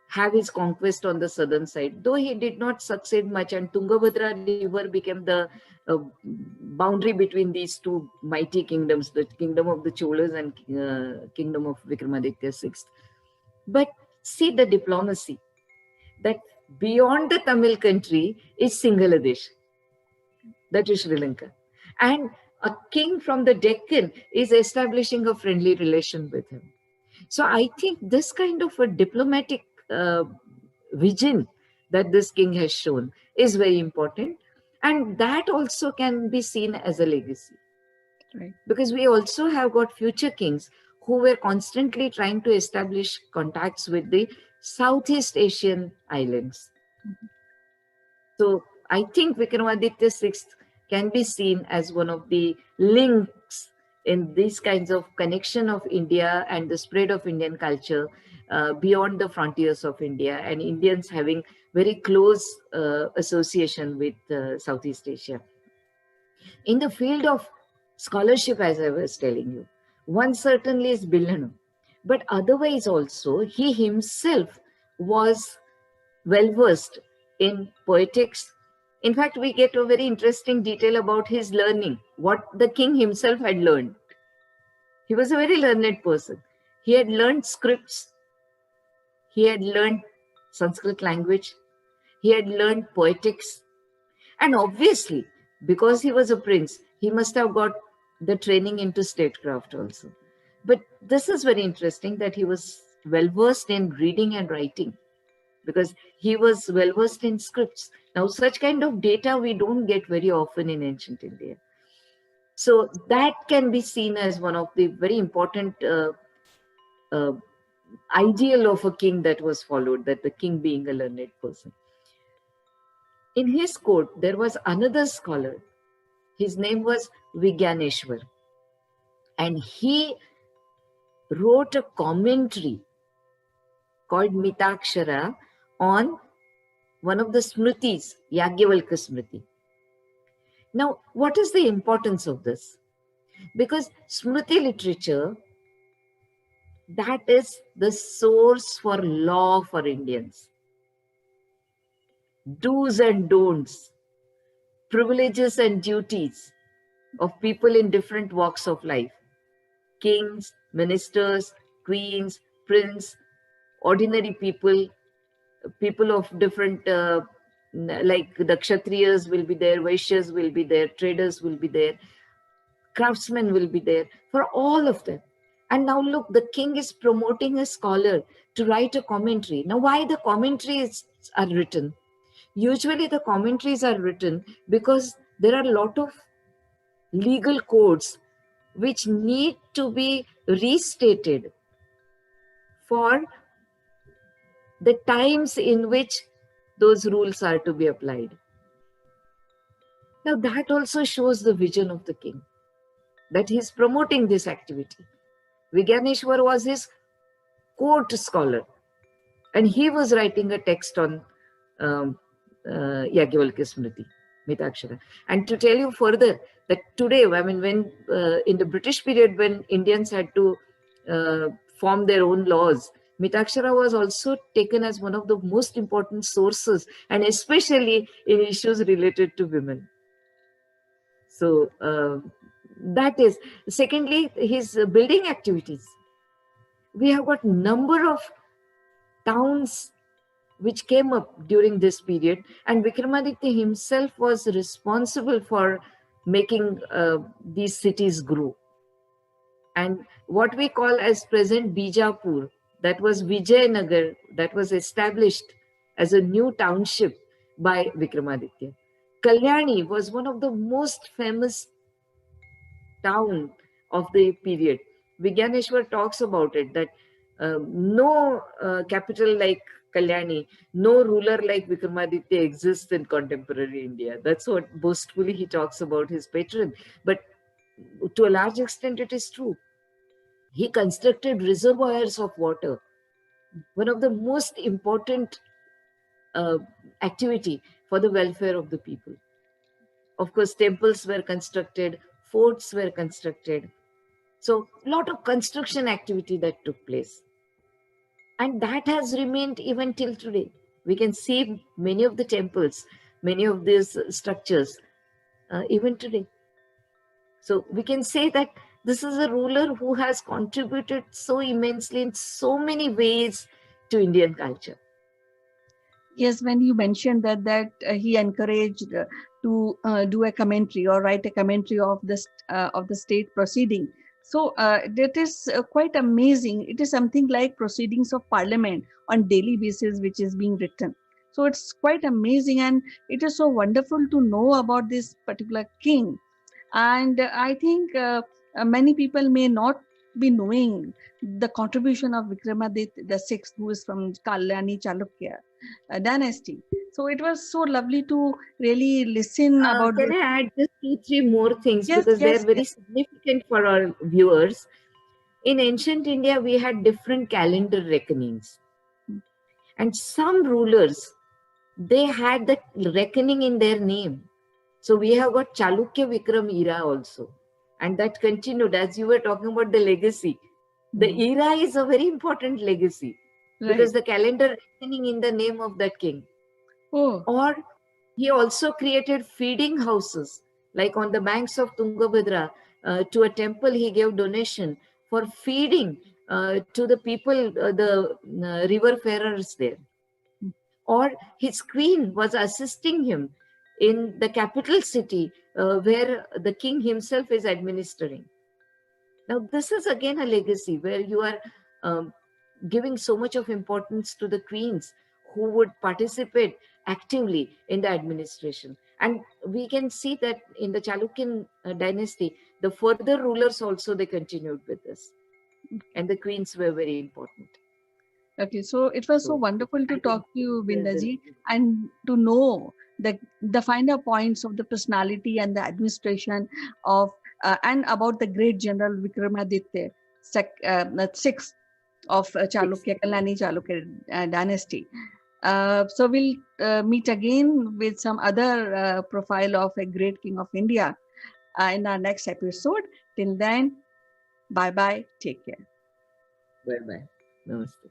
Speaker 14: have his conquest on the southern side, though he did not succeed much, and Tungabhadra river became the boundary between these two mighty kingdoms, the kingdom of the Cholas and kingdom of Vikramaditya VI. But see the diplomacy, that beyond the Tamil country is Singaladesh, that is Sri Lanka. And a king from the Deccan is establishing a friendly relation with him. So I think this kind of a diplomatic vision that this king has shown is very important. And that also can be seen as a legacy.
Speaker 8: Right.
Speaker 14: Because we also have got future kings who were constantly trying to establish contacts with the Southeast Asian islands. So I think Vikramaditya VI can be seen as one of the links in these kinds of connection of India and the spread of Indian culture beyond the frontiers of India, and Indians having very close association with Southeast Asia. In the field of scholarship, as I was telling you, one certainly is Billanu, but otherwise also he himself was well versed in poetics. In fact, we get a very interesting detail about his learning, what the king himself had learned. He was a very learned person. He had learned scripts, he had learned Sanskrit language, he had learned poetics, and obviously, because he was a prince, he must have got the training into statecraft also. But this is very interesting that he was well versed in reading and writing, because he was well versed in scripts. Now, such kind of data we don't get very often in ancient India. So that can be seen as one of the very important ideal of a king that was followed, that the king being a learned person. In his court, there was another scholar. His name was Vigyaneshwar. And he wrote a commentary called Mitakshara on one of the Smritis, Yagyavalkya Smriti. Now, what is the importance of this? Because Smriti literature, that is the source for law for Indians. Do's and don'ts, privileges and duties of people in different walks of life. Kings, ministers, queens, prince, ordinary people, people of different, like the Kshatriyas will be there, Vaishyas will be there, traders will be there, craftsmen will be there, for all of them. And now look, the king is promoting a scholar to write a commentary. Now, why the commentaries are written? Usually the commentaries are written because there are a lot of legal codes which need to be restated for the times in which those rules are to be applied. Now that also shows the vision of the king, that he is promoting this activity. Vigyaneshwar was his court scholar, and he was writing a text on Yagyavalkya Smriti, Mitakshara. And to tell you further, that today, I mean, when in the British period, when Indians had to form their own laws, Mitakshara was also taken as one of the most important sources, and especially in issues related to women. So that is. Secondly, his building activities. We have got number of towns which came up during this period, and Vikramaditya himself was responsible for making these cities grow. And what we call as present Bijapur, that was Vijayanagar, that was established as a new township by Vikramaditya. Kalyani was one of the most famous town of the period. Vigyaneshwar talks about it, that no capital like Kalyani, no ruler like Vikramaditya exists in contemporary India. That's what boastfully he talks about his patron. But to a large extent, it is true. He constructed reservoirs of water, one of the most important uh, activity for the welfare of the people. Of course, temples were constructed, forts were constructed. So, a lot of construction activity that took place. And that has remained even till today. We can see many of the temples, many of these structures, even today. So, we can say that this is a ruler who has contributed so immensely in so many ways to Indian culture.
Speaker 8: Yes, when you mentioned that he encouraged to do a commentary or write a commentary of the state proceeding, so that is quite amazing. It is something like proceedings of parliament on daily basis, which is being written. So it's quite amazing, and it is so wonderful to know about this particular king. And I think many people may not be knowing the contribution of Vikramaditya the sixth, who is from Kalyani Chalukya dynasty. So it was so lovely to really listen about
Speaker 14: Can
Speaker 8: this.
Speaker 14: I add just 2, 3 more things
Speaker 8: Yes,
Speaker 14: because they're
Speaker 8: yes,
Speaker 14: very
Speaker 8: yes.
Speaker 14: significant for our viewers? In ancient India, we had different calendar reckonings. And some rulers, they had that reckoning in their name. So we have got Chalukya Vikram era also. And that continued as you were talking about the legacy. The era is a very important legacy because the calendar reckoning in the name of that king.
Speaker 8: Oh.
Speaker 14: Or he also created feeding houses, like on the banks of Tungabhadra. To a temple, he gave donation for feeding to the people, the river farers there. Or his queen was assisting him in the capital city where the king himself is administering. Now, this is again a legacy where you are giving so much of importance to the queens who would participate actively in the administration. And we can see that in the Chalukyan dynasty, the further rulers also, they continued with this. And the queens were very important.
Speaker 8: Okay, so it was so wonderful to talk to you, Bindaji, and to know the finer points of the personality and the administration of and about the great general Vikramaditya, the sixth of Chalukya, Kalyani Chalukya dynasty. So we'll meet again with some other profile of a great king of India in our next episode. Till then, bye bye. Take care.
Speaker 14: Bye bye. Namaste.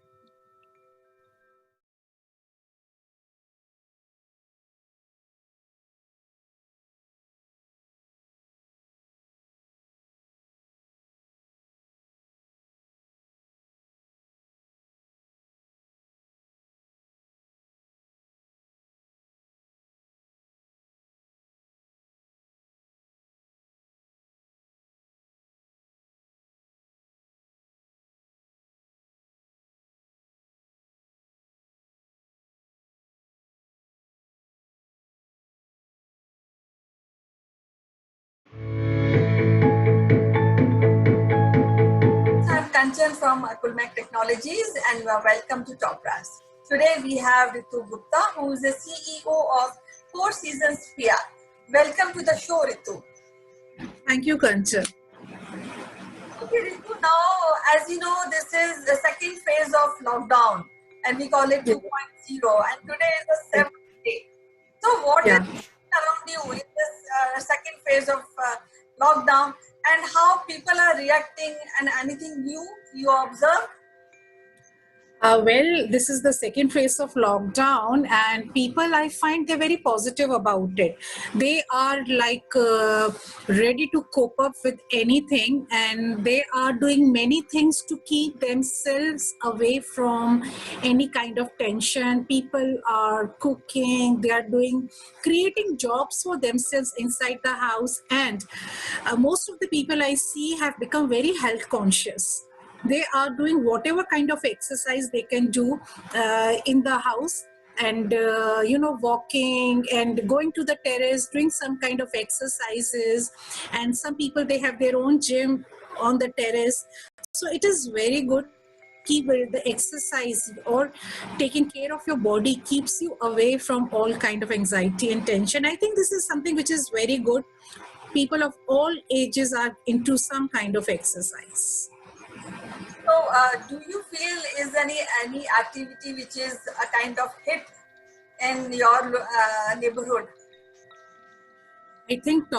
Speaker 5: I'm Kanchan from Akulmach Technologies, and you are welcome to Top Brass. Today we have Ritu Gupta, who is the CEO of Four Seasons PR. Welcome to the show, Ritu.
Speaker 15: Thank you, Kanchan.
Speaker 5: Okay, Ritu, now as you know, this is the second phase of lockdown, and we call it 2.0, and today is the 7th day. So what is around you in this second phase of lockdown, and how people are reacting, and anything new you observe?
Speaker 15: Well, this is the second phase of lockdown, and people, I find they're very positive about it. They are like ready to cope up with anything, and they are doing many things to keep themselves away from any kind of tension. People are cooking, they are creating jobs for themselves inside the house, and most of the people I see have become very health conscious. They are doing whatever kind of exercise they can do in the house, and walking and going to the terrace, doing some kind of exercises. And some people, they have their own gym on the terrace. So it is very good. keep the exercise or taking care of your body keeps you away from all kind of anxiety and tension. I think this is something which is very good. People of all ages are into some kind of exercise.
Speaker 5: So, do you feel is any activity which is a kind of hit in your neighborhood?
Speaker 15: I think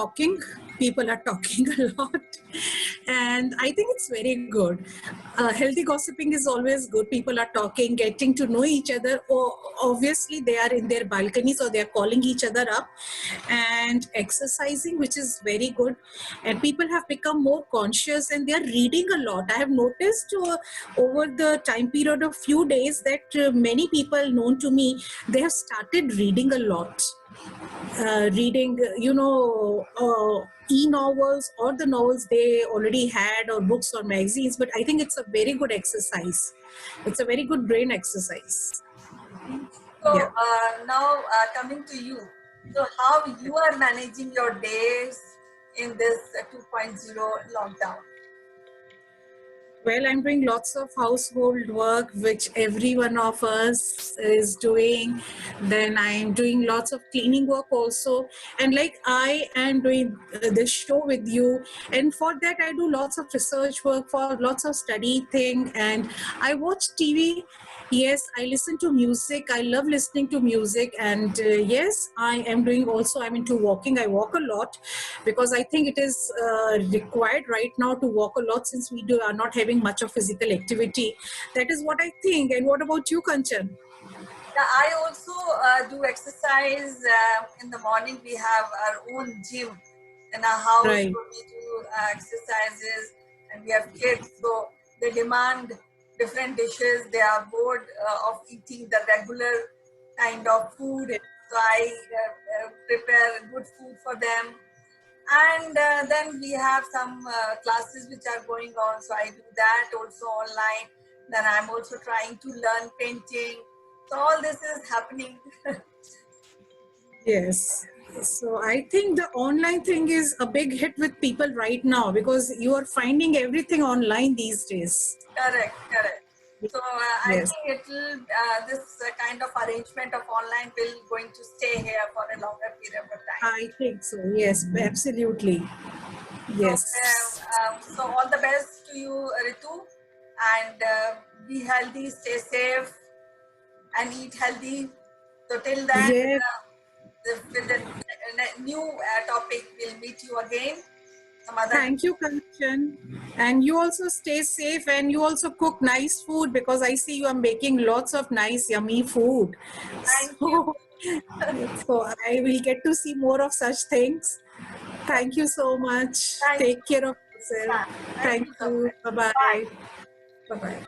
Speaker 15: people are talking a lot, and I think it's very good. Healthy gossiping is always good. People are talking, getting to know each other. Or obviously, they are in their balconies or they are calling each other up, and exercising, which is very good. And people have become more conscious and they are reading a lot. I have noticed over the time period of few days that many people known to me, they have started reading a lot. Reading, e-novels or the novels they already had, or books or magazines. But I think it's a very good exercise. It's a very good brain exercise.
Speaker 5: So
Speaker 15: Yeah.
Speaker 5: now coming to you, so how you are managing your days in this 2.0 lockdown?
Speaker 15: Well, I'm doing lots of household work, which every one of us is doing. Then I'm doing lots of cleaning work also. And like I am doing this show with you. And for that, I do lots of research work, for lots of study thing. And I watch TV. Yes, I listen to music. I love listening to music. And yes, I am doing also, I'm into walking. I walk a lot because I think it is required right now to walk a lot, since we are not having much of physical activity. That is what I think. And what about you, Kanchan?
Speaker 5: Yeah, I also do exercise. In the morning, we have our own gym in our house.
Speaker 15: Right.
Speaker 5: So we do exercises, and we have kids. So they demand different dishes. They are bored of eating the regular kind of food. So I prepare good food for them. And then we have some classes which are going on. So I do that also online. Then I'm also trying to learn painting. So all this is happening.
Speaker 15: Yes. So I think the online thing is a big hit with people right now, because you are finding everything online these days.
Speaker 5: Correct. So I
Speaker 15: Yes.
Speaker 5: think it'll this kind of arrangement of online will going to stay here for a longer period of time.
Speaker 15: I think so. Yes, absolutely. Yes.
Speaker 5: So all the best to you, Ritu, and be healthy, stay safe, and eat healthy. So till then,
Speaker 15: Yes.
Speaker 5: with the new topic, we'll meet you again.
Speaker 15: Thank you, Kanchan. And you also stay safe, and you also cook nice food, because I see you are making lots of nice, yummy food.
Speaker 5: Thank you.
Speaker 15: So I will get to see more of such things. Thank you so much. Take care of yourself. Thank you. Bye-bye. Bye-bye.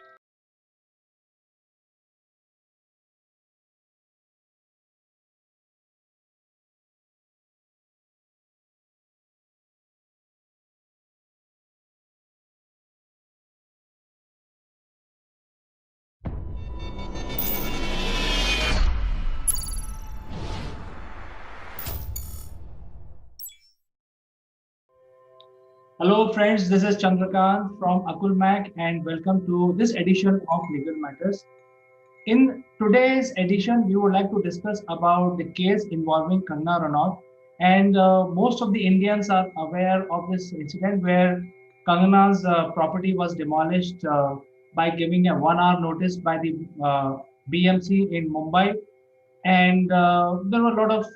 Speaker 3: Hello, friends. This is Chandrakant from Akulmach, and welcome to this edition of Legal Matters. In today's edition, we would like to discuss about the case involving Kangana Ranaut, and most of the Indians are aware of this incident where Kangana's property was demolished by giving a 1 hour notice by the BMC in Mumbai, and there were a lot of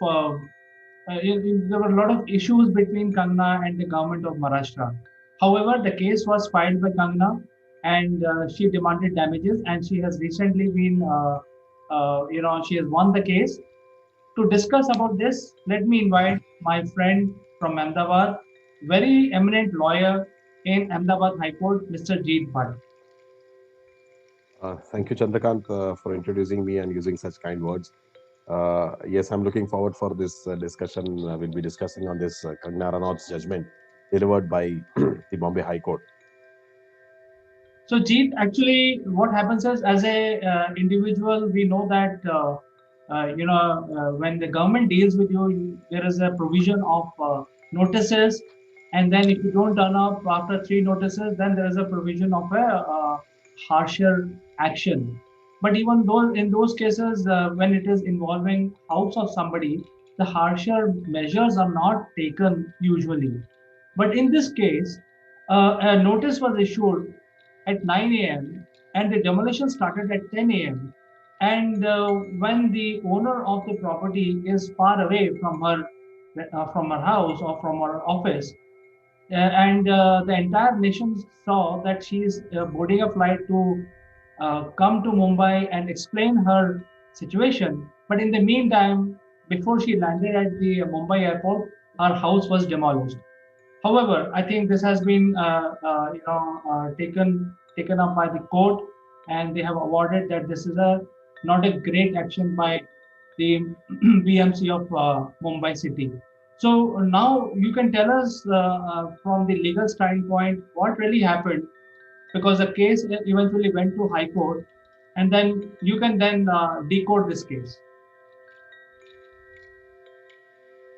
Speaker 3: there were a lot of issues between Kangana and the government of Maharashtra. However, the case was filed by Kangana, and she demanded damages, and she has recently been, she has won the case. To discuss about this, let me invite my friend from Ahmedabad, very eminent lawyer in Ahmedabad High Court, Mr. Jeet Bhatt.
Speaker 4: Thank you, Chandrakant, for introducing me and using such kind words. Yes, I'm looking forward for this discussion. We'll be discussing on this Kangana Ranaut's judgment delivered by the Bombay High Court.
Speaker 3: So, Jeet, actually, what happens is, as a individual, we know that when the government deals with you, there is a provision of notices, and then if you don't turn up after 3 notices, then there is a provision of a harsher action. But even though in those cases, when it is involving house of somebody, the harsher measures are not taken usually. But in this case, a notice was issued at 9 a.m. and the demolition started at 10 a.m. And when the owner of the property is far away from her house or from her office, and the entire nation saw that she is boarding a flight to come to Mumbai and explain her situation. But in the meantime, before she landed at the Mumbai airport, her house was demolished. However, I think this has been taken up by the court, and they have awarded that this is a not a great action by the BMC of Mumbai city. So now you can tell us from the legal standpoint what really happened, because the case eventually went to High Court, and then you can then decode this case.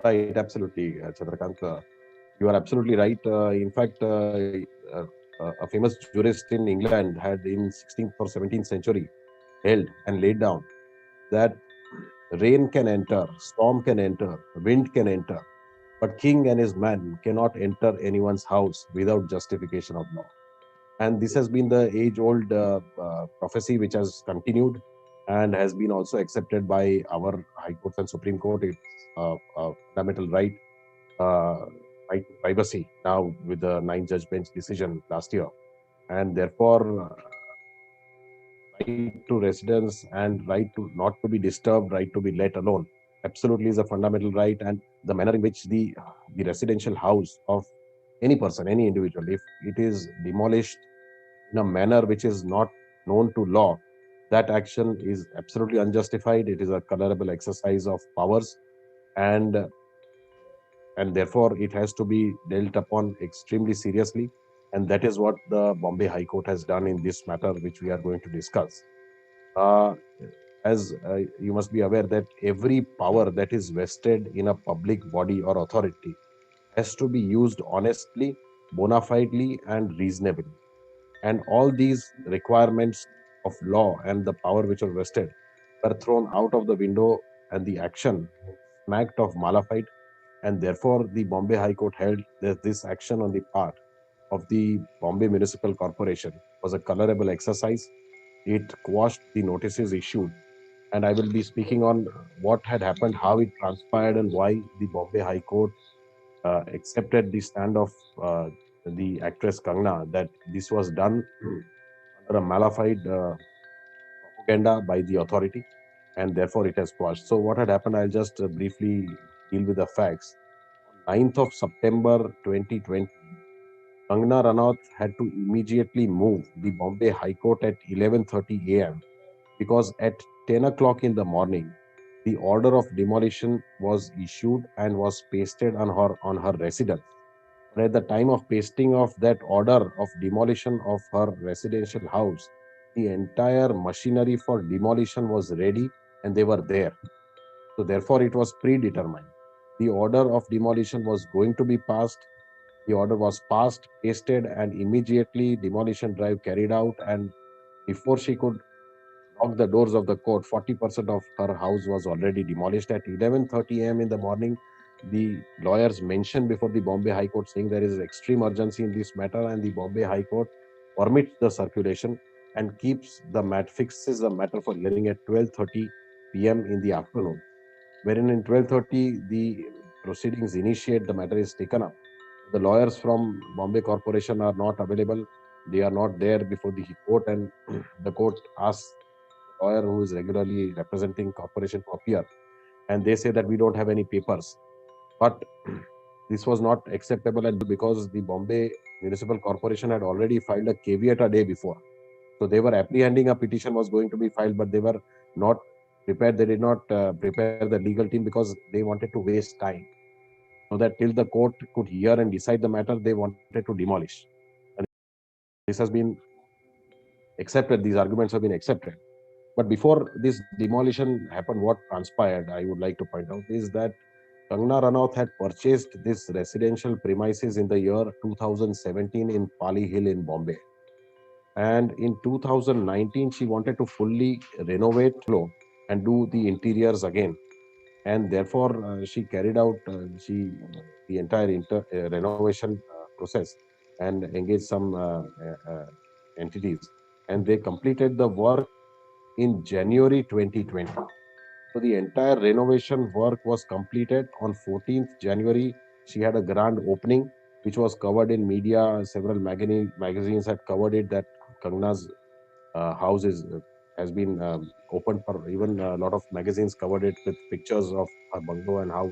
Speaker 4: Right, absolutely, Chandrakant. You are absolutely right. In fact, a famous jurist in England had in 16th or 17th century held and laid down that rain can enter, storm can enter, wind can enter, but king and his man cannot enter anyone's house without justification of law. And this has been the age-old prophecy which has continued and has been also accepted by our High Court and Supreme Court. It's a fundamental uh, right to privacy now with the nine-judge bench decision last year, and therefore right to residence and right to not to be disturbed, right to be let alone, absolutely is a fundamental right. And the manner in which the residential house of any person, any individual, if it is demolished in a manner which is not known to law, that action is absolutely unjustified. It is a colorable exercise of powers, and and therefore it has to be dealt upon extremely seriously. And that is what the Bombay High Court has done in this matter, which we are going to discuss. Uh, as you must be aware that every power that is vested in a public body or authority has to be used honestly, bona fidely, and reasonably. And all these requirements of law and the power which are vested were thrown out of the window, and the action smacked of malafide. And therefore, the Bombay High Court held that this action on the part of the Bombay Municipal Corporation was a colorable exercise. It quashed the notices issued, and I will be speaking on what had happened, how it transpired, and why the Bombay High Court accepted the stand of the actress Kangna that this was done under a malified propaganda by the authority, and therefore it has quashed. So what had happened, I'll just briefly deal with the facts. On 9th of September 2020, Kangna Ranaut had to immediately move the Bombay High Court at 11:30 a.m. because at 10 o'clock in the morning, the order of demolition was issued and was pasted on her residence. But at the time of pasting of that order of demolition of her residential house, the entire machinery for demolition was ready and they were there. So therefore, it was predetermined. The order of demolition was going to be passed. The order was passed, pasted, and immediately demolition drive carried out. And before she could locked the doors of the court, 40% of her house was already demolished. At 11:30 a.m. in the morning, the lawyers mentioned before the Bombay High Court saying there is extreme urgency in this matter, and the Bombay High Court permits the circulation and keeps the fixes the matter for hearing at 12:30 p.m. in the afternoon. Wherein in 12:30 the proceedings initiate, the matter is taken up. The lawyers from Bombay Corporation are not available. They are not there before the court, and the court asks lawyer who is regularly representing corporation to appear, and they say that we don't have any papers. But this was not acceptable, and because the Bombay Municipal Corporation had already filed a caveat a day before, so they were apprehending a petition was going to be filed, but they were not prepared. They did not prepare the legal team because they wanted to waste time, so that till the court could hear and decide the matter, they wanted to demolish. And this has been accepted. These arguments have been accepted. But before this demolition happened, what transpired, I would like to point out, is that Kangna Ranaut had purchased this residential premises in the year 2017 in Pali Hill in Bombay. And in 2019, she wanted to fully renovate and do the interiors again. And therefore, she carried out the entire renovation process and engaged some entities. And they completed the work in January 2020. So the entire renovation work was completed on 14th January. She had a grand opening, which was covered in media. Several magazines had covered it that Kangna's house has been opened for, even a lot of magazines covered it with pictures of her bungalow and how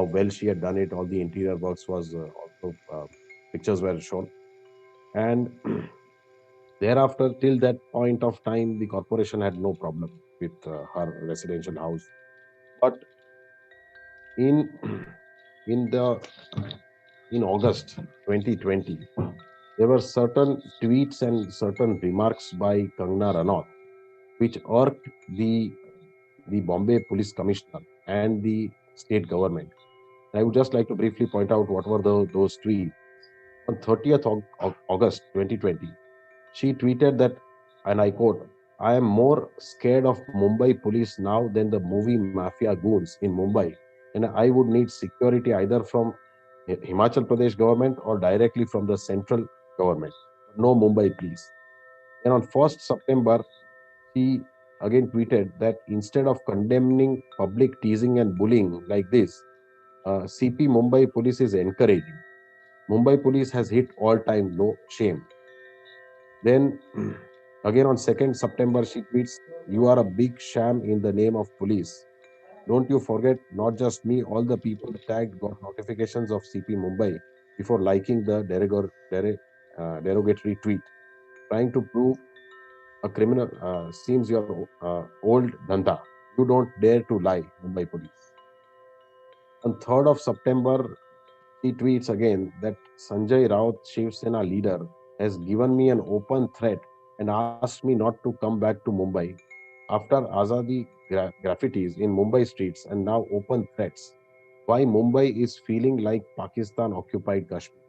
Speaker 4: well she had done it. All the interior works was also pictures were shown. And thereafter, till that point of time, the corporation had no problem with her residential house. But in in the in August 2020, there were certain tweets and certain remarks by Kangna Ranaut which irked the Bombay Police Commissioner and the state government. I would just like to briefly point out what were those tweets. On 30th August 2020, she tweeted that, and I quote, "I am more scared of Mumbai police now than the movie mafia goons in Mumbai, and I would need security either from Himachal Pradesh government or directly from the central government. No Mumbai, please." And on 1st September, she again tweeted that instead of condemning public teasing and bullying like this, CP Mumbai police is encouraging. Mumbai police has hit all-time low. Shame. Then again on 2nd September, she tweets, "You are a big sham in the name of police. Don't you forget, not just me, all the people tagged got notifications of CP Mumbai before liking the derogatory tweet, trying to prove a criminal seems your old dhanda. You don't dare to lie, Mumbai police." On 3rd of September, he tweets again that Sanjay Raut, Shiv Sena leader, has given me an open threat and asked me not to come back to Mumbai after Azadi graffitis in Mumbai streets and now open threats. Why Mumbai is feeling like Pakistan occupied Kashmir.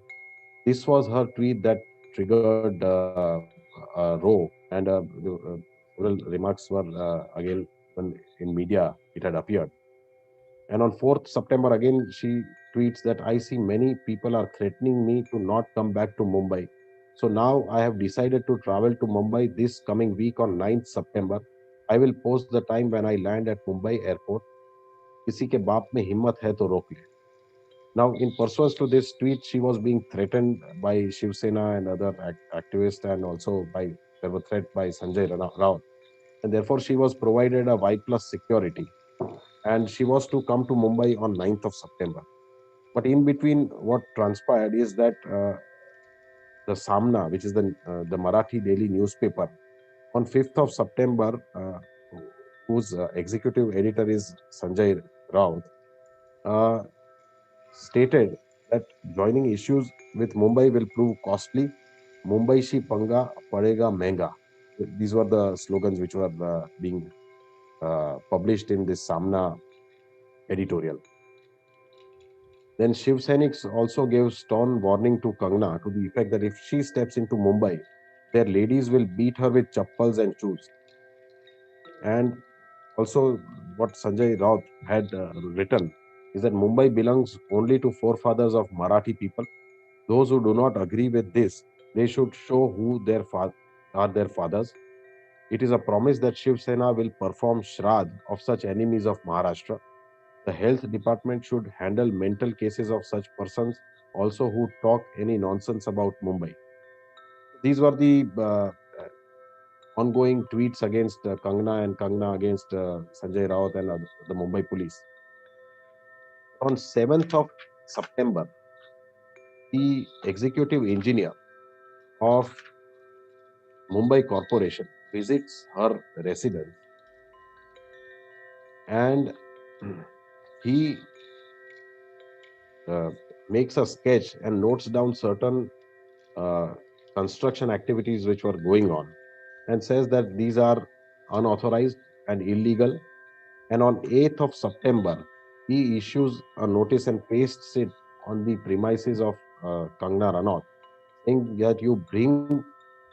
Speaker 4: This was her tweet that triggered a row, and several remarks were again when in media it had appeared. And on 4th September, again, she tweets that I see many people are threatening me to not come back to Mumbai. So now I have decided to travel to Mumbai this coming week on 9th September. I will post the time when I land at Mumbai airport. किसी के बाप में हिम्मत है तो रोक ले. Now, in pursuance to this tweet, she was being threatened by Shiv Sena and other activists, and also there were threat by Sanjay Rao. And therefore, she was provided a Y plus security. And she was to come to Mumbai on 9th of September. But in between, what transpired is that the Samna, which is the Marathi daily newspaper, on 5th of September, whose executive editor is Sanjay Raut, uh, stated that joining issues with Mumbai will prove costly. Mumbai shi panga padega mehenga. These were the slogans which were being published in this Samna editorial. Then Shiv Sainiks also gave stern warning to Kangna to the effect that if she steps into Mumbai, their ladies will beat her with chappals and shoes. And also, what Sanjay Raut had written is that Mumbai belongs only to forefathers of Marathi people. Those who do not agree with this, they should show who are their fathers. It is a promise that Shiv Sena will perform Shrad of such enemies of Maharashtra. The health department should handle mental cases of such persons also who talk any nonsense about Mumbai. These were the ongoing tweets against Kangna and Kangna against Sanjay Raut and the Mumbai police. On 7th of September, the executive engineer of Mumbai Corporation visits her residence, and he uh, makes a sketch and notes down certain uh, construction activities which were going on, and says that these are unauthorized and illegal. And on 8th of September, he issues a notice and pastes it on the premises of Kangna Ranaut, saying that you bring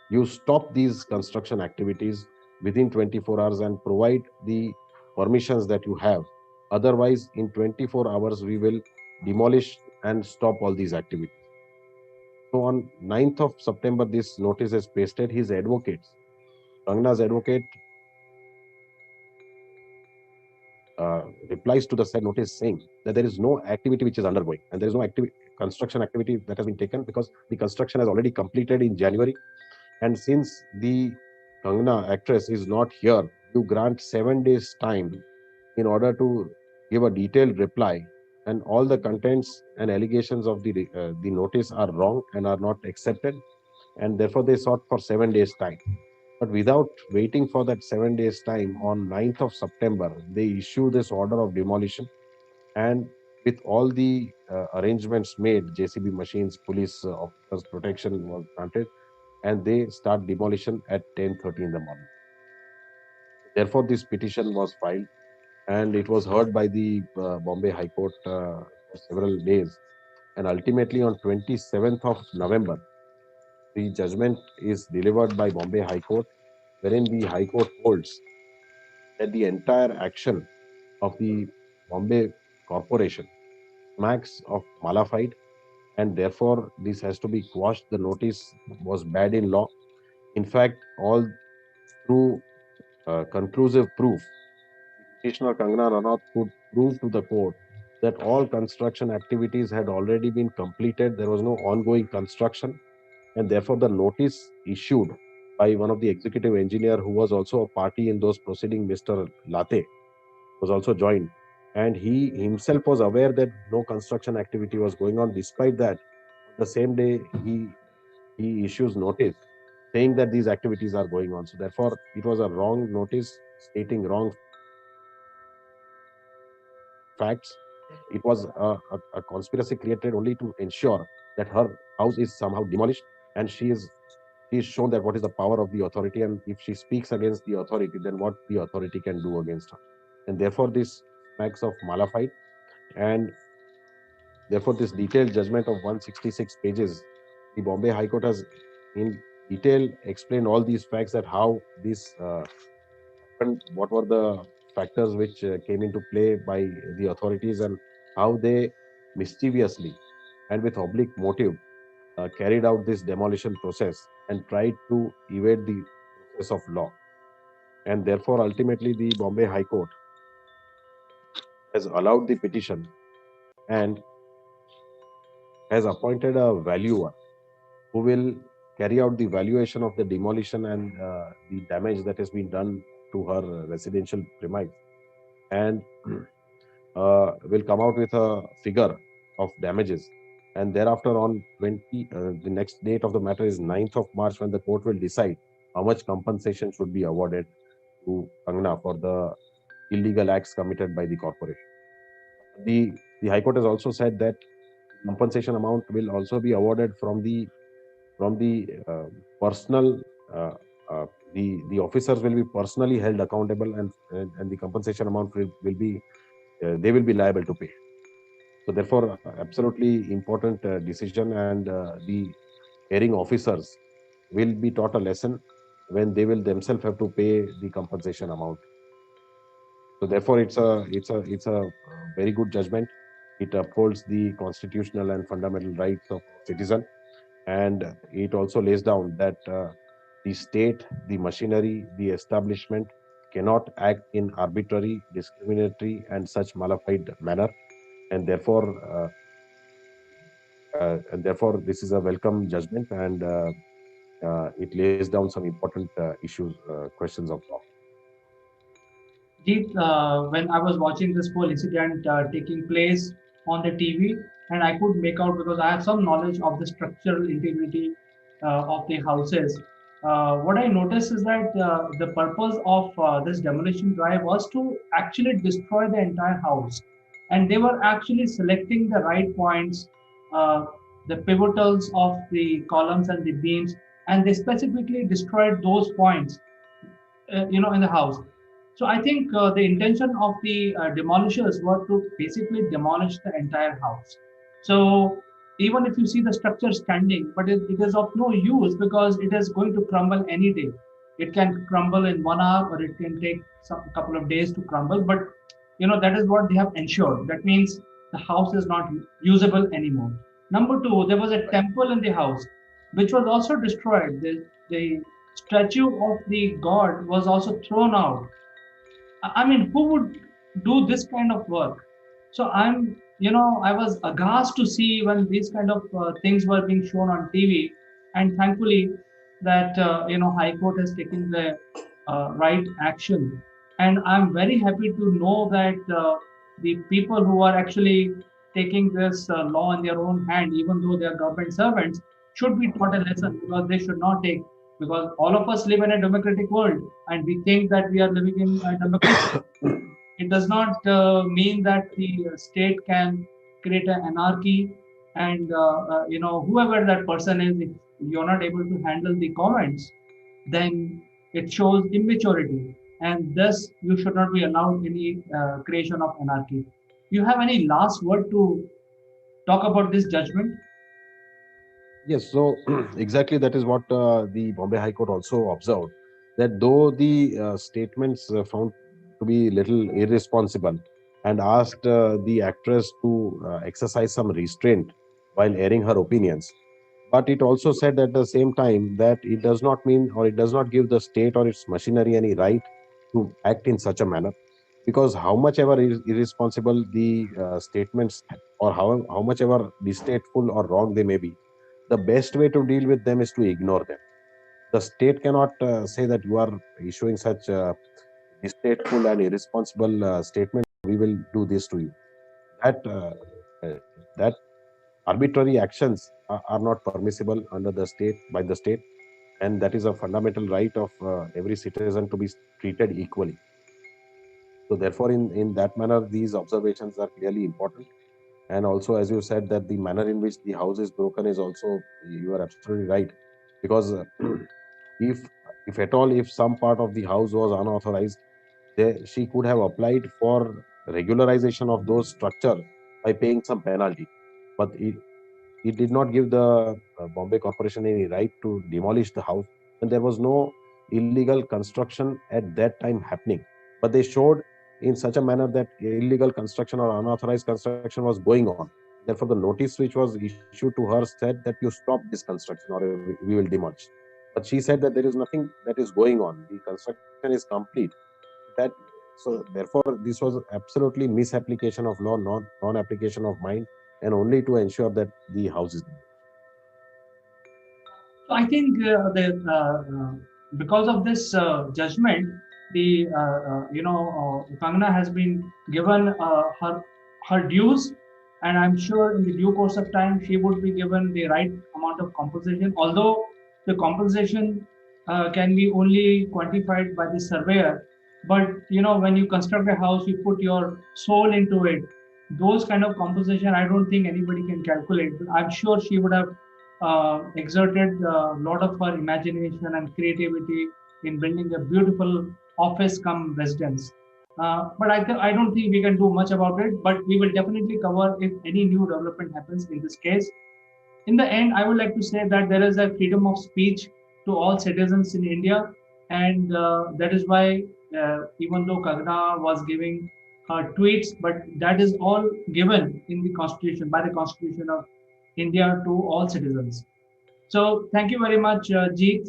Speaker 16: you stop these construction activities within 24 hours and provide the permissions that you have. Otherwise, in 24 hours, we will demolish and stop all these activities. So on 9th of September, this notice is pasted. His advocates, Kangana's advocate, replies to the said notice saying that there is no activity which is undergoing and there is no construction activity that has been taken because the construction has already completed in January. And since the Kangana actress is not here, you grant 7 days time in order to give a detailed reply, and all the contents and allegations of the notice are wrong and are not accepted, and therefore they sought for 7 days time. But without waiting for that 7 days time, on 9th of September, they issue this order of demolition. And with all the arrangements made, JCB machines, police officers, protection was granted, and they start demolition at 10:30 in the morning. Therefore, this petition was filed, and it was heard by the Bombay High Court for several days. And ultimately, on 27th of November, the judgment is delivered by Bombay High Court, wherein the High Court holds that the entire action of the Bombay Corporation smacks of malafide, and therefore this has to be quashed. The notice was bad in law. In fact, all through conclusive proof, petitioner Kangana Ranaut could prove to the court that all construction activities had already been completed. There was no ongoing construction, and therefore the notice issued by one of the executive engineer who was also a party in those proceedings, Mr. Late, was also joined. And he himself was aware that no construction activity was going on. Despite that, the same day he issues notice saying that these activities are going on. So therefore, it was a wrong notice stating wrong facts. It was a conspiracy created only to ensure that her house is somehow demolished, and she is shown that what is the power of the authority, and if she speaks against the authority, then what the authority can do against her. And therefore, this smacks of malafide, and therefore, this detailed judgment of 166 pages, the Bombay High Court has in detail explained all these facts, that how this happened, what were the factors which came into play by the authorities, and how they mischievously and with oblique motive carried out this demolition process and tried to evade the process of law. And therefore, ultimately, the Bombay High Court has allowed the petition and has appointed a valuer who will carry out the valuation of the demolition and the damage that has been done to her residential premise, and will come out with a figure of damages. And thereafter, on the next date of the matter is 9th of March, when the court will decide how much compensation should be awarded to Kangana for the illegal acts committed by the corporation. The High Court has also said that compensation amount will also be awarded from the personal uh, uh, the officers will be personally held accountable, and the compensation amount will be they will be liable to pay. So therefore, absolutely important decision, and the hearing officers will be taught a lesson when they will themselves have to pay the compensation amount. So therefore, it's a very good judgment. It upholds the constitutional and fundamental rights of citizen, and it also lays down that the state, the machinery, the establishment cannot act in arbitrary, discriminatory, and such malified manner, and therefore this is a welcome judgment, and it lays down some important issues, questions of law.
Speaker 3: Deep, when I was watching this whole incident taking place on the TV, and I could make out, because I have some knowledge of the structural integrity of the houses. What I noticed is that the purpose of this demolition drive was to actually destroy the entire house, and they were actually selecting the right points, uh, the pivotals of the columns and the beams, and they specifically destroyed those points, in the house. So I think the intention of the demolishers were to basically demolish the entire house. So even if you see the structure standing, but it is of no use because it is going to crumble any day. It can crumble in 1 hour, or it can take some couple of days to crumble. But that is what they have ensured. That means the house is not usable anymore. Number two, there was a temple in the house, which was also destroyed. The statue of the god was also thrown out. I mean, who would do this kind of work? So I was aghast to see when these kind of things were being shown on TV, and thankfully that High Court has taken the right action, and I'm very happy to know that the people who are actually taking this law in their own hand, even though they are government servants, should be taught a lesson because they should not take, because all of us live in a democratic world and we think that we are living in a democracy. It does not mean that the state can create an anarchy, and whoever that person is, if you're not able to handle the comments, then it shows immaturity, and thus you should not be allowed any creation of anarchy. You have any last word to talk about this judgment?
Speaker 16: Yes, so exactly that is what the Bombay High Court also observed, that though the statements found to be little irresponsible and asked the actress to exercise some restraint while airing her opinions, but it also said at the same time that it does not mean, or it does not give the state or its machinery any right to act in such a manner, because how much ever irresponsible the statements, or how much ever distasteful or wrong they may be, the best way to deal with them is to ignore them. The state cannot say that you are issuing such distasteful and irresponsible statements, we will do this to you. That arbitrary actions are not permissible under the state, by the state, and that is a fundamental right of every citizen to be treated equally. So therefore, in that manner, these observations are clearly important. And also, as you said, that the manner in which the house is broken is also, you are absolutely right, because if if at all, if some part of the house was unauthorized, she could have applied for regularization of those structure by paying some penalty. But it did not give the Bombay Corporation any right to demolish the house, and there was no illegal construction at that time happening. But they showed in such a manner that illegal construction or unauthorized construction was going on. Therefore, the notice which was issued to her said that you stop this construction or we will demolish. But she said that there is nothing that is going on. The construction is complete. That so therefore this was absolutely misapplication of law, non-application of mind, and only to ensure that the house is.
Speaker 3: So I think because of this judgment, the Kangana has been given her dues, and I'm sure in the due course of time she would be given the right amount of compensation. Although the compensation can be only quantified by the surveyor, but when you construct a house, you put your soul into it. Those kind of compensation, I don't think anybody can calculate. But I'm sure she would have exerted a lot of her imagination and creativity in building a beautiful office come residence. But I don't think we can do much about it, but we will definitely cover if any new development happens in this case. In the end, I would like to say that there is a freedom of speech to all citizens in India, and that is why, even though Kagna was giving her tweets, but that is all given in the Constitution, by the Constitution of India, to all citizens. So thank you very much, Jeet,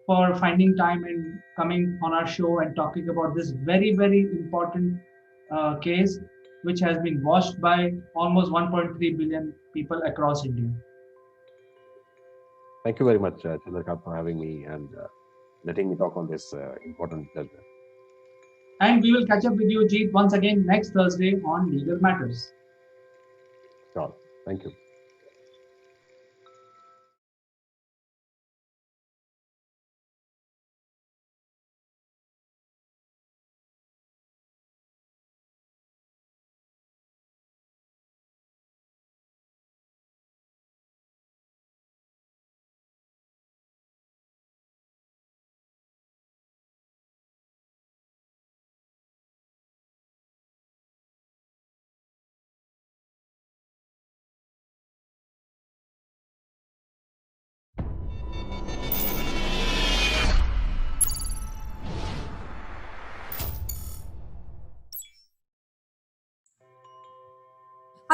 Speaker 3: for finding time and coming on our show and talking about this very, very important case, which has been watched by almost 1.3 billion people across India.
Speaker 16: Thank you very much, Chandrakant, for having me and letting me talk on this important judgment.
Speaker 3: And we will catch up with you, Jeet, once again next Thursday on Legal Matters.
Speaker 16: Sure. Thank you.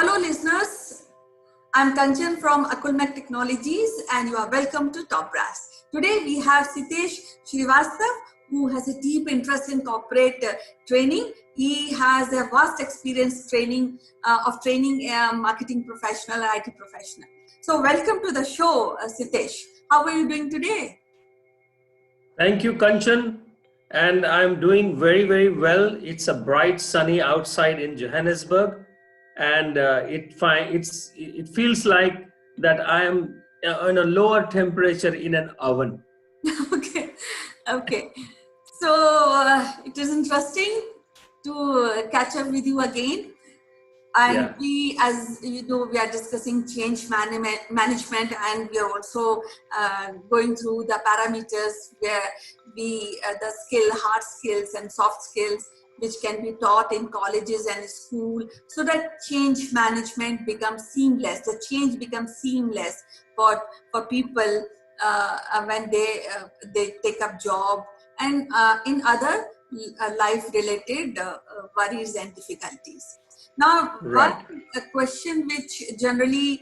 Speaker 5: Hello listeners, I'm Kanchan from Akulmach Technologies and you are welcome to Top Brass. Today we have Sitesh Srivastav who has a deep interest in corporate training. He has a vast experience training marketing professional and IT professional. So welcome to the show, Sitesh. How are you doing today?
Speaker 12: Thank you, Kanchan. And I'm doing very, very well. It's a bright, sunny outside in Johannesburg. And it feels like that I am on a lower temperature in an oven.
Speaker 5: Okay. So it is interesting to catch up with you again. And we, as you know, we are discussing change management, and we are also going through the parameters where the hard skills and soft skills, which can be taught in colleges and school, so that change management becomes seamless. The change becomes seamless for people when they take up job and in other life-related worries and difficulties. Now, one question which generally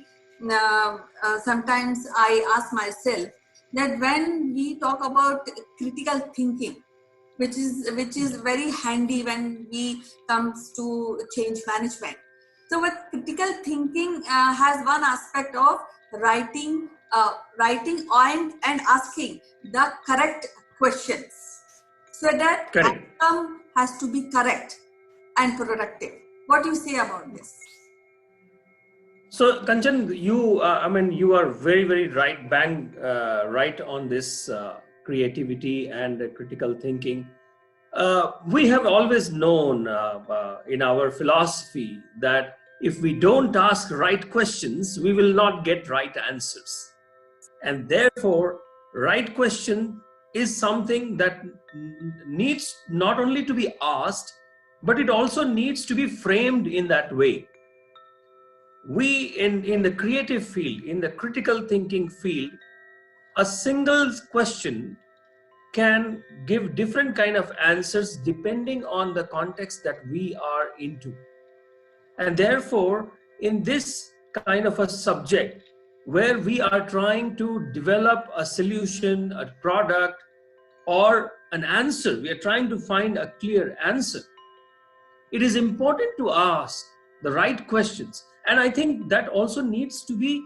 Speaker 5: sometimes I ask myself, that when we talk about critical thinking, which is very handy when we comes to change management. So, with critical thinking has one aspect of writing and asking the correct questions, so that outcome has to be correct and productive. What do you say about this?
Speaker 12: So, Kanchan, you are very, very right on this creativity and critical thinking. We have always known in our philosophy that if we don't ask right questions, we will not get right answers. And therefore, right question is something that needs not only to be asked, but it also needs to be framed in that way. We, in the creative field, in the critical thinking field, a single question can give different kind of answers depending on the context that we are into. And therefore, in this kind of a subject where we are trying to develop a solution, a product, or an answer, we are trying to find a clear answer, it is important to ask the right questions. And I think that also needs to be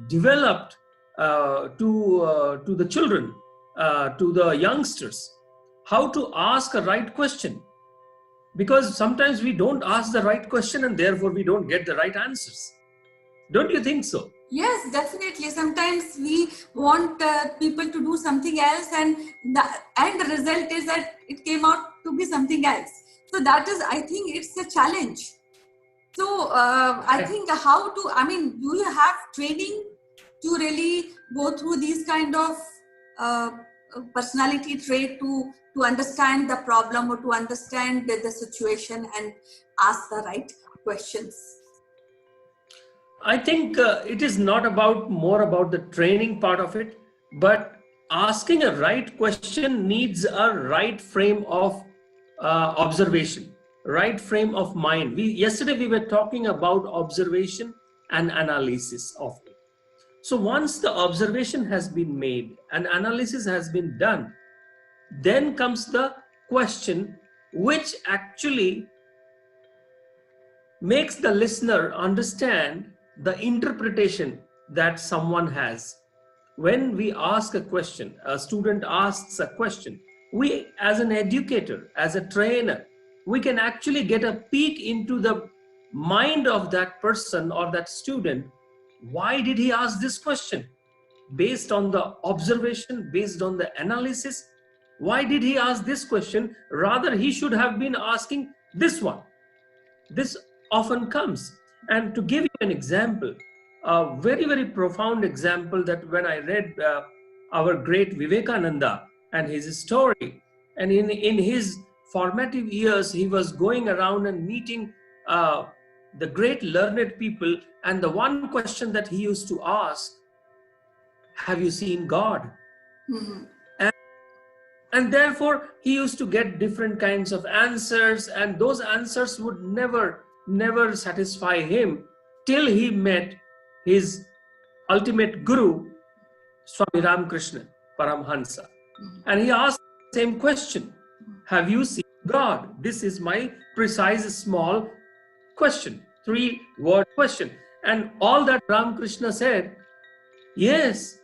Speaker 12: developed to the children, to the youngsters, how to ask a right question. Because sometimes we don't ask the right question and therefore we don't get the right answers. Don't you think so?
Speaker 5: Yes, definitely. Sometimes we want people to do something else, and the end result is that it came out to be something else. So that is, I think it's a challenge. So I think do you have training to really go through these kind of personality trait to understand the problem or to understand the situation and ask the right questions?
Speaker 12: I think it is not more about the training part of it, but asking a right question needs a right frame of observation, right frame of mind. Yesterday we were talking about observation and analysis of it. So once the observation has been made and analysis has been done, then comes the question, which actually makes the listener understand the interpretation that someone has. When we ask a question, a student asks a question, we as an educator, as a trainer, we can actually get a peek into the mind of that person or that student. Why did he ask this question? Based on the observation, based on the analysis, why did he ask this question? Rather, he should have been asking this one. This often comes. And to give you an example, a very, very profound example, that when I read our great Vivekananda and his story, and in his formative years, he was going around and meeting the great learned people, and the one question that he used to ask, have you seen God?
Speaker 5: Mm-hmm.
Speaker 12: And therefore, he used to get different kinds of answers, and those answers would never never satisfy him till he met his ultimate guru, Swami Ramakrishna Paramhansa. And he asked the same question: have you seen God? This is my precise small question, 3-word question. And all that Ramakrishna said, yes,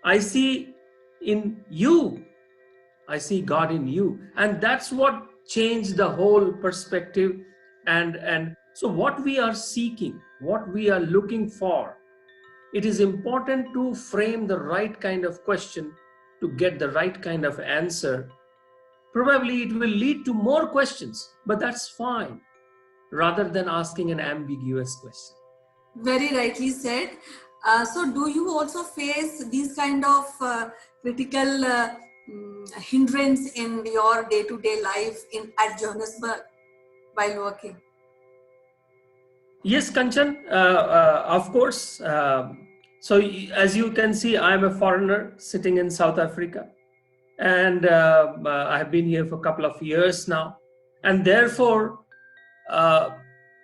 Speaker 12: I see in you. I see God in you. And that's what changed the whole perspective. And so what we are seeking, what we are looking for, it is important to frame the right kind of question to get the right kind of answer. Probably it will lead to more questions, but that's fine, rather than asking an ambiguous question.
Speaker 5: Very rightly said. So do you also face these kind of critical hindrance in your day-to-day life at Johannesburg while working?
Speaker 12: Yes, Kanchan, of course. As you can see, I'm a foreigner sitting in South Africa, and I've been here for a couple of years now. And therefore,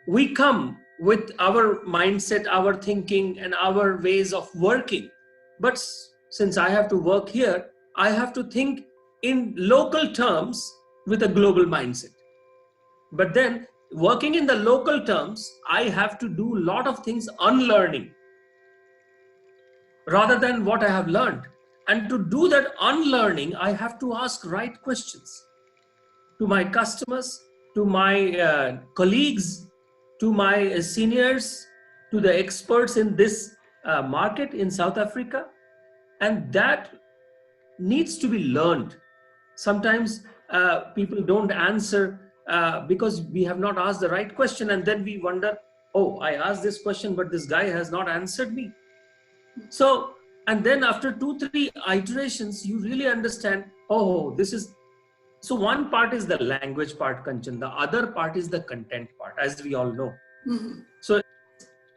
Speaker 12: we come with our mindset, our thinking, and our ways of working. But since I have to work here, I have to think in local terms with a global mindset. But then, working in the local terms, I have to do a lot of things unlearning rather than what I have learned. And to do that unlearning, I have to ask right questions to my customers, to my colleagues, to my seniors, to the experts in this market in South Africa. And that needs to be learned. Sometimes people don't answer because we have not asked the right question, and then we wonder, oh, I asked this question, but this guy has not answered me. So, and then after 2-3 iterations, you really understand, oh, this is. So one part is the language part, Kanchan. The other part is the content part, as we all know.
Speaker 5: Mm-hmm.
Speaker 12: So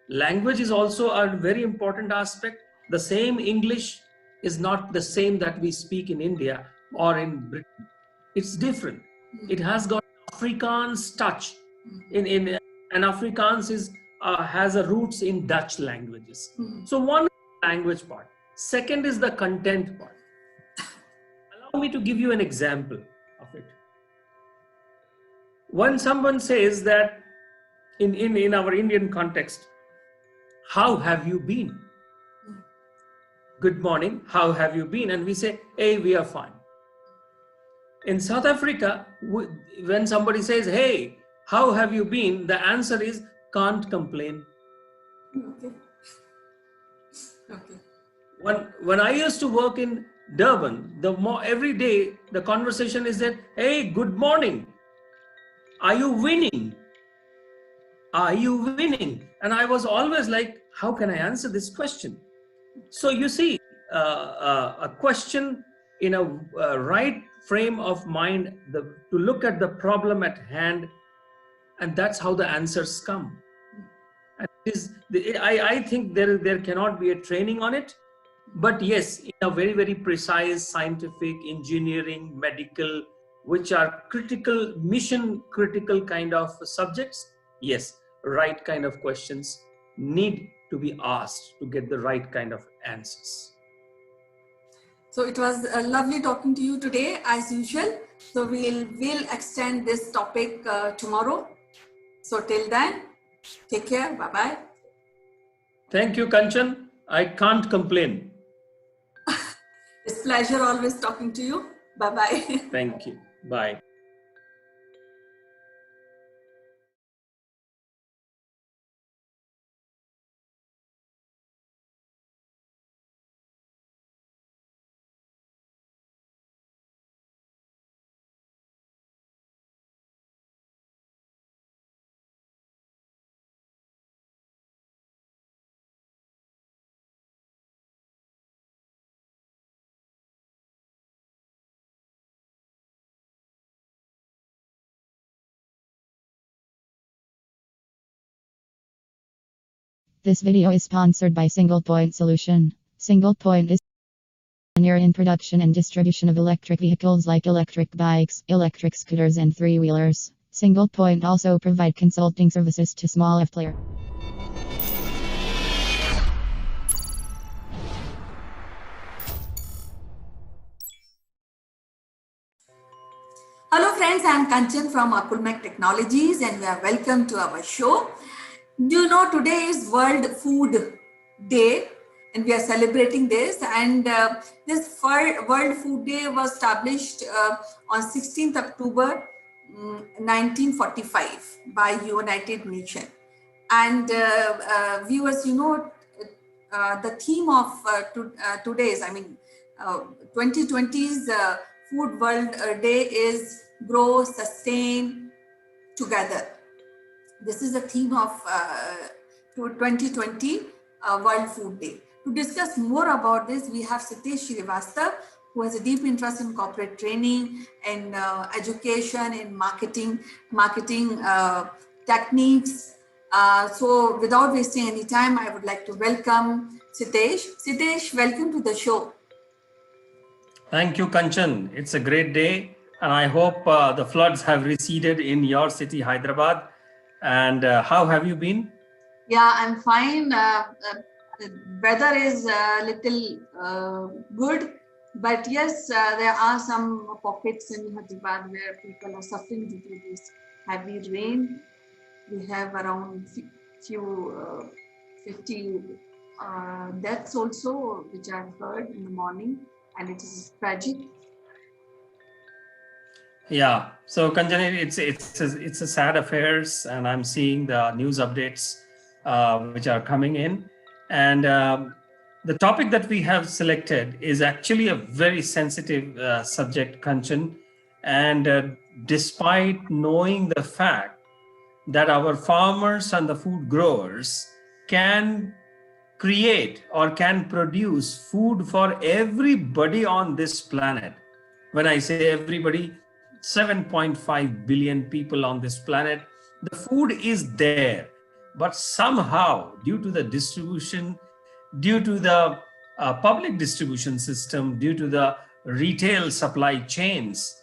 Speaker 12: language is also a very important aspect. The same English is not the same that we speak in India or in Britain. It's different. It has got Afrikaans touch. And Afrikaans has a roots in Dutch languages. So one is the language part. Second is the content part. Allow me to give you an example of it. When someone says that in our Indian context, how have you been? Good morning, how have you been? And we say, hey, we are fine. In South Africa, when somebody says, hey, how have you been? The answer is, can't complain.
Speaker 5: Okay.
Speaker 12: When I used to work in Durban, every day the conversation is that, hey, good morning. Are you winning? Are you winning? And I was always like, how can I answer this question? So you see, a question in a right frame of mind, to look at the problem at hand, and that's how the answers come. And I think there cannot be a training on it, but yes, in a very, very precise scientific, engineering, medical, which are critical, mission critical kind of subjects, yes, right kind of questions need to be asked to get the right kind of answers.
Speaker 5: So it was lovely talking to you today, as usual. So we'll extend this topic tomorrow. So till then, take care. Bye-bye.
Speaker 12: Thank you, Kanchan. I can't complain.
Speaker 5: It's pleasure always talking to you. Bye-bye.
Speaker 12: Thank you. Bye.
Speaker 17: This video is sponsored by Single Point Solution. Single Point is a pioneer in production and distribution of electric vehicles like electric bikes, electric scooters and three-wheelers. Single Point also provide consulting services to small F player.
Speaker 5: Hello friends, I am Kanchan from Akulmach Technologies and we are welcome to our show. Do you know today is World Food Day and we are celebrating this, and this World Food Day was established on 16th October 1945 by United Nations. And viewers, the theme of today's, 2020's Food World Day is Grow, Sustain, Together. This is the theme of 2020 World Food Day. To discuss more about this, we have Sitesh Srivastava, who has a deep interest in corporate training and education in marketing techniques. So without wasting any time, I would like to welcome Sitesh. Sitesh, welcome to the show.
Speaker 12: Thank you, Kanchan. It's a great day, and I hope the floods have receded in your city, Hyderabad. And how have you been?
Speaker 5: Yeah, I'm fine. Weather is a little good, but yes, there are some pockets in Hyderabad where people are suffering due to this heavy rain. We have around few 50 deaths also, which I've heard in the morning, and it is tragic.
Speaker 12: Yeah. So, Kanchan, it's a sad affairs, and I'm seeing the news updates which are coming in, and the topic that we have selected is actually a very sensitive subject, Kanchan, and despite knowing the fact that our farmers and the food growers can create or can produce food for everybody on this planet. When I say everybody, 7.5 billion people on this planet, the food is there. But somehow, due to the distribution, due to the public distribution system, due to the retail supply chains,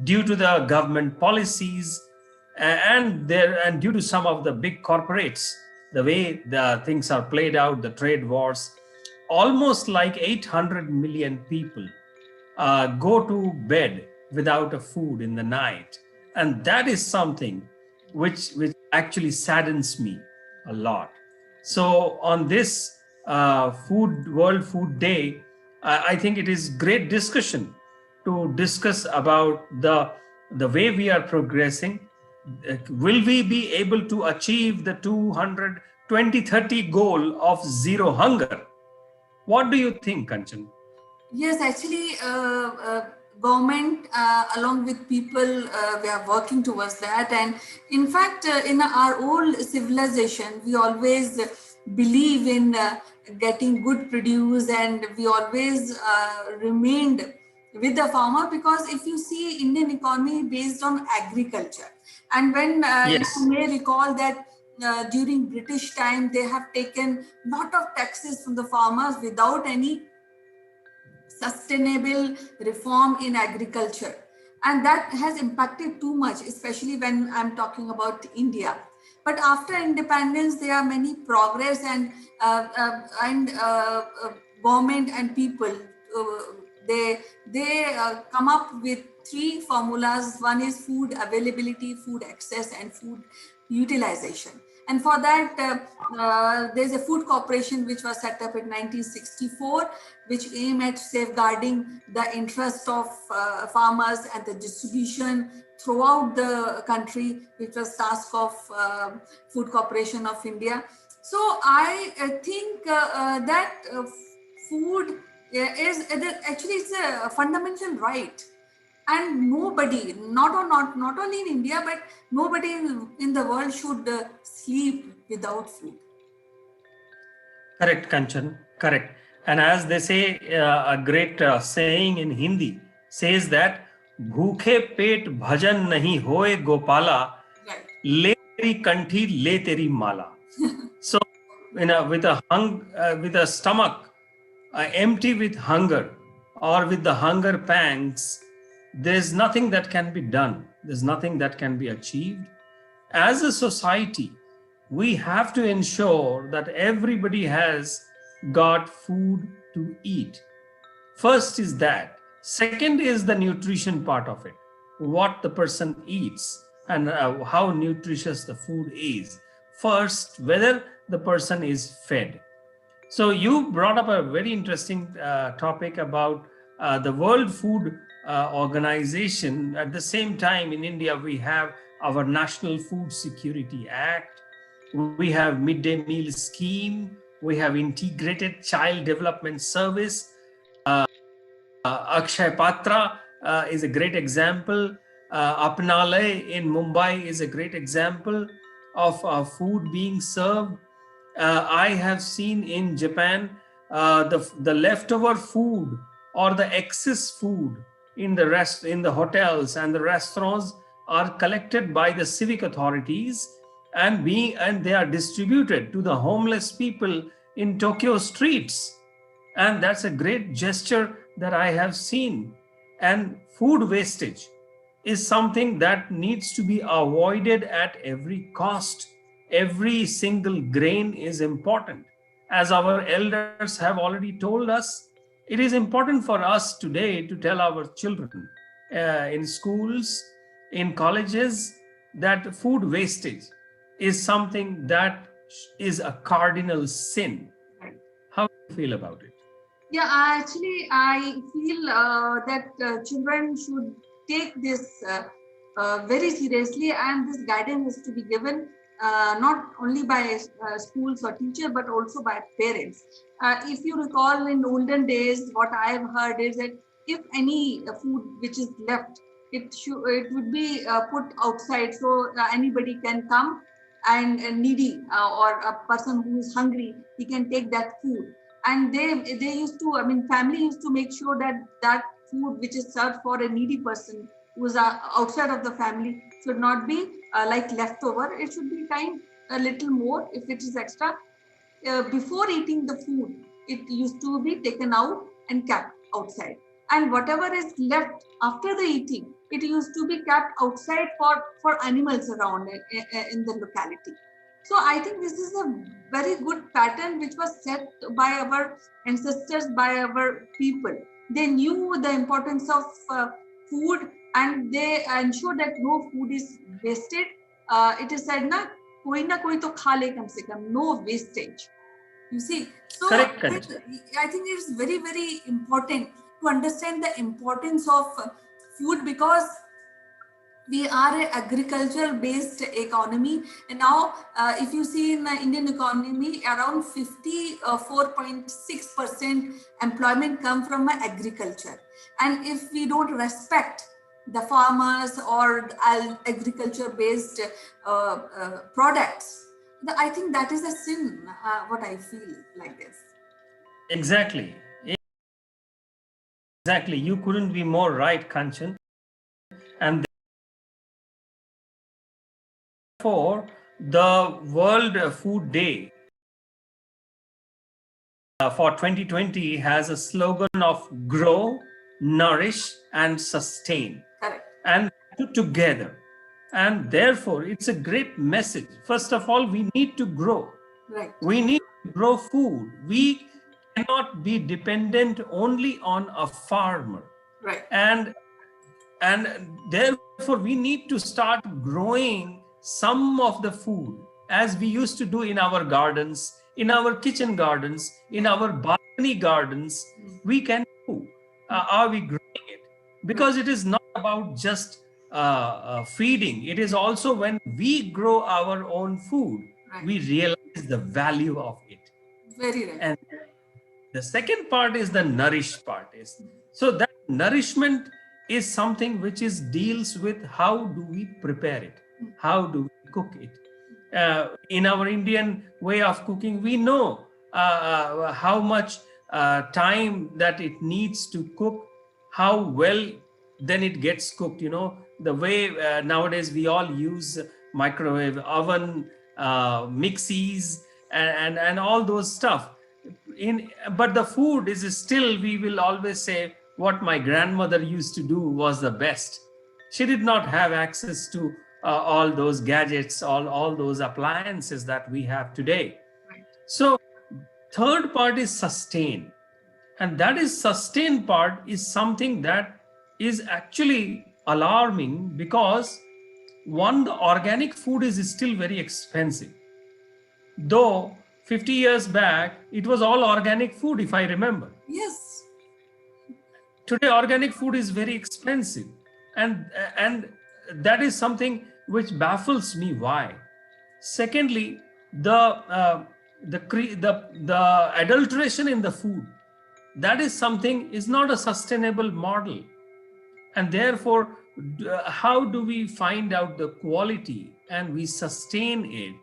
Speaker 12: due to the government policies, and due to some of the big corporates, the way the things are played out, the trade wars, almost like 800 million people go to bed without a food in the night, and that is something which actually saddens me a lot. So on this food World Food Day, I think it is great discussion to discuss about the way we are progressing. Will we be able to achieve the 2030 goal of zero hunger? What do you think, Kanchan?
Speaker 5: Yes, actually, government along with people, we are working towards that. And in fact, in our old civilization, we always believe in getting good produce, and we always remained with the farmer, because if you see Indian economy based on agriculture, and when
Speaker 12: Yes.
Speaker 5: you may recall that during British time, they have taken lot of taxes from the farmers without any sustainable reform in agriculture, and that has impacted too much, especially when I'm talking about India. But after independence, there are many progress, and government and people, uh, they come up with three formulas. One is food availability, food access, and food utilization. And for that, there's a food corporation which was set up in 1964, which aim at safeguarding the interest of farmers and the distribution throughout the country, which was task of Food Corporation of India. So I think that food is actually it's a fundamental right, and nobody, not only in India, but nobody in the world should sleep without food.
Speaker 12: Correct, Kanchan. Correct. And as they say, a great saying in Hindi says that "Bhooke pet bhajan nahi hoye Gopala, le teri kanthi le teri mala." So, with a stomach empty with hunger, or with the hunger pangs, there's nothing that can be done. There's nothing that can be achieved. As a society, we have to ensure that everybody has got food to eat. First is that. Second is the nutrition part of it, what the person eats and how nutritious the food is. First, whether the person is fed. So you brought up a very interesting topic about the World Food Organization. At the same time, in India, we have our National Food Security Act. We have midday meal scheme. We have integrated child development service. Akshay Patra is a great example. Apnale in Mumbai is a great example of food being served. I have seen in Japan the leftover food or the excess food in the hotels and the restaurants are collected by the civic authorities and they are distributed to the homeless people in Tokyo streets, and that's a great gesture that I have seen. And food wastage is something that needs to be avoided at every cost. Every single grain is important. As our elders have already told us, it is important for us today to tell our children in schools, in colleges, that food wastage is something that is a cardinal sin. How do you feel about it?
Speaker 5: Yeah, I feel that children should take this very seriously, and this guidance is to be given not only by schools or teachers, but also by parents. If you recall, in olden days, what I have heard is that if any food which is left, it would be put outside so anybody can come and needy or a person who is hungry, he can take that food. And they used to, I mean, family used to make sure that that food which is served for a needy person who is outside of the family should not be like leftover. It should be kind a little more if it is extra. Before eating the food, it used to be taken out and kept outside, and whatever is left after the eating, it used to be kept outside for animals around in the locality. So I think this is a very good pattern which was set by our ancestors, by our people. They knew the importance of food, and they ensured that no food is wasted. It is said na koi to kha le kam se kam, no wastage. You see, so
Speaker 12: Correct.
Speaker 5: I think it's very, very important to understand the importance of food, because we are an agriculture based economy, and now if you see in the Indian economy, around 54.6% employment come from agriculture. And if we don't respect the farmers or agriculture based products, I think that is a sin, what I feel like this.
Speaker 12: Exactly. Exactly. You couldn't be more right, Kanchan. And therefore, the World Food Day for 2020 has a slogan of grow, nourish, and sustain.
Speaker 5: Correct.
Speaker 12: And put together. And therefore, it's a great message. First of all, we need to grow.
Speaker 5: Right.
Speaker 12: We need to grow food. We cannot be dependent only on a farmer.
Speaker 5: Right.
Speaker 12: And therefore, we need to start growing some of the food as we used to do in our gardens, in our kitchen gardens, in our balcony gardens. We can do. Are we growing it? Because it is not about just feeding. It is also when we grow our own food,
Speaker 5: right,
Speaker 12: we realize the value of it.
Speaker 5: Very right.
Speaker 12: And the second part is the nourish part. So that nourishment is something which deals with how do we prepare it, how do we cook it. In our Indian way of cooking, we know how much time that it needs to cook, how well then it gets cooked. You know, the way nowadays we all use microwave oven, mixies, and all those stuff. But the food is still, we will always say, what my grandmother used to do was the best. She did not have access to all those gadgets, all those appliances that we have today. So, third part is sustain. And that is sustain part is something that is actually alarming because one, the organic food is still very expensive. Though 50 years back, it was all organic food, if I remember.
Speaker 5: Yes.
Speaker 12: Today, organic food is very expensive. And that is something which baffles me. Why? Secondly, the adulteration in the food, that is something is not a sustainable model. And therefore, how do we find out the quality and we sustain it,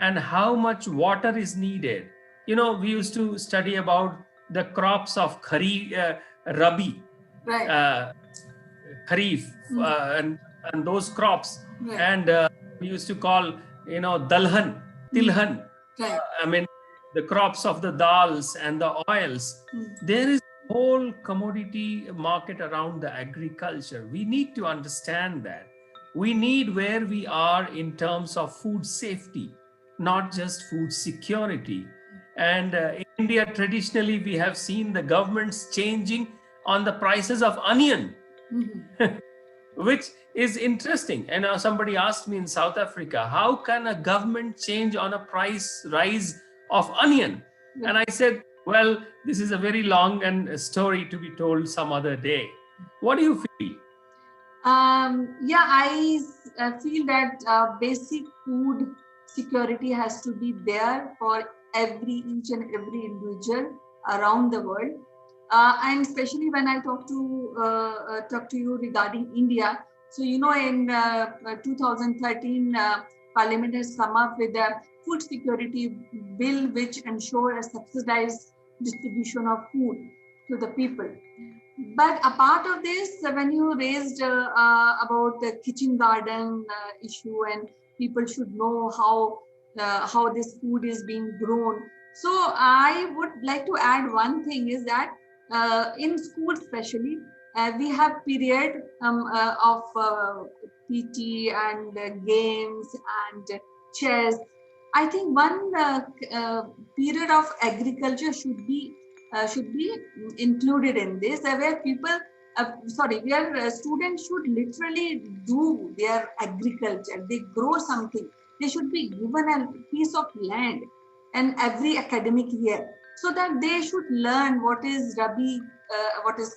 Speaker 12: and how much water is needed? We used to study about the crops of rabi,
Speaker 5: Right.
Speaker 12: kharif, and those crops.
Speaker 5: Right.
Speaker 12: And we used to call, dalhan, tilhan.
Speaker 5: Right.
Speaker 12: I mean, the crops of the dals and the oils. There is a whole commodity market around the agriculture. We need to understand that. We need where we are in terms of food safety, not just food security. And in India, traditionally, we have seen the governments changing on the prices of onion, which is interesting. And now somebody asked me in South Africa, how can a government change on a price rise of onion? And I said, well, this is a very long and story to be told some other day. What do you feel?
Speaker 8: Yeah, I feel that basic food security has to be there for each and every individual around the world. And especially when I talk to you regarding India. So, in 2013, Parliament has come up with a food security bill which ensures a subsidized distribution of food to the people. But apart of this, when you raised about the kitchen garden issue, and people should know how this food is being grown. So I would like to add one thing is that in school especially, we have period of PT and games and chess. I think one period of agriculture should be included in this, where where students should literally do their agriculture. They grow something. They should be given a piece of land and every academic year, so that they should learn what is Rabi, what is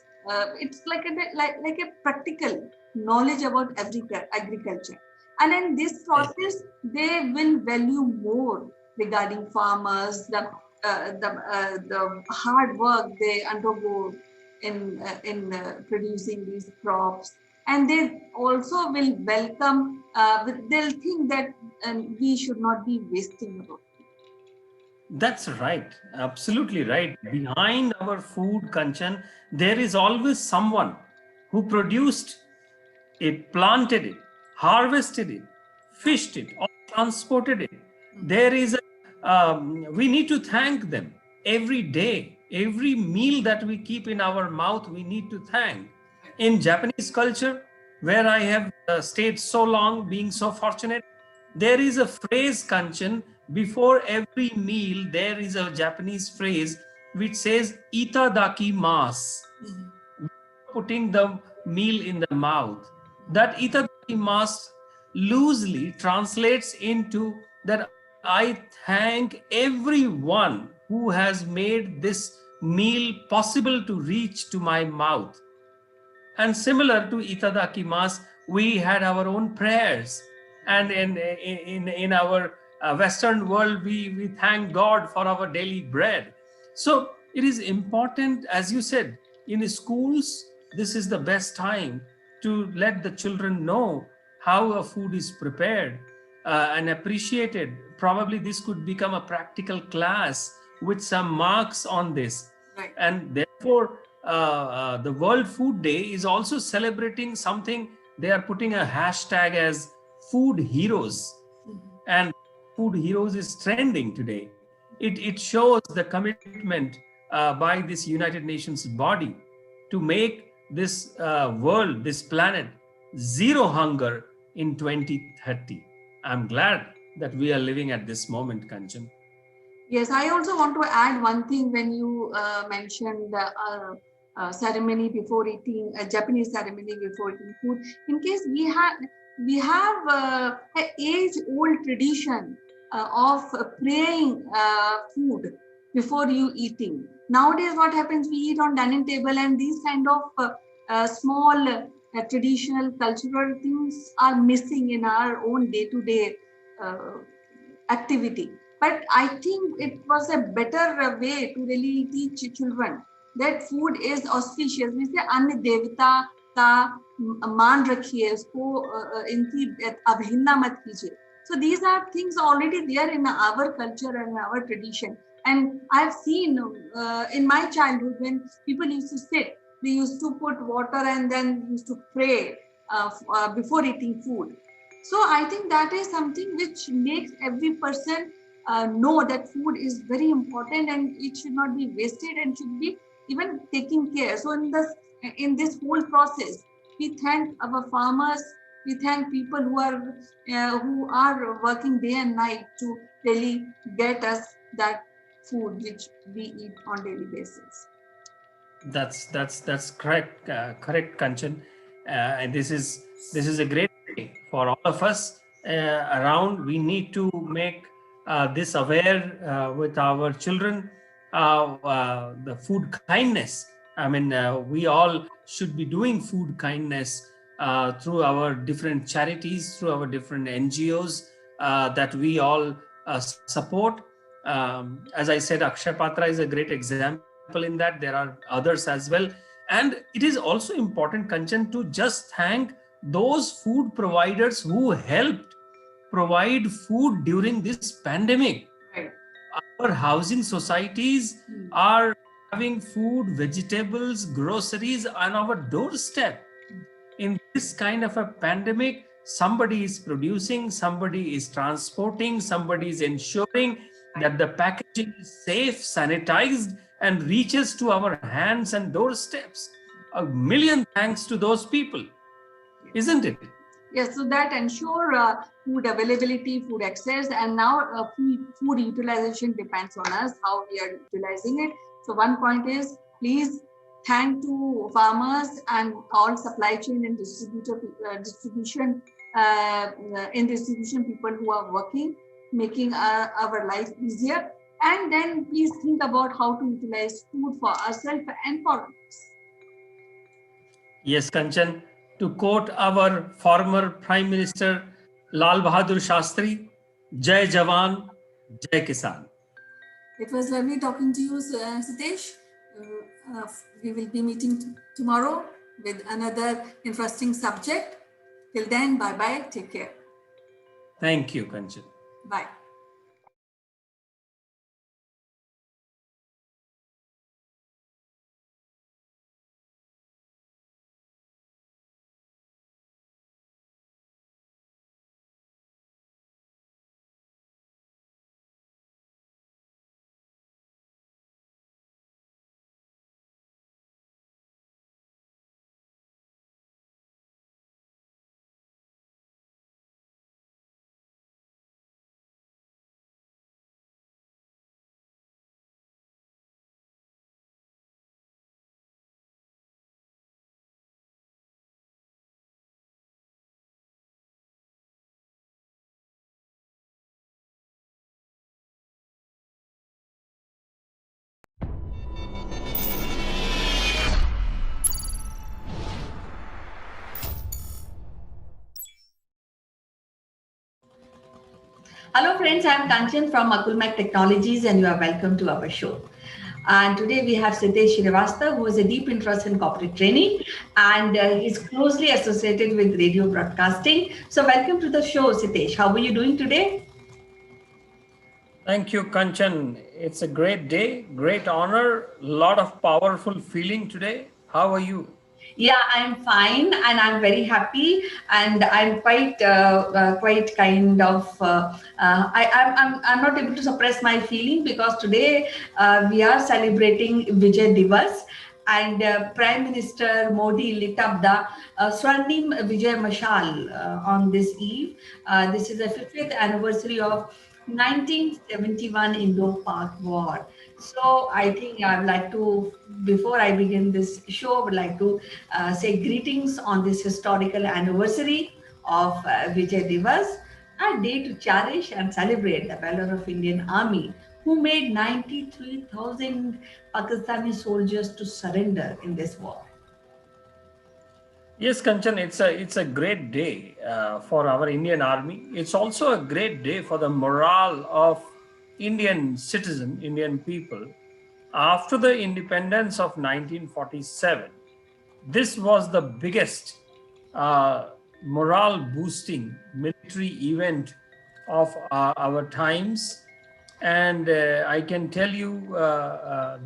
Speaker 8: it's like a practical knowledge about agriculture. And in this process, they will value more regarding farmers, the hard work they undergo in producing these crops, and they also will welcome. They'll think that we should not be wasting about.
Speaker 12: That's right. Absolutely right. Behind our food, Kanchan, there is always someone who produced it, planted it, harvested it, fished it, or transported it. There is we need to thank them every day. Every meal that we keep in our mouth, we need to thank. In Japanese culture, where I have stayed so long, being so fortunate, there is a phrase, Kanchan, before every meal, there is a Japanese phrase which says itadaki mas, putting the meal in the mouth. That itadaki mas loosely translates into that I thank everyone who has made this meal possible to reach to my mouth. And similar to itadakimasu, we had our own prayers. And in our Western world, we thank God for our daily bread. So it is important, as you said, in schools, this is the best time to let the children know how a food is prepared and appreciated. Probably this could become a practical class with some marks on this.
Speaker 5: Right.
Speaker 12: And therefore, the World Food Day is also celebrating something. They are putting a hashtag as food heroes. And food heroes is trending today. It shows the commitment by this United Nations body. to make this world, this planet, zero hunger in 2030. I'm glad that we are living at this moment, Kanchan.
Speaker 5: Yes, I also want to add one thing when you mentioned the ceremony before eating, a Japanese ceremony before eating food. In case we have an age-old tradition of praying food before you eating. Nowadays, what happens? We eat on dining table, and these kind of small traditional cultural things are missing in our own day-to-day activity. But I think it was a better way to really teach children that food is auspicious. We say अन्य देवता का मान रखिए, उसको इनकी अवहेलना मत कीजिए. So these are things already there in our culture and our tradition. And I've seen in my childhood when people used to sit, they used to put water and then used to pray before eating food. So I think that is something which makes every person know that food is very important and it should not be wasted and should be even taken care. So in this whole process, we thank our farmers, we thank people who are working day and night to really get us that food which we eat on daily basis.
Speaker 12: That's correct, correct, Kanchan. And this is a great day for all of us around. We need to make this aware with our children. The food kindness. I mean, we all should be doing food kindness through our different charities, through our different NGOs that we all support. As I said, Akshay Patra is a great example in that. There are others as well. And it is also important, Kanchan, to just thank those food providers who helped provide food during this pandemic.
Speaker 5: Right.
Speaker 12: Our housing societies are having food, vegetables, groceries on our doorstep. In this kind of a pandemic, somebody is producing, somebody is transporting, somebody is ensuring that the packaging is safe, sanitized, and reaches to our hands and doorsteps. A million thanks to those people, isn't it?
Speaker 5: Yes, so that ensure food availability, food access, and now food utilization depends on us, how we are utilizing it. So one point is, please thank to farmers and all supply chain and distribution people who are working, making our life easier. And then please think about how to utilize food for ourselves and for others.
Speaker 12: Yes, Kanchan. To quote our former Prime Minister Lal Bahadur Shastri, Jai Jawan, Jai Kisan.
Speaker 5: It was lovely talking to you, Sitesh. We will be meeting tomorrow with another interesting subject. Till then, bye-bye. Take care.
Speaker 12: Thank you, Kanchan.
Speaker 5: Bye. Hello friends, I am Kanchan from Akulmach Technologies and you are welcome to our show. And today we have Sitesh Srivastava, who has a deep interest in corporate training and he's closely associated with radio broadcasting. So welcome to the show, Sitesh. How are you doing today?
Speaker 12: Thank you, Kanchan. It's a great day, great honor, lot of powerful feeling today. How are you?
Speaker 5: Yeah, I'm fine and I'm very happy and I'm quite kind of I'm not able to suppress my feeling because today we are celebrating Vijay Divas
Speaker 18: and Prime Minister Modi lit up the Swarnim Vijay Mashal on this eve. This is the 50th anniversary of 1971 Indo-Pak War. So I think I would like to, before I begin this show, I would like to say greetings on this historical anniversary of Vijay Divas, a day to cherish and celebrate the valor of Indian Army, who made 93,000 Pakistani soldiers to surrender in this war.
Speaker 12: Yes, Kanchan, it's a great day for our Indian Army. It's also a great day for the morale of Indian citizen, Indian people. After the independence of 1947, this was the biggest morale boosting military event of our times. And I can tell you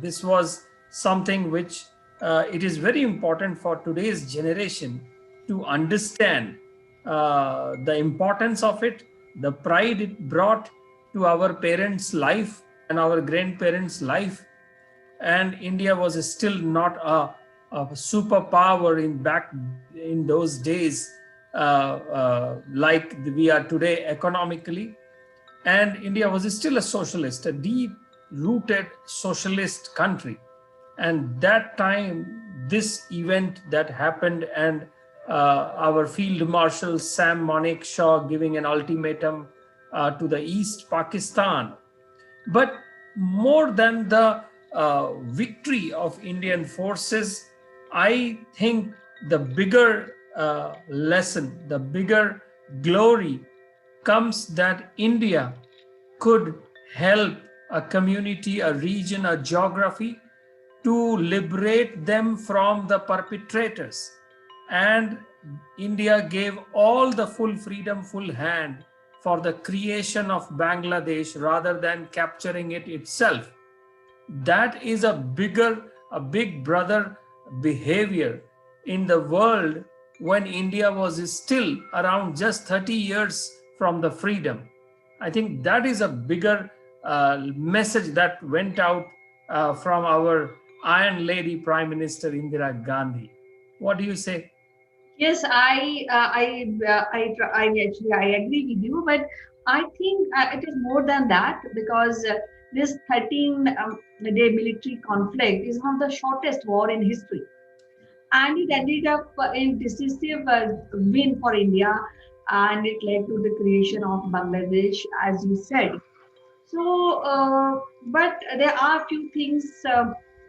Speaker 12: this was something which it is very important for today's generation to understand the importance of it, the pride it brought to our parents' life and our grandparents' life. And India was still not a superpower in back in those days like we are today economically. And India was still a socialist, a deep-rooted socialist country. And that time, this event that happened, and our Field Marshal Sam Manekshaw giving an ultimatum to the East Pakistan. But more than the victory of Indian forces, I think the bigger lesson, the bigger glory comes that India could help a community, a region, a geography to liberate them from the perpetrators. And India gave all the full freedom, full hand for the creation of Bangladesh rather than capturing it itself. That is a big brother behavior in the world when India was still around just 30 years from the freedom. I think that is a bigger message that went out from our Iron Lady Prime Minister Indira Gandhi. What do you say?
Speaker 10: Yes, I agree with you, but I think it is more than that, because this 13-day military conflict is one of the shortest war in history, and it ended up in decisive win for India, and it led to the creation of Bangladesh, as you said. So, but there are a few things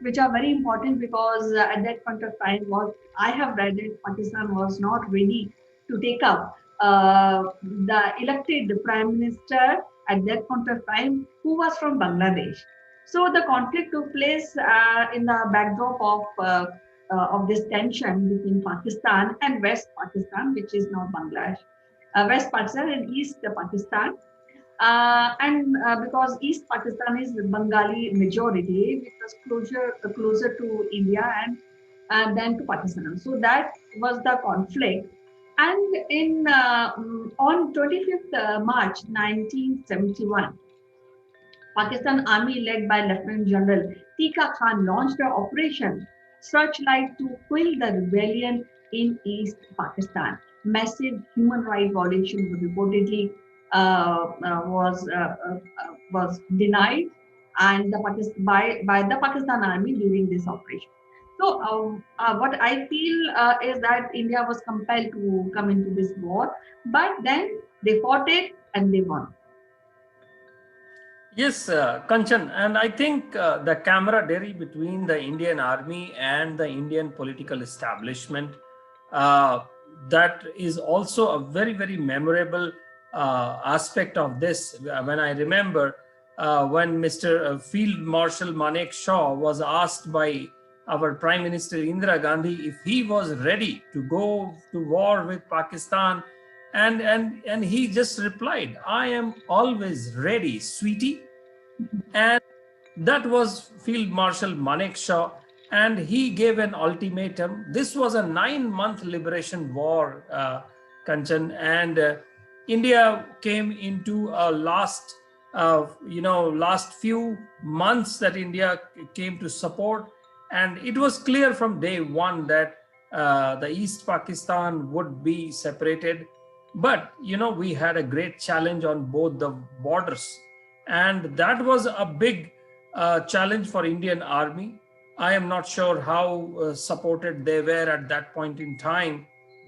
Speaker 10: which are very important, because at that point of time, what I have read, that Pakistan was not ready to take up the elected prime minister at that point of time, who was from Bangladesh. So the conflict took place in the backdrop of this tension between Pakistan and West Pakistan, which is now Bangladesh, West Pakistan and East Pakistan. And because East Pakistan is Bengali majority, it was closer to India and then to Pakistan. So that was the conflict. And on 25th March 1971, Pakistan Army led by Lieutenant General Tika Khan launched an operation Searchlight to quell the rebellion in East Pakistan. Massive human rights violation reportedly was denied and by the Pakistan Army during this operation. So what I feel is that India was compelled to come into this war, but then they fought it and they won.
Speaker 12: Yes, Kanchan, and I think the camaraderie between the Indian Army and the Indian political establishment, that is also a very memorable aspect of this. When I remember when Mr. Field Marshal Manek Shaw was asked by our Prime Minister Indira Gandhi if he was ready to go to war with Pakistan, and he just replied, "I am always ready, sweetie." And that was Field Marshal Manekshaw, and he gave an ultimatum. This was a 9-month liberation war, Kanchan, and India came into a last few months that India came to support, And it was clear from day one that the East Pakistan would be separated. But, we had a great challenge on both the borders. And that was a big challenge for Indian Army. I am not sure how supported they were at that point in time.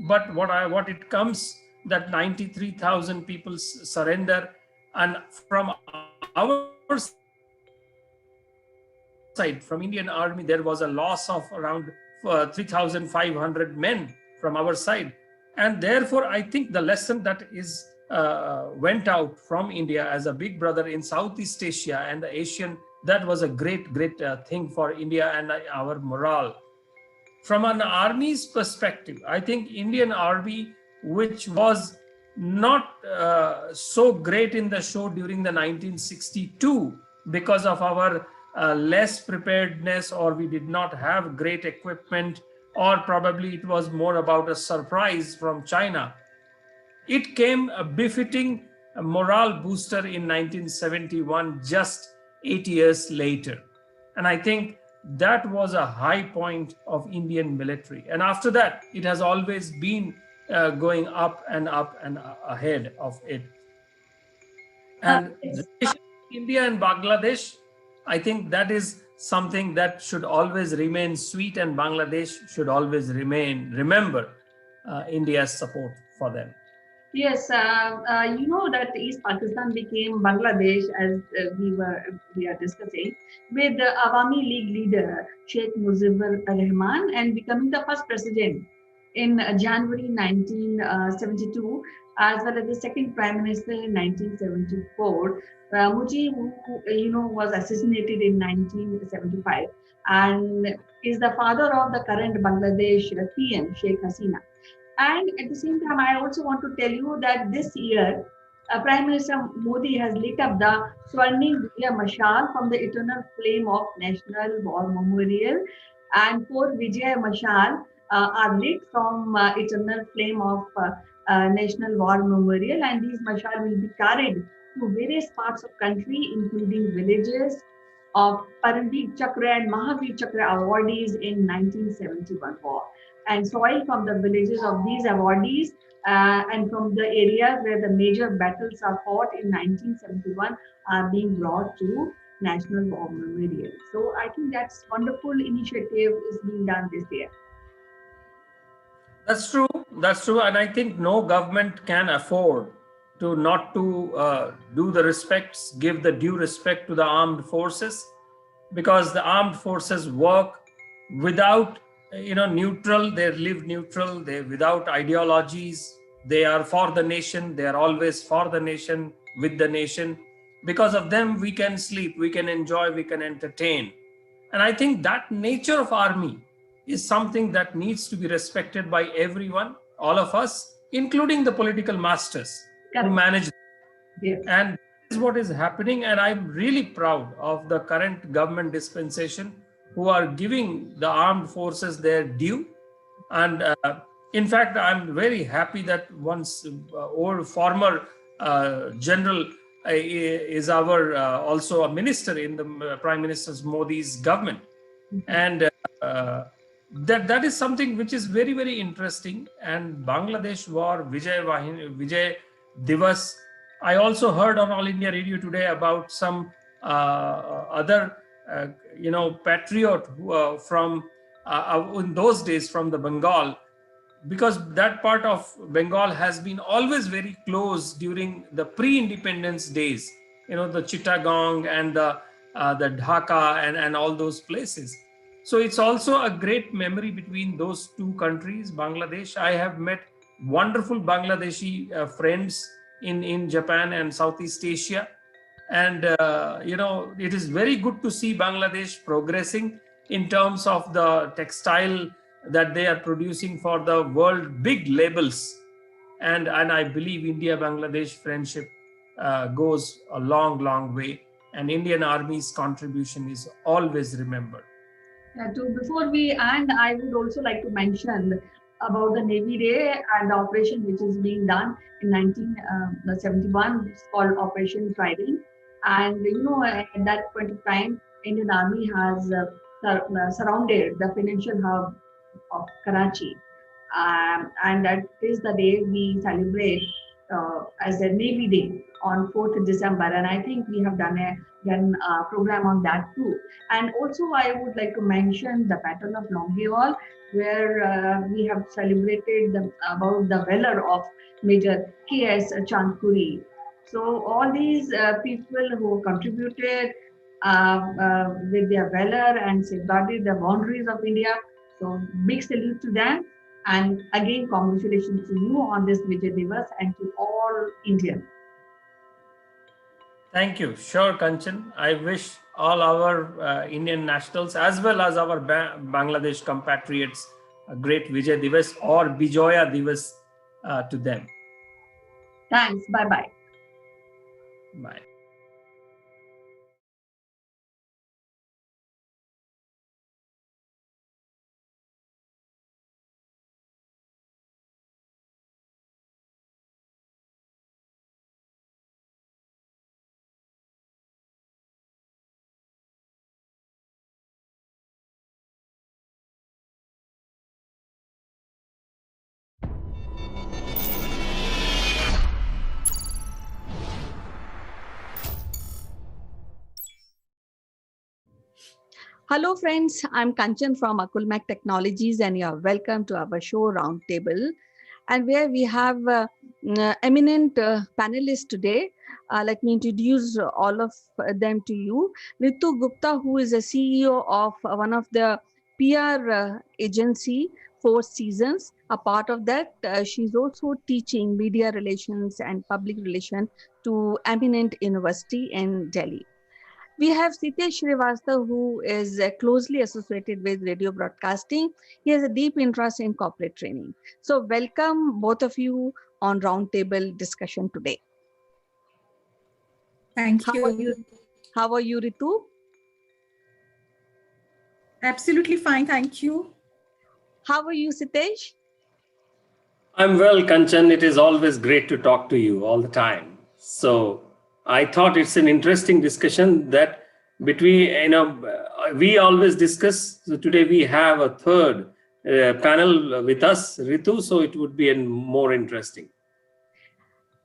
Speaker 12: But what it comes that 93,000 people surrender, and from our side, from Indian Army, there was a loss of around 3,500 men from our side. And therefore, I think the lesson that is went out from India as a big brother in Southeast Asia and the Asian, that was a great thing for India and our morale. From an army's perspective, I think Indian Army, which was not so great in the show during the 1962 because of our less preparedness, or we did not have great equipment, or probably it was more about a surprise from China. It came a befitting morale booster in 1971, just 8 years later. And I think that was a high point of Indian military. And after that, it has always been going up and ahead of it. And
Speaker 18: Yes.
Speaker 12: relation between India and Bangladesh, I think that is something that should always remain sweet, and Bangladesh should always remember India's support for them.
Speaker 18: Yes, you know that East Pakistan became Bangladesh as we are discussing with the Awami League leader Sheikh Mujibur Rahman and becoming the first president in January 1972, as well as the second prime minister in 1974. Mujib, who was assassinated in 1975, and is the father of the current Bangladesh PM Sheikh Hasina. And at the same time, I also want to tell you that this year, Prime Minister Modi has lit up the Swarnim Vijay Mashal from the eternal flame of National War Memorial. And 4 Vijay Mashal are lit from eternal flame of National War Memorial. And these mashal will be carried to various parts of country, including villages of Paramveer Chakra and Mahavir Chakra awardees in 1971 war, and soil from the villages of these awardees and from the areas where the major battles are fought in 1971 are being brought to National War Memorial. So I think that's wonderful initiative is being done this year.
Speaker 12: That's true. That's true. And I think no government can afford to not to do the respects, give the due respect to the armed forces, because the armed forces work without, neutral. They live neutral. They without ideologies. They are for the nation. They are always for the nation, with the nation. Because of them, we can sleep, we can enjoy, we can entertain. And I think that nature of army is something that needs to be respected by everyone, all of us, including the political masters who manage.
Speaker 18: Yes.
Speaker 12: And that is what is happening. And I'm really proud of the current government dispensation who are giving the armed forces their due. And in fact, I'm very happy that once old former general is our also a minister in the Prime Minister Modi's government. And that is something which is very, very interesting. And Bangladesh war, Vijay Divas. I also heard on All India Radio today about some other, patriot who, from in those days from the Bengal, because that part of Bengal has been always very close during the pre-independence days. The Chittagong and the Dhaka and all those places. So it's also a great memory between those two countries, Bangladesh. I have met wonderful Bangladeshi friends in Japan and Southeast Asia. And, it is very good to see Bangladesh progressing in terms of the textile that they are producing for the world big labels. And I believe India-Bangladesh friendship goes a long, long way. And Indian Army's contribution is always remembered.
Speaker 18: Before we end, I would also like to mention about the Navy Day and the operation which is being done in 1971. It's called Operation Trident. And at that point of time, Indian Army has surrounded the financial hub of Karachi. And that is the day we celebrate as a Navy Day on 4th December. And I think we have done a program on that too. And also, I would like to mention the Battle of Longewal, where we have celebrated about the valor of Major K.S. Chandpuri. So all these people who contributed with their valor and safeguarded the boundaries of India. So big salute to them. And again, congratulations to you on this Vijay Divas and to all Indians.
Speaker 12: Thank you. Sure, Kanchan. I wish all our Indian nationals as well as our Bangladesh compatriots a great Vijay Divas or Bijoya Divas to them.
Speaker 18: Thanks. Bye-bye.
Speaker 12: Bye.
Speaker 8: Hello, friends. I'm Kanchan from Akulmach Technologies, and you're welcome to our show Roundtable, and where we have eminent panelists today. Let me introduce all of them to you. Ritu Gupta, who is a CEO of one of the PR agency, Four Seasons. A part of that, she's also teaching media relations and public relations to eminent university in Delhi. We have Sitesh Srivastava, who is closely associated with radio broadcasting. He has a deep interest in corporate training. So, welcome both of you on roundtable discussion today.
Speaker 15: Thank
Speaker 8: How are
Speaker 15: you.
Speaker 8: How are you, Ritu?
Speaker 15: Absolutely fine. Thank you.
Speaker 8: How are you, Sitesh?
Speaker 12: I'm well, Kanchan. It is always great to talk to you all the time. So I thought it's an interesting discussion that between, we always discuss. So today we have a third panel with us, Ritu. So it would be more interesting.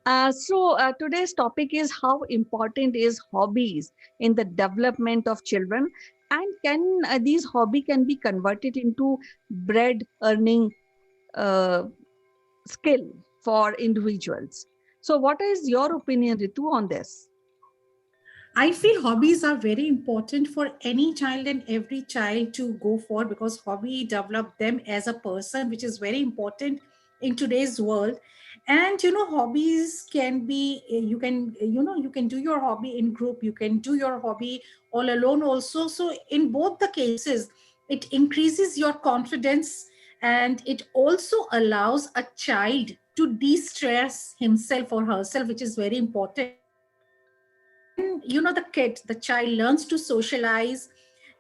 Speaker 8: Today's topic is how important is hobbies in the development of children, and can these hobby can be converted into bread earning uh, skill for individuals. So, what is your opinion, Ritu, on this?
Speaker 15: I feel hobbies are very important for any child and every child to go for, because hobby develop them as a person, which is very important in today's world. And hobbies can be, you can do your hobby in group, you can do your hobby all alone also. So in both the cases, it increases your confidence, and it also allows a child to de-stress himself or herself, which is very important. When the child learns to socialize,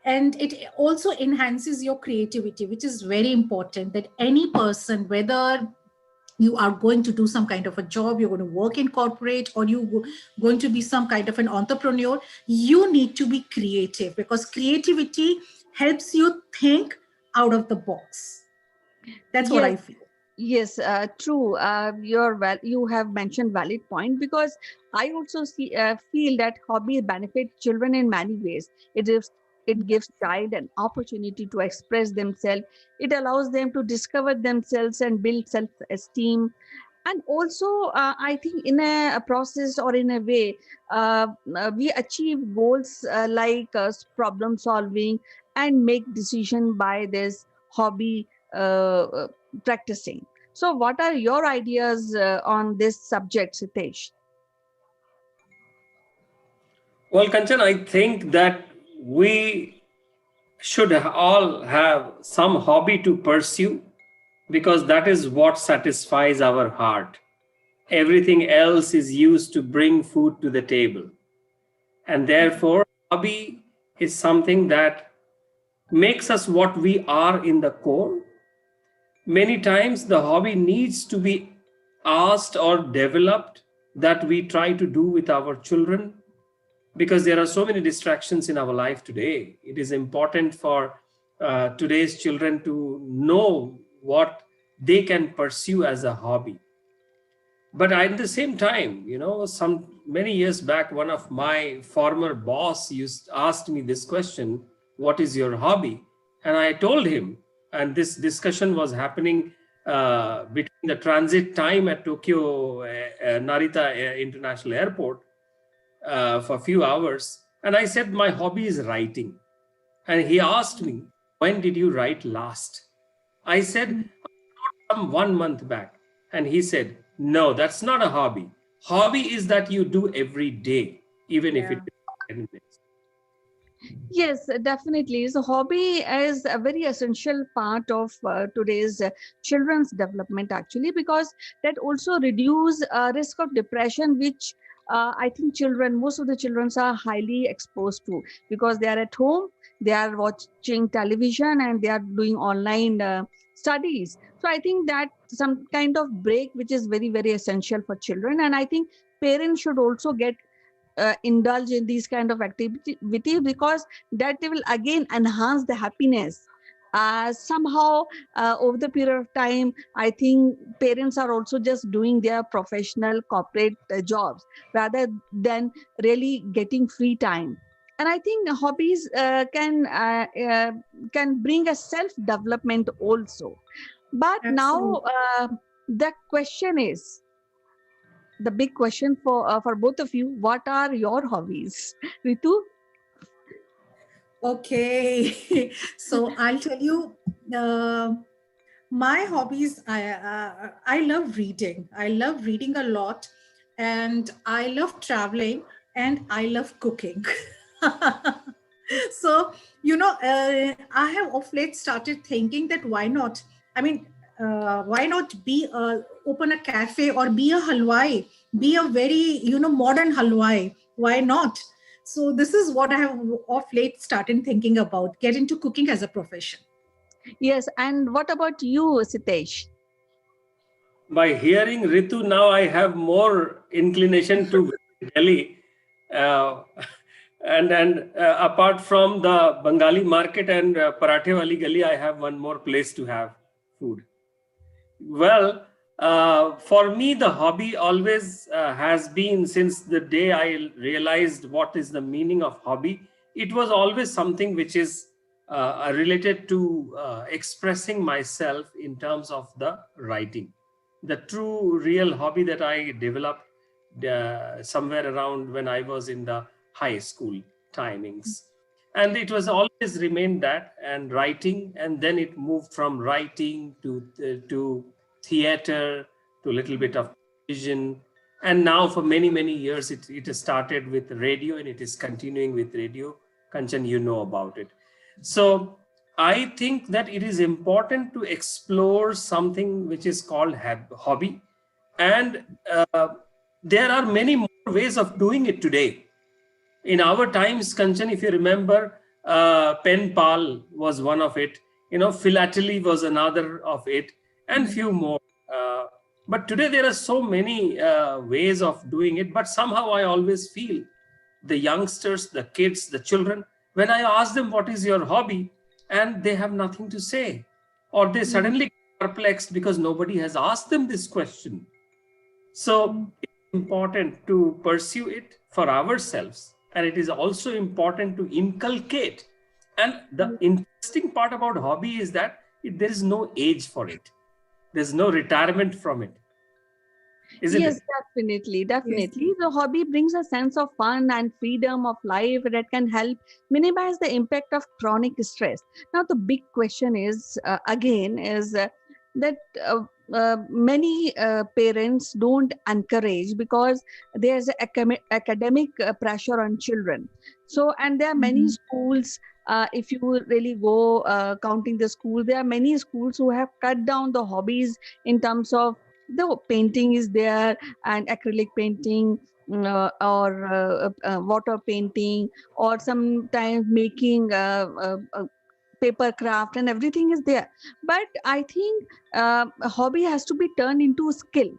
Speaker 15: and it also enhances your creativity, which is very important, that any person, whether you are going to do some kind of a job, you're going to work in corporate, or going to be some kind of an entrepreneur, you need to be creative, because creativity helps you think out of the box. That's what I feel.
Speaker 8: Yes, true. You have mentioned valid point, because I also feel that hobbies benefit children in many ways. It gives child an opportunity to express themselves. It allows them to discover themselves and build self-esteem. And also, I think in a process or in a way, we achieve goals like problem solving and make decision by this hobby practicing. So, what are your ideas on this subject, Sitesh?
Speaker 12: Well, Kanchan, I think that we should all have some hobby to pursue, because that is what satisfies our heart. Everything else is used to bring food to the table. And therefore, hobby is something that makes us what we are in the core. Many times, the hobby needs to be asked or developed, that we try to do with our children. because there are so many distractions in our life today. It is important for today's children to know what they can pursue as a hobby. But at the same time, some many years back, one of my former boss used asked me this question: what is your hobby? And I told him, and this discussion was happening between the transit time at Tokyo Narita International Airport for a few hours. And I said, my hobby is writing. And he asked me, when did you write last? I said, some 1 month back. And he said, no, that's not a hobby. Hobby is that you do every day, even if it is 10 minutes.
Speaker 8: Yes, definitely. So, hobby is a very essential part of today's children's development, actually, because that also reduce risk of depression, which I think most of the children are highly exposed to because they are at home, they are watching television, and they are doing online studies. So, I think that some kind of break, which is very, very essential for children, and I think parents should also get indulge in these kind of activity because that they will again enhance the happiness. Somehow over the period of time, I think parents are also just doing their professional corporate jobs rather than really getting free time. And I think hobbies can bring a self development also. But now the question is, the big question for both of you: what are your hobbies? Ritu?
Speaker 15: Okay, so I'll tell you, my hobbies. I love reading. I love reading a lot, and I love traveling, and I love cooking. So I have of late started thinking that why not? I mean, why not open a cafe or be a halwai, be a very modern halwai? Why not? So this is what I have of late started thinking about, get into cooking as a profession.
Speaker 8: Yes, and what about you, Sitesh?
Speaker 12: By hearing Ritu, now I have more inclination to visit Delhi. Uh, and apart from the Bengali market and Parathe Wali Gali, I have one more place to have food. Well, for me, the hobby always has been, since the day I realized what is the meaning of hobby, it was always something which is related to expressing myself in terms of the writing. The true, real hobby that I developed somewhere around when I was in the high school timings. And it was always remained that, and writing, and then it moved from writing to theater to a little bit of vision, and now for many years it has started with radio, and it is continuing with radio. Kanchan, you know about it. So I think that it is important to explore something which is called hobby, and there are many more ways of doing it today. In our times, Kanchan, if you remember, pen pal was one of it. Philately was another of it, and few more. But today there are so many ways of doing it. But somehow I always feel the youngsters, the kids, the children, when I ask them what is your hobby, and they have nothing to say, or they suddenly perplexed because nobody has asked them this question. So it's important to pursue it for ourselves, and it is also important to inculcate. And the interesting part about hobby is that there is no age for it. There's no retirement from it, isn't
Speaker 8: Yes,
Speaker 12: it?
Speaker 8: definitely. The hobby brings a sense of fun and freedom of life that can help minimize the impact of chronic stress. Now, the big question is again is that many parents don't encourage because there's academic pressure on children. So, and there are many schools. If you really go counting the school, there are many schools who have cut down the hobbies in terms of the painting is there, and acrylic painting, or water painting, or sometimes making paper craft, and everything is there. But I think a hobby has to be turned into a skill.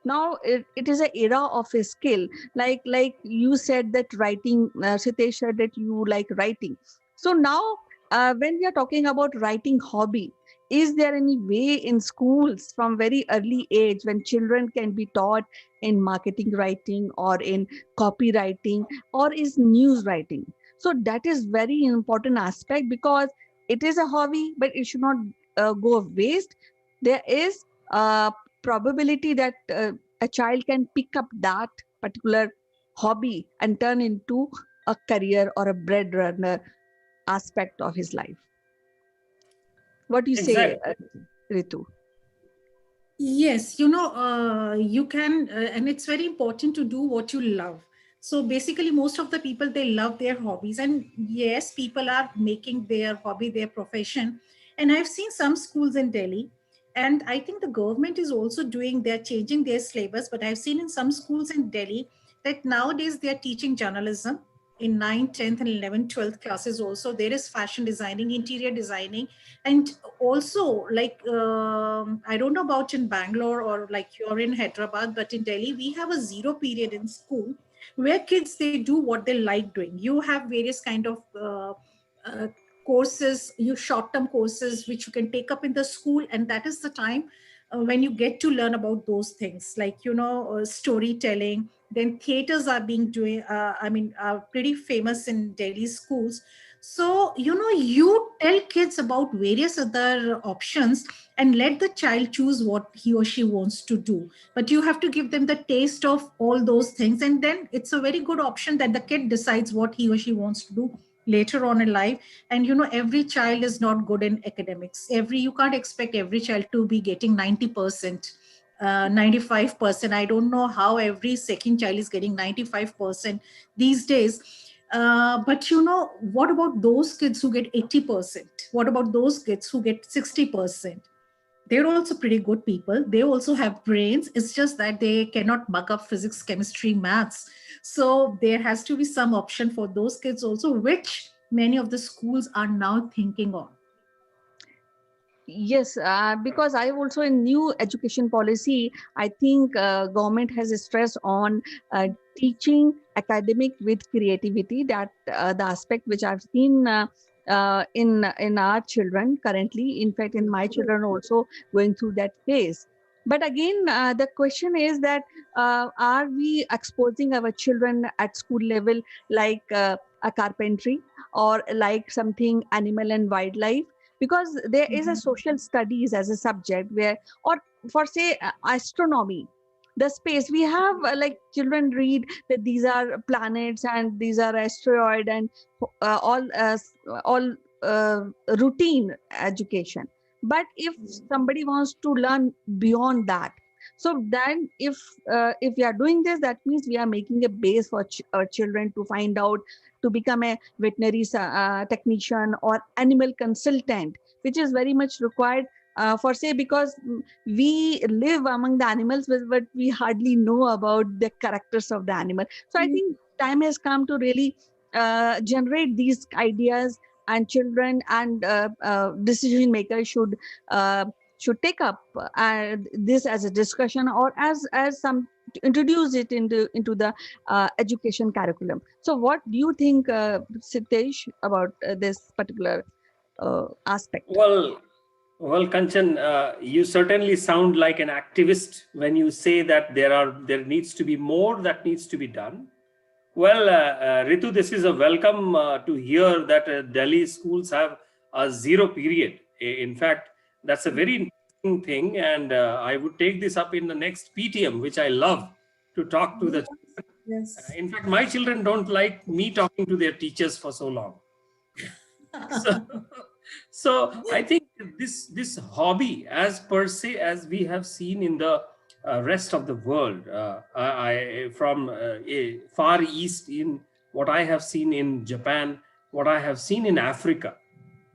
Speaker 8: Now it is an era of a skill. Like you said that writing, Sitesh said that you like writing. So now when we are talking about writing hobby, is there any way in schools from very early age when children can be taught in marketing writing or in copywriting or is news writing? So that is very important aspect, because it is a hobby but it should not go waste. There is probability that a child can pick up that particular hobby and turn into a career or a breadwinner aspect of his life. What do you say,
Speaker 12: Exactly.
Speaker 8: Ritu?
Speaker 15: Yes, you can, and it's very important to do what you love. So basically, most of the people, they love their hobbies. And yes, people are making their hobby their profession. And I've seen some schools in Delhi, and I think the government is also they're changing their syllabus. But I've seen in some schools in Delhi that nowadays they're teaching journalism in 9th, 10th, and 11th, 12th classes also. There is fashion designing, interior designing, and also like I don't know about in Bangalore or like you're in Hyderabad, but in Delhi we have a zero period in school where kids, they do what they like doing. You have various kind of uh, courses, you short term courses which you can take up in the school, and that is the time when you get to learn about those things, like storytelling. Then theaters are being doing are pretty famous in Delhi schools. So you tell kids about various other options and let the child choose what he or she wants to do, but you have to give them the taste of all those things, and then it's a very good option that the kid decides what he or she wants to do later on in life. And every child is not good in academics. You can't expect every child to be getting 90%, 95%. I don't know how every second child is getting 95% these days. But what about those kids who get 80%? What about those kids who get 60%? They're also pretty good people. They also have brains. It's just that they cannot mug up physics, chemistry, maths. So there has to be some option for those kids also, which many of the schools are now thinking on.
Speaker 8: Yes, because I also in new education policy, I think government has a stress on teaching academic with creativity. That the aspect which I've seen in our children currently. In fact, in my children also going through that phase. But again, the question is that are we exposing our children at school level like a carpentry or like something animal and wildlife? Because there is a social studies as a subject where, or for say astronomy, the space we have like children read that these are planets and these are asteroid and all routine education. But if somebody wants to learn beyond that, so then if we are doing this, that means we are making a base for our children to find out to become a veterinary technician or animal consultant, which is very much required for say, because we live among the animals, but we hardly know about the characters of the animal. So I think time has come to really generate these ideas, and children and decision makers should take up this as a discussion or as some introduce it into the education curriculum. So what do you think, Sitesh, about this particular aspect?
Speaker 12: Well, Kanchan, you certainly sound like an activist when you say that there needs to be more that needs to be done. Well, Ritu, this is a welcome to hear that Delhi schools have a zero period. In fact, that's a very interesting thing, and I would take this up in the next PTM, which I love to talk to the.
Speaker 15: Yes.
Speaker 12: In fact, my children don't like me talking to their teachers for so long. So, so I think this hobby, as per se, as we have seen in the rest of the world, from far east, in what I have seen in Japan, what I have seen in Africa,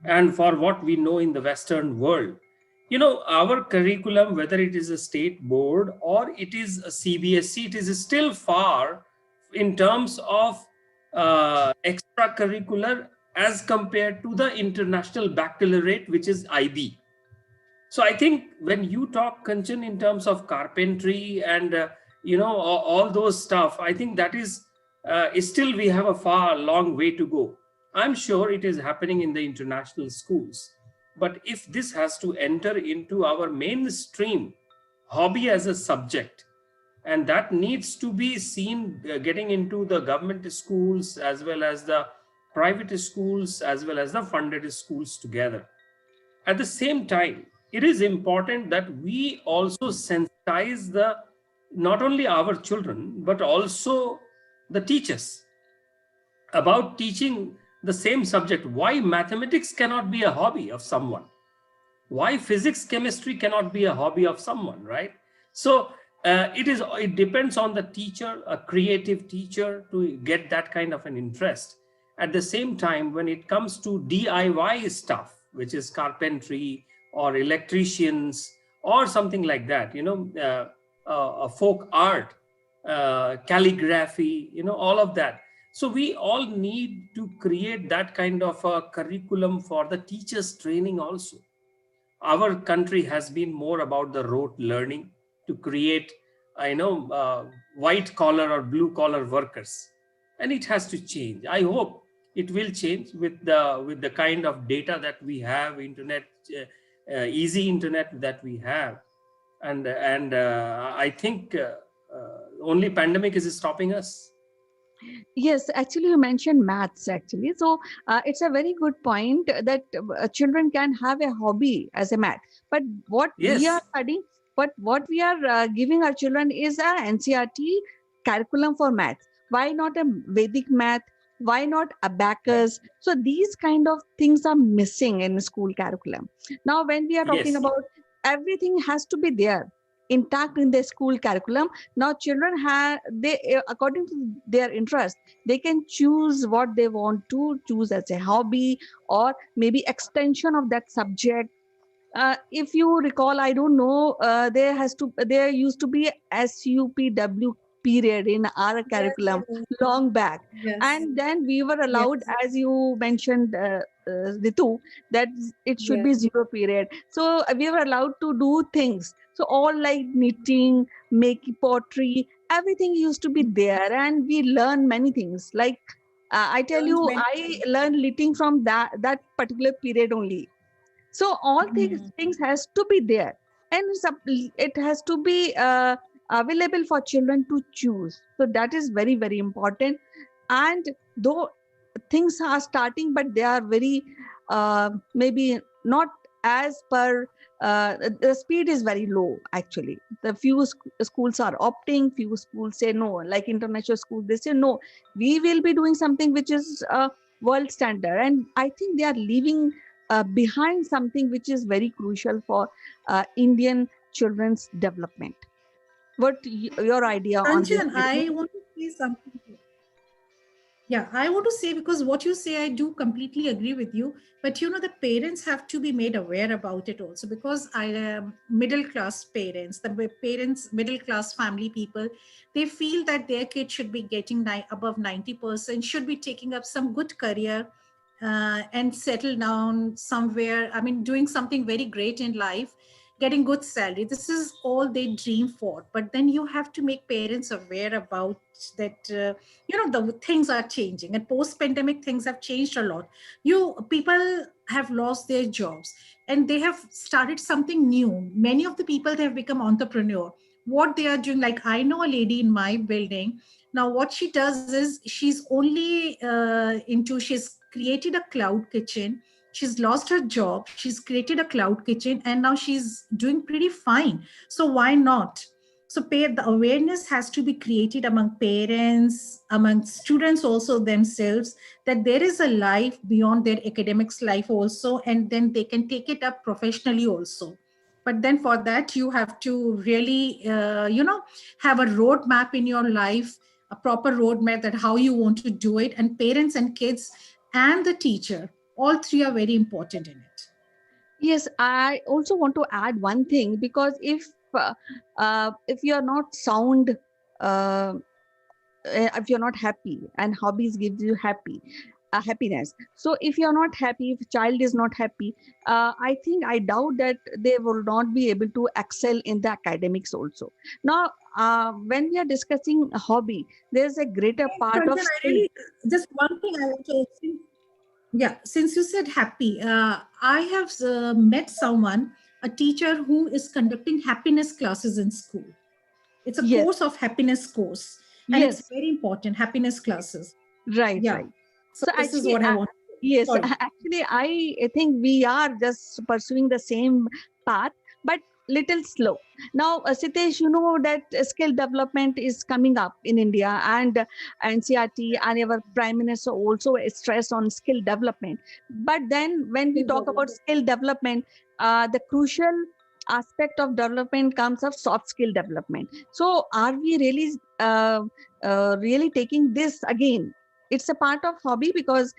Speaker 12: and for what we know in the Western world, our curriculum, whether it is a state board or it is a CBSE, it is still far in terms of extracurricular as compared to the international baccalaureate, which is IB. So I think when you talk, Kanchan, in terms of carpentry and all those stuff, I think that is still we have a far long way to go. I'm sure it is happening in the international schools, but if this has to enter into our mainstream hobby as a subject, and that needs to be seen getting into the government schools as well as the private schools as well as the funded schools together. At the same time, it is important that we also sensitize the not only our children but also the teachers about teaching the same subject. Why mathematics cannot be a hobby of someone? Why physics chemistry cannot be a hobby of someone, right? So it depends on the teacher, a creative teacher, to get that kind of an interest. At the same time, when it comes to DIY stuff, which is carpentry or electricians or something like that, folk art, calligraphy, all of that. So we all need to create that kind of a curriculum for the teachers training also. Our country has been more about the rote learning to create white collar or blue collar workers, and it has to change. I hope it will change with the kind of data that we have, internet, easy internet that we have. And I think only pandemic is stopping us.
Speaker 8: Yes, actually, you mentioned maths actually. So it's a very good point that children can have a hobby as a math. But what we
Speaker 12: Yes.
Speaker 8: are studying, but what we are giving our children is a NCRT curriculum for maths. Why not a Vedic math? Why not abacus? So these kind of things are missing in school curriculum. Now, when we are talking
Speaker 12: Yes.
Speaker 8: about everything has to be there intact in the school curriculum. Now children have, they according to their interest, they can choose what they want to choose as a hobby or maybe extension of that subject. If you recall, I don't know, there used to be SUPW period in our
Speaker 15: Yes,
Speaker 8: curriculum long back,
Speaker 15: yes,
Speaker 8: and then we were allowed,
Speaker 15: yes,
Speaker 8: as you mentioned, Ritu, that it should
Speaker 15: yes.
Speaker 8: be zero period. So we were allowed to do things. So all like knitting, making pottery, everything used to be there, and we learn many things. Like I tell
Speaker 15: Learned
Speaker 8: you,
Speaker 15: many
Speaker 8: I
Speaker 15: things.
Speaker 8: learned knitting from that particular period only. So all things has to be there, and it has to be available for children to choose. So that is very very important. And though things are starting, but they are very maybe not as per the speed is very low actually. The few schools are opting, few schools say no, like international schools, they say no, we will be doing something which is world standard, and I think they are leaving behind something which is very crucial for Indian children's development. What your idea on this,
Speaker 15: Kanchan,
Speaker 8: Ritu?
Speaker 15: I want to say something. Yeah, I want to say, because what you say, I do completely agree with you. But the parents have to be made aware about it also, because I am middle class parents, the parents, middle class family people, they feel that their kid should be getting above 90%, should be taking up some good career and settle down somewhere. I mean, doing something very great in life, getting good salary. This is all they dream for. But then you have to make parents aware about that. The things are changing, and post pandemic things have changed a lot. People have lost their jobs, and they have started something new. Many of the people, they have become entrepreneur. What they are doing, like I know a lady in my building. Now what she does is, she's only she's created a cloud kitchen. She's lost her job, she's created a cloud kitchen, and now she's doing pretty fine. So why not? So the awareness has to be created among parents, among students also themselves, that there is a life beyond their academics life also, and then they can take it up professionally also. But then for that, you have to really, have a roadmap in your life, a proper roadmap that how you want to do it. And parents and kids and the teacher, all three are very important in it.
Speaker 8: Yes, I also want to add one thing, because if you are not sound, if you're not happy and hobbies gives you happy, happiness. So if you're not happy, if child is not happy, I doubt that they will not be able to excel in the academics also. Now when we are discussing a hobby, there's a greater part of
Speaker 15: Kanchan, I
Speaker 8: skill.
Speaker 15: really, just one thing I want to, yeah, since you said happy, I have met someone, a teacher who is conducting happiness classes in school. It's a
Speaker 8: Yes.
Speaker 15: course of happiness course, and it's
Speaker 8: Yes.
Speaker 15: very important, happiness classes.
Speaker 8: Right,
Speaker 15: Yeah.
Speaker 8: right.
Speaker 15: So
Speaker 8: So
Speaker 15: this is
Speaker 8: actually,
Speaker 15: what I want.
Speaker 8: yes,
Speaker 15: Sorry.
Speaker 8: actually, I think we are just pursuing the same path, but little slow. Now, Sitesh, you know that skill development is coming up in India, and NCRT and our Prime Minister also stress on skill development. But then, when we talk about skill development, the crucial aspect of development comes of soft skill development. So, are we really taking this again? It's a part of hobby because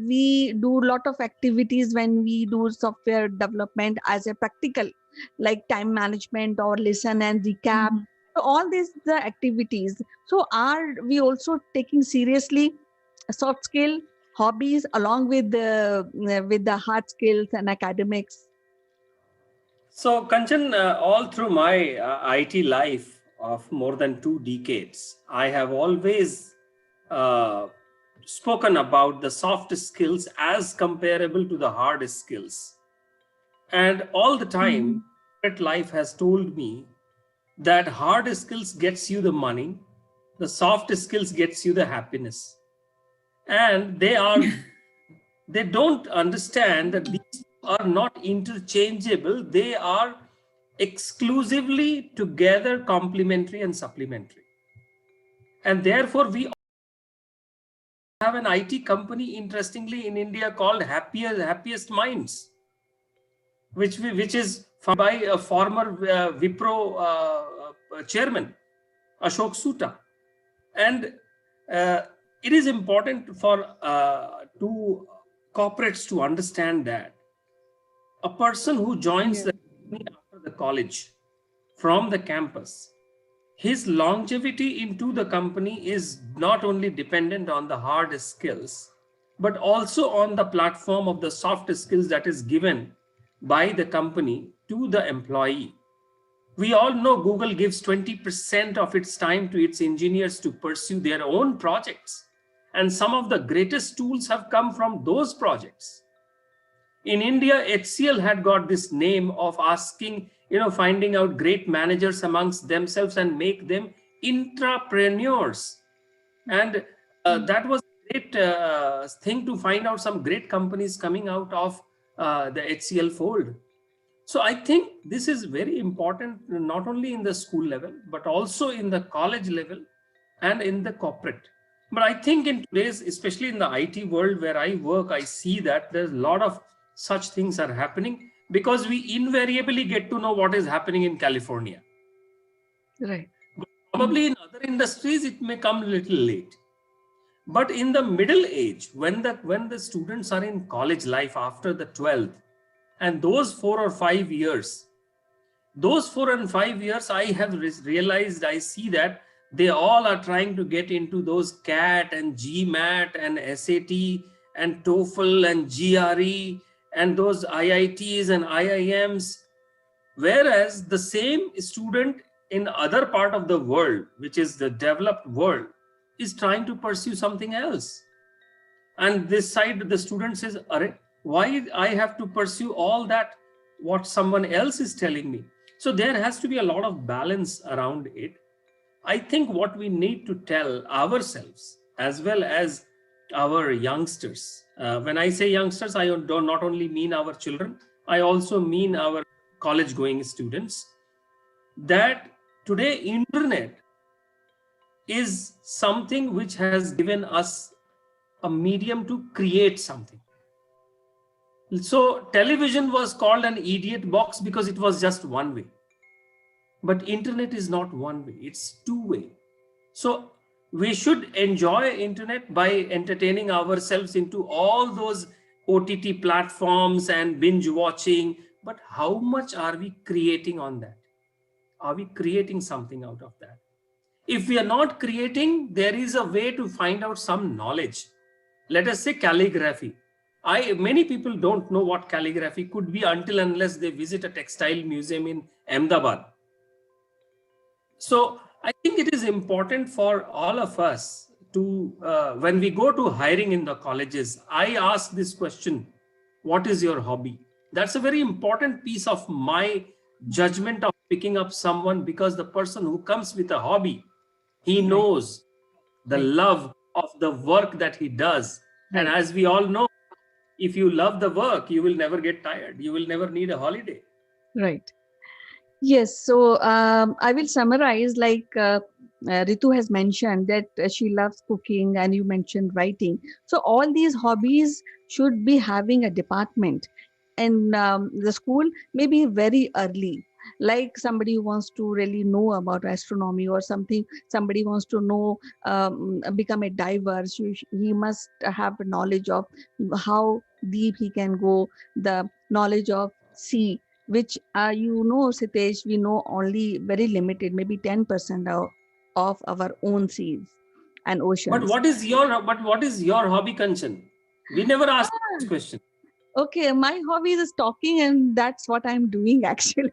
Speaker 8: we do a lot of activities when we do software development as a practical, like time management or listen and recap. So all these the activities. So are we also taking seriously soft skill hobbies along with the hard skills and academics?
Speaker 12: So, Kanchan, all through my IT life of more than 2 decades, I have always uh, spoken about the soft skills as comparable to the hard skills. And all the time, corporate life has told me that hard skills gets you the money, the soft skills gets you the happiness. And they don't understand that these are not interchangeable. They are exclusively together complementary and supplementary. And therefore, we have an IT company, interestingly, in India called Happiest Minds, which is founded by a former Wipro chairman, Ashok Soota. And it is important for to corporates to understand that a person who joins the company after the college from the campus, his longevity into the company is not only dependent on the hard skills, but also on the platform of the soft skills that is given by the company to the employee. We all know Google gives 20% of its time to its engineers to pursue their own projects. And some of the greatest tools have come from those projects. In India, HCL had got this name of asking, finding out great managers amongst themselves and make them intrapreneurs. And that was a great thing to find out some great companies coming out of the HCL fold. So I think this is very important, not only in the school level, but also in the college level and in the corporate. But I think in today's, especially in the IT world where I work, I see that there's a lot of such things are happening because we invariably get to know what is happening in California.
Speaker 8: Right.
Speaker 12: But probably in other industries, it may come a little late. But in the middle age, when the students are in college life after the 12th, and those 4 or 5 years, those 4 and 5 years, I have realized, I see that they all are trying to get into those CAT and GMAT and SAT and TOEFL and GRE and those IITs and IIMs. Whereas the same student in other part of the world, which is the developed world, is trying to pursue something else. And this side, the student says, why I have to pursue all that, what someone else is telling me? So there has to be a lot of balance around it. I think what we need to tell ourselves as well as our youngsters, when I say youngsters, I don't not only mean our children, I also mean our college going students, that today internet is something which has given us a medium to create something. So television was called an idiot box because it was just one way. But internet is not one way, it's two way. So we should enjoy internet by entertaining ourselves into all those OTT platforms and binge watching. But how much are we creating on that? Are we creating something out of that? If we are not creating, there is a way to find out some knowledge. let us say calligraphy. Many people don't know what calligraphy could be until unless they visit a textile museum in Ahmedabad. So I think it is important for all of us to, when we go to hiring in the colleges, I ask this question: what is your hobby? That's a very important piece of my judgment of picking up someone, because the person who comes with a hobby, he
Speaker 8: Right.
Speaker 12: knows the
Speaker 8: Right.
Speaker 12: love of the work that he does. And
Speaker 8: Right.
Speaker 12: as we all know, if you love the work, you will never get tired. You will never need a holiday.
Speaker 8: Right. Yes. So I will summarize like Ritu has mentioned that she loves cooking and you mentioned writing. So all these hobbies should be having a department in the school, maybe very early. Like somebody who wants to really know about astronomy or something, somebody wants to know, become a diver. He must have a knowledge of how deep he can go, the knowledge of sea, which Sitesh, we know only very limited, maybe 10% of our own seas and
Speaker 12: But
Speaker 8: oceans.
Speaker 12: what is your hobby, Kanchan? We never asked
Speaker 8: Ah,
Speaker 12: this question.
Speaker 8: okay, my hobby is talking, and that's what I'm doing actually.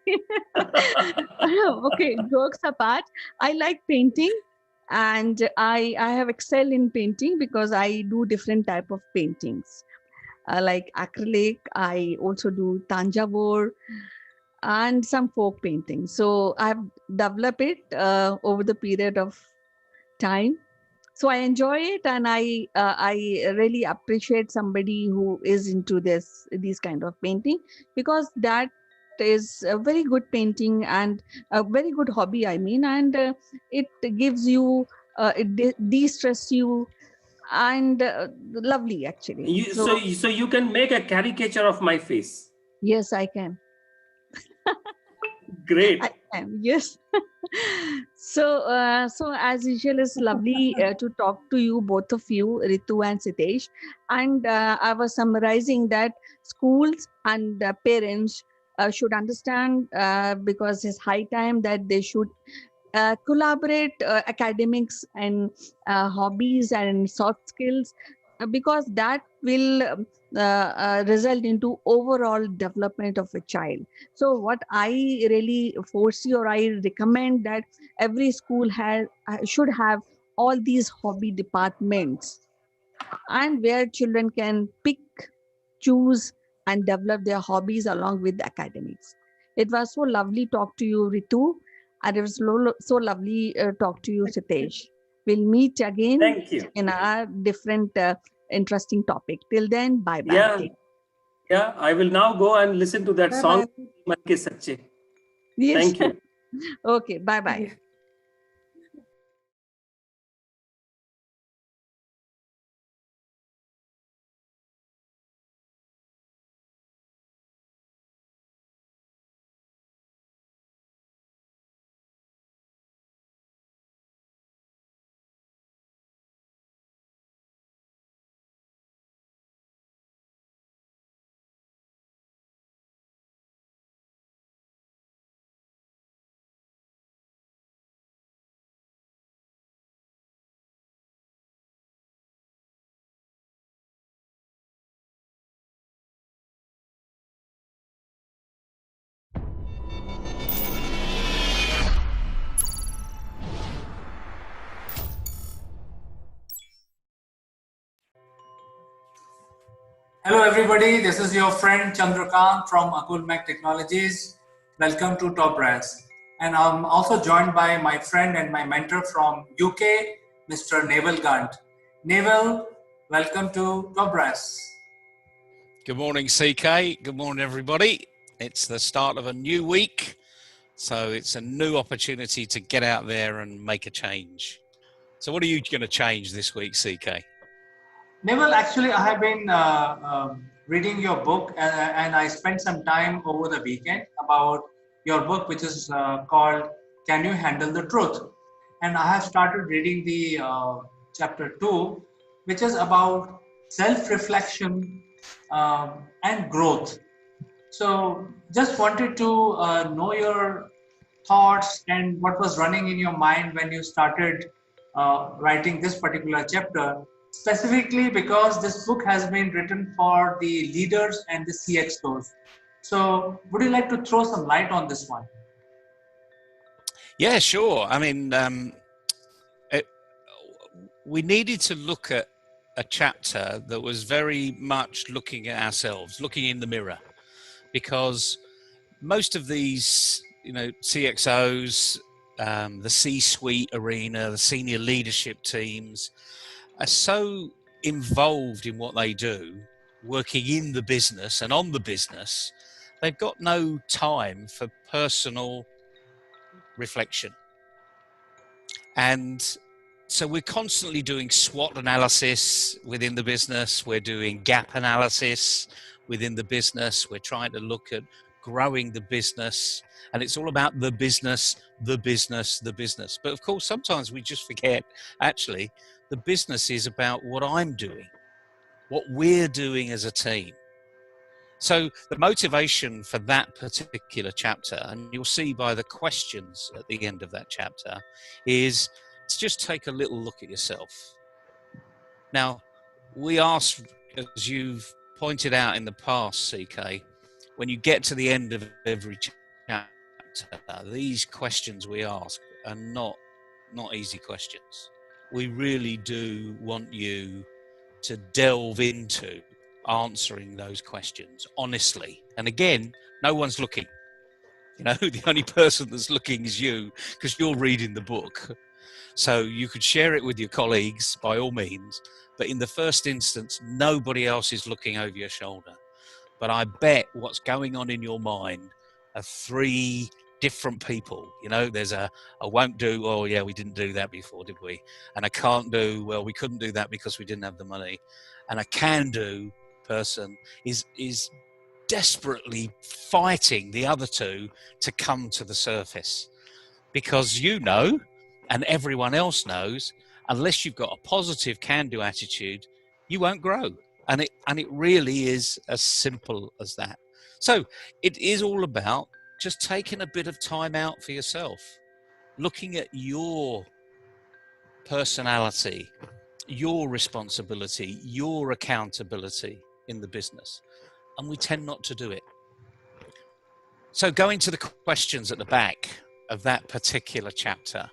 Speaker 8: Okay, jokes apart, I like painting, and I have excelled in painting because I do different type of paintings, like acrylic. I also do Tanjavur and some folk painting. So I've developed it over the period of time. So I enjoy it, and I really appreciate somebody who is into these kind of painting, because that is a very good painting and a very good hobby. I mean, and it gives you it de-stress you, and lovely actually. So
Speaker 12: So you can make a caricature of my face.
Speaker 8: yes, I can.
Speaker 12: Great.
Speaker 8: I am, yes. So as usual, it's lovely to talk to you, both of you, Ritu and Sitesh. And I was summarizing that schools and parents should understand, because it's high time that they should collaborate academics and hobbies and soft skills, because that will result into overall development of a child. So what I really foresee, or I recommend, that every school should have all these hobby departments, and where children can pick, choose, and develop their hobbies along with academics. It was so lovely talk to you, Ritu, and it was so lovely talk to you, Sitesh. We'll meet again
Speaker 12: Thank you.
Speaker 8: in a different interesting topic. Till then, bye bye.
Speaker 12: Yeah, yeah. I will now go and listen to that song,
Speaker 8: Bye-bye.
Speaker 12: "Man Ke Sache."
Speaker 8: Yes.
Speaker 12: Thank you.
Speaker 8: Okay, bye bye.
Speaker 1: Hello, everybody. This is your friend Chandrakant from Akulmach Technologies. Welcome to Top Brass. And I'm also joined by my friend and my mentor from UK, Mr. Naval Gant. Naval, welcome to Top Brass.
Speaker 2: Good morning, CK. Good morning, everybody. It's the start of a new week, so it's a new opportunity to get out there and make a change. So what are you going to change this week, CK?
Speaker 1: Naval, actually, I have been reading your book, and I spent some time over the weekend about your book, which is called Can You Handle the Truth? And I have started reading the chapter 2, which is about self-reflection and growth. So just wanted to know your thoughts and what was running in your mind when you started writing this particular chapter,
Speaker 3: specifically because this book has been written for the leaders and the CXOs. So, would you like to throw some light on this one?
Speaker 2: Yeah, sure. I mean, we needed to look at a chapter that was very much looking at ourselves, looking in the mirror, because most of these, CXOs, the C-suite arena, the senior leadership teams are so involved in what they do, working in the business and on the business, they've got no time for personal reflection. And so we're constantly doing SWOT analysis within the business. We're doing gap analysis within the business. We're trying to look at growing the business. And it's all about the business, the business, the business. But of course, sometimes we just forget, actually, the business is about what I'm doing, what we're doing as a team. So the motivation for that particular chapter, and you'll see by the questions at the end of that chapter, is to just take a little look at yourself. Now, we ask, as you've pointed out in the past, CK, when you get to the end of every chapter, these questions we ask are not easy questions. We really do want you to delve into answering those questions honestly. And again, no one's looking. The only person that's looking is you, because you're reading the book. So you could share it with your colleagues by all means, but in the first instance, nobody else is looking over your shoulder. But I bet what's going on in your mind are three different people. There's a won't do, oh yeah, we didn't do that before, did we? And a can't do, well, we couldn't do that because we didn't have the money. And a can do person is desperately fighting the other two to come to the surface, because and everyone else knows, unless you've got a positive can-do attitude, you won't grow. And it really is as simple as that. So it is all about just taking a bit of time out for yourself, looking at your personality, your responsibility, your accountability in the business. And we tend not to do it. So going to the questions at the back of that particular chapter,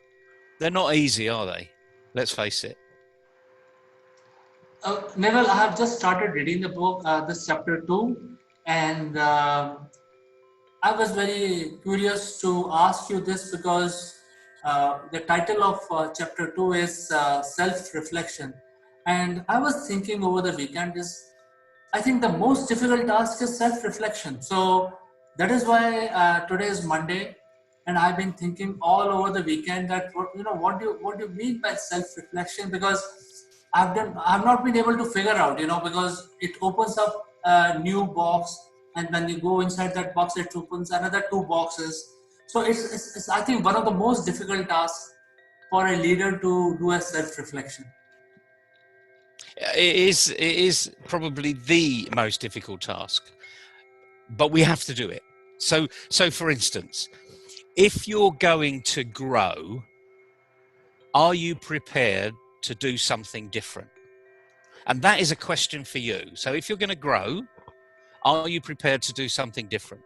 Speaker 2: they're not easy, are they? Let's face it.
Speaker 3: Neville, I have just started reading the book, this chapter 2, and I was very curious to ask you this because the title of chapter 2 is self-reflection. And I was thinking over the weekend I think the most difficult task is self-reflection. So that is why today is Monday, and I've been thinking all over the weekend that what do you mean by self-reflection? Because I've not been able to figure out, because it opens up a new box, and when you go inside that box, it opens another two boxes. So it's I think one of the most difficult tasks for a leader to do a self-reflection.
Speaker 2: It is probably the most difficult task, but we have to do it. So for instance, if you're going to grow, are you prepared to do something different? And that is a question for you. So if you're going to grow, are you prepared to do something different?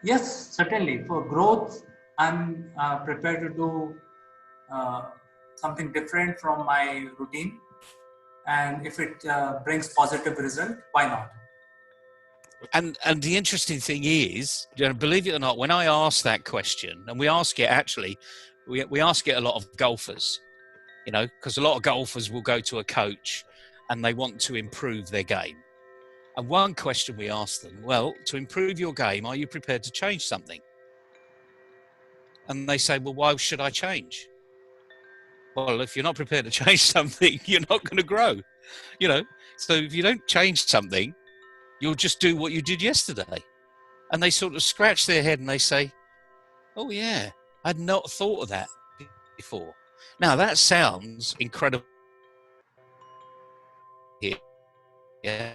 Speaker 3: Yes, certainly. For growth, I'm prepared to do something different from my routine. And if it brings positive result, why not?
Speaker 2: And the interesting thing is, believe it or not, when I ask that question, and we ask it actually, we ask it a lot of golfers, because a lot of golfers will go to a coach and they want to improve their game. And one question we ask them, well, to improve your game, are you prepared to change something? And they say, well, why should I change? Well, if you're not prepared to change something, you're not going to grow, So if you don't change something, you'll just do what you did yesterday. And they sort of scratch their head and they say, oh yeah, I'd not thought of that before. Now that sounds incredible. Yeah.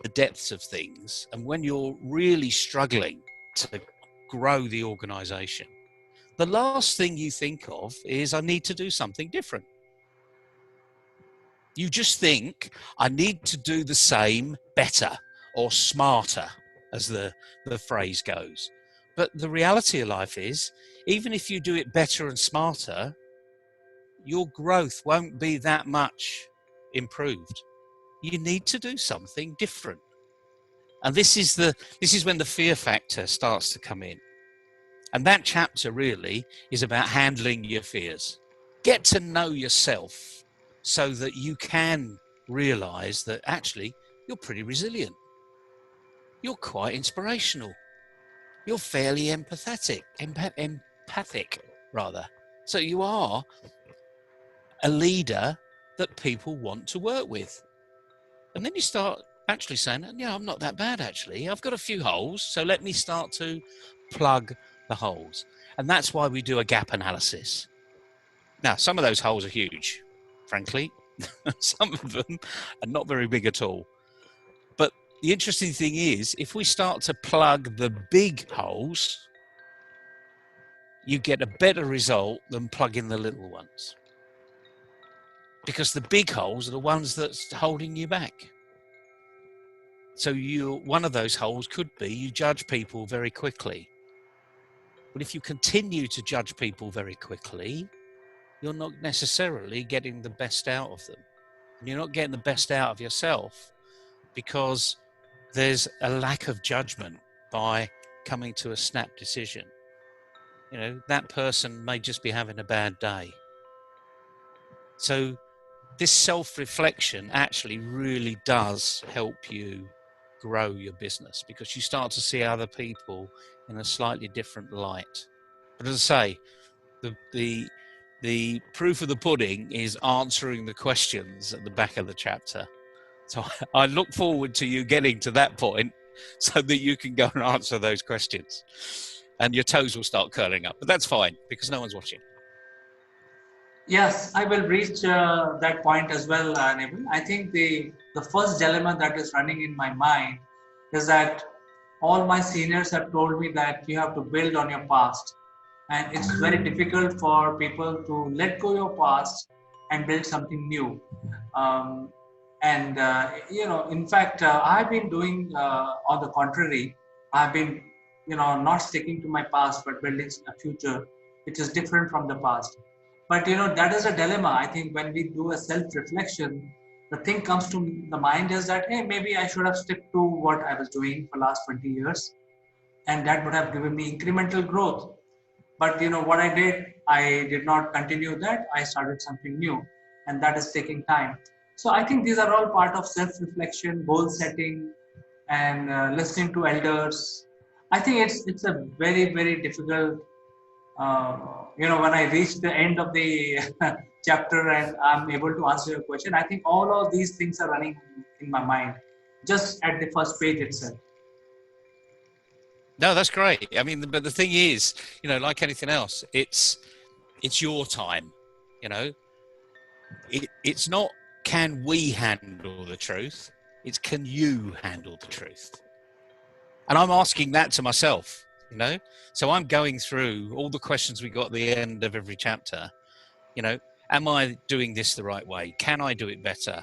Speaker 2: We the depths of things, and when you're really struggling to grow the organization, the last thing you think of is, I need to do something different. You just think, I need to do the same better or smarter, as the phrase goes. But the reality of life is, even if you do it better and smarter, your growth won't be that much improved. You need to do something different. And this is when the fear factor starts to come in. And that chapter really is about handling your fears. Get to know yourself so that you can realize that actually you're pretty resilient. You're quite inspirational. You're fairly empathic rather. So you are a leader that people want to work with. And then you start actually saying, yeah, I'm not that bad actually. I've got a few holes, so let me start to plug the holes. And that's why we do a gap analysis. Now, some of those holes are huge, frankly. Some of them are not very big at all. But the interesting thing is, if we start to plug the big holes, you get a better result than plugging the little ones. Because the big holes are the ones that's holding you back. So one of those holes could be you judge people very quickly. But if you continue to judge people very quickly, you're not necessarily getting the best out of them. And you're not getting the best out of yourself because there's a lack of judgment by coming to a snap decision. You know, that person may just be having a bad day. So this self-reflection actually really does help you grow your business, because you start to see other people in a slightly different light. But as I say, the proof of the pudding is answering the questions at the back of the chapter. So I look forward to you getting to that point so that you can go and answer those questions. And your toes will start curling up, but that's fine because no one's watching.
Speaker 3: Yes, I will reach that point as well, Nabil. I think the first dilemma that is running in my mind is that all my seniors have told me that you have to build on your past, and it's very difficult for people to let go your past and build something new. And in fact, I've been doing on the contrary. I've been, not sticking to my past, but building a future which is different from the past. But that is a dilemma. I think when we do a self-reflection, the thing comes to the mind is that, hey, maybe I should have stuck to what I was doing for last 20 years, and that would have given me incremental growth. But what I did not continue that. I started something new, and that is taking time. So I think these are all part of self-reflection, goal setting, and listening to elders. I think it's a very, very difficult. When I reach the end of the chapter and I'm able to answer your question, I think all of these things are running in my mind just at the first page itself.
Speaker 2: No, that's great. I mean, but the thing is, like anything else, it's your time. It's not can we handle the truth, it's can you handle the truth. And I'm asking that to myself, so I'm going through all the questions we got at the end of every chapter. Am I doing this the right way? Can I do it better?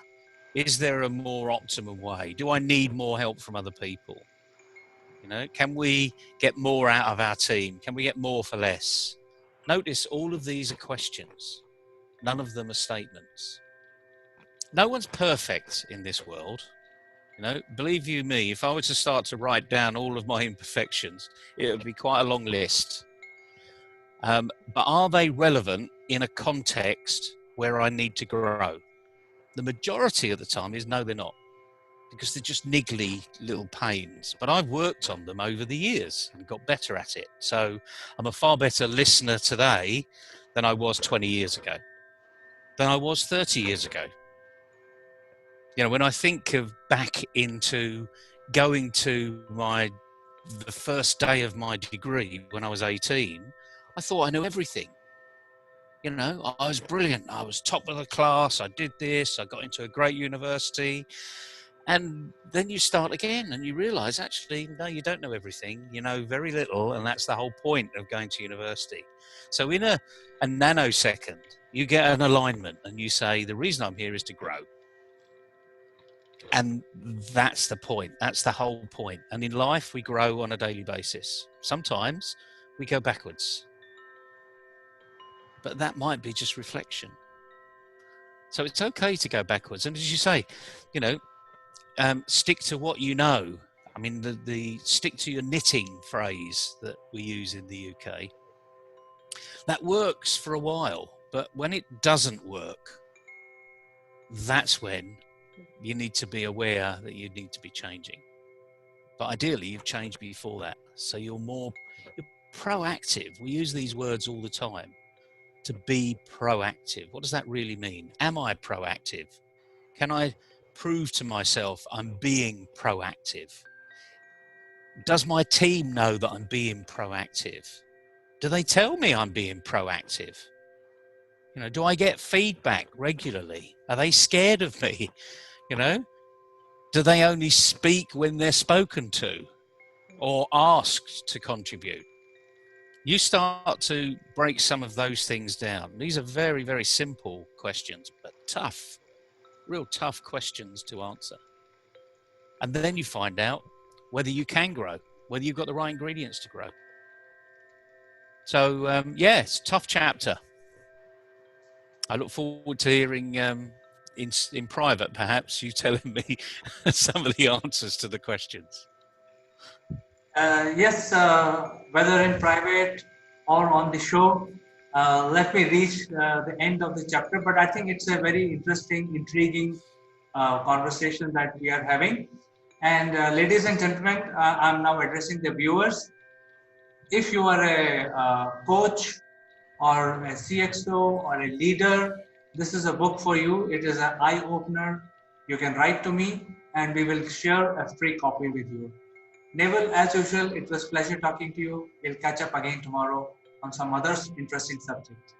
Speaker 2: Is there a more optimum way? Do I need more help from other people? Can we get more out of our team? Can we get more for less? Notice all of these are questions. None of them are statements. No one's perfect in this world. Believe you me, if I were to start to write down all of my imperfections, it would be quite a long list. But are they relevant in a context where I need to grow? The majority of the time is no, they're not, because they're just niggly little pains. But I've worked on them over the years and got better at it. So I'm a far better listener today than I was 20 years ago, than I was 30 years ago. When I think of back into going to the first day of my degree when I was 18, I thought I knew everything. I was brilliant. I was top of the class. I did this. I got into a great university. And then you start again and you realize, actually, no, you don't know everything. You know very little, and that's the whole point of going to university. So in a nanosecond, you get an alignment and you say, the reason I'm here is to grow. And that's the point. That's the whole point. And in life, we grow on a daily basis. Sometimes we go backwards. But that might be just reflection. So it's okay to go backwards. And as you say, you know, stick to what you know. I mean, the stick to your knitting phrase that we use in the UK, that works for a while. But when it doesn't work, that's when you need to be aware that you need to be changing. But ideally, you've changed before that. So you're proactive. We use these words all the time. To be proactive. What does that really mean? Am I proactive? Can I prove to myself I'm being proactive? Does my team know that I'm being proactive? Do they tell me I'm being proactive? You know, do I get feedback regularly? Are they scared of me? You know, do they only speak when they're spoken to or asked to contribute? You start to break some of those things down. These are very, very simple questions, but tough, real tough questions to answer. And then you find out whether you can grow, whether you've got the right ingredients to grow. So, yeah, it's a tough chapter. I look forward to hearing in private, perhaps, you telling me some of the answers to the questions.
Speaker 1: Yes, whether in private or on the show, let me reach the end of the chapter. But I think it's a very interesting, intriguing conversation that we are having. And ladies and gentlemen, I'm now addressing the viewers. If you are a coach or a CXO or a leader, this is a book for you. It is an eye-opener. You can write to me and we will share a free copy with you. Neville, as usual, it was a pleasure talking to you. We'll catch up again tomorrow on some other interesting subject.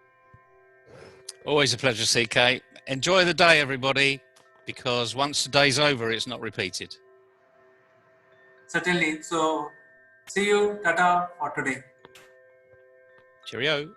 Speaker 2: Always a pleasure, CK. Enjoy the day, everybody, because once the day's over, it's not repeated.
Speaker 1: Certainly. So, see you. Tata for today.
Speaker 2: Cheerio.